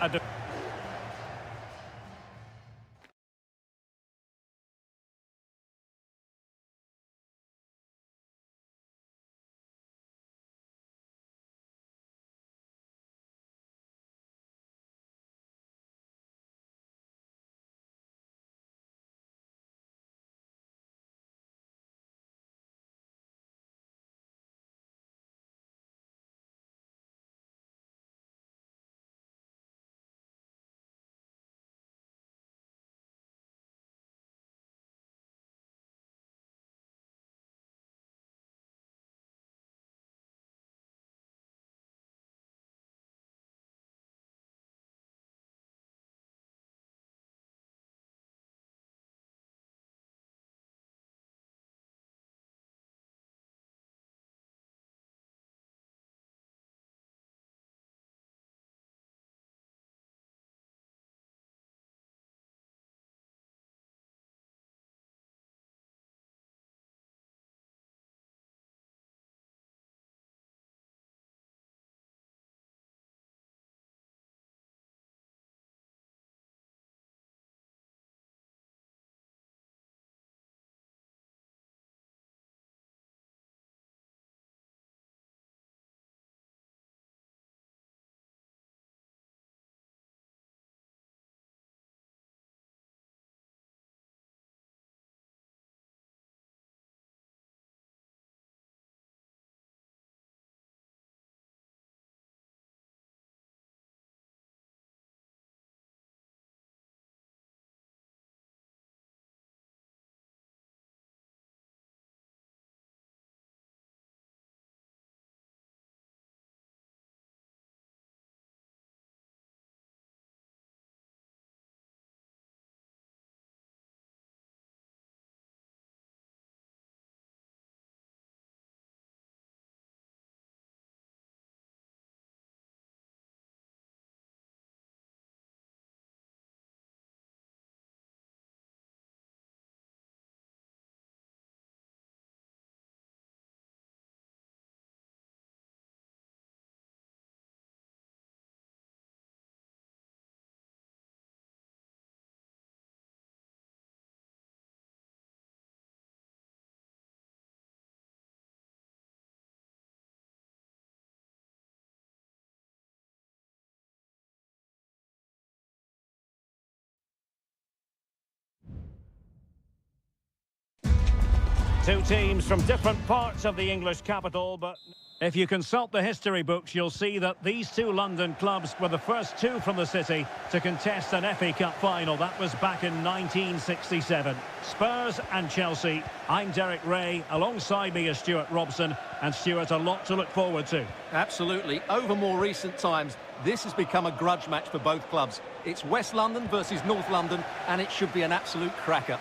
Two teams from different parts of the English capital, but if you consult the history books, you'll see that these two London clubs were the first two from the city to contest an FA Cup final. That was back in 1967. Spurs and Chelsea. I'm Derek Ray. Alongside me is Stuart Robson. And Stuart, a lot to look forward to. Absolutely. Over more recent times, this has become a grudge match for both clubs. It's West London versus North London, and it should be an absolute cracker.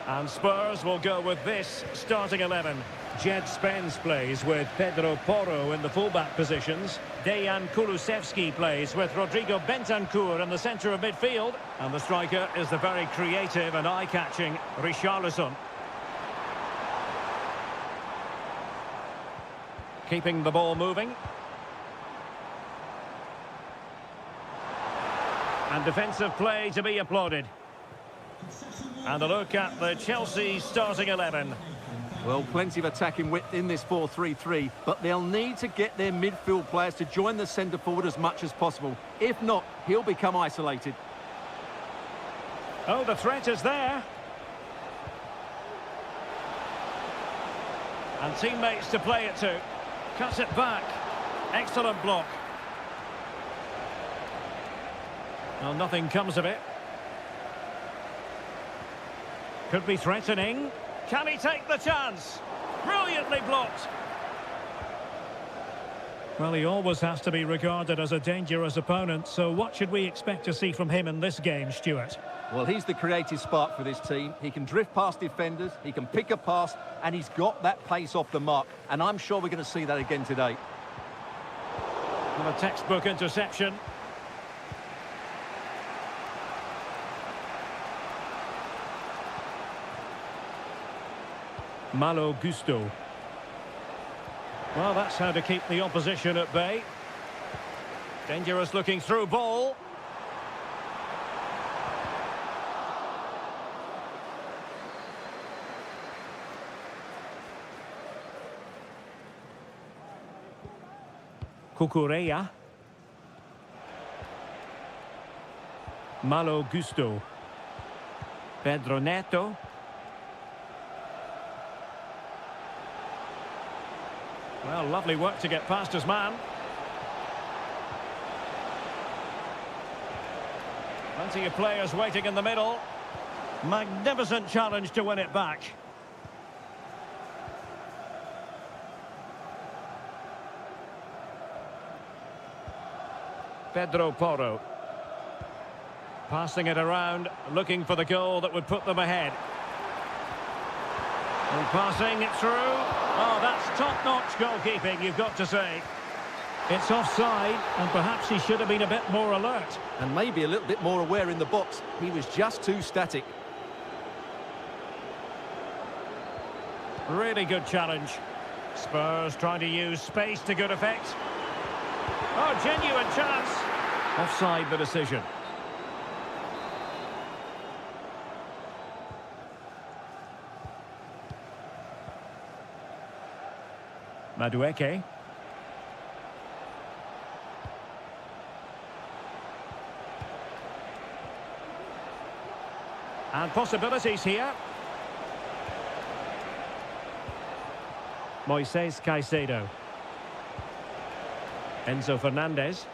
And Spurs will go with this starting 11. Jed Spence plays with Pedro Porro in the fullback positions. Dejan Kulusevski plays with Rodrigo Bentancur in the centre of midfield. And the striker is the very creative and eye-catching Richarlison. Keeping the ball moving. And defensive play to be applauded. And a look at the Chelsea starting 11. Well, plenty of attacking width in this 4-3-3, but they'll need to get their midfield players to join the centre forward as much as possible. If not, he'll become isolated. Oh, the threat is there. And teammates to play it to. Cuts it back. Excellent block. Well, nothing comes of it. Could be threatening. Can he take the chance? Brilliantly blocked. Well, he always has to be regarded as a dangerous opponent, so what should we expect to see from him in this game, Stuart? Well, he's the creative spark for this team. He can drift past defenders, he can pick a pass, and he's got that pace off the mark. And I'm sure we're going to see that again today. And a textbook interception. Malo Gusto. Well, that's how to keep the opposition at bay. Dangerous looking through ball. Cucurella. Malo Gusto. Pedro Neto. Well, lovely work to get past his man. Plenty of players waiting in the middle. Magnificent challenge to win it back. Pedro Porro. Passing it around, looking for the goal that would put them ahead. And passing it through. Oh, that's top-notch goalkeeping, you've got to say. It's offside, and perhaps he should have been a bit more alert. And maybe a little bit more aware in the box. He was just too static. Really good challenge. Spurs trying to use space to good effect. Oh, genuine chance. Offside the decision. Madueke. And possibilities here. Moises Caicedo. Enzo Fernandez.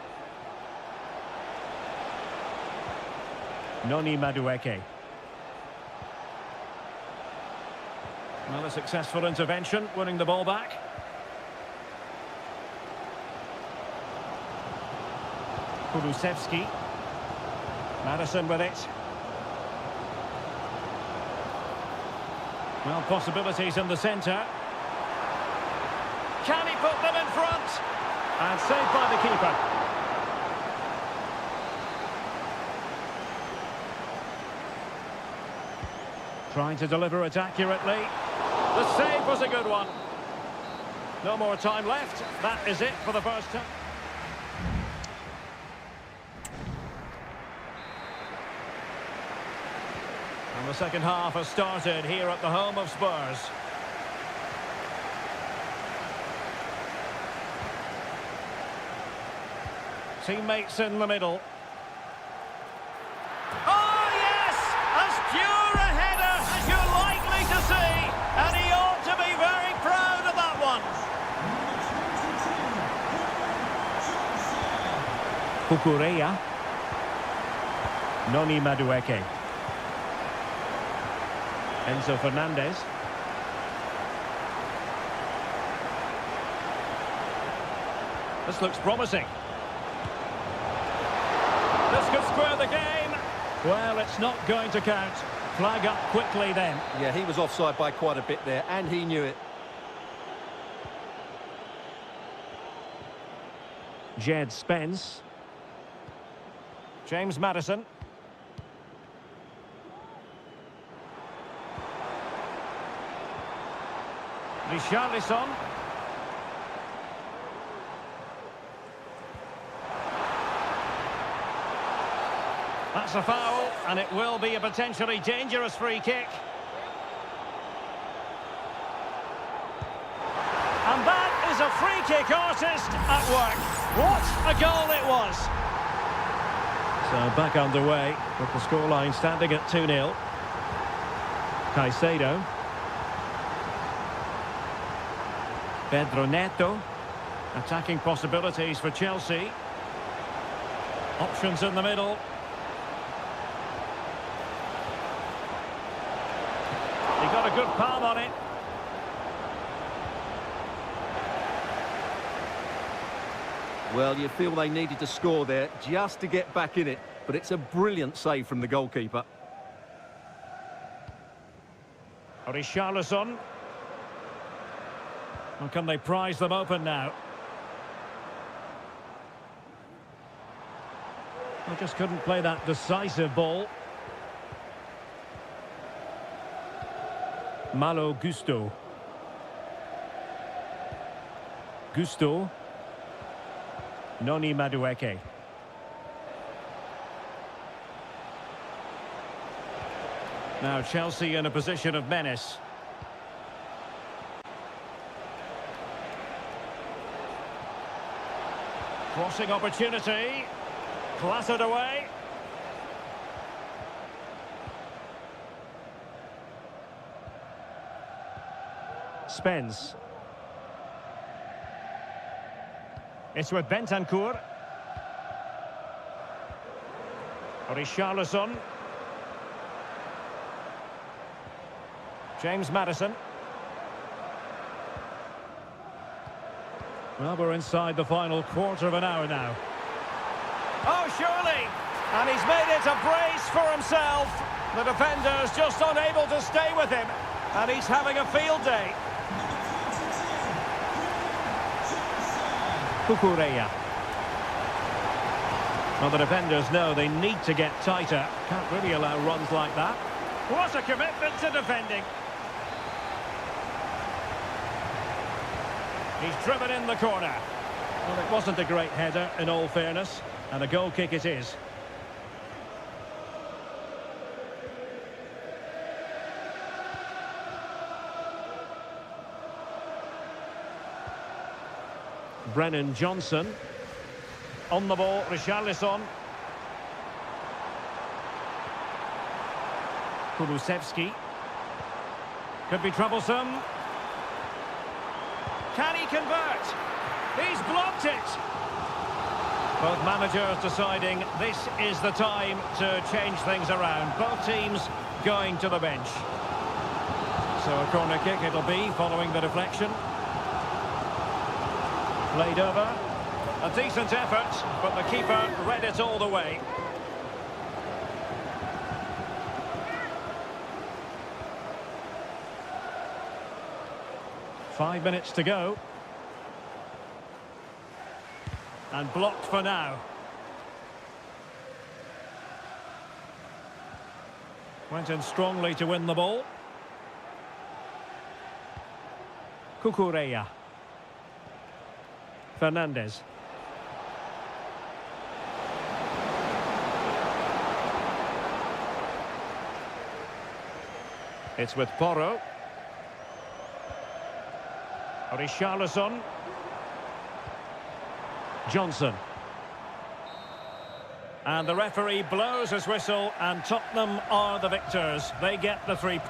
Noni Madueke. Well, a successful intervention, winning the ball back. Kulusevski. Madison with it. Well, possibilities in the centre. Can he put them in front? And saved by the keeper. Trying to deliver it accurately. The save was a good one. No more time left. That is it for the first time. And the second half has started here at the home of Spurs. Teammates in the middle. Oh, yes! As pure a header as you Kukureya. Noni Madueke. Enzo Fernandez. This looks promising. This could square the game. Well, it's not going to count. Flag up quickly then. Yeah, he was offside by quite a bit there, and he knew it. Jed Spence. James Maddison. Richarlison. That's a foul, and it will be a potentially dangerous free kick. And that is a free kick artist at work. What a goal it was! So back underway with the scoreline standing at 2-0. Caicedo. Pedro Neto. Attacking possibilities for Chelsea. Options in the middle. He got a good palm on it. Well, you feel they needed to score there just to get back in it, but it's a brilliant save from the goalkeeper. Richarlison. Well, can they prize them open now? They just couldn't play that decisive ball. Malo Gusto. Gusto. Noni Madueke. Now Chelsea in a position of menace. Crossing opportunity. Clattered away. Spence. It's with Bentancur. Richarlison. James Maddison. Well, we're inside the final quarter of an hour now. Oh, surely! And he's made it a brace for himself. The defender's just unable to stay with him. And he's having a field day. Kukureya. Well, the defenders know they need to get tighter. Can't really allow runs like that. What a commitment to defending. He's driven in the corner. Well, it wasn't a great header, in all fairness. And a goal kick it is. Brennan Johnson. On the ball, Richarlison. Kulusevski. Could be troublesome. Can he convert? He's blocked it. Both managers deciding this is the time to change things around. Both teams going to the bench. So a corner kick it'll be following the deflection. Played over. A decent effort, but the keeper read it all the way. Five minutes to go. And blocked for now. Went in strongly to win the ball. Kukureya. Fernandez. It's with Porro. Richarlison. Johnson. And the referee blows his whistle, and Tottenham are the victors. They get the 3.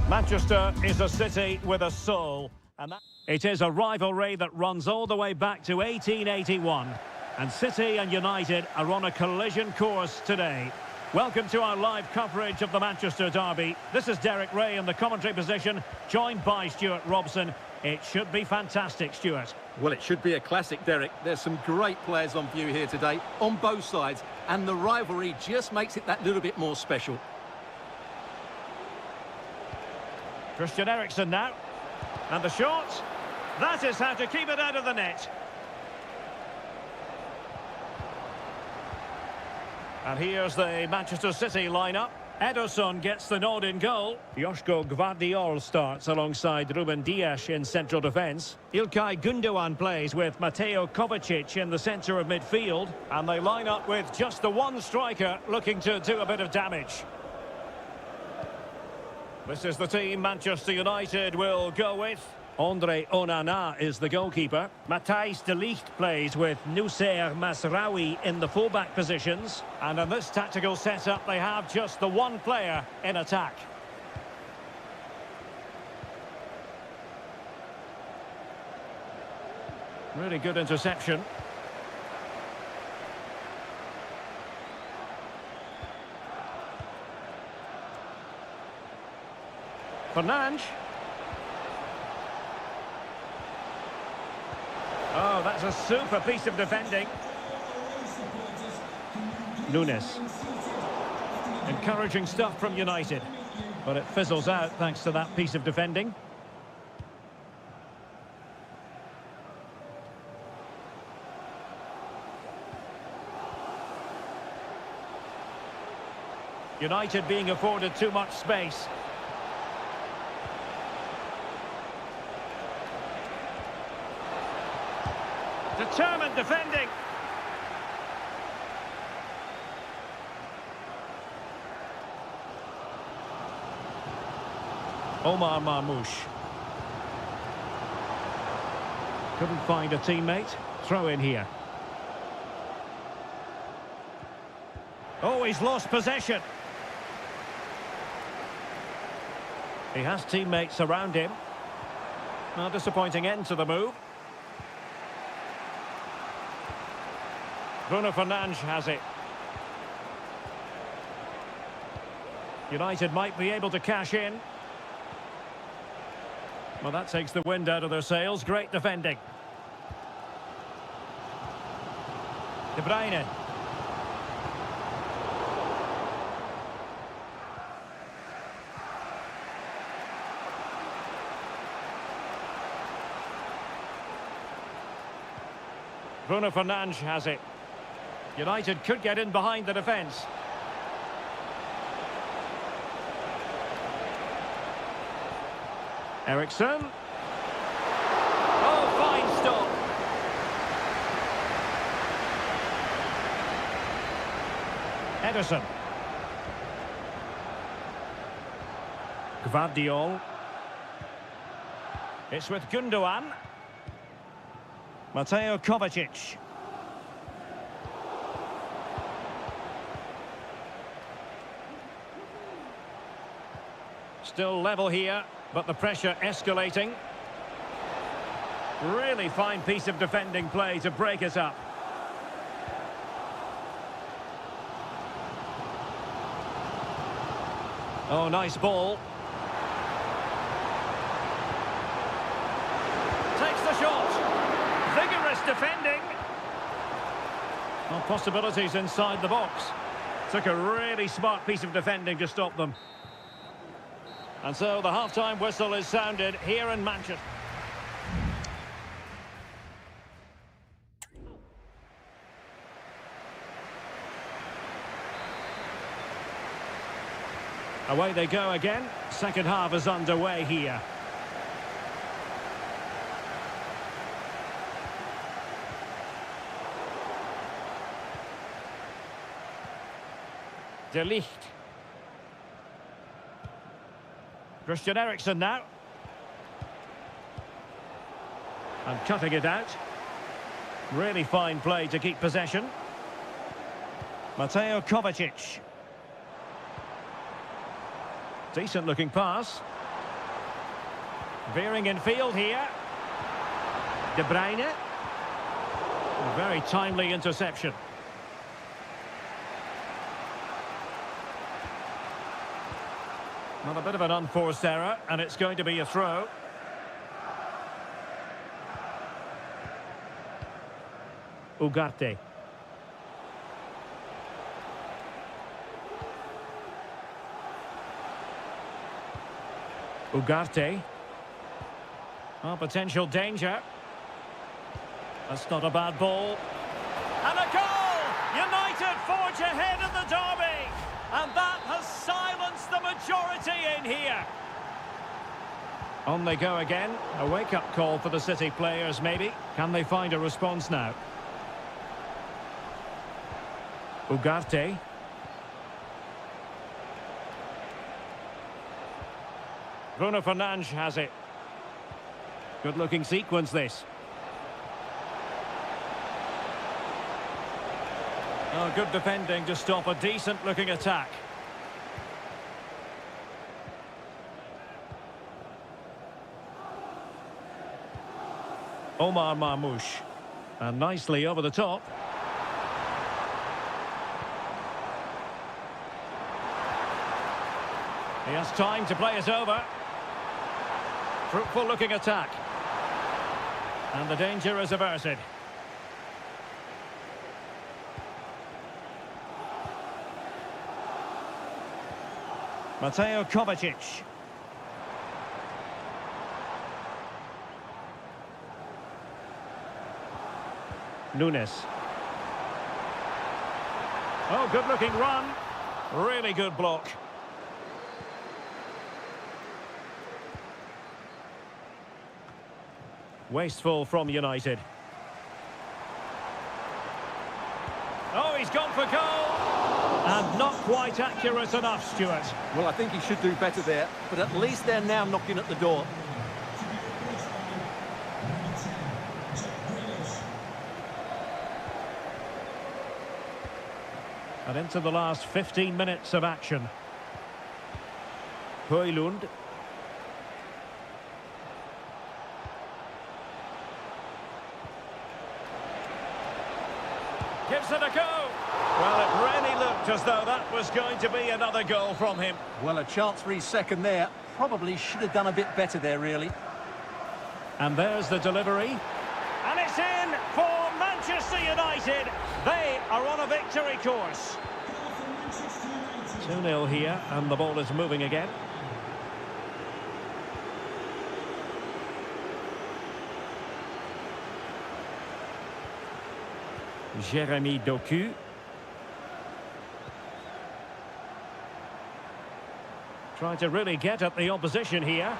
Manchester is a city with a soul, and it is a rivalry that runs all the way back to 1881. And City and United are on a collision course today. Welcome to our live coverage of the Manchester derby. This is Derek Ray in the commentary position, joined by Stuart Robson. It should be fantastic, Stuart. Well, it should be a classic, Derek. There's some great players on view here today, on both sides, and the rivalry just makes it that little bit more special. Christian Eriksen now. And the shot. That is how to keep it out of the net. And here's the Manchester City lineup. Ederson gets the nod in goal. Joško Gvardiol starts alongside Ruben Dias in central defence. Ilkay Gundogan plays with Mateo Kovacic in the centre of midfield. And they line up with just the one striker looking to do a bit of damage. This is the team Manchester United will go with. Andre Onana is the goalkeeper. Matthijs de Ligt plays with Noussair Masraoui in the fullback positions. And in this tactical setup, they have just the one player in attack. Really good interception. Fernandes. Oh, that's a super piece of defending. Nunes. Encouraging stuff from United. But it fizzles out thanks to that piece of defending. United being afforded too much space. Determined defending. Omar Marmoush. Couldn't find a teammate. Throw in here. Oh, he's lost possession. He has teammates around him. A disappointing end to the move. Bruno Fernandes has it. United might be able to cash in. Well, that takes the wind out of their sails. Great defending. De Bruyne. Bruno Fernandes has it. United could get in behind the defence. Eriksen. Oh, fine stop. Ederson. Gvardiol. It's with Gundogan. Mateo Kovacic. Still level here, but the pressure escalating. Really fine piece of defending play to break it up. Oh, nice ball. Takes the shot. Vigorous defending. Well, possibilities inside the box. Took a really smart piece of defending to stop them. And so the half-time whistle is sounded here in Manchester. Away they go again. Second half is underway here. De Ligt. Christian Eriksen now. And cutting it out. Really fine play to keep possession. Mateo Kovacic. Decent looking pass. Veering in field here. De Bruyne. Very timely interception. Well, a bit of an unforced error, and it's going to be a throw. Ugarte. Ugarte. Oh, potential danger. That's not a bad ball. And a goal! United forge ahead in the derby. And that has silenced the majority in here. On they go again. A wake-up call for the City players, maybe. Can they find a response now? Ugarte. Bruno Fernandes has it. Good-looking sequence, this. Oh, good defending to stop a decent-looking attack. Omar Marmoush. And nicely over the top. He has time to play it over. Fruitful-looking attack. And the danger is averted. Mateo Kovacic. Nunes. Oh, good-looking run. Really good block. Wasteful from United. Oh, he's gone for goal. And not quite accurate enough, Stuart. Well, I think he should do better there, but at least they're now knocking at the door. And into the last 15 minutes of action. Højlund. Gives it a go. Well, it really looked as though that was going to be another goal from him. Well, a chance for his second there. Probably should have done a bit better there, really. And there's the delivery. And it's in for Manchester United. They are on a victory course. 2-0 here, and the ball is moving again. Jérémy Doku. Trying to really get at the opposition here.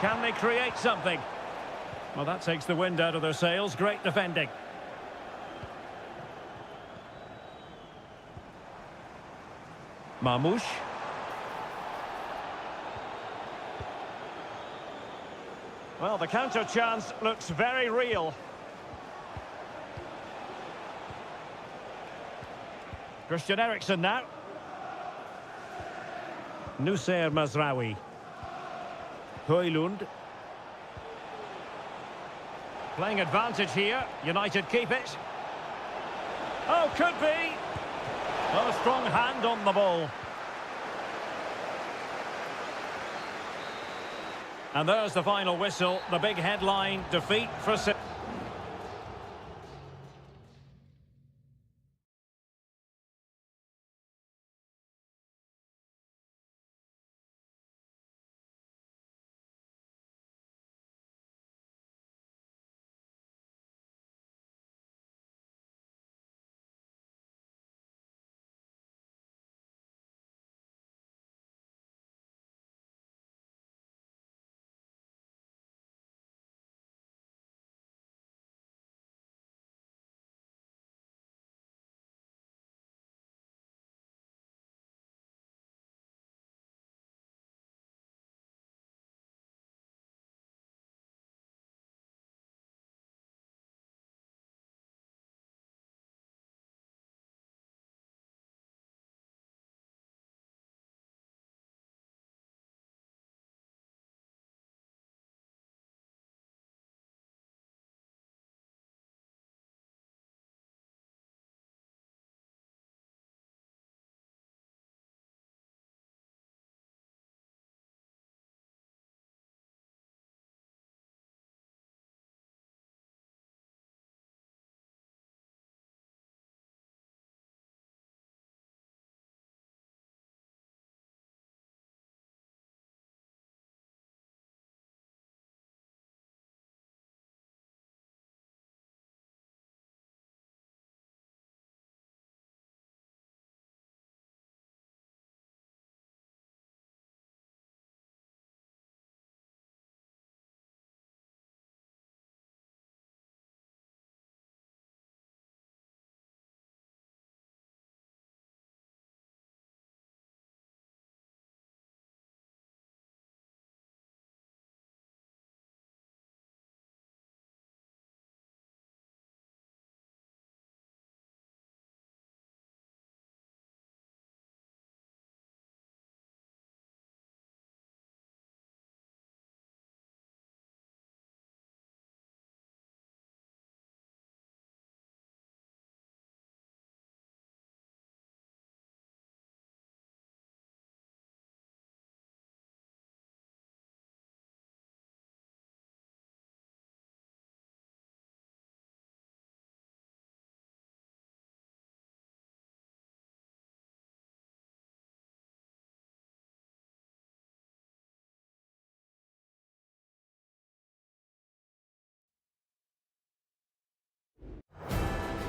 Can they create something? Well, that takes the wind out of their sails. Great defending. Marmoush. Well, the counter chance looks very real. Christian Eriksen now. Nussair Mazraoui. Højlund. Playing advantage here. United keep it. Oh, could be. Well, a strong hand on the ball. And there's the final whistle. The big headline, defeat for City.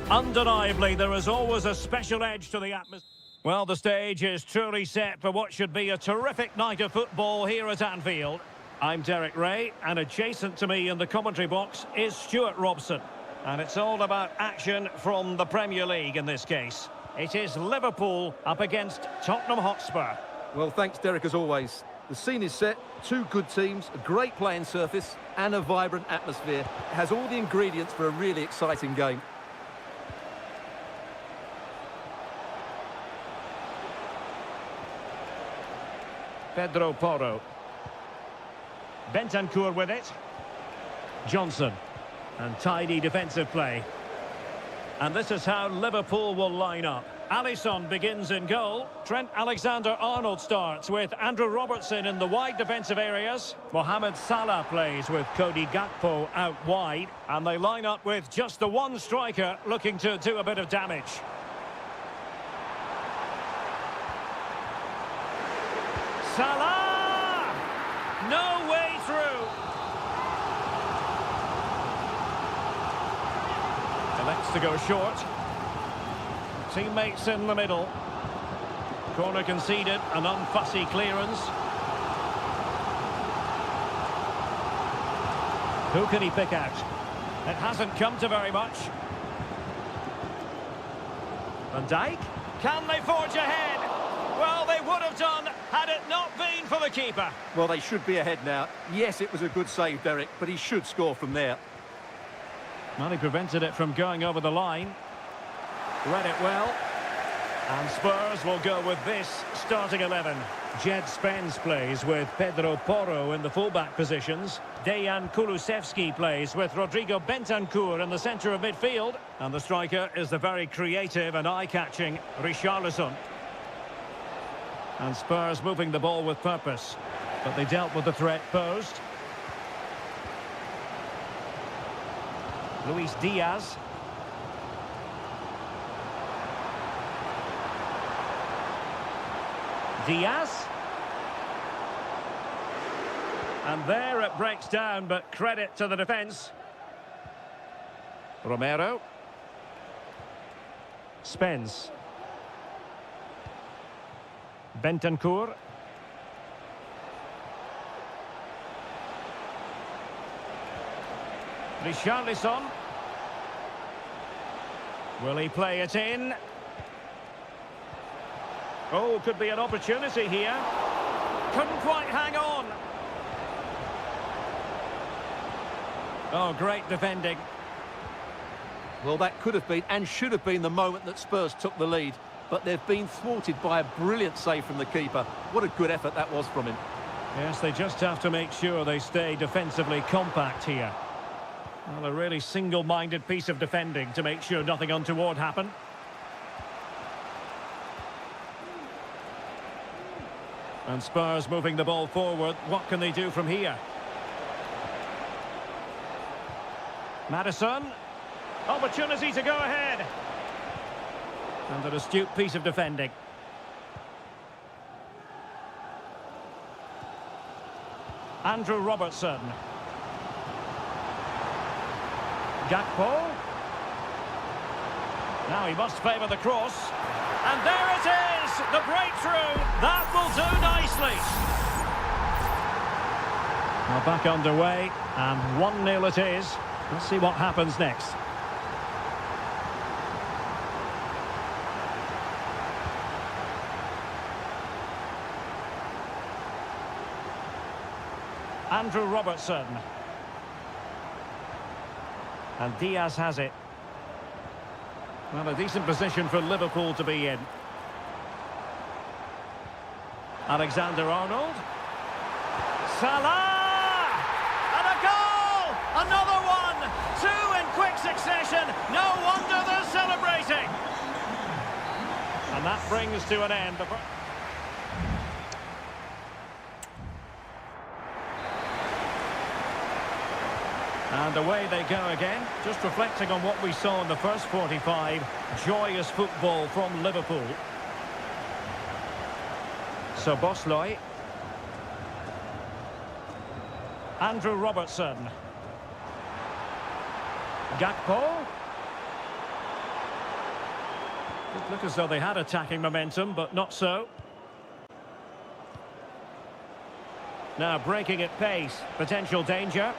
Undeniably, there is always a special edge to the atmosphere. Well, the stage is truly set for what should be a terrific night of football here at Anfield. I'm Derek Ray, and adjacent to me in the commentary box is Stuart Robson. And it's all about action from the Premier League in this case. It is Liverpool up against Tottenham Hotspur. Well, thanks, Derek, as always. The scene is set, two good teams, a great playing surface, and a vibrant atmosphere. It has all the ingredients for a really exciting game. Pedro Porro. Bentancur with it. Johnson. And tidy defensive play. And this is how Liverpool will line up. Alisson begins in goal. Trent Alexander-Arnold starts with Andrew Robertson in the wide defensive areas. Mohamed Salah plays with Cody Gakpo out wide. And they line up with just the one striker looking to do a bit of damage. Salah! No way through. Elects to go short. Teammates in the middle. Corner conceded, an unfussy clearance. Who can he pick out? It hasn't come to very much. Van Dijk? Can they forge ahead? Well, they would have done had it not been for the keeper. Well, they should be ahead now. Yes, it was a good save, Derek, but he should score from there. Well, he prevented it from going over the line. Read it well. And Spurs will go with this starting 11. Jed Spence plays with Pedro Porro in the fullback positions. Dejan Kulusevski plays with Rodrigo Bentancur in the centre of midfield. And the striker is the very creative and eye-catching Richarlison. And Spurs moving the ball with purpose. But they dealt with the threat posed. Luis Diaz. Diaz. And there it breaks down, but credit to the defence. Romero. Spence. Bentancur. Richarlison. Will he play it in? Oh, could be an opportunity here. Couldn't quite hang on. Oh, great defending. Well, that could have been and should have been the moment that Spurs took the lead. But they've been thwarted by a brilliant save from the keeper. What a good effort that was from him. Yes, they just have to make sure they stay defensively compact here. Well, a really single-minded piece of defending to make sure nothing untoward happened. And Spurs moving the ball forward. What can they do from here? Maddison. Opportunity to go ahead. And an astute piece of defending. Andrew Robertson. Gakpo. Now he must favour the cross. And there it is! The breakthrough! That will do nicely. Now back underway, and 1-0 it is. Let's see what happens next. Andrew Robertson. And Diaz has it. Well, a decent position for Liverpool to be in. Alexander-Arnold. Salah! And a goal! Another one! Two in quick succession. No wonder they're celebrating. And that brings to an end the... And away they go again. Just reflecting on what we saw in the first 45. Joyous football from Liverpool. So Bosloy. Andrew Robertson. Gakpo. It looked as though they had attacking momentum, but not so. Now breaking at pace, potential danger.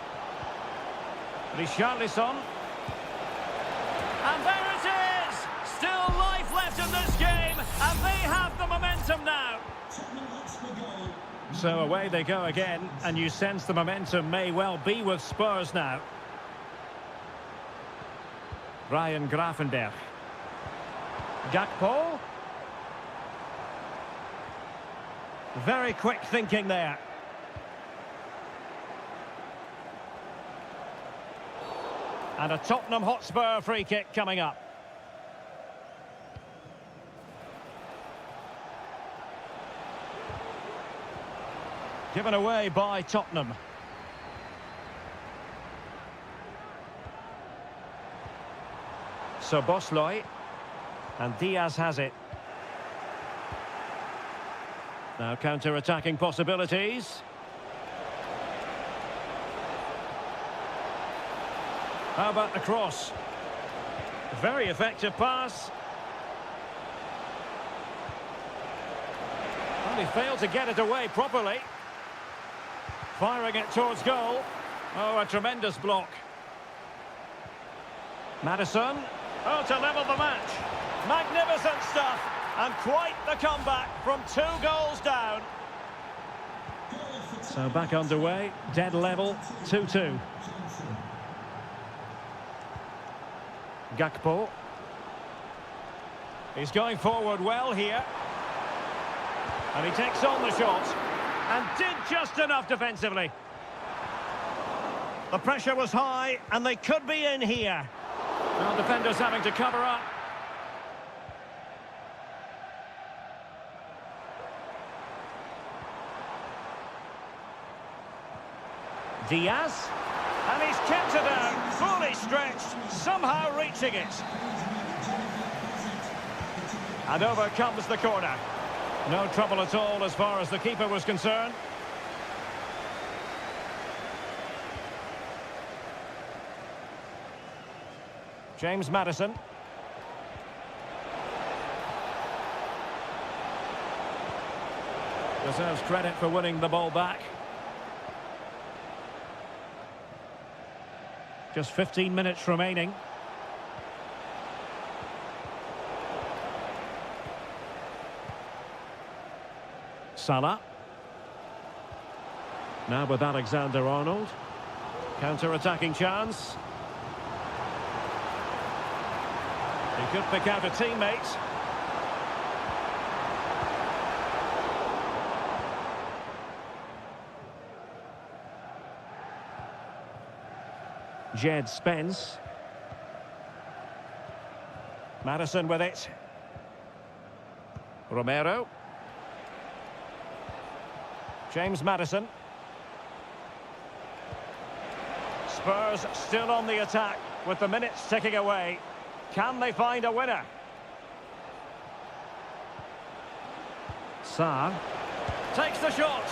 Richarlison. And there it is! Still life left in this game, and they have the momentum now. So away they go again, and you sense the momentum may well be with Spurs now. Ryan Gravenberch. Gakpo. Very quick thinking there. And a Tottenham Hotspur free kick coming up. Given away by Tottenham. So Bosloy. And Diaz has it. Now counter-attacking possibilities. How about the cross? Very effective pass. Well, he failed to get it away properly. Firing it towards goal. Oh, a tremendous block. Maddison. Oh, to level the match. Magnificent stuff. And quite the comeback from 2 goals down. So back underway. Dead level. 2-2. Gakpo. He's going forward well here. And he takes on the shot. And did just enough defensively. The pressure was high, and they could be in here. Now defenders having to cover up. Diaz. And he's kept it out, fully stretched, somehow reaching it. And over comes the corner. No trouble at all as far as the keeper was concerned. James Maddison. Deserves credit for winning the ball back. Just 15 minutes remaining. Salah. Now with Alexander-Arnold. Counter-attacking chance. He could pick out a teammate. Jed Spence. Maddison with it. Romero. James Maddison. Spurs still on the attack with the minutes ticking away. Can they find a winner? Sarr takes the shot.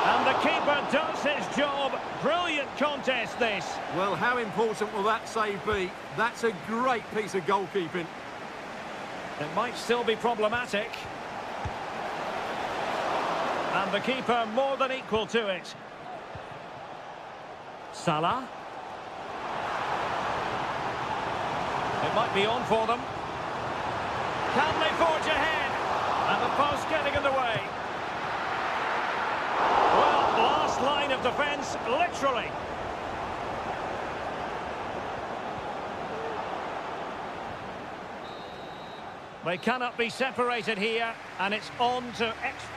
And the keeper does his job. Brilliant contest, this. Well, how important will that save be? That's a great piece of goalkeeping. It might still be problematic. And the keeper more than equal to it. Salah. It might be on for them. Can they forge ahead? And the post getting in the way. Well, last line of defence, literally. They cannot be separated here, and it's on to extra.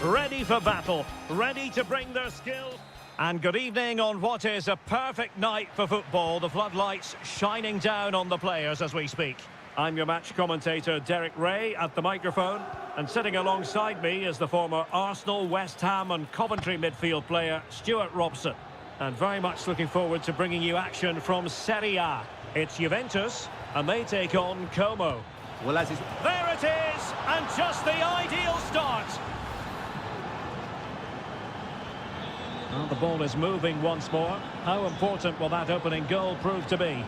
ready for battle, ready to bring their skills. And good evening on what is a perfect night for football. The floodlights shining down on the players as we speak. I'm your match commentator, Derek Ray, at the microphone. And sitting alongside me is the former Arsenal, West Ham and Coventry midfield player, Stuart Robson. And very much looking forward to bringing you action from Seria. It's Juventus, and they take on Como. Well, as is... There it is, and just the ideal start. Well, the ball is moving once more. How important will that opening goal prove to be?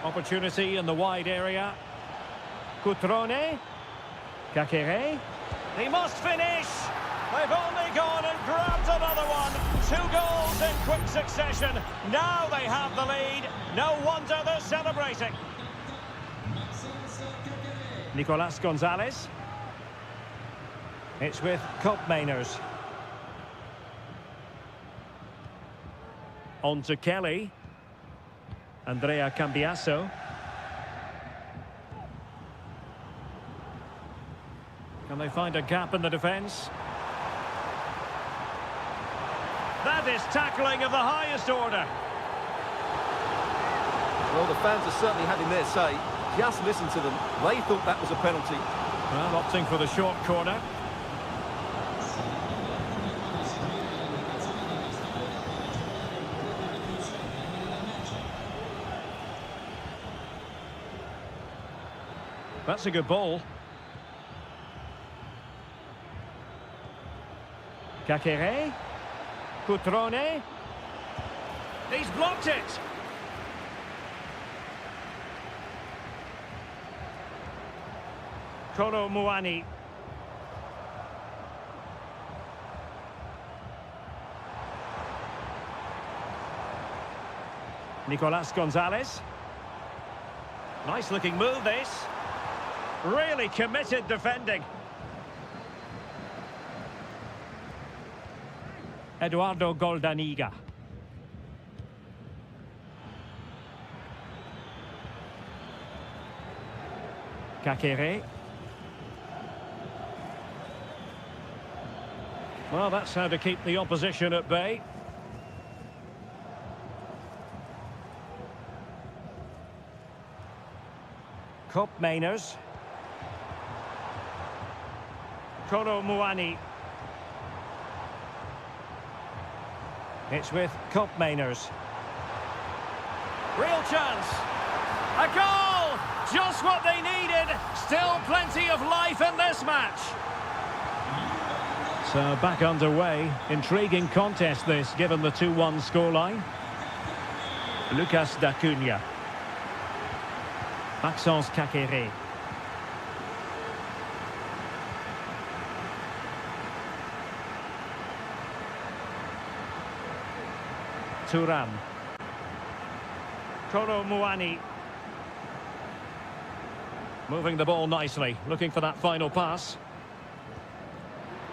Opportunity in the wide area. Cutrone. Kakere. He must finish. They've only gone and grabbed another one. 2 goals in quick succession. Now they have the lead. No wonder they're celebrating. Nicolas Gonzalez. It's with Koopmeiners. On to Kelly. Andrea Cambiasso. Can they find a gap in the defence? That is tackling of the highest order. Well, the fans are certainly having their say. Just listen to them. They thought that was a penalty. Well, opting for the short corner. That's a good ball. Kakere. Cutrone. He's blocked it. Kolo Muani. Nicolas Gonzalez. Nice looking move this. Really committed defending. Eduardo Goldaniga. Kakere. Well, that's how to keep the opposition at bay. Koopmeiners. Kolo Muani. It's with Koopmeiners. Real chance. A goal! Just what they needed. Still plenty of life in this match. So back underway. Intriguing contest this, given the 2-1 scoreline. Lucas D'Acunha. Maxence Kakere. Thuram. Kolo Muani. Moving the ball nicely, looking for that final pass.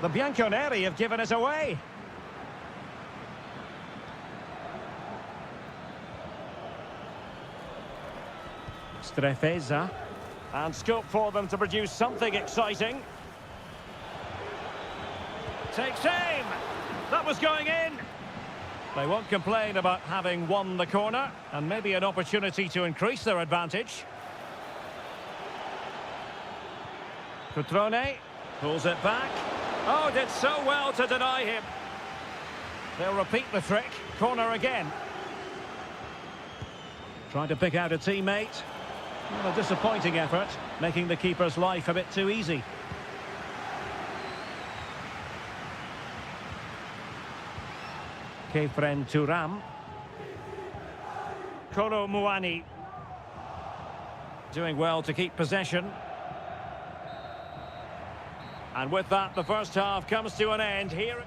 The Bianconeri have given us away. Strefeza. And scope for them to produce something exciting. Takes aim. That was going in. They won't complain about having won the corner, and maybe an opportunity to increase their advantage. Cutrone pulls it back. Oh, did so well to deny him. They'll repeat the trick. Corner again. Trying to pick out a teammate. Well, a disappointing effort, making the keeper's life a bit too easy. Kefren Thuram. Kolo Muani. Doing well to keep possession. And with that, the first half comes to an end here.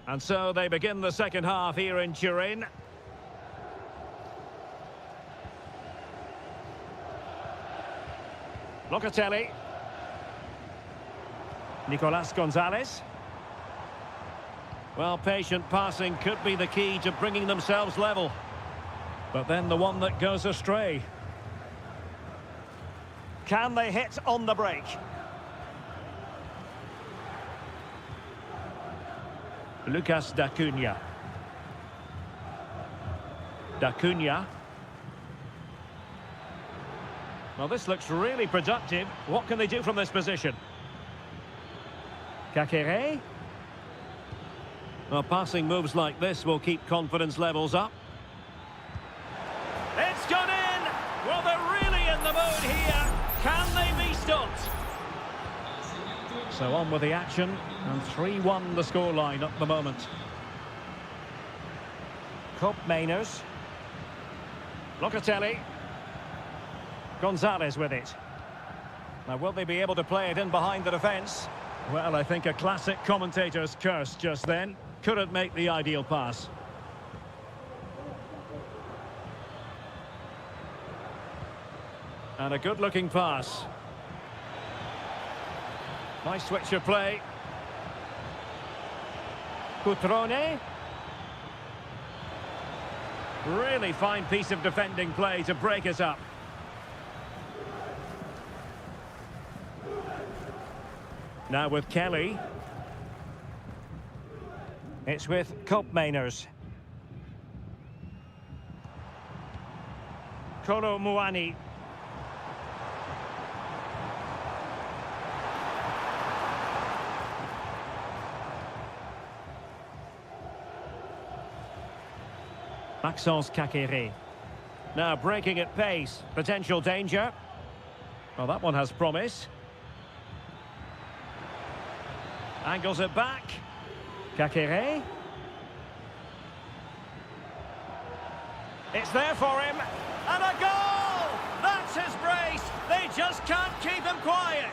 And so they begin the second half here in Turin. Locatelli. Nicolas Gonzalez. Well, patient passing could be the key to bringing themselves level. But then the one that goes astray. Can they hit on the break? Lucas D'Acunha. D'Acunha. Well, this looks really productive. What can they do from this position? Kakere. Well, passing moves like this will keep confidence levels up. It's gone in! Well, they're really in the mood here. Can they be stopped? So on with the action, and 3-1 the scoreline at the moment. Cup Mainers. Locatelli. Gonzalez with it. Now, will they be able to play it in behind the defence? Well, I think a classic commentator's curse just then. Couldn't make the ideal pass. And a good-looking pass. Nice switch of play. Cutrone. Really fine piece of defending play to break it up. Now with Kelly. It's with Cup Mainers. Kolo Muani. Maxence Kakere. Now breaking at pace. Potential danger. Well, that one has promise. Angles it back. Kakere. It's there for him. And a goal! That's his brace. They just can't keep him quiet.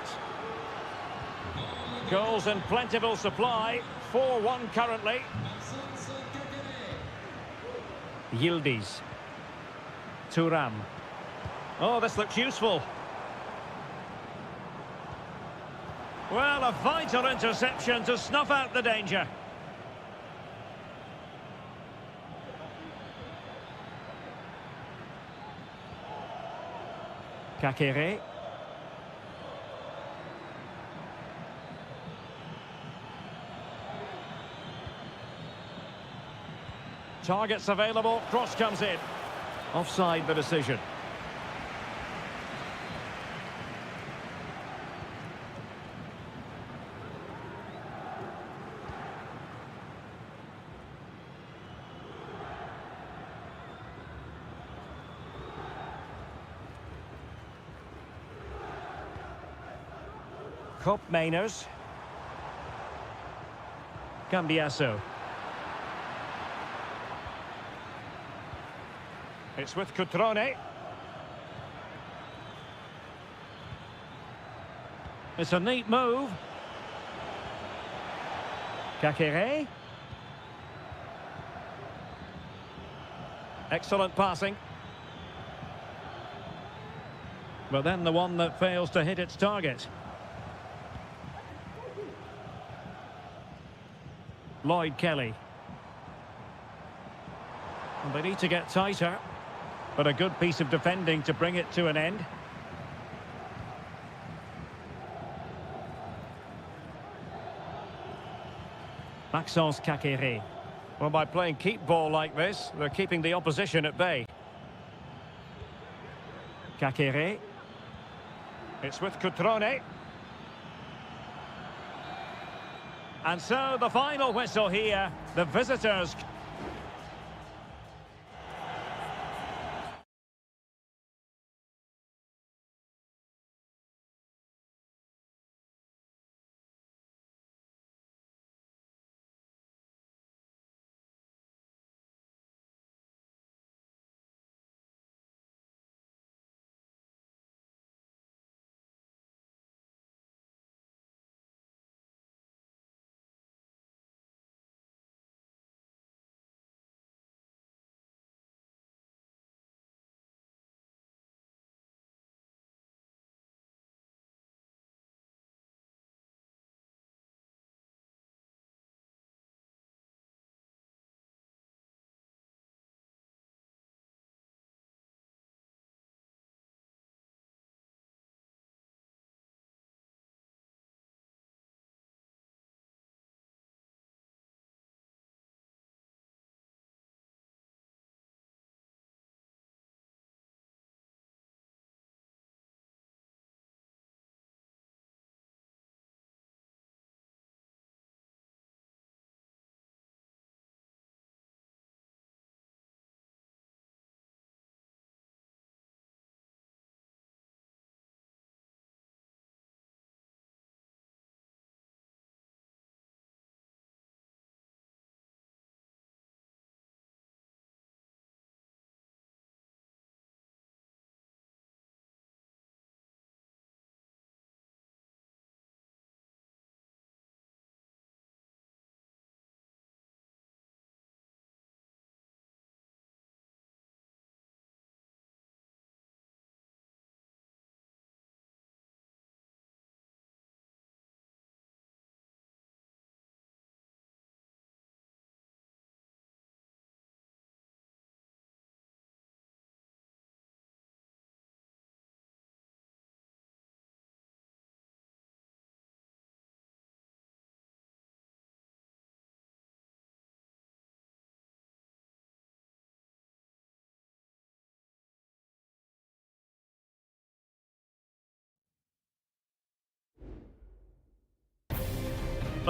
Goals in plentiful supply. 4-1 currently. Yildiz. Thuram. Oh, this looks useful. Well, a vital interception to snuff out the danger. Kakere. Targets available, cross comes in. Offside the decision. Cup Mainers. Cambiasso. It's with Cutrone. It's a neat move. Kakere. Excellent passing. But then the one that fails to hit its target. Lloyd Kelly. And they need to get tighter, but a good piece of defending to bring it to an end. Maxence Kakere. Well, by playing keep ball like this, they're keeping the opposition at bay. Kakere. It's with Cutrone. And so the final whistle here, the visitors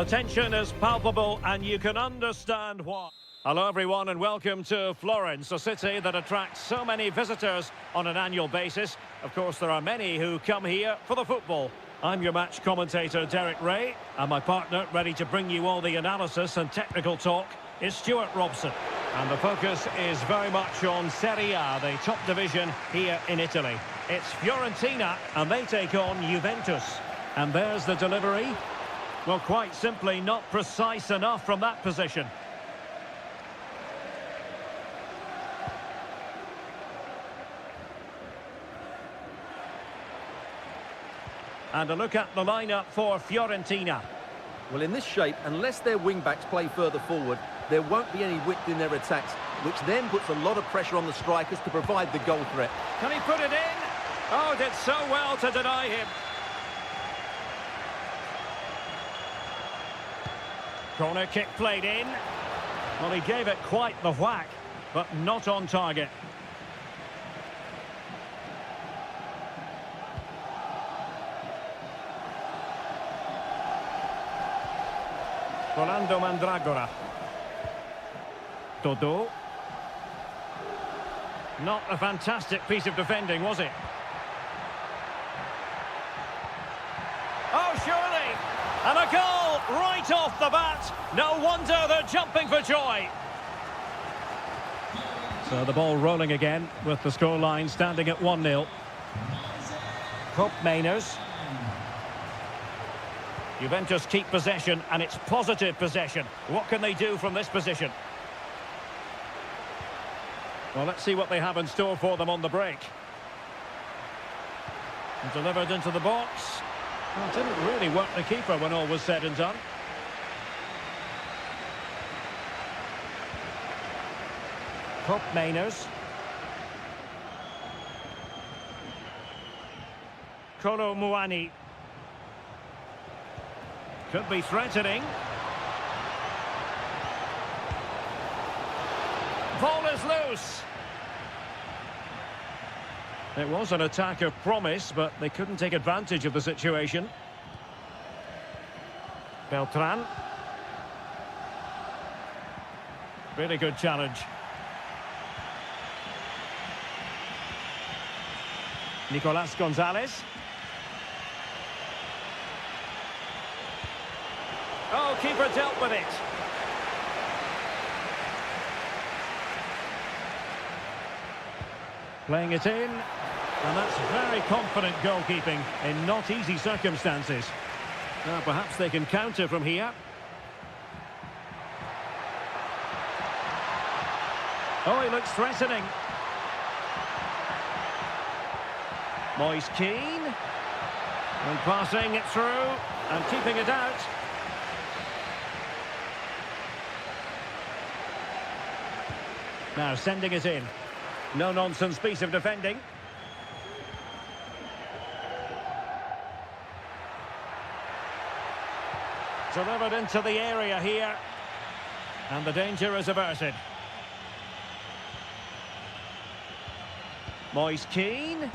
The tension is palpable and you can understand why. Hello everyone and welcome to Florence, a city that attracts so many visitors on an annual basis. Of course, there are many who come here for the football. I'm your match commentator, Derek Ray, and my partner, ready to bring you all the analysis and technical talk, is Stuart Robson. And the focus is very much on Seria, the top division here in Italy. It's Fiorentina, and they take on Juventus. And there's the delivery. Well, quite simply, not precise enough from that position. And a look at the lineup for Fiorentina. Well, in this shape, unless their wing-backs play further forward, there won't be any width in their attacks, which then puts a lot of pressure on the strikers to provide the goal threat. Can he put it in? Oh, did so well to deny him. Corner kick played in. Well, he gave it quite the whack, but not on target. Rolando Mandragora. Dodo. Not a fantastic piece of defending, was it? Oh, surely! And a goal right off the bat. No wonder they're jumping for joy. So the ball rolling again with the scoreline standing at 1-0. Hope Mainers. Juventus keep possession, and it's positive possession. What can they do from this position? Well, let's see what they have in store for them on the break. And delivered into the box. Well, it didn't really work the keeper when all was said and done. Hope Mainers. Kolo Muani. Could be threatening. Ball is loose. It was an attack of promise, but they couldn't take advantage of the situation. Beltran. Really good challenge. Nicolas Gonzalez. Oh, keeper dealt with it. Playing it in, and that's very confident goalkeeping in not easy circumstances. Now, perhaps they can counter from here. Oh, he looks threatening. Moise Keane. And passing it through, and keeping it out. Now sending it in. No-nonsense piece of defending. Delivered into the area here. And the danger is averted. Moise Keane.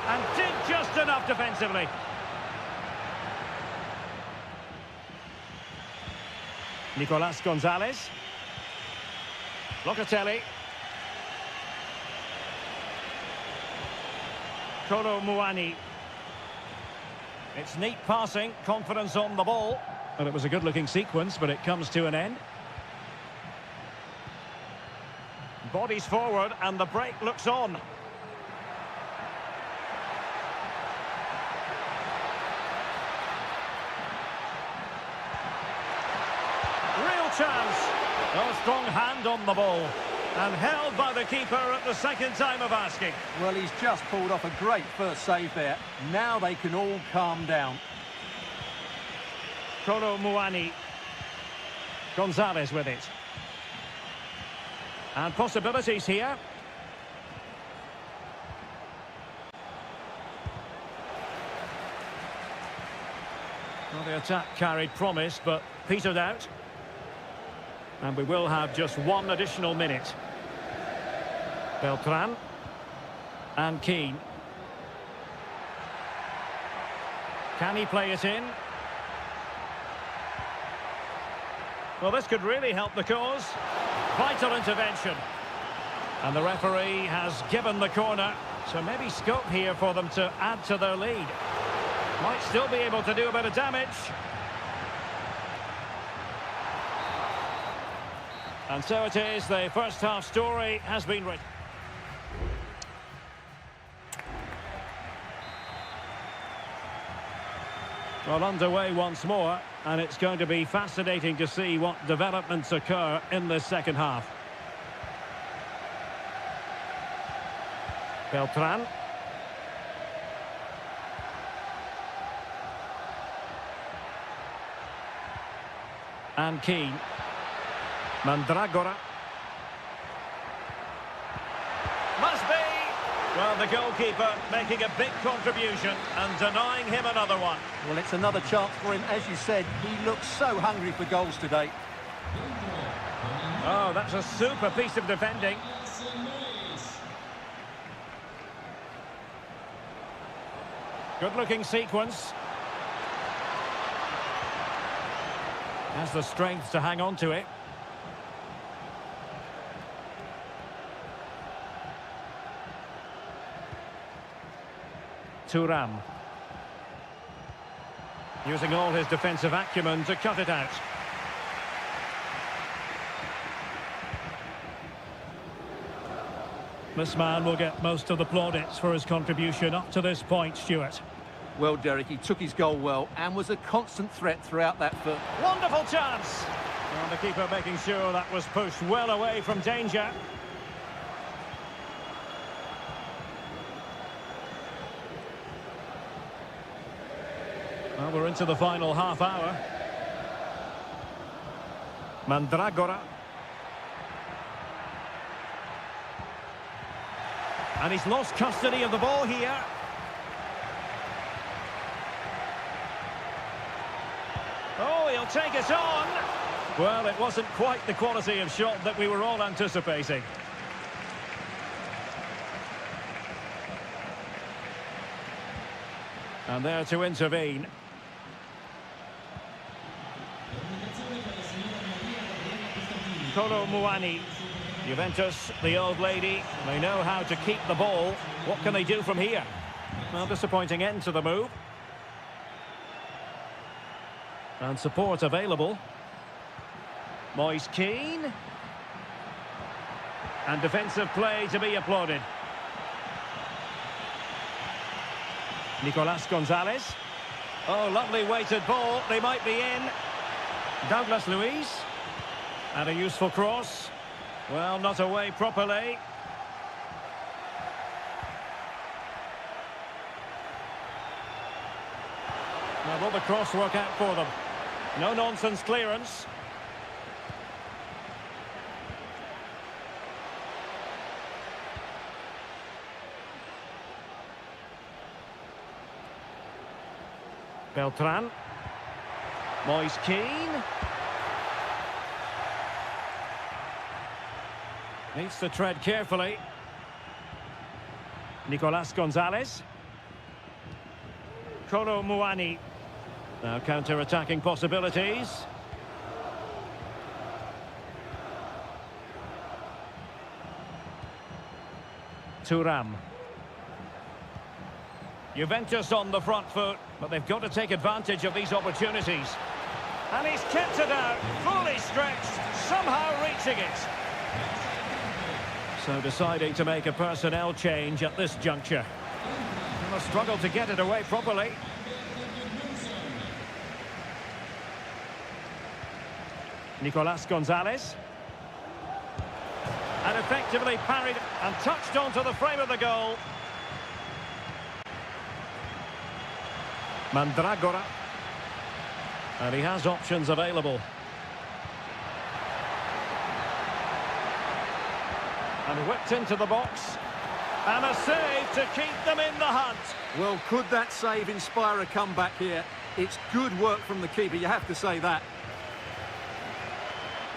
And did just enough defensively. Nicolas Gonzalez. Locatelli. Kolo Muani. It's neat passing, confidence on the ball. And it was a good-looking sequence, but it comes to an end. Bodies forward, and the break looks on. Real chance. A strong hand on the ball. And held by the keeper at the second time of asking. Well, he's just pulled off a great first save there. Now they can all calm down. Kolo Muani. Gonzalez with it. And possibilities here. Well, the attack carried promise, but petered out. And we will have just one additional minute. Beltran. And Keane. Can he play it in? Well, this could really help the cause. Vital intervention. And the referee has given the corner. So maybe scope here for them to add to their lead. Might still be able to do a bit of damage. And so it is, the first half story has been written. Well, underway once more, and it's going to be fascinating to see what developments occur in this second half. Beltran. And Keane. Mandragora. Must be! Well, the goalkeeper making a big contribution and denying him another one. Well, it's another chance for him. As you said, he looks so hungry for goals today. Oh, that's a super piece of defending. Good-looking sequence. Has the strength to hang on to it. Thuram. Using all his defensive acumen to cut it out. This man will get most of the plaudits for his contribution up to this point, Stuart. Well, Derek, he took his goal well and was a constant threat throughout that foot. Wonderful chance! And the keeper making sure that was pushed well away from danger. Well, we're into the final half hour. Mandragora. And he's lost custody of the ball here. Oh, he'll take it on. Well, it wasn't quite the quality of shot that we were all anticipating. And there to intervene. Kolo Muani. Juventus, the old lady, they know how to keep the ball. What can they do from here? Well, disappointing end to the move. And support available. Moise Keane. And defensive play to be applauded. Nicolas Gonzalez. Oh, lovely weighted ball. They might be in. Douglas Luiz. And a useful cross. Well, not away properly. Now, will the cross work out for them? No-nonsense clearance. Beltran. Moise Keane. Needs to tread carefully. Nicolas Gonzalez. Kolo Muani. Now counter-attacking possibilities. Thuram. Juventus on the front foot, but they've got to take advantage of these opportunities. And he's kept it out, fully stretched, somehow reaching it. So deciding to make a personnel change at this juncture. And a struggle to get it away properly. Nicolas Gonzalez. And effectively parried and touched onto the frame of the goal. Mandragora. And he has options available. And whipped into the box. And a save to keep them in the hunt. Well, could that save inspire a comeback here? It's good work from the keeper, you have to say that.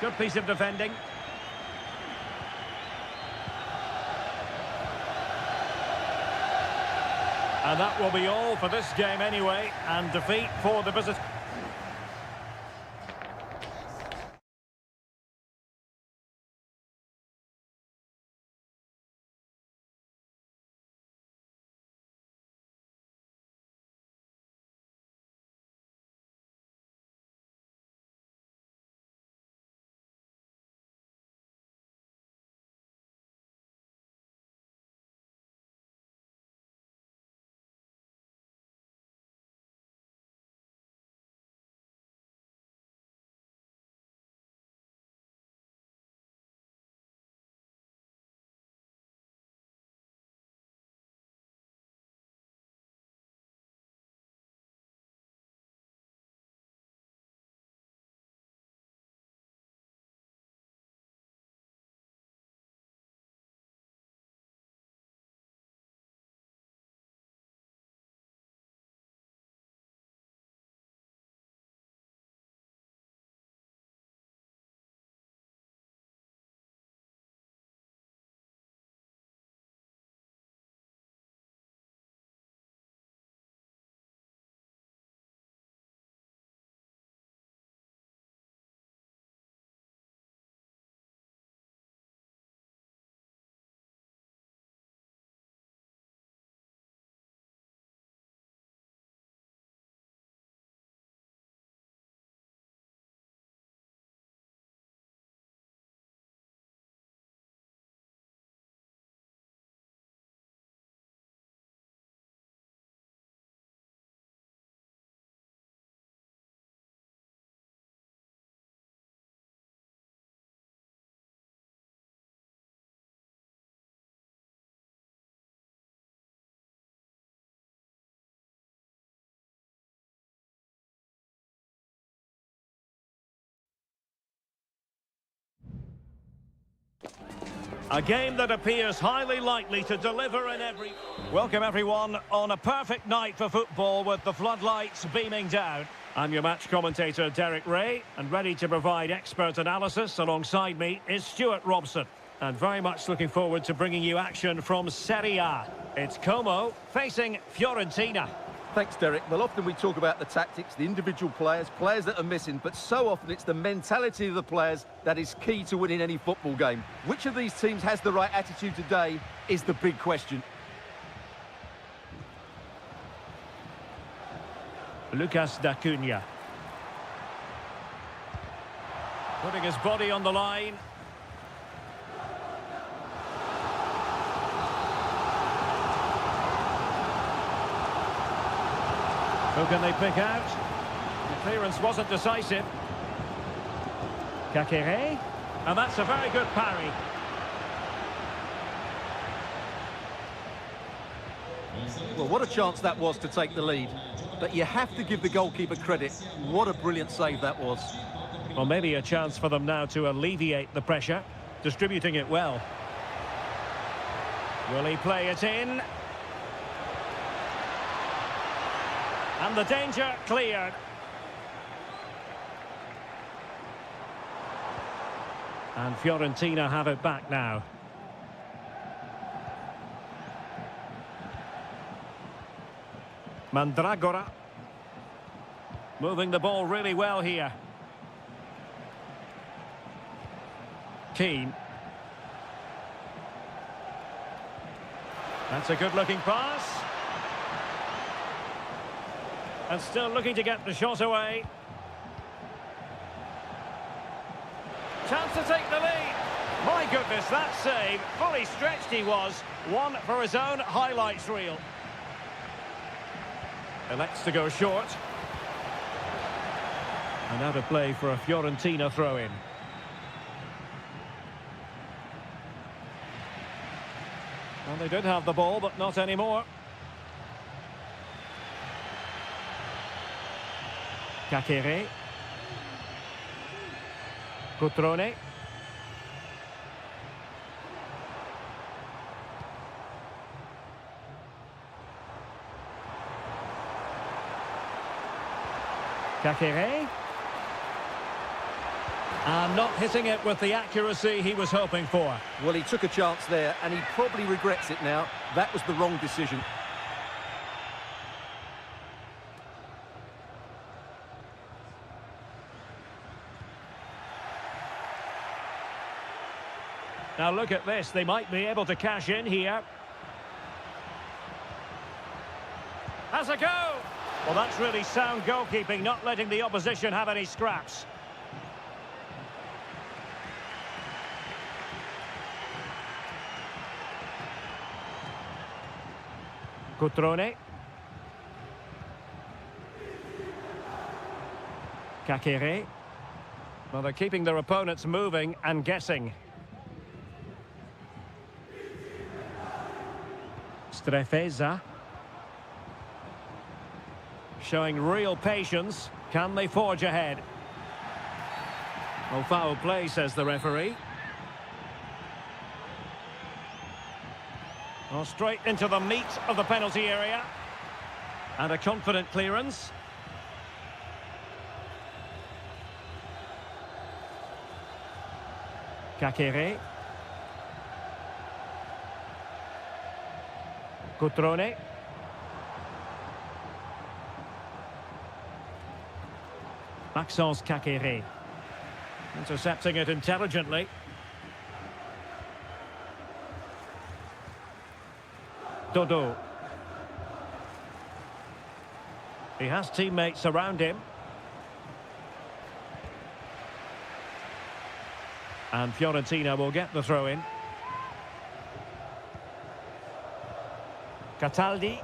Good piece of defending. And that will be all for this game anyway. And defeat for the visitors. A game that appears highly likely to deliver in every... Welcome everyone on a perfect night for football with the floodlights beaming down. I'm your match commentator Derek Ray, and ready to provide expert analysis alongside me is Stuart Robson. And very much looking forward to bringing you action from Seria. It's Como facing Fiorentina. Thanks, Derek. Well, often we talk about the tactics, the individual players that are missing, but so often it's the mentality of the players that is key to winning any football game. Which of these teams has the right attitude today is the big question. Lucas D'Acunha. Putting his body on the line. Who can they pick out? The clearance wasn't decisive. Kakere. And that's a very good parry. Well, what a chance that was to take the lead. But you have to give the goalkeeper credit. What a brilliant save that was. Well, maybe a chance for them now to alleviate the pressure. Distributing it well. Will he play it in? And the danger cleared. And Fiorentina have it back now. Mandragora. Moving the ball really well here. Keane. That's a good-looking pass. And still looking to get the shot away. Chance to take the lead. My goodness, that save. Fully stretched he was. One for his own highlights reel. Elects to go short. And out of play for a Fiorentina throw-in. Well, they did have the ball, but not anymore. Kakere. Cutrone. Kakere. And not hitting it with the accuracy he was hoping for. Well, he took a chance there, and he probably regrets it now. That was the wrong decision. Now look at this, they might be able to cash in here. Has a go! Well, that's really sound goalkeeping, not letting the opposition have any scraps. Cutrone. Kakere. Well, they're keeping their opponents moving and guessing. Strefeza. Showing real patience. Can they forge ahead? Well, foul play, says the referee. Well, straight into the meat of the penalty area. And a confident clearance. Kakere. Cutrone. Maxence Kakere. Intercepting it intelligently. Dodo. He has teammates around him. And Fiorentina will get the throw-in. Cataldi.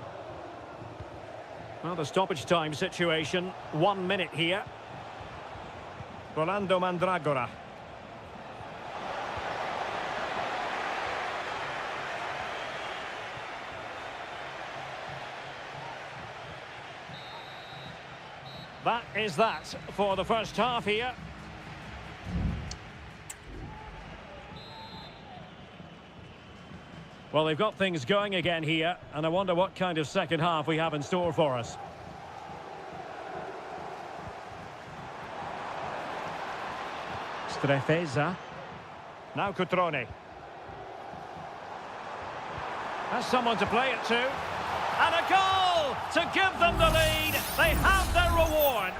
Well, the stoppage time situation, 1 minute here. Rolando Mandragora. That is that for the first half here. Well, they've got things going again here, and I wonder what kind of second half we have in store for us. Strefeza. Now Cutrone. Has someone to play it to. And a goal to give them the lead. They have their reward.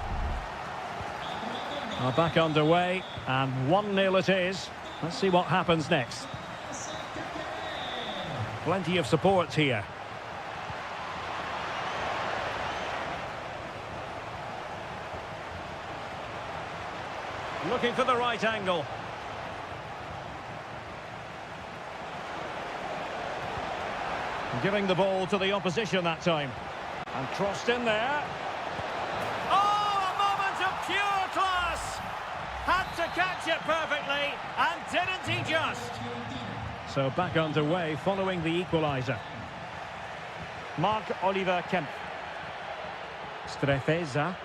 Are back underway, and 1-0 it is. Let's see what happens next. Plenty of support here. Looking for the right angle. Giving the ball to the opposition that time. And crossed in there. Oh, a moment of pure class! Had to catch it perfectly, and didn't he just? So back underway following the equaliser. Mark Oliver Kemp. Strefeza.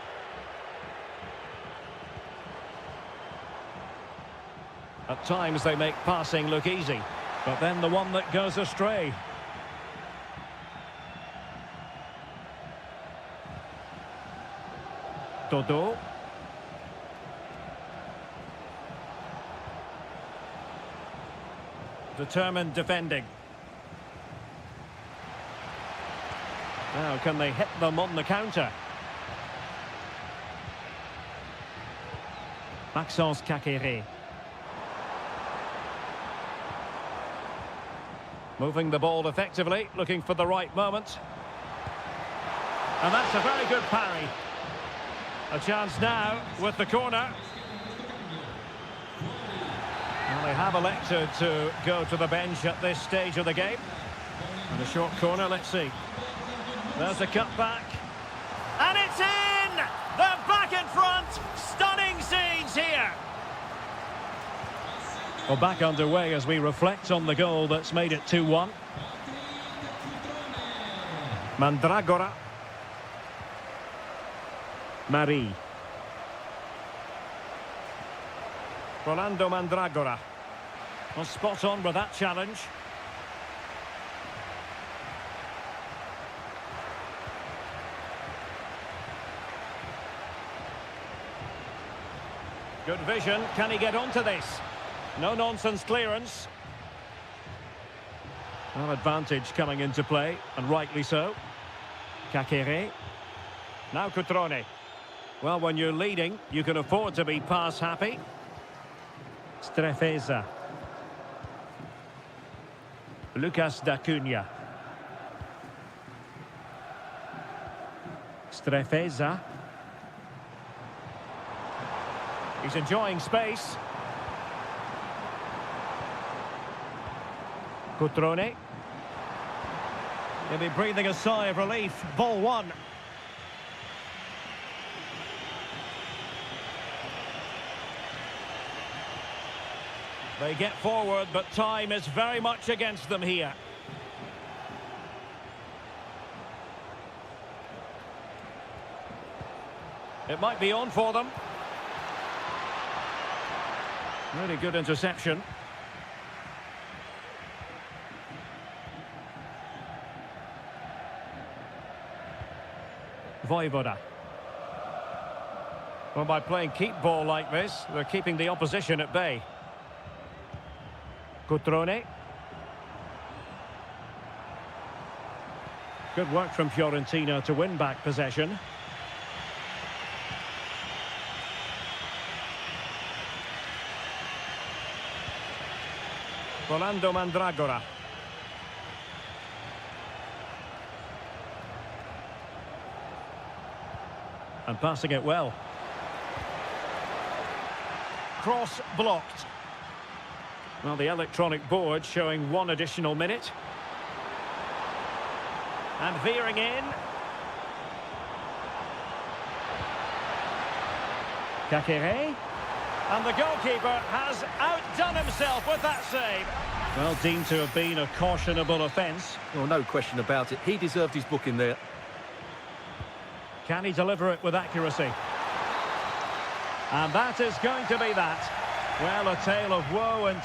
At times they make passing look easy, but then the one that goes astray. Todo. Determined defending. Now, can they hit them on the counter? Maxence Kakere. Moving the ball effectively, looking for the right moment. And that's a very good parry. A chance now with the corner. Well, they have elected to go to the bench at this stage of the game. And a short corner, let's see. There's a cutback. And it's in! They're back in front! Stunning scenes here! Well, back underway as we reflect on the goal that's made it 2-1. Mandragora. Marie. Rolando Mandragora. Well, spot on with that challenge. Good vision. Can he get onto this? No-nonsense clearance. Well, advantage coming into play, and rightly so. Kakere. Now Cutrone. Well, when you're leading, you can afford to be pass-happy. Strefeza. Lucas D'Acunha. Strefeza. He's enjoying space. Cutrone. He'll be breathing a sigh of relief. Ball one. They get forward, but time is very much against them here. It might be on for them. Really good interception. Voivoda. Well, by playing keep ball like this, they're keeping the opposition at bay. Cutrone. Good work from Fiorentina to win back possession. Rolando Mandragora. And passing it well. Cross blocked. Well, the electronic board showing 1 additional minute. And veering in. Kakere. And the goalkeeper has outdone himself with that save. Well, deemed to have been a cautionable offence. Well, no question about it. He deserved his booking there. Can he deliver it with accuracy? And that is going to be that. Well, a tale of woe and...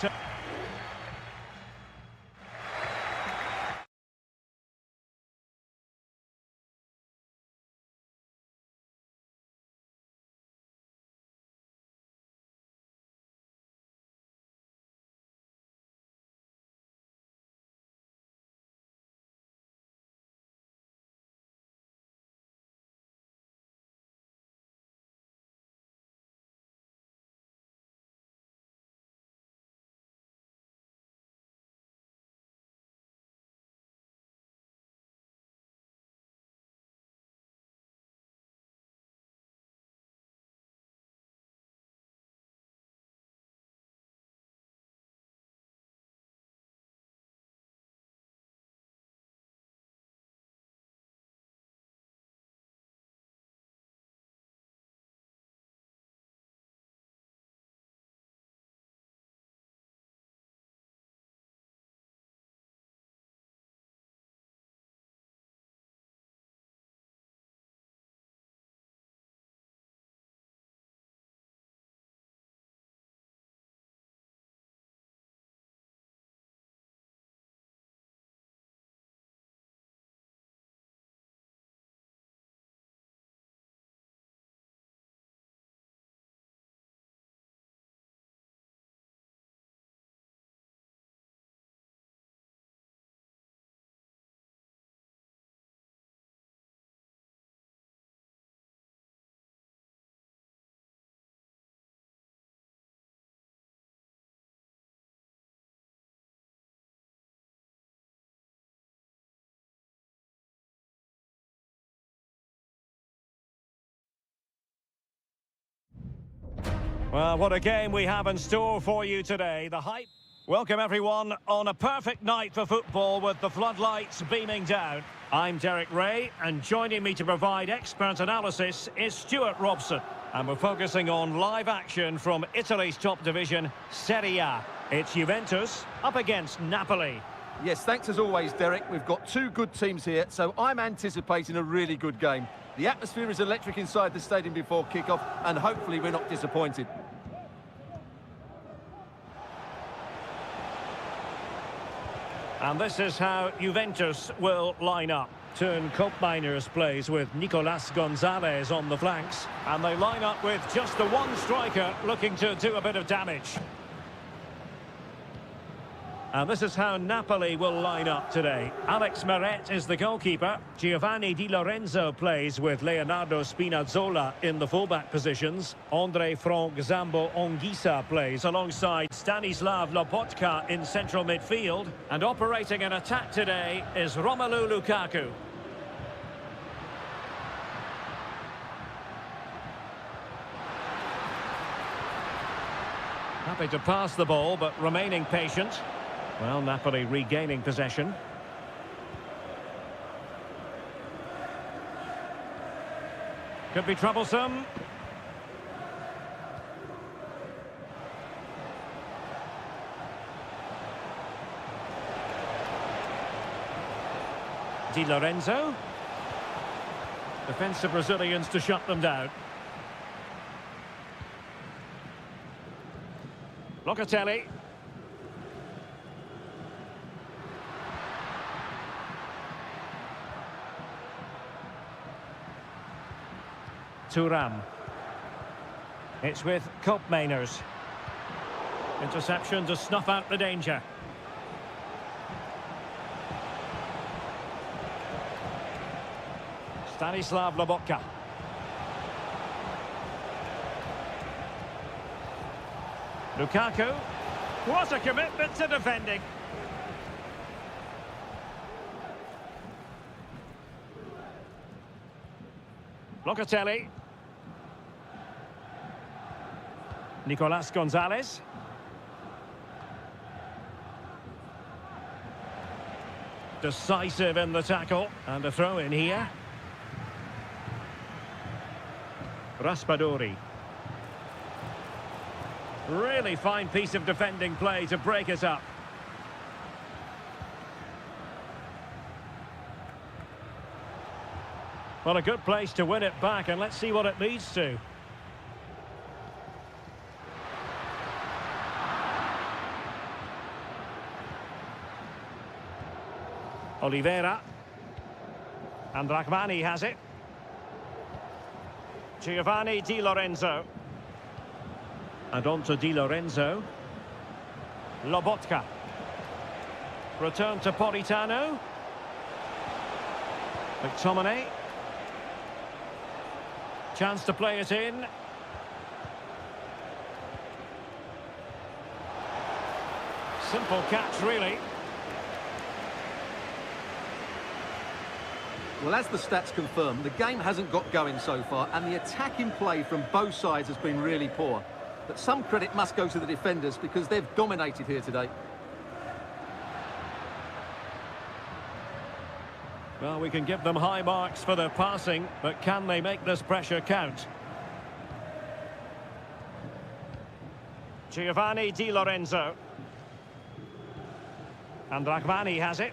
Well, what a game we have in store for you today. The hype. Welcome everyone on a perfect night for football with the floodlights beaming down. I'm Derek Ray, and joining me to provide expert analysis is Stuart Robson. And we're focusing on live action from Italy's top division, Seria. It's Juventus up against Napoli. Yes, thanks as always, Derek. We've got two good teams here, so I'm anticipating a really good game. The atmosphere is electric inside the stadium before kick-off, and hopefully we're not disappointed. And this is how Juventus will line up. Turn Miners plays with Nicolas Gonzalez on the flanks. And they line up with just the one striker looking to do a bit of damage. And this is how Napoli will line up today. Alex Meret is the goalkeeper. Giovanni Di Lorenzo plays with Leonardo Spinazzola in the fullback positions. Andre Frank Zambo Onguisa plays alongside Stanislav Lobotka in central midfield. And operating an attack today is Romelu Lukaku. Happy to pass the ball, but remaining patient. Well, Napoli regaining possession. Could be troublesome. Di Lorenzo. Defensive Brazilians to shut them down. Locatelli. Thuram. It's with Miners. Interception to snuff out the danger. Stanislav Lobotka. Lukaku. What a commitment to defending. Locatelli. Nicolas Gonzalez. Decisive in the tackle. And a throw in here. Raspadori. Really fine piece of defending play to break it up. Well, a good place to win it back, and let's see what it leads to. Oliveira. And Rahmani has it. Giovanni Di Lorenzo. And on to Di Lorenzo. Lobotka. Return to Politano. McTominay. Chance to play it in. Simple catch, really. Well, as the stats confirm, the game hasn't got going so far, and the attacking play from both sides has been really poor. But some credit must go to the defenders because they've dominated here today. Well, we can give them high marks for their passing, but can they make this pressure count? Giovanni Di Lorenzo. And Rahmani has it.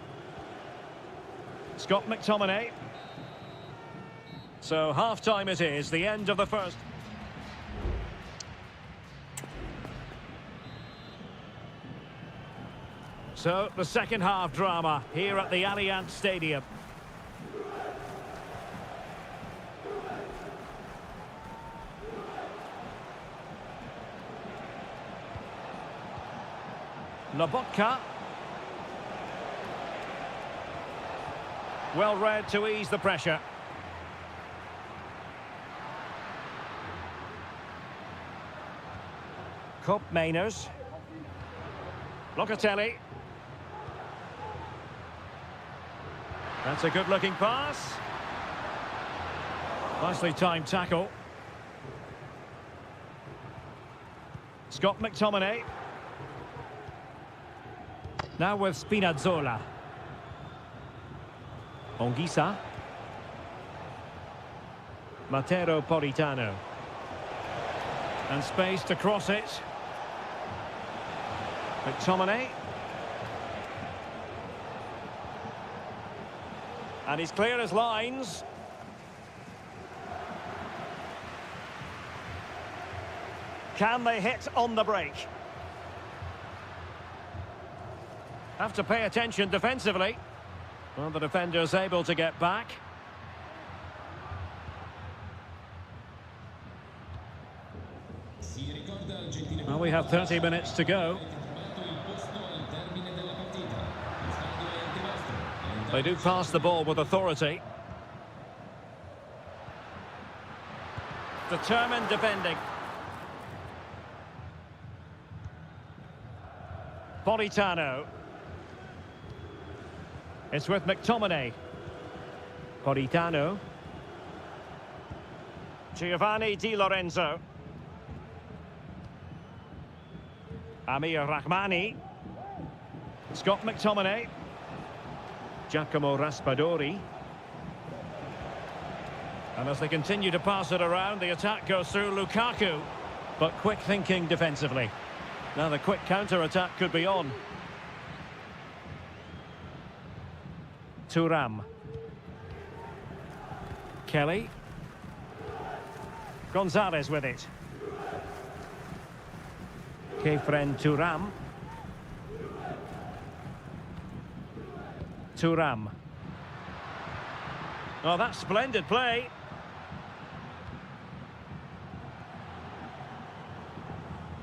Scott McTominay. So half-time it is, the end of the first. So the second half drama here at the Allianz Stadium. Lobotka. Well read to ease the pressure. Miners. Locatelli. That's a good-looking pass. Nicely timed tackle. Scott McTominay. Now with Spinazzola. Onguisa. Matero Politano. And space to cross it. McTominay. And he's clear as lines. Can they hit on the break? Have to pay attention defensively. Well, the defender's able to get back. Well, we have 30 minutes to go. They do pass the ball with authority. Determined defending. Politano. It's with McTominay. Politano. Giovanni Di Lorenzo. Amir Rahmani. Scott McTominay. Giacomo Raspadori. And as they continue to pass it around, the attack goes through Lukaku. But quick thinking defensively. Now the quick counter-attack could be on. Thuram. Kelly. Gonzalez with it. Kefren Thuram. Thuram. Oh, that's splendid play.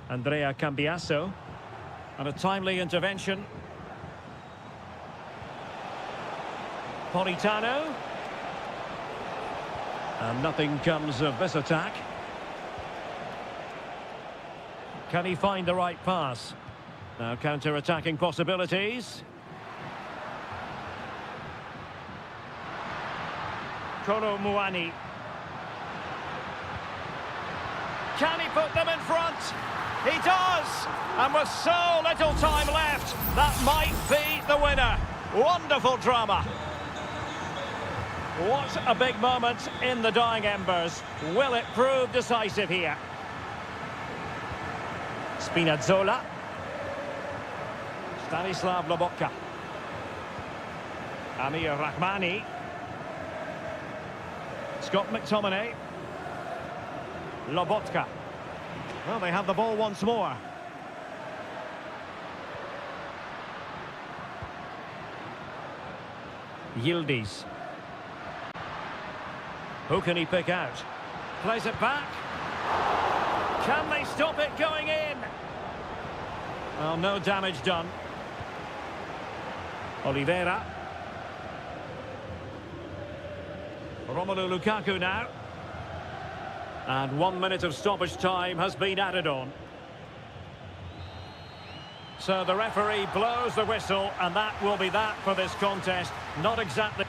Andrea Cambiasso. And a timely intervention. Politano. And nothing comes of this attack. Can he find the right pass? Now counter-attacking possibilities. Kolo Muani. Can he put them in front? He does! And with so little time left, that might be the winner. Wonderful drama. What a big moment in the dying embers. Will it prove decisive here? Spinazzola. Stanislav Lobotka. Amir Rahmani. Scott McTominay. Lobotka. Well, they have the ball once more. Yildiz. Who can he pick out? Plays it back. Can they stop it going in? Well, no damage done. Oliveira. Romelu Lukaku now. And 1 minute of stoppage time has been added on. So the referee blows the whistle, and that will be that for this contest. Not exactly...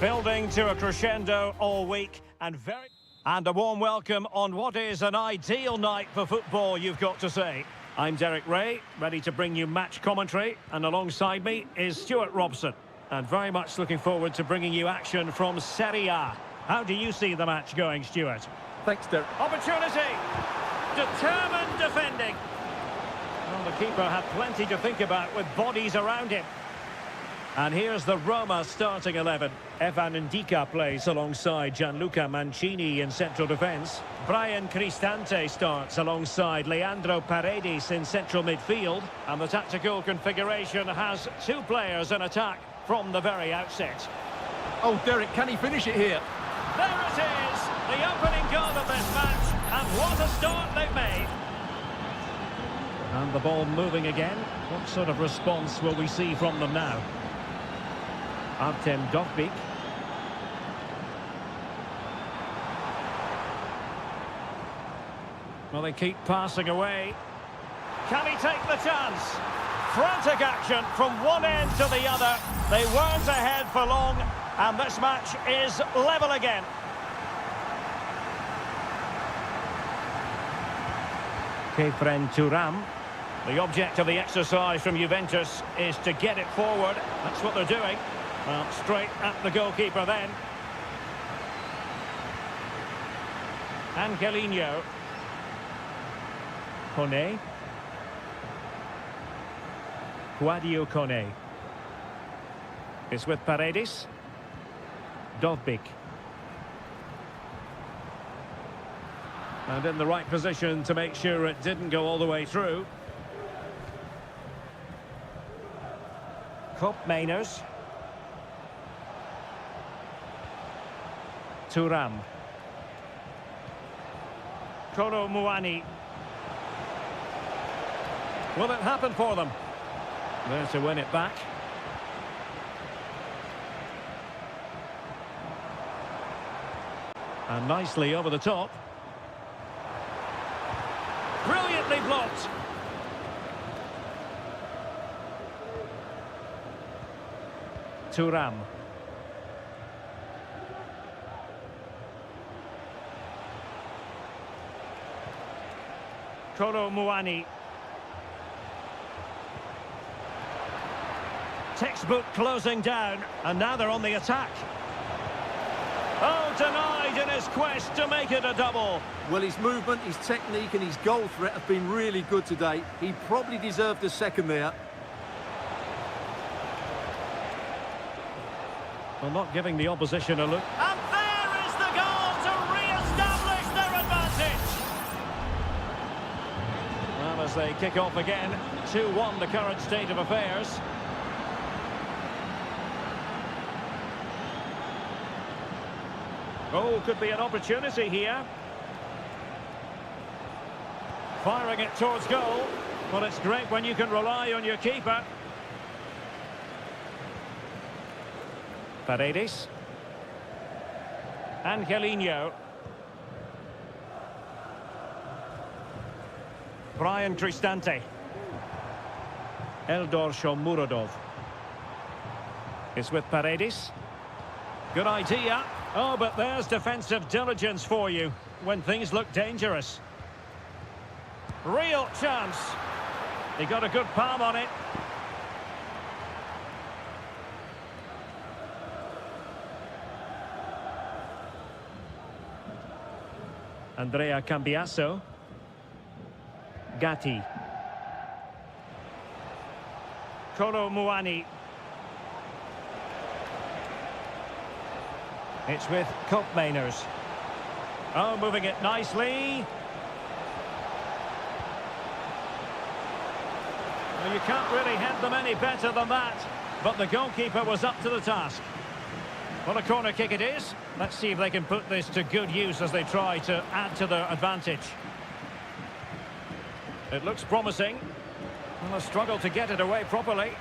Building to a crescendo all week and a warm welcome on what is an ideal night for football, you've got to say. I'm Derek Ray, ready to bring you match commentary, and alongside me is Stuart Robson. And very much looking forward to bringing you action from Seria. How do you see the match going, Stuart? Thanks, Derek. Opportunity! Determined defending. Well, the keeper had plenty to think about with bodies around him. And here's the Roma starting 11. Evan Ndika plays alongside Gianluca Mancini in central defence. Brian Cristante starts alongside Leandro Paredes in central midfield. And the tactical configuration has two players in attack from the very outset. Oh, Derek, can he finish it here? There it is, the opening goal of this match, and what a start they've made. And the ball moving again. What sort of response will we see from them now? Artem Dovbik. Well, they keep passing away. Can he take the chance? Frantic action from one end to the other. They weren't ahead for long, and this match is level again. Kefren Turam. The object of the exercise from Juventus is to get it forward. That's what they're doing. Well, straight at the goalkeeper then. Angelino. Kone. Guadio Kone. It's with Paredes. Dovbik. And in the right position to make sure it didn't go all the way through. Kopp Mainers. Turam. Kolo Muani. Will it happen for them? There to win it back. And nicely over the top. Brilliantly blocked. Turam. Kolo Muani. Textbook closing down, and now they're on the attack. Oh, denied in his quest to make it a double. Well, his movement, his technique and his goal threat have been really good today. He probably deserved a second there. Well, not giving the opposition a look. And there is the goal to re-establish their advantage. Well, as they kick off again, 2-1 the current state of affairs. Oh, could be an opportunity here. Firing it towards goal. Well, it's great when you can rely on your keeper. Paredes. Angelino. Brian Cristante. Eldor Shomurodov. It's with Paredes. Good idea. Oh, but there's defensive diligence for you when things look dangerous. Real chance. He got a good palm on it. Andrea Cambiasso. Gatti. Kolo Muani. It's with Kopp Mainers. Oh, moving it nicely. Well, you can't really head them any better than that. But the goalkeeper was up to the task. Well, a corner kick it is. Let's see if they can put this to good use as they try to add to their advantage. It looks promising. Well, a struggle to get it away properly.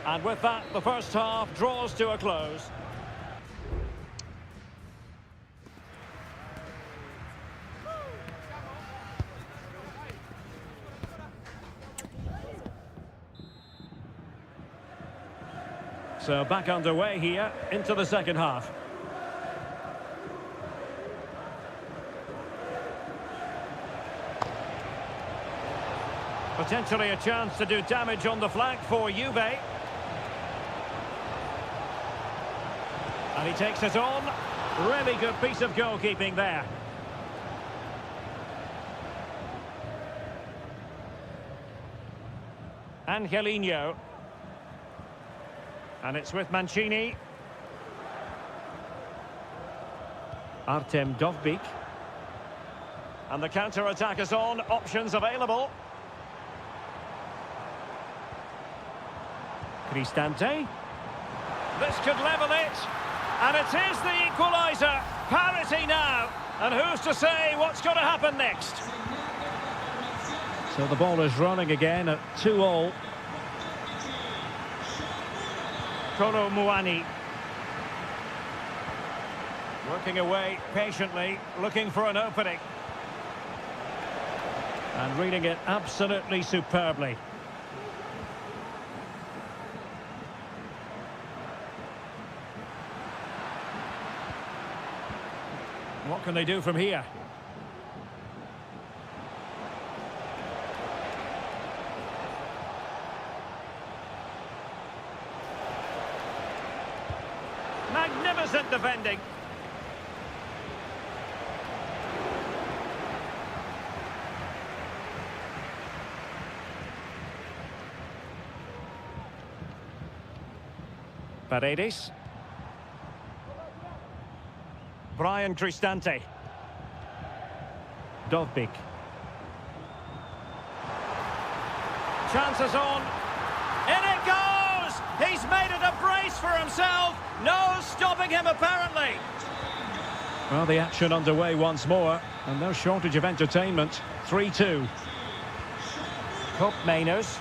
And with that, the first half draws to a close. So back underway here into the second half. Potentially a chance to do damage on the flank for Juve. And he takes it on. Really good piece of goalkeeping there. Angelino. And it's with Mancini. Artem Dovbyk. And the counter-attack is on. Options available. Cristante. This could level it. And it is the equaliser. Parity now. And who's to say what's going to happen next? So the ball is running again at 2-2. Kolo Muani. Working away patiently, looking for an opening. And reading it absolutely superbly. What can they do from here? Magnificent defending. Paredes. Brian Cristante. Dovbyk. Chances on. In it goes! He's made it a brace for himself. No stopping him, apparently. Well, the action underway once more. And no shortage of entertainment. 3-2. Cup Mainers.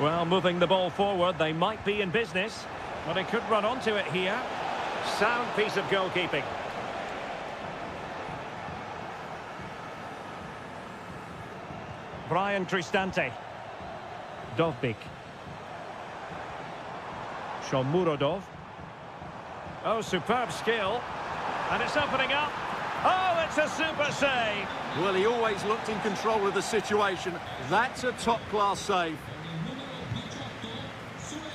Well, moving the ball forward, they might be in business. But he could run onto it here. Sound piece of goalkeeping. Brian Cristante. Dovbyk. Shomurodov. Oh, superb skill. And it's opening up. Oh, it's a super save. Well, he always looked in control of the situation. That's a top-class save.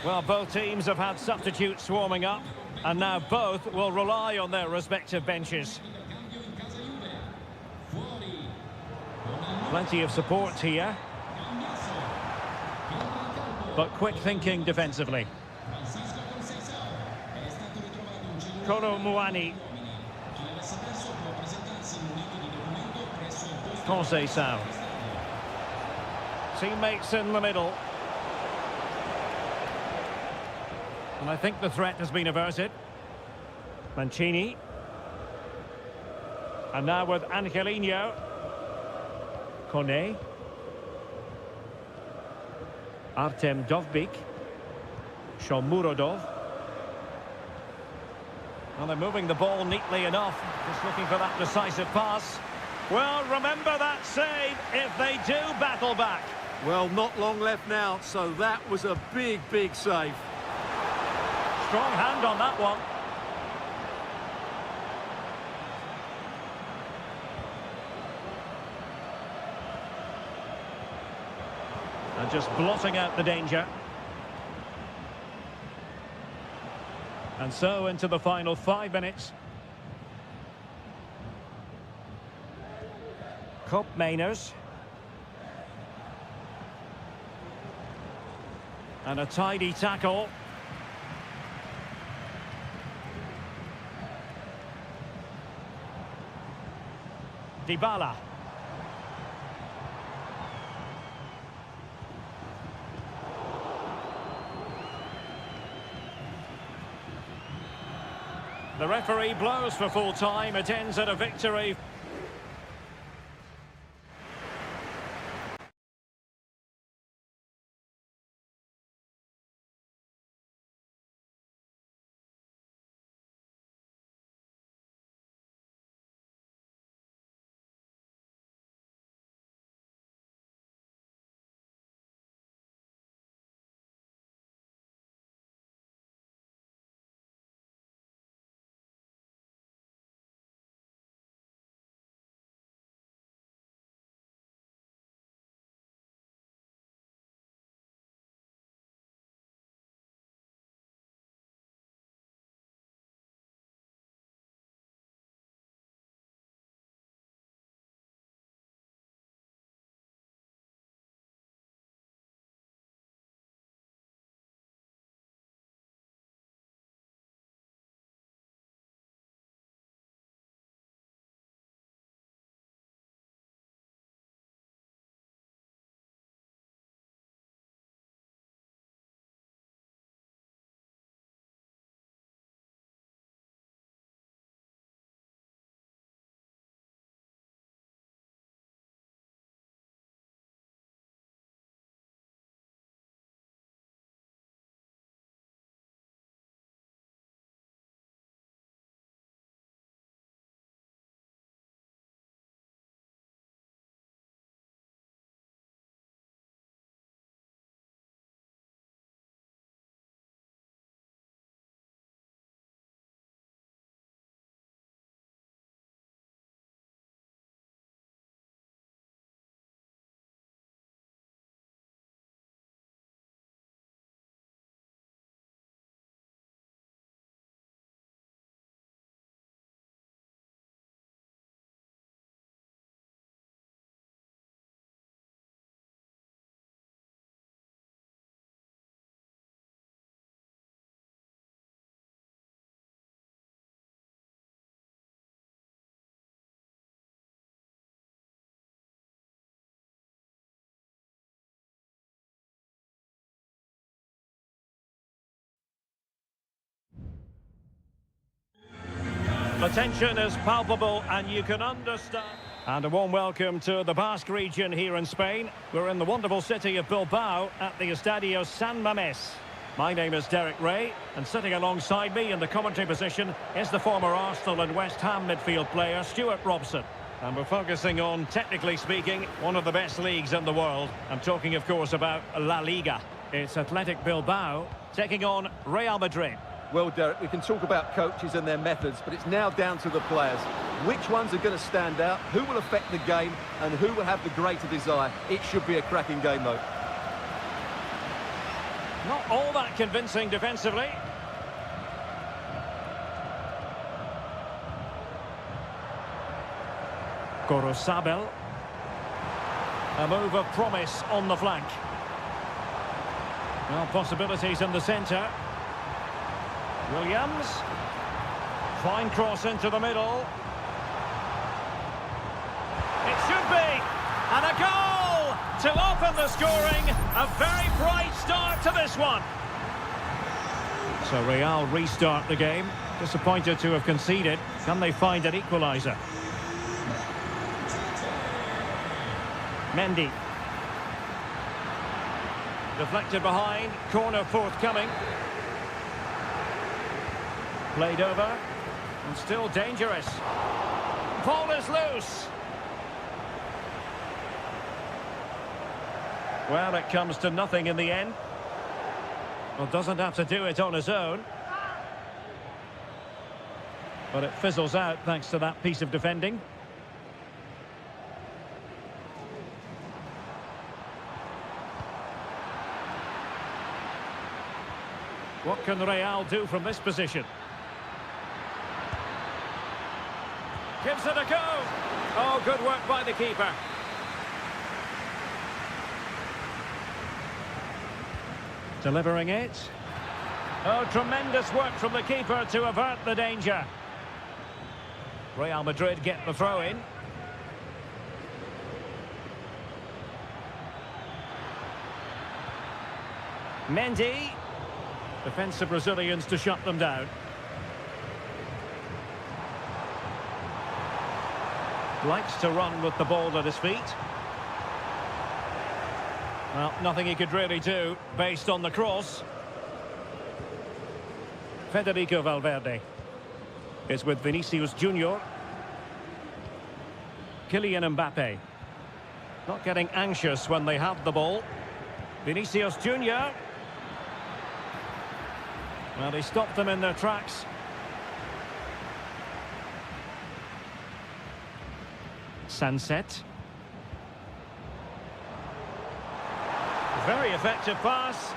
Well, both teams have had substitutes warming up. And now both will rely on their respective benches. Plenty of support here. But quick thinking defensively. Kolo Muani. Conceição. Teammates in the middle. And I think the threat has been averted. Mancini. And now with Angelino. Kone. Artem Dovbyk. Shomurodov. And they're moving the ball neatly enough. Just looking for that decisive pass. Well, remember that save if they do battle back. Well, not long left now, so that was a big, big save. Strong hand on that one. And just blotting out the danger. And so into the final 5 minutes. Cup Mainers. And a tidy tackle. Dybala. The referee blows for full time. It ends at a victory. The tension is palpable and you can understand. And a warm welcome to the Basque region here in Spain. We're in the wonderful city of Bilbao at the Estadio San Mamés. My name is Derek Ray, and sitting alongside me in the commentary position is the former Arsenal and West Ham midfield player Stuart Robson. And we're focusing on, technically speaking, one of the best leagues in the world. I'm talking, of course, about La Liga. It's Athletic Bilbao taking on Real Madrid. Well, Derek, we can talk about coaches and their methods, but it's now down to the players. Which ones are going to stand out, who will affect the game, and who will have the greater desire? It should be a cracking game, though. Not all that convincing defensively. Gorosabel. A move of promise on the flank. Well, possibilities in the centre. Williams. Fine cross into the middle. It should be. And a goal to open the scoring. A very bright start to this one. So Real restart the game. Disappointed to have conceded. Can they find an equaliser? Mendy. Deflected behind. Corner forthcoming. Played over. And still dangerous. Ball is loose. Well, it comes to nothing in the end. Well, doesn't have to do it on his own. But it fizzles out thanks to that piece of defending. What can Real do from this position? Gives it a go. Oh, good work by the keeper. Delivering it. Oh, tremendous work from the keeper to avert the danger. Real Madrid get the throw in. Mendy. Defensive Brazilians to shut them down. Likes to run with the ball at his feet. Well, nothing he could really do based on the cross. Federico Valverde is with Vinicius Junior. Kylian Mbappe. Not getting anxious when they have the ball. Vinicius Junior. Well, he stopped them in their tracks. Sunset. Very effective pass.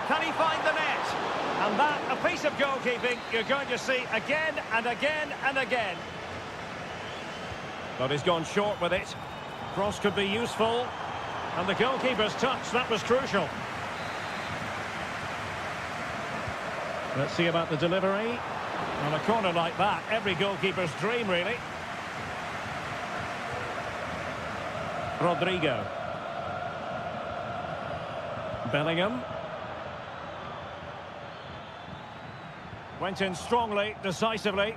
Can he find the net? And that, a piece of goalkeeping you're going to see again and again and again. But he's gone short with it. Cross could be useful. And the goalkeeper's touch, that was crucial. Let's see about the delivery. On a corner like that, every goalkeeper's dream, really. Rodrigo. Bellingham. Went in strongly, decisively.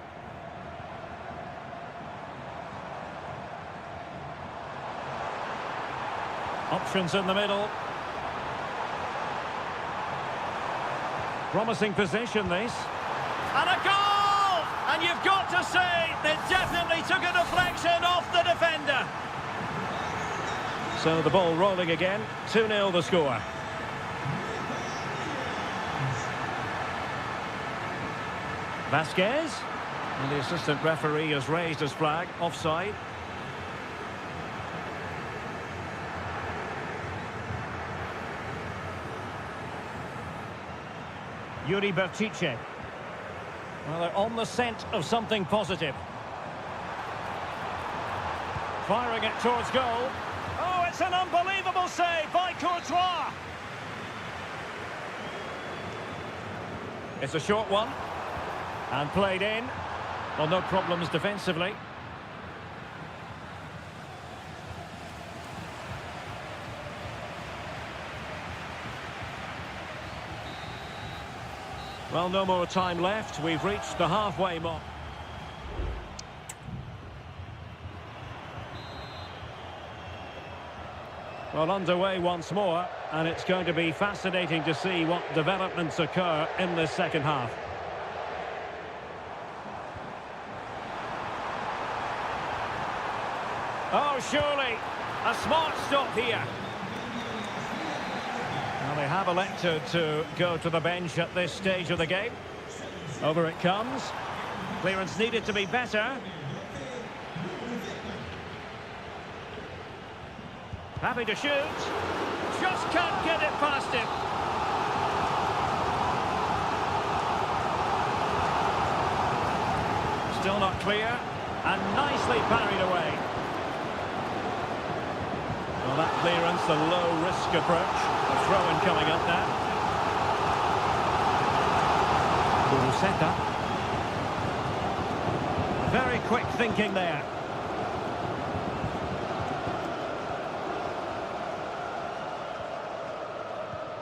Options in the middle. Promising position, this. And a goal! And you've got to say, they definitely took a deflection off the defender. So the ball rolling again. 2-0 the score. Vasquez. And the assistant referee has raised his flag. Offside. Yuri Bertice. Well, they're on the scent of something positive. Firing it towards goal. Oh, it's an unbelievable save by Courtois. It's a short one. And played in. Well, no problems defensively. Well, no more time left. We've reached the halfway mark. Well, underway once more, and it's going to be fascinating to see what developments occur in this second half. Oh, surely, a smart stop here. Well, they have elected to go to the bench at this stage of the game. Over it comes. Clearance needed to be better. Happy to shoot. Just can't get it past him. Still not clear. And nicely parried away. Well, that clearance, a low-risk approach. A throw-in coming up now. Very quick thinking there.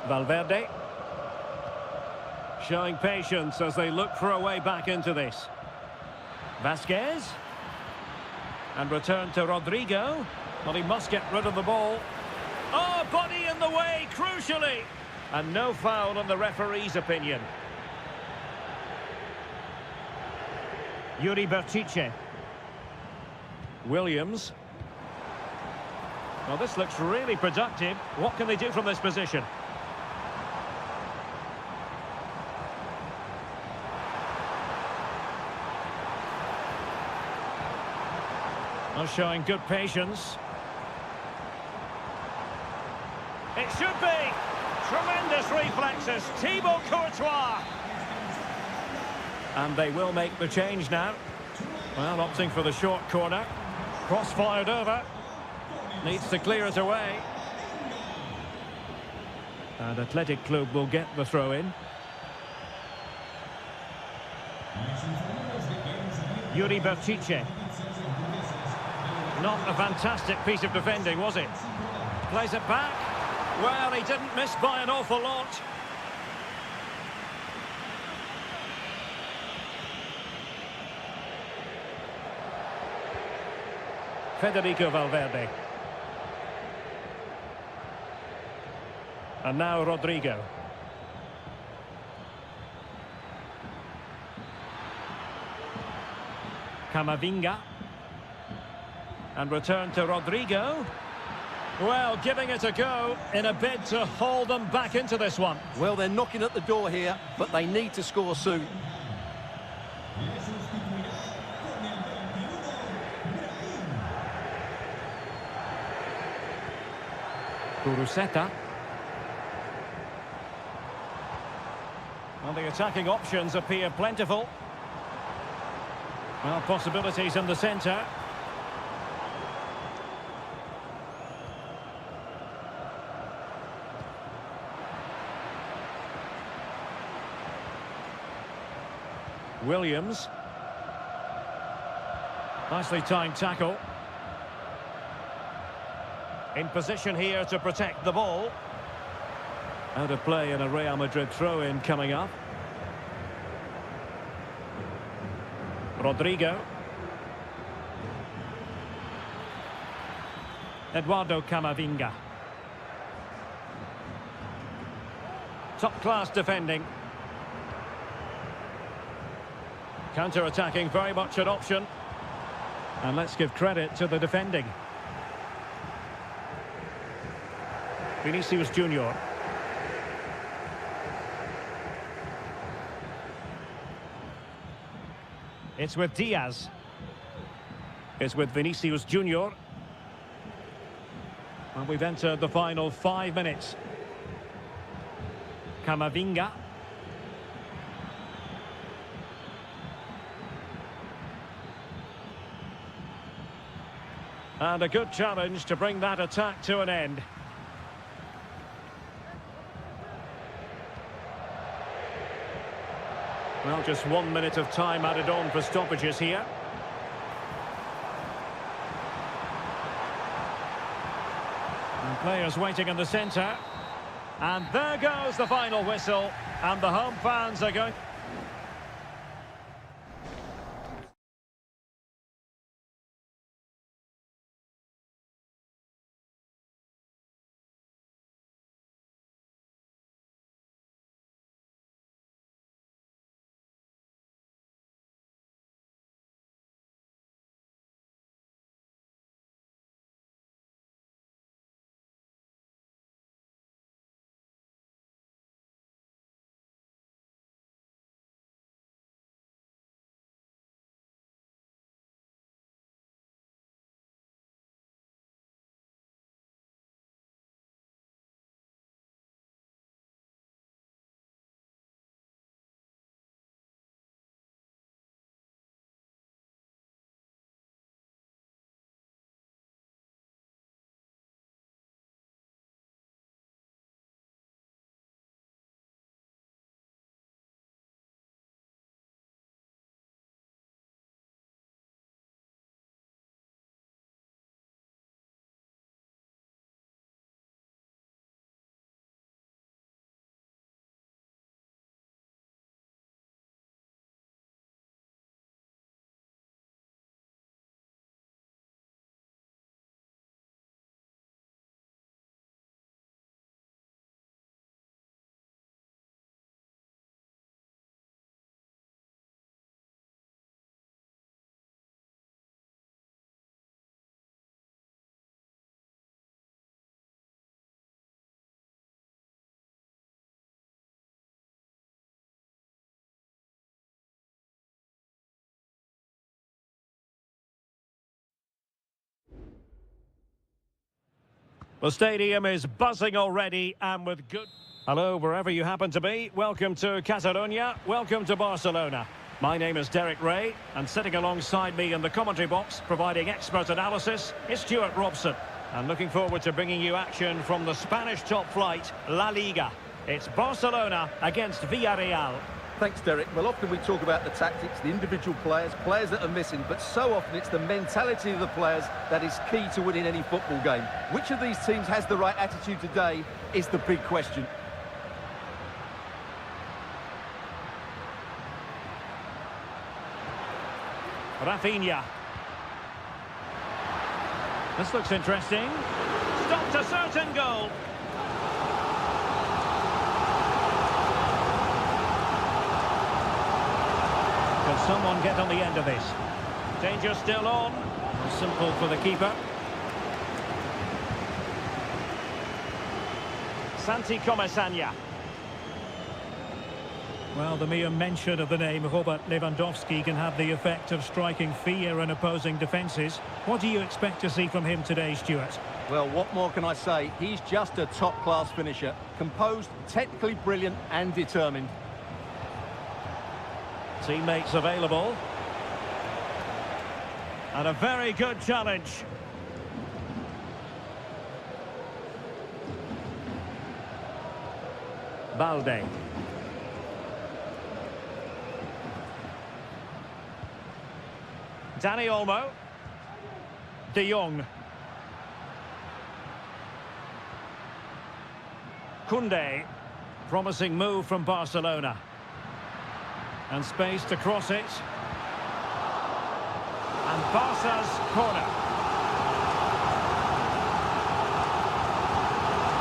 Valverde. Showing patience as they look for a way back into this. Vasquez. And return to Rodrigo. Well, he must get rid of the ball. Oh, body in the way, crucially. And no foul in the referee's opinion. Yuri Bertice. Williams. Well, this looks really productive. What can they do from this position? Well, showing good patience. It should be. Tremendous reflexes. Thibaut Courtois. And they will make the change now. Well, opting for the short corner. Cross fired over. Needs to clear it away. And Athletic Club will get the throw in. Yuri Bertice. Not a fantastic piece of defending, was it? Plays it back. Well, he didn't miss by an awful lot. Federico Valverde. And now Rodrigo. Camavinga. And return to Rodrigo. Well, giving it a go in a bid to haul them back into this one. Well, they're knocking at the door here, but they need to score soon. Kuruseta. Well, the attacking options appear plentiful. Well, possibilities in the centre. Williams. Nicely timed tackle. In position here to protect the ball. Out of play and a Real Madrid throw-in coming up. Rodrigo. Eduardo Camavinga. Top-class defending. Counter-attacking, very much an option. And let's give credit to the defending. Vinicius Junior. It's with Diaz. It's with Vinicius Junior. And we've entered the final 5 minutes. Camavinga. And a good challenge to bring that attack to an end. Well, just 1 minute of time added on for stoppages here. And players waiting in the centre. And there goes the final whistle. And the home fans are going... The stadium is buzzing already and with good... Hello, wherever you happen to be. Welcome to Catalonia. Welcome to Barcelona. My name is Derek Ray, and sitting alongside me in the commentary box, providing expert analysis, is Stuart Robson. And looking forward to bringing you action from the Spanish top flight, La Liga. It's Barcelona against Villarreal. Thanks, Derek. Well, often we talk about the tactics, the individual players that are missing, but so often it's the mentality of the players that is key to winning any football game. Which of these teams has the right attitude today is the big question. Rafinha. This looks interesting. Stopped a certain goal. Can someone get on the end of this? Danger still on. Simple for the keeper. Santi Comesaña. Well, the mere mention of the name Robert Lewandowski can have the effect of striking fear in opposing defences. What do you expect to see from him today, Stuart? Well, what more can I say? He's just a top-class finisher. Composed, technically brilliant and determined. Teammates available. And a very good challenge. Balde. Dani Olmo. De Jong. Koundé. Promising move from Barcelona. And space to cross it. And Barca's corner.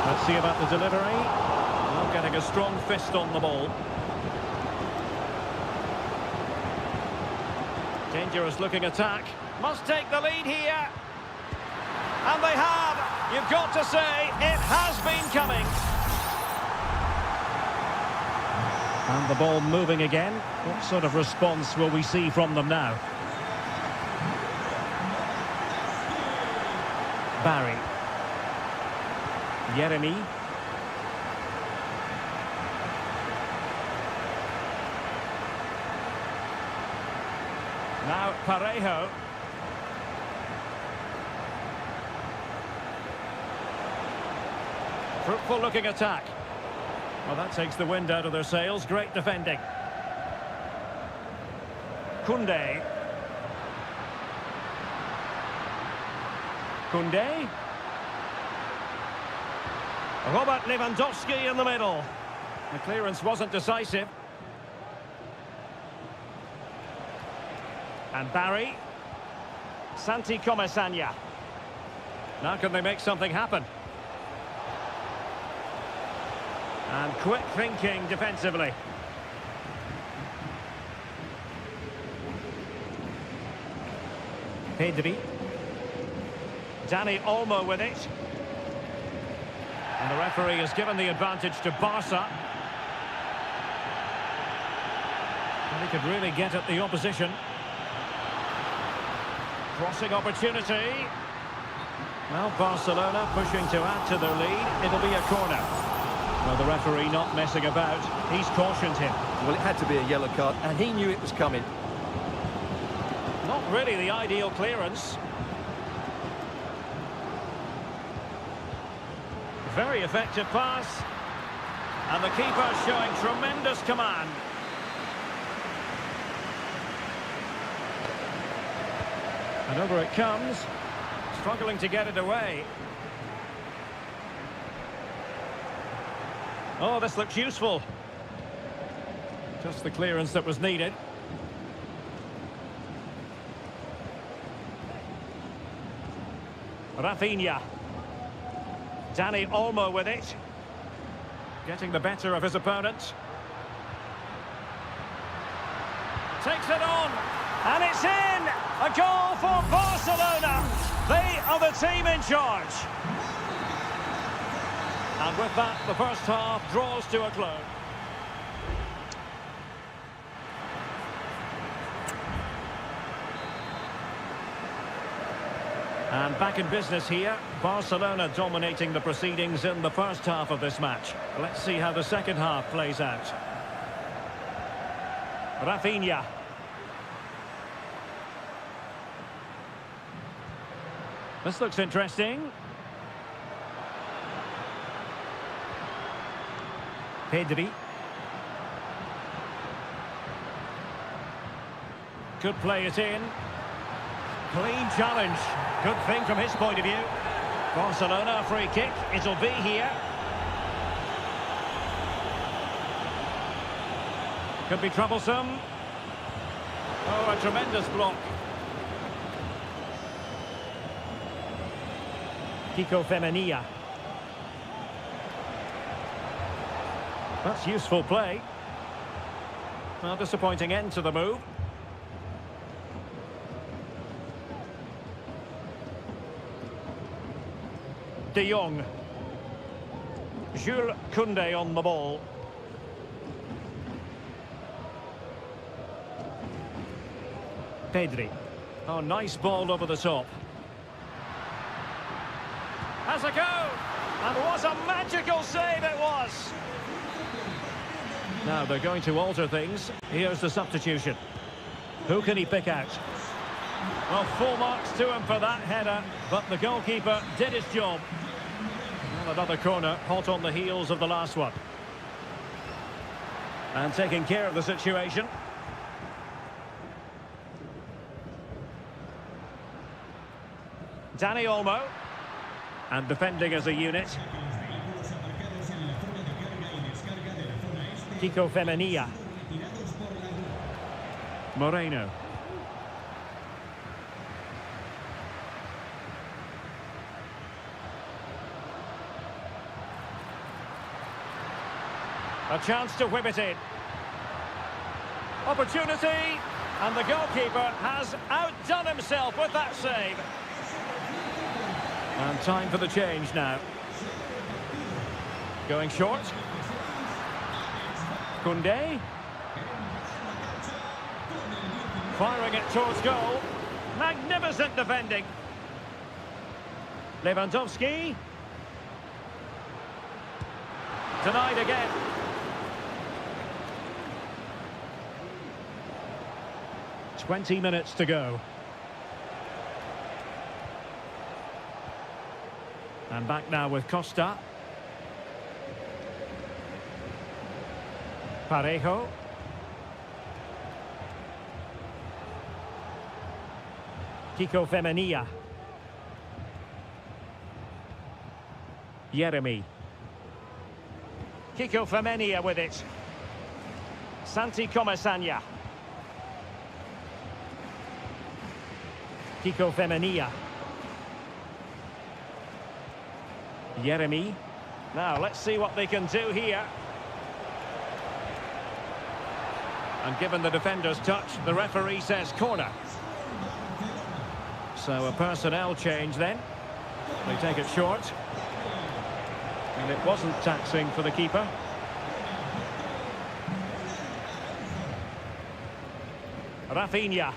Let's see about the delivery. Well, getting a strong fist on the ball. Dangerous looking attack. Must take the lead here. And they have. You've got to say, it has been coming. And the ball moving again. What sort of response will we see from them now? Barry. Yeremy. Now Parejo. Fruitful looking attack. Well, that takes the wind out of their sails. Great defending. Koundé. Koundé. Robert Lewandowski in the middle. The clearance wasn't decisive. And Barry. Santi Comesaña. Now can they make something happen? And quick thinking defensively. Pedri. Dani Olmo with it. And the referee has given the advantage to Barca. And he could really get at the opposition. Crossing opportunity. Well, Barcelona pushing to add to their lead. It'll be a corner. Well, the referee not messing about. He's cautioned him. Well, it had to be a yellow card, and he knew it was coming. Not really the ideal clearance. Very effective pass. And the keeper showing tremendous command. And over it comes. Struggling to get it away. Oh, this looks useful. Just the clearance that was needed. Rafinha. Dani Olmo with it. Getting the better of his opponent. Takes it on. And it's in! A goal for Barcelona! They are the team in charge. And with that, the first half draws to a close. And back in business here, Barcelona dominating the proceedings in the first half of this match. Let's see how the second half plays out. Rafinha. This looks interesting. Pedri. Could play it in. Clean challenge. Good thing from his point of view. Barcelona, a free kick. It'll be here. Could be troublesome. Oh, a tremendous block. Kiko Femenia. That's useful play. Well, disappointing end to the move. De Jong. Jules Koundé on the ball. Pedri. Oh, nice ball over the top. Has a go! And what a magical save it was! Now they're going to alter things. Here's the substitution. Who can he pick out? Well, full marks to him for that header, but the goalkeeper did his job. Well, another corner, hot on the heels of the last one. And taking care of the situation. Dani Olmo. And defending as a unit. Kiko Femenia. Moreno. A chance to whip it in. Opportunity. And the goalkeeper has outdone himself with that save. And time for the change now. Going short. Koundé. Firing it towards goal. Magnificent defending. Lewandowski. Denied again. "20 minutes to go. And back now with Costa. Parejo. Kiko Femenia. Jeremy. Kiko Femenia with it. Santi Comesaña. Kiko Femenia. Jeremy. Now, let's see what they can do here. And given the defender's touch, the referee says corner. So a personnel change then. They take it short. And it wasn't taxing for the keeper. Rafinha.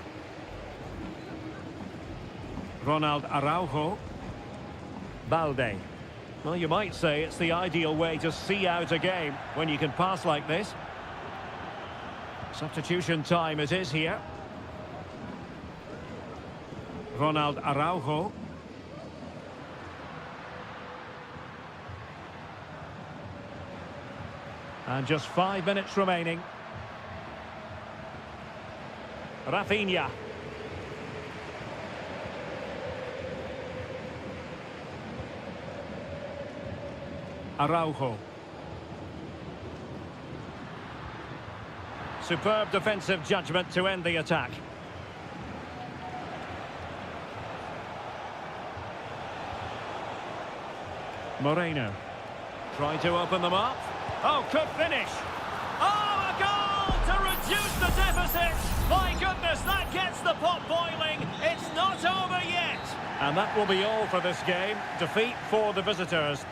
Ronald Araujo. Balde. Well, you might say it's the ideal way to see out a game when you can pass like this. Substitution time it is here. Ronald Araujo. And just 5 minutes remaining. Rafinha. Araujo. Superb defensive judgment to end the attack. Moreno. Trying to open them up. Oh, could finish. Oh, a goal to reduce the deficit. My goodness, that gets the pot boiling. It's not over yet. And that will be all for this game. Defeat for the visitors.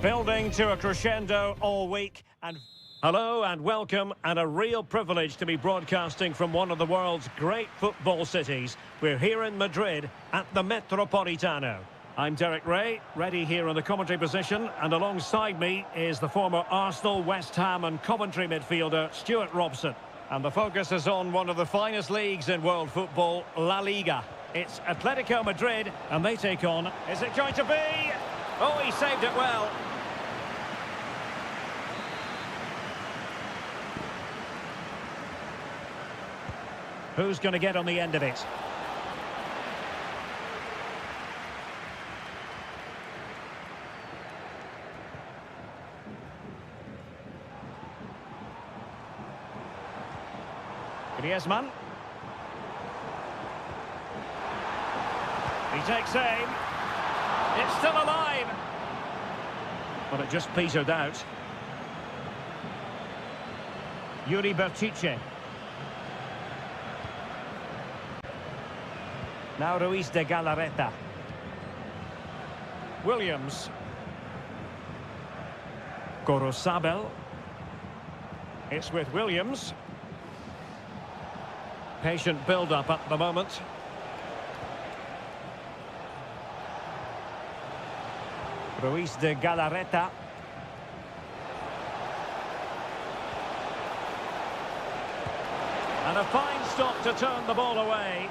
Building to a crescendo all week. And hello and welcome, and a real privilege to be broadcasting from one of the world's great football cities. We're here in Madrid at the Metropolitano. I'm Derek Ray, ready here in the commentary position, and alongside me is the former Arsenal, West Ham and Coventry midfielder Stuart Robson. And the focus is on one of the finest leagues in world football, La Liga. It's Atletico Madrid, and they take on... Is it going to be... Oh, he saved it well. Who's going to get on the end of it? Griezmann. He takes aim. It's still alive. But it just petered out. Yuri Berchiche. Now Ruiz de Galarreta. Williams. Gorosabel. It's with Williams. Patient build-up at the moment. Ruiz de Galarreta. And a fine stop to turn the ball away.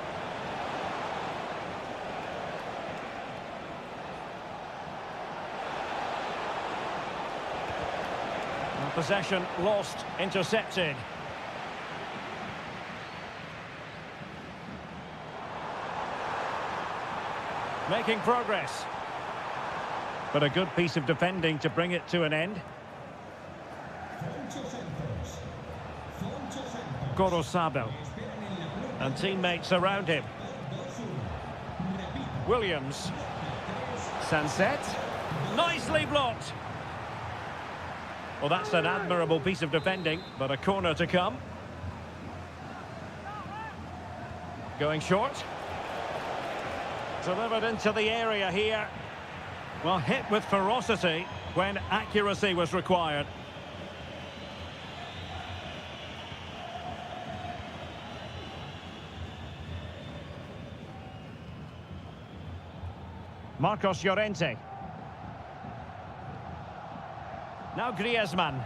And possession lost, intercepted. Making progress. But a good piece of defending to bring it to an end. Gorosabel. And teammates around him. Williams. Sanset. Nicely blocked. Well, that's an admirable piece of defending, but a corner to come. Going short. Delivered into the area here. Well, hit with ferocity when accuracy was required. Marcos Llorente. Now Griezmann.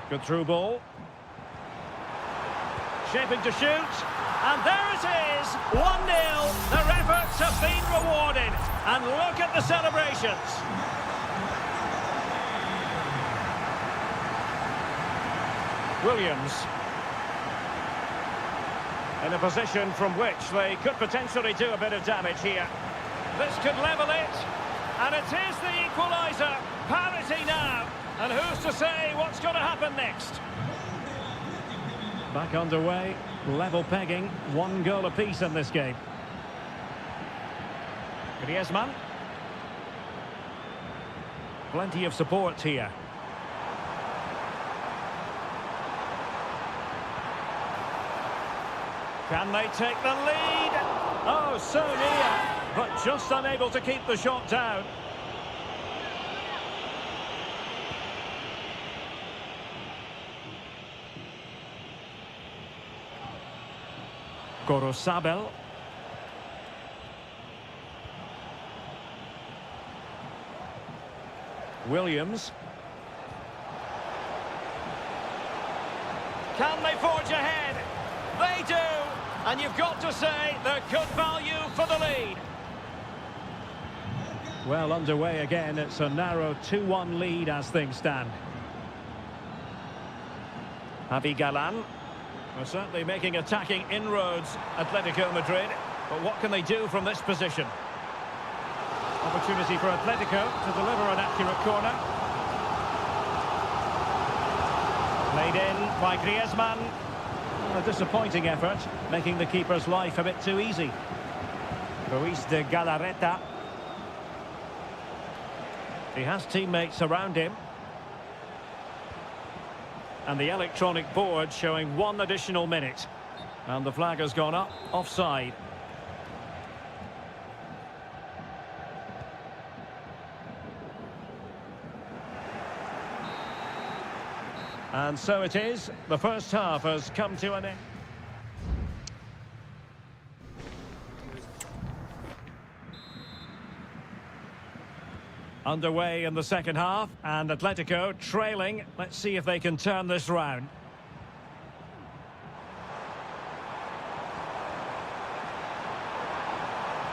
Good through ball. Shaping to shoot. And there it is, 1-0. Their efforts have been rewarded. And look at the celebrations. Williams. In a position from which they could potentially do a bit of damage here. This could level it. And it is the equaliser. Parity now. And who's to say what's going to happen next? Back underway. Level pegging, 1 goal apiece in this game. Griezmann. Plenty of support here. Can they take the lead? Oh, so near, but just unable to keep the shot down. Gorosabel. Williams. Can they forge ahead? They do! And you've got to say they're good value for the lead. Well, underway again. It's a narrow 2-1 lead as things stand. Javi Galan. Well, certainly making attacking inroads, Atletico Madrid. But what can they do from this position? Opportunity for Atletico to deliver an accurate corner. Played in by Griezmann. A disappointing effort, making the keeper's life a bit too easy. Ruiz de Galarreta. He has teammates around him. And the electronic board showing 1 additional minute. And the flag has gone up, offside. And so it is. The first half has come to an end. Underway in the second half, and Atletico trailing. Let's see if they can turn this round.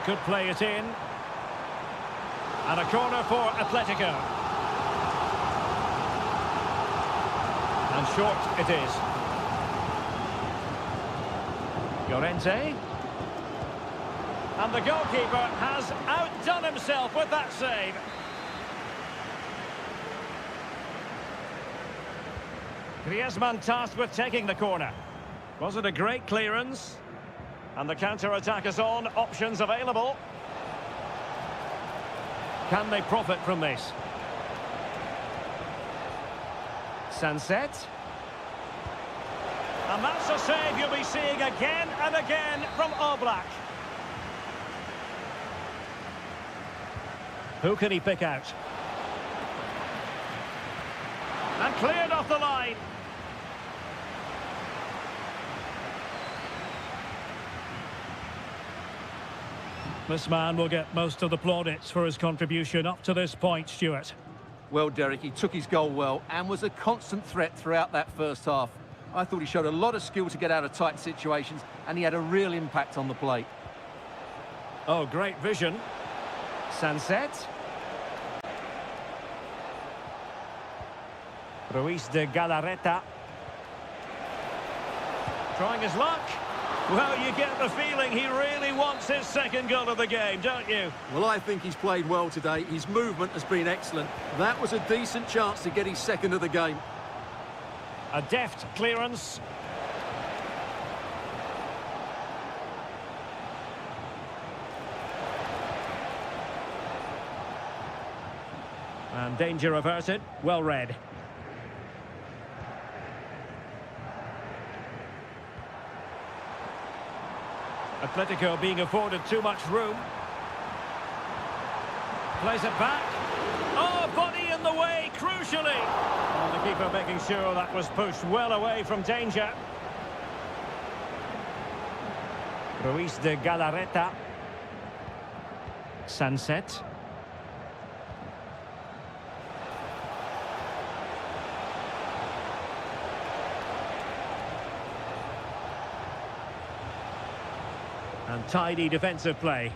Could play it in. And a corner for Atletico. And short it is. Llorente. And the goalkeeper has outdone himself with that save. Griezmann tasked with taking the corner. Was it a great clearance? And the counter-attack is on, options available. Can they profit from this? Sunset. And that's a save you'll be seeing again and again from Oblak. Who can he pick out? And cleared off the line. This man will get most of the plaudits for his contribution up to this point, Stuart. Well, Derek, he took his goal well and was a constant threat throughout that first half. I thought he showed a lot of skill to get out of tight situations, and he had a real impact on the plate. Oh, great vision. Sunset. Ruiz de Galarreta. Trying his luck. Well, you get the feeling he really wants his second goal of the game, don't you? Well, I think he's played well today. His movement has been excellent. That was a decent chance to get his second of the game. A deft clearance. And danger averted. Well read. Atletico being afforded too much room. Plays it back. Oh, body in the way, crucially. And the keeper making sure that was pushed well away from danger. Ruiz de Galarreta. Sunset. And tidy defensive play.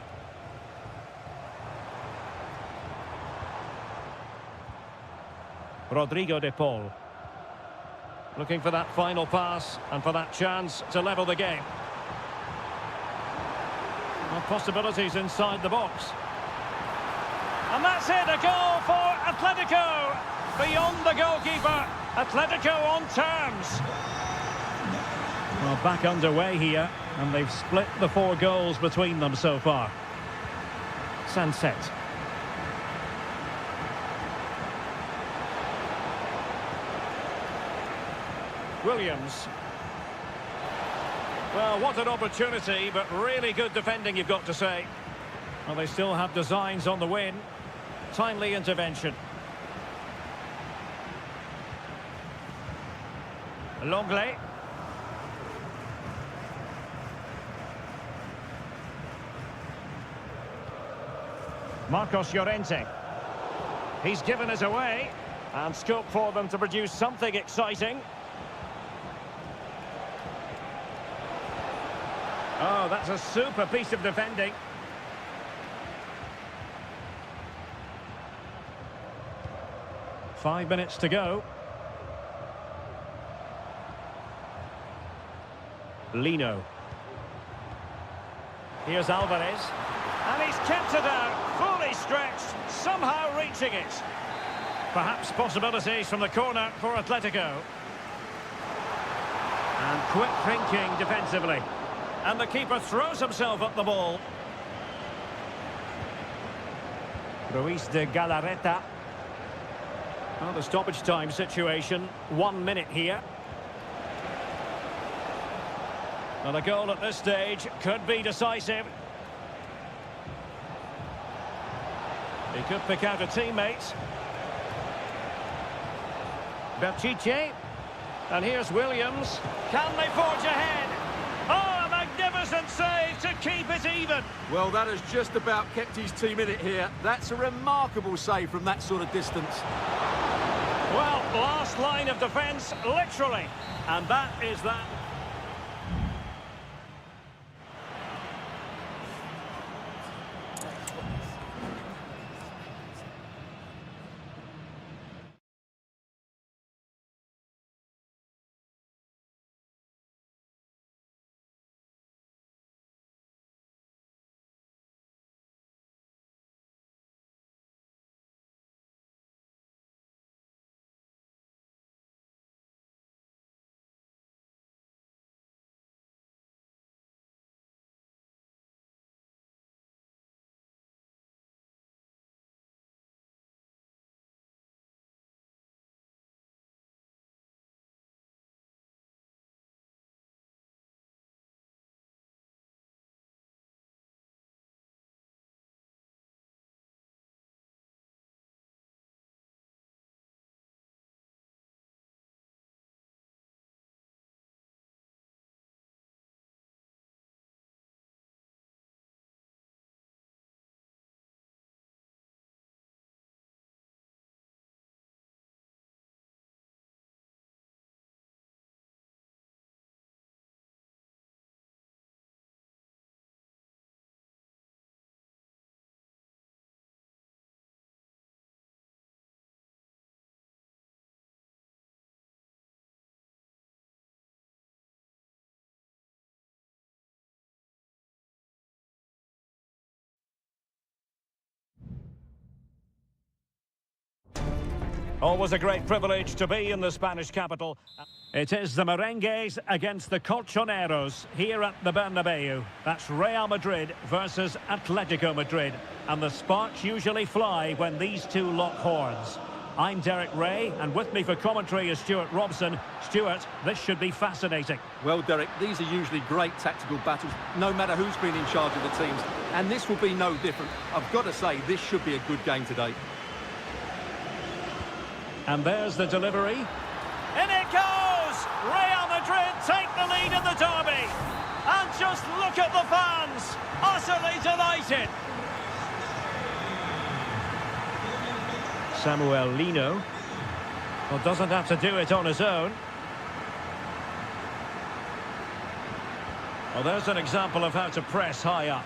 Rodrigo de Paul. Looking for that final pass and for that chance to level the game. Well, possibilities inside the box. And that's it, a goal for Atletico. Beyond the goalkeeper. Atletico on terms. Well, back underway here, and they've split the 4 goals between them so far. Sunset. Williams. Well, what an opportunity, but really good defending, you've got to say. Well, they still have designs on the win. Timely intervention. Longley. Marcos Llorente. He's given us away, and scope for them to produce something exciting. Oh, that's a super piece of defending. Five minutes to go. Lino. Here's Alvarez. And he's kept it out, fully stretched, somehow reaching it. Perhaps possibilities from the corner for Atletico. And quick thinking defensively. And the keeper throws himself at the ball. Ruiz de Galarreta. Well, the stoppage time situation, 1 minute here. And a goal at this stage could be decisive. He could pick out a teammate. Berchiche. And here's Williams. Can they forge ahead? Oh, a magnificent save to keep it even. Well, that has just about kept his team in it here. That's a remarkable save from that sort of distance. Well, last line of defence, literally. And that is that. Always a great privilege to be in the Spanish capital. It is the Merengues against the Colchoneros here at the Bernabeu. That's Real Madrid versus Atletico Madrid. And the sparks usually fly when these two lock horns. I'm Derek Ray, and with me for commentary is Stuart Robson. Stuart, this should be fascinating. Well, Derek, these are usually great tactical battles, no matter who's been in charge of the teams. And this will be no different. I've got to say, this should be a good game today. And there's the delivery. In it goes! Real Madrid take the lead in the derby. And just look at the fans, utterly delighted. Samuel Lino. Well, doesn't have to do it on his own. Well, there's an example of how to press high up.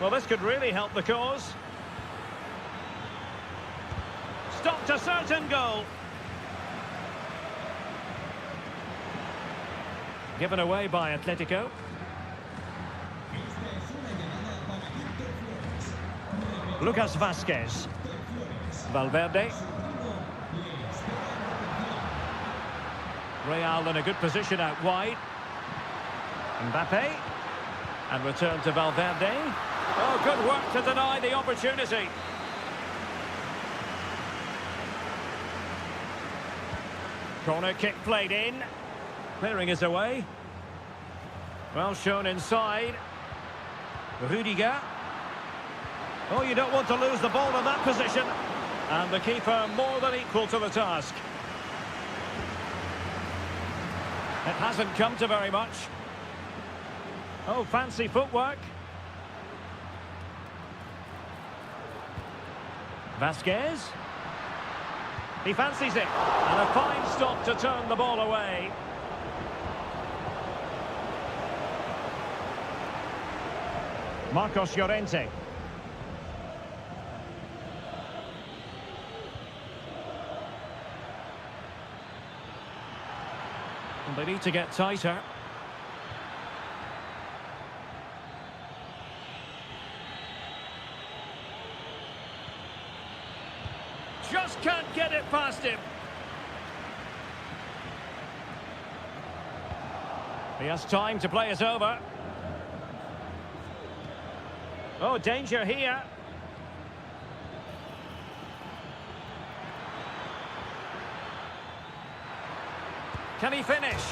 Well, this could really help the cause. Stopped a certain goal. Given away by Atletico. Lucas Vázquez. Valverde. Real in a good position out wide. Mbappe. And return to Valverde. Oh, good work to deny the opportunity. Corner kick played in. Clearing is away. Well shown inside. Rudiger. Oh, you don't want to lose the ball in that position. And the keeper more than equal to the task. It hasn't come to very much. Oh, fancy footwork. Vázquez. He fancies it. And a fine stop to turn the ball away. Marcos Llorente. And they need to get tighter. Just can't get it past him. He has time to play it over. Oh, danger here. Can he finish?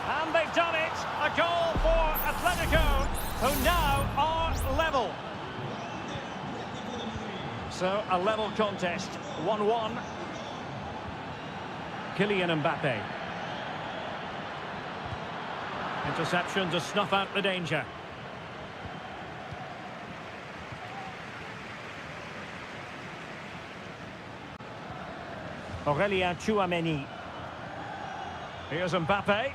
And they've done it. A goal for Atletico, who now are level. So, a level contest, 1-1. Kylian Mbappe. Interception to snuff out the danger. Aurélien Tchouameni. Here's Mbappe.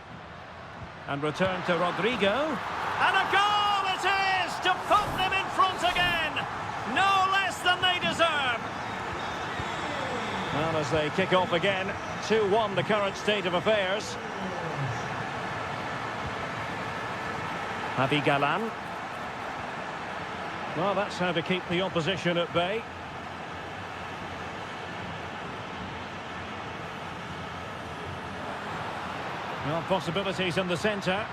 And return to Rodrigo. And a goal it is to put them in front again. No less than they deserve. Well, as they kick off again, 2-1 the current state of affairs. Javi Galán. Well, that's how to keep the opposition at bay. Well, possibilities in the centre.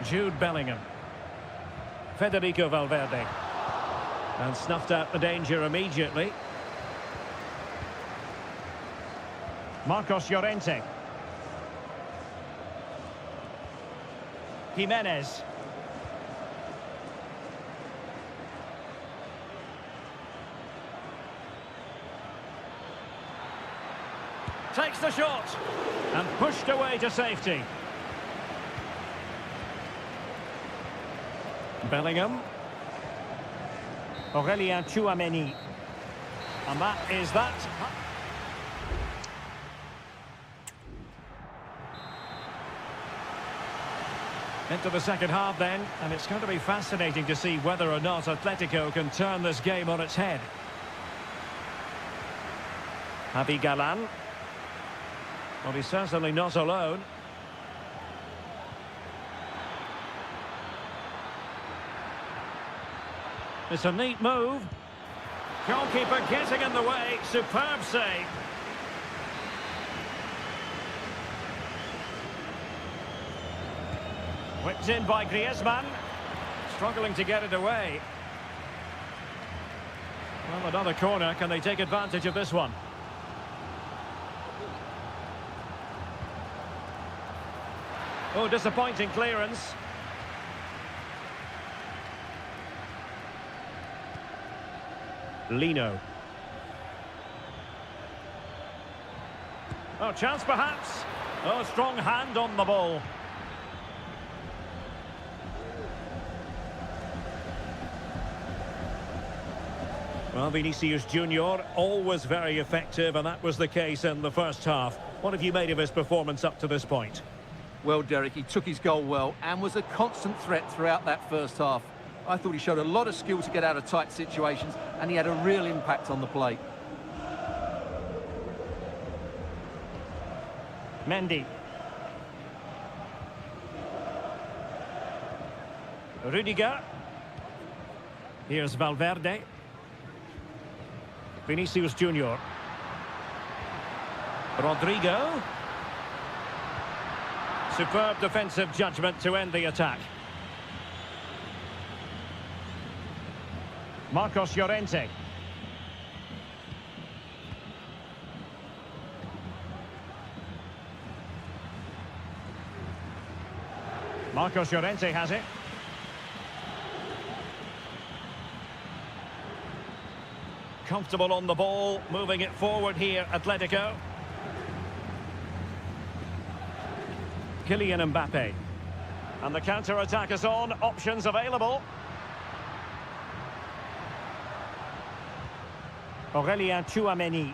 Jude Bellingham. Federico Valverde. And snuffed out the danger immediately. Marcos Llorente. Jimenez. Takes the shot and pushed away to safety. Bellingham. Aurélien Tchouameni. And that is that. Into the second half then, and it's going to be fascinating to see whether or not Atletico can turn this game on its head. Javi Galan. Well, he's certainly not alone. It's a neat move. Goalkeeper getting in the way. Superb save. Whipped in by Griezmann. Struggling to get it away. Well, another corner. Can they take advantage of this one? Oh, disappointing clearance. Lino. Oh, chance perhaps. Oh, strong hand on the ball. Well, Vinicius Junior, always very effective, and that was the case in the first half. What have you made of his performance up to this point? Well, Derek, he took his goal well and was a constant threat throughout that first half. I thought he showed a lot of skill to get out of tight situations, and he had a real impact on the play. Mendy. Rudiger. Here's Valverde. Vinicius Junior. Rodrigo. Superb defensive judgment to end the attack. Marcos Llorente. Marcos Llorente has it. Comfortable on the ball, moving it forward here, Atletico. Kylian Mbappe. And the counter-attack is on, options available. Aurélien Tchouameni.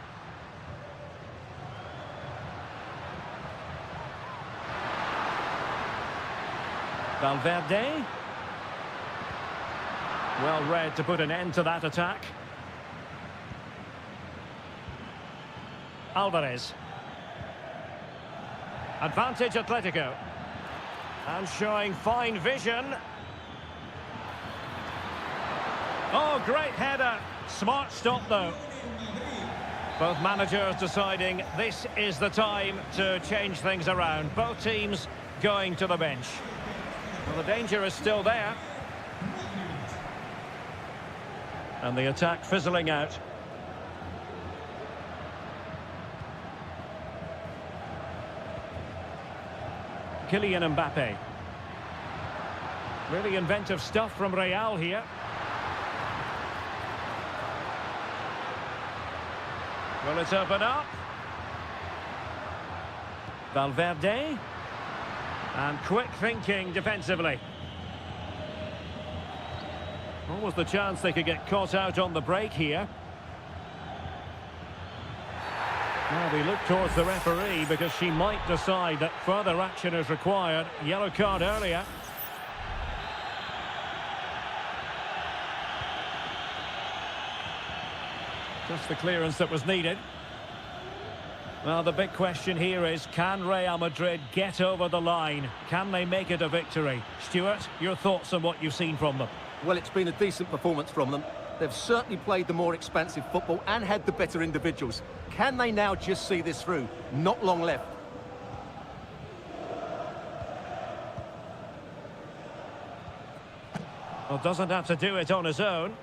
Valverde. Well read to put an end to that attack. Alvarez. Advantage Atletico. And showing fine vision. Oh, great header. Smart stop, though. Both managers deciding this is the time to change things around. Both teams going to the bench. Well, the danger is still there. And the attack fizzling out. Kylian Mbappe. Really inventive stuff from Real here. Will it open up? Valverde. And quick thinking defensively. What was the chance they could get caught out on the break here? Well, we look towards the referee because she might decide that further action is required. Yellow card earlier. Just the clearance that was needed. Well, the big question here is, can Real Madrid get over the line? Can they make it a victory? Stuart, your thoughts on what you've seen from them? Well, it's been a decent performance from them. They've certainly played the more expansive football and had the better individuals. Can they now just see this through? Not long left. Well, doesn't have to do it on his own.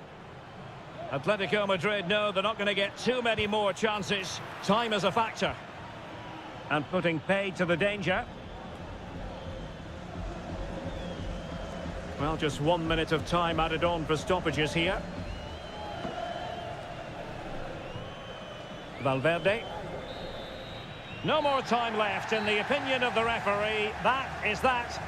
Atletico Madrid know they're not going to get too many more chances. Time is a factor. And putting paid to the danger. Well, just 1 minute of time added on for stoppages here. Valverde. No more time left. In the opinion of the referee, that is that.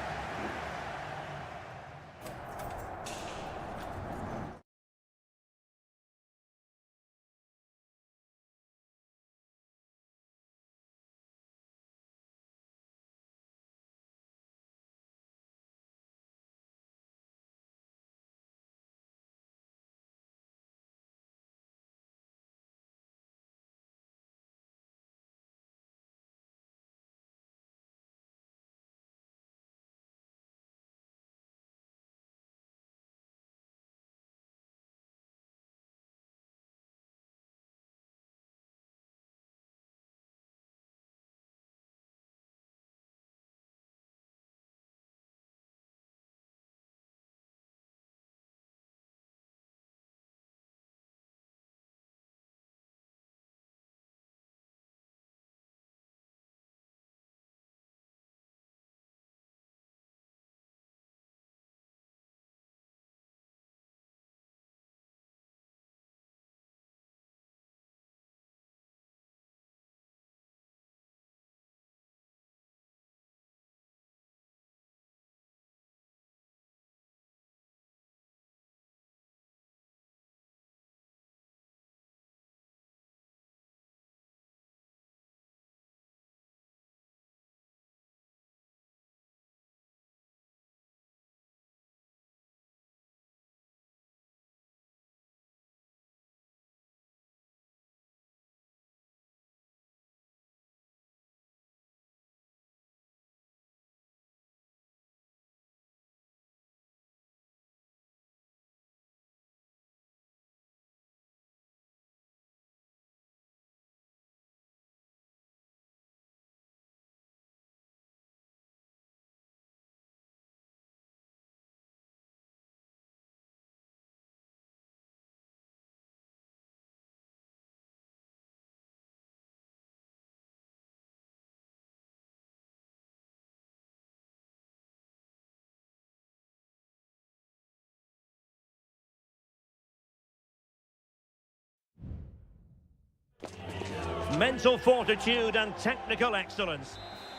mental fortitude and technical excellence.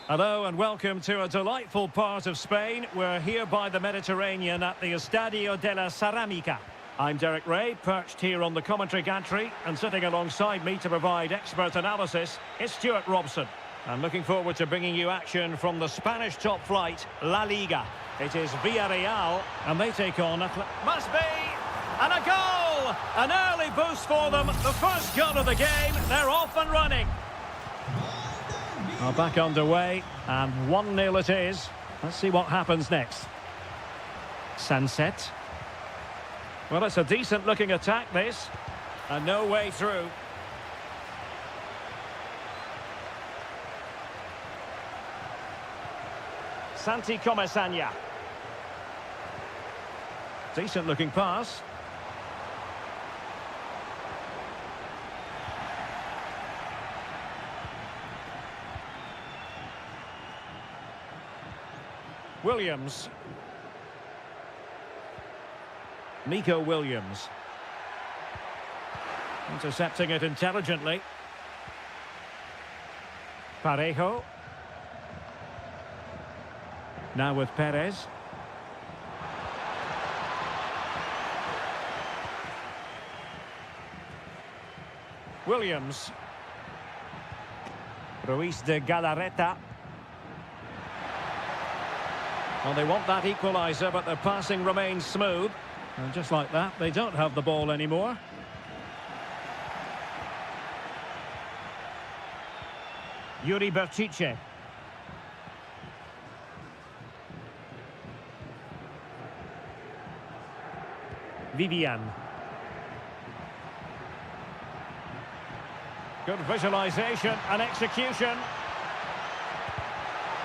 Hello and welcome to a delightful part of Spain. We're here by the Mediterranean at the Estadio de la Ceramica. I'm Derek Ray, perched here on the commentary gantry, and sitting alongside me to provide expert analysis is Stuart Robson. I'm looking forward to bringing you action from the Spanish top flight, La Liga. It is Villarreal, and they take on... Must be! And a goal! An early boost for them. The first goal of the game. They're off and running. Well, back underway, and 1-0 it is. Let's see what happens next. Sunset. Well, it's a decent-looking attack, this. And no way through. Santi Comesaña. Decent-looking pass. Williams. Nico Williams. Intercepting it intelligently. Parejo. Now with Perez. Williams. Ruiz de Galarreta. Well, they want that equaliser, but their passing remains smooth. And just like that, they don't have the ball anymore. Yuri Berchiche. Vivian. Good visualisation and execution.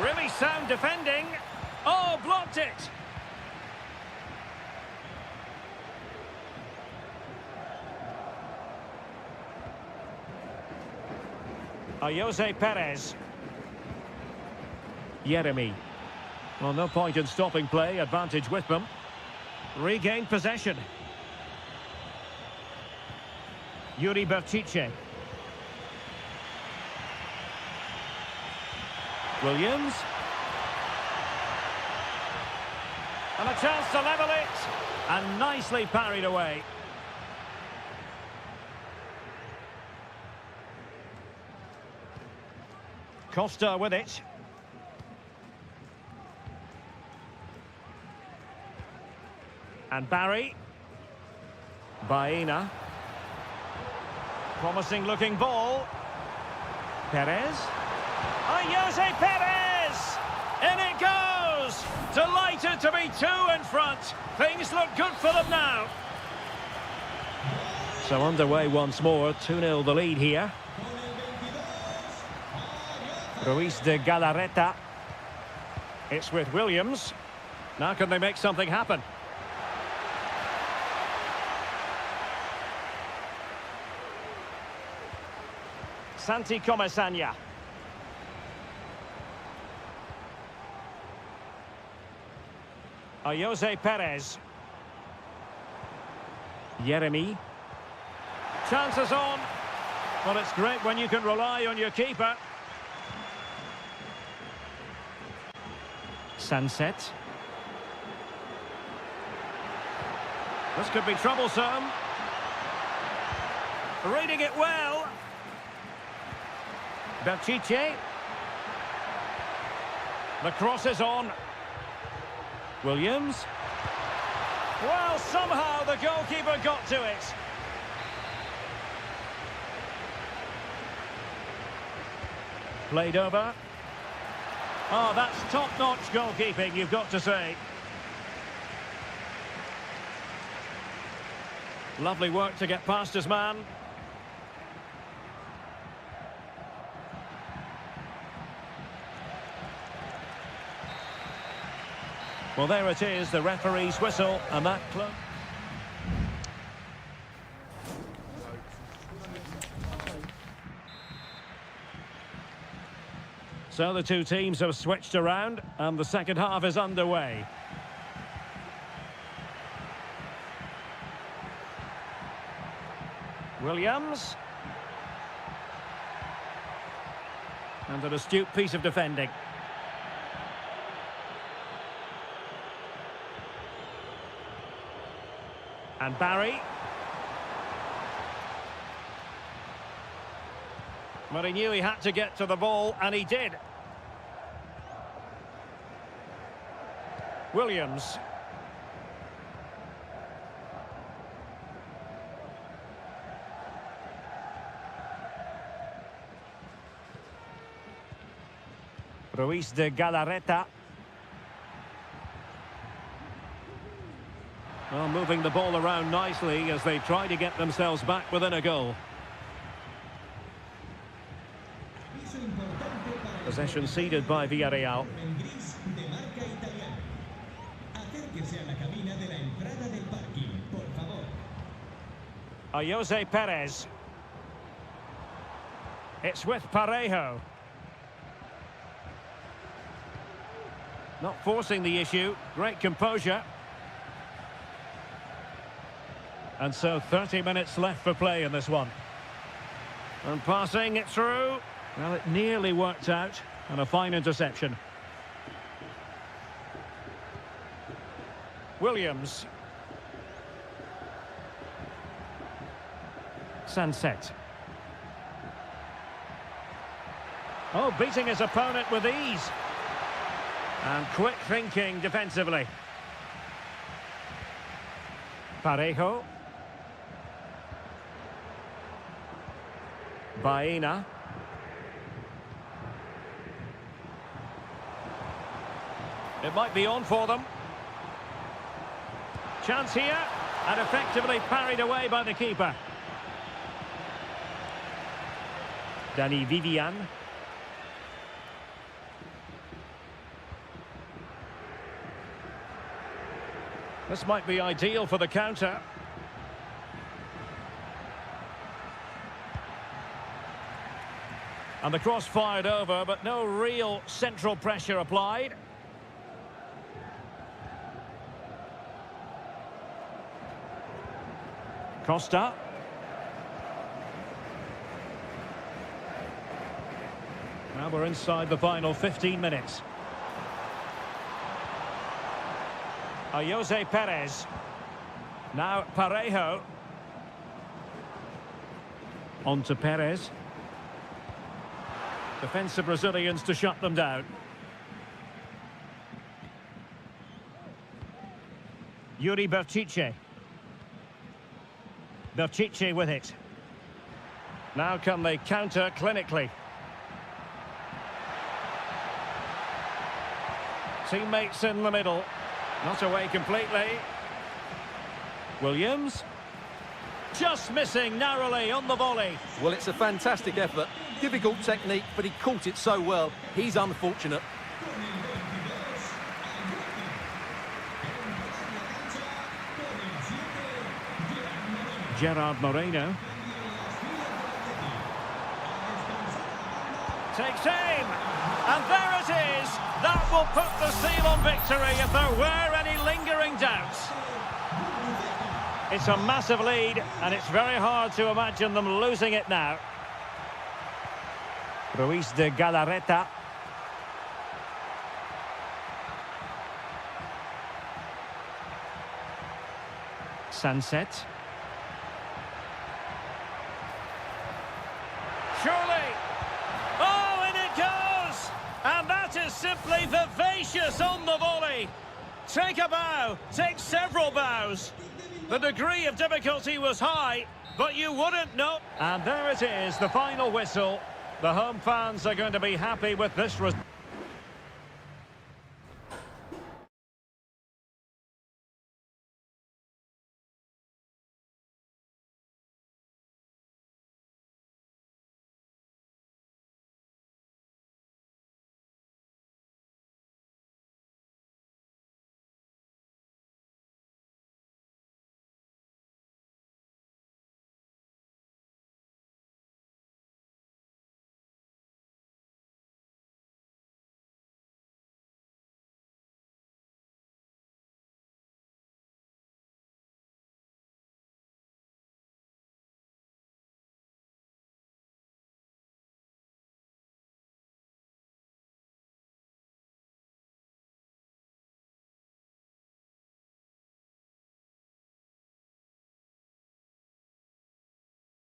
Really sound defending. Oh, blocked it! Jose Perez. Jeremy. Well, no point in stopping play. Advantage with them. Regain possession. Yuri Berchiche. Williams. And a chance to level it. And nicely parried away. Costa with it. And Barry. Baena. Promising looking ball. Perez. Jose Perez! In it goes! Delighted to be 2 in front. Things look good for them now. So underway once more. 2-0 the lead here. Ruiz de Galarreta. It's with Williams. Now can they make something happen? Santi Comesaña. Jose Perez. Jeremy. Chances on. Well, it's great when you can rely on your keeper. Sunset. This could be troublesome. Reading it well. Berchiche. The cross is on. Williams. Well, somehow the goalkeeper got to it. Played over. Oh, that's top-notch goalkeeping, you've got to say. Lovely work to get past his man. Well, there it is, the referee's whistle, and that club. So the two teams have switched around, and the second half is underway. Williams. And an astute piece of defending. And Barry. But he knew he had to get to the ball, and he did. Williams. Ruiz de Galarreta. Well, moving the ball around nicely as they try to get themselves back within a goal. Possession ceded by Villarreal. Jose Perez. It's with Parejo. Not forcing the issue. Great composure. And so 30 minutes left for play in this one. And passing it through. Well, it nearly worked out. And a fine interception. Williams. Sunset. Oh, beating his opponent with ease. And quick thinking defensively. Parejo. Baena. It might be on for them. Chance here, and effectively parried away by the keeper. Danny Vivian. This might be ideal for the counter. And the cross fired over, but no real central pressure applied. Costa. Now we're inside the final 15 minutes. Jose Perez. Now Parejo. On to Perez. Defensive Brazilians to shut them down. Yuri Berchiche. Berchiche with it. Now can they counter clinically? Teammates in the middle. Not away completely. Williams. Just missing narrowly on the volley. Well, it's a fantastic effort. Difficult technique, but he caught it so well. He's unfortunate. Gerard Moreno. Takes aim. And there it is. That will put the seal on victory if there were any lingering doubts. It's a massive lead, and it's very hard to imagine them losing it now. Ruiz de Galarreta. Sunset. Surely. Oh, and it goes! And that is simply vivacious on the volley. Take a bow, take several bows. The degree of difficulty was high, but you wouldn't know. And there it is, the final whistle. The home fans are going to be happy with this result.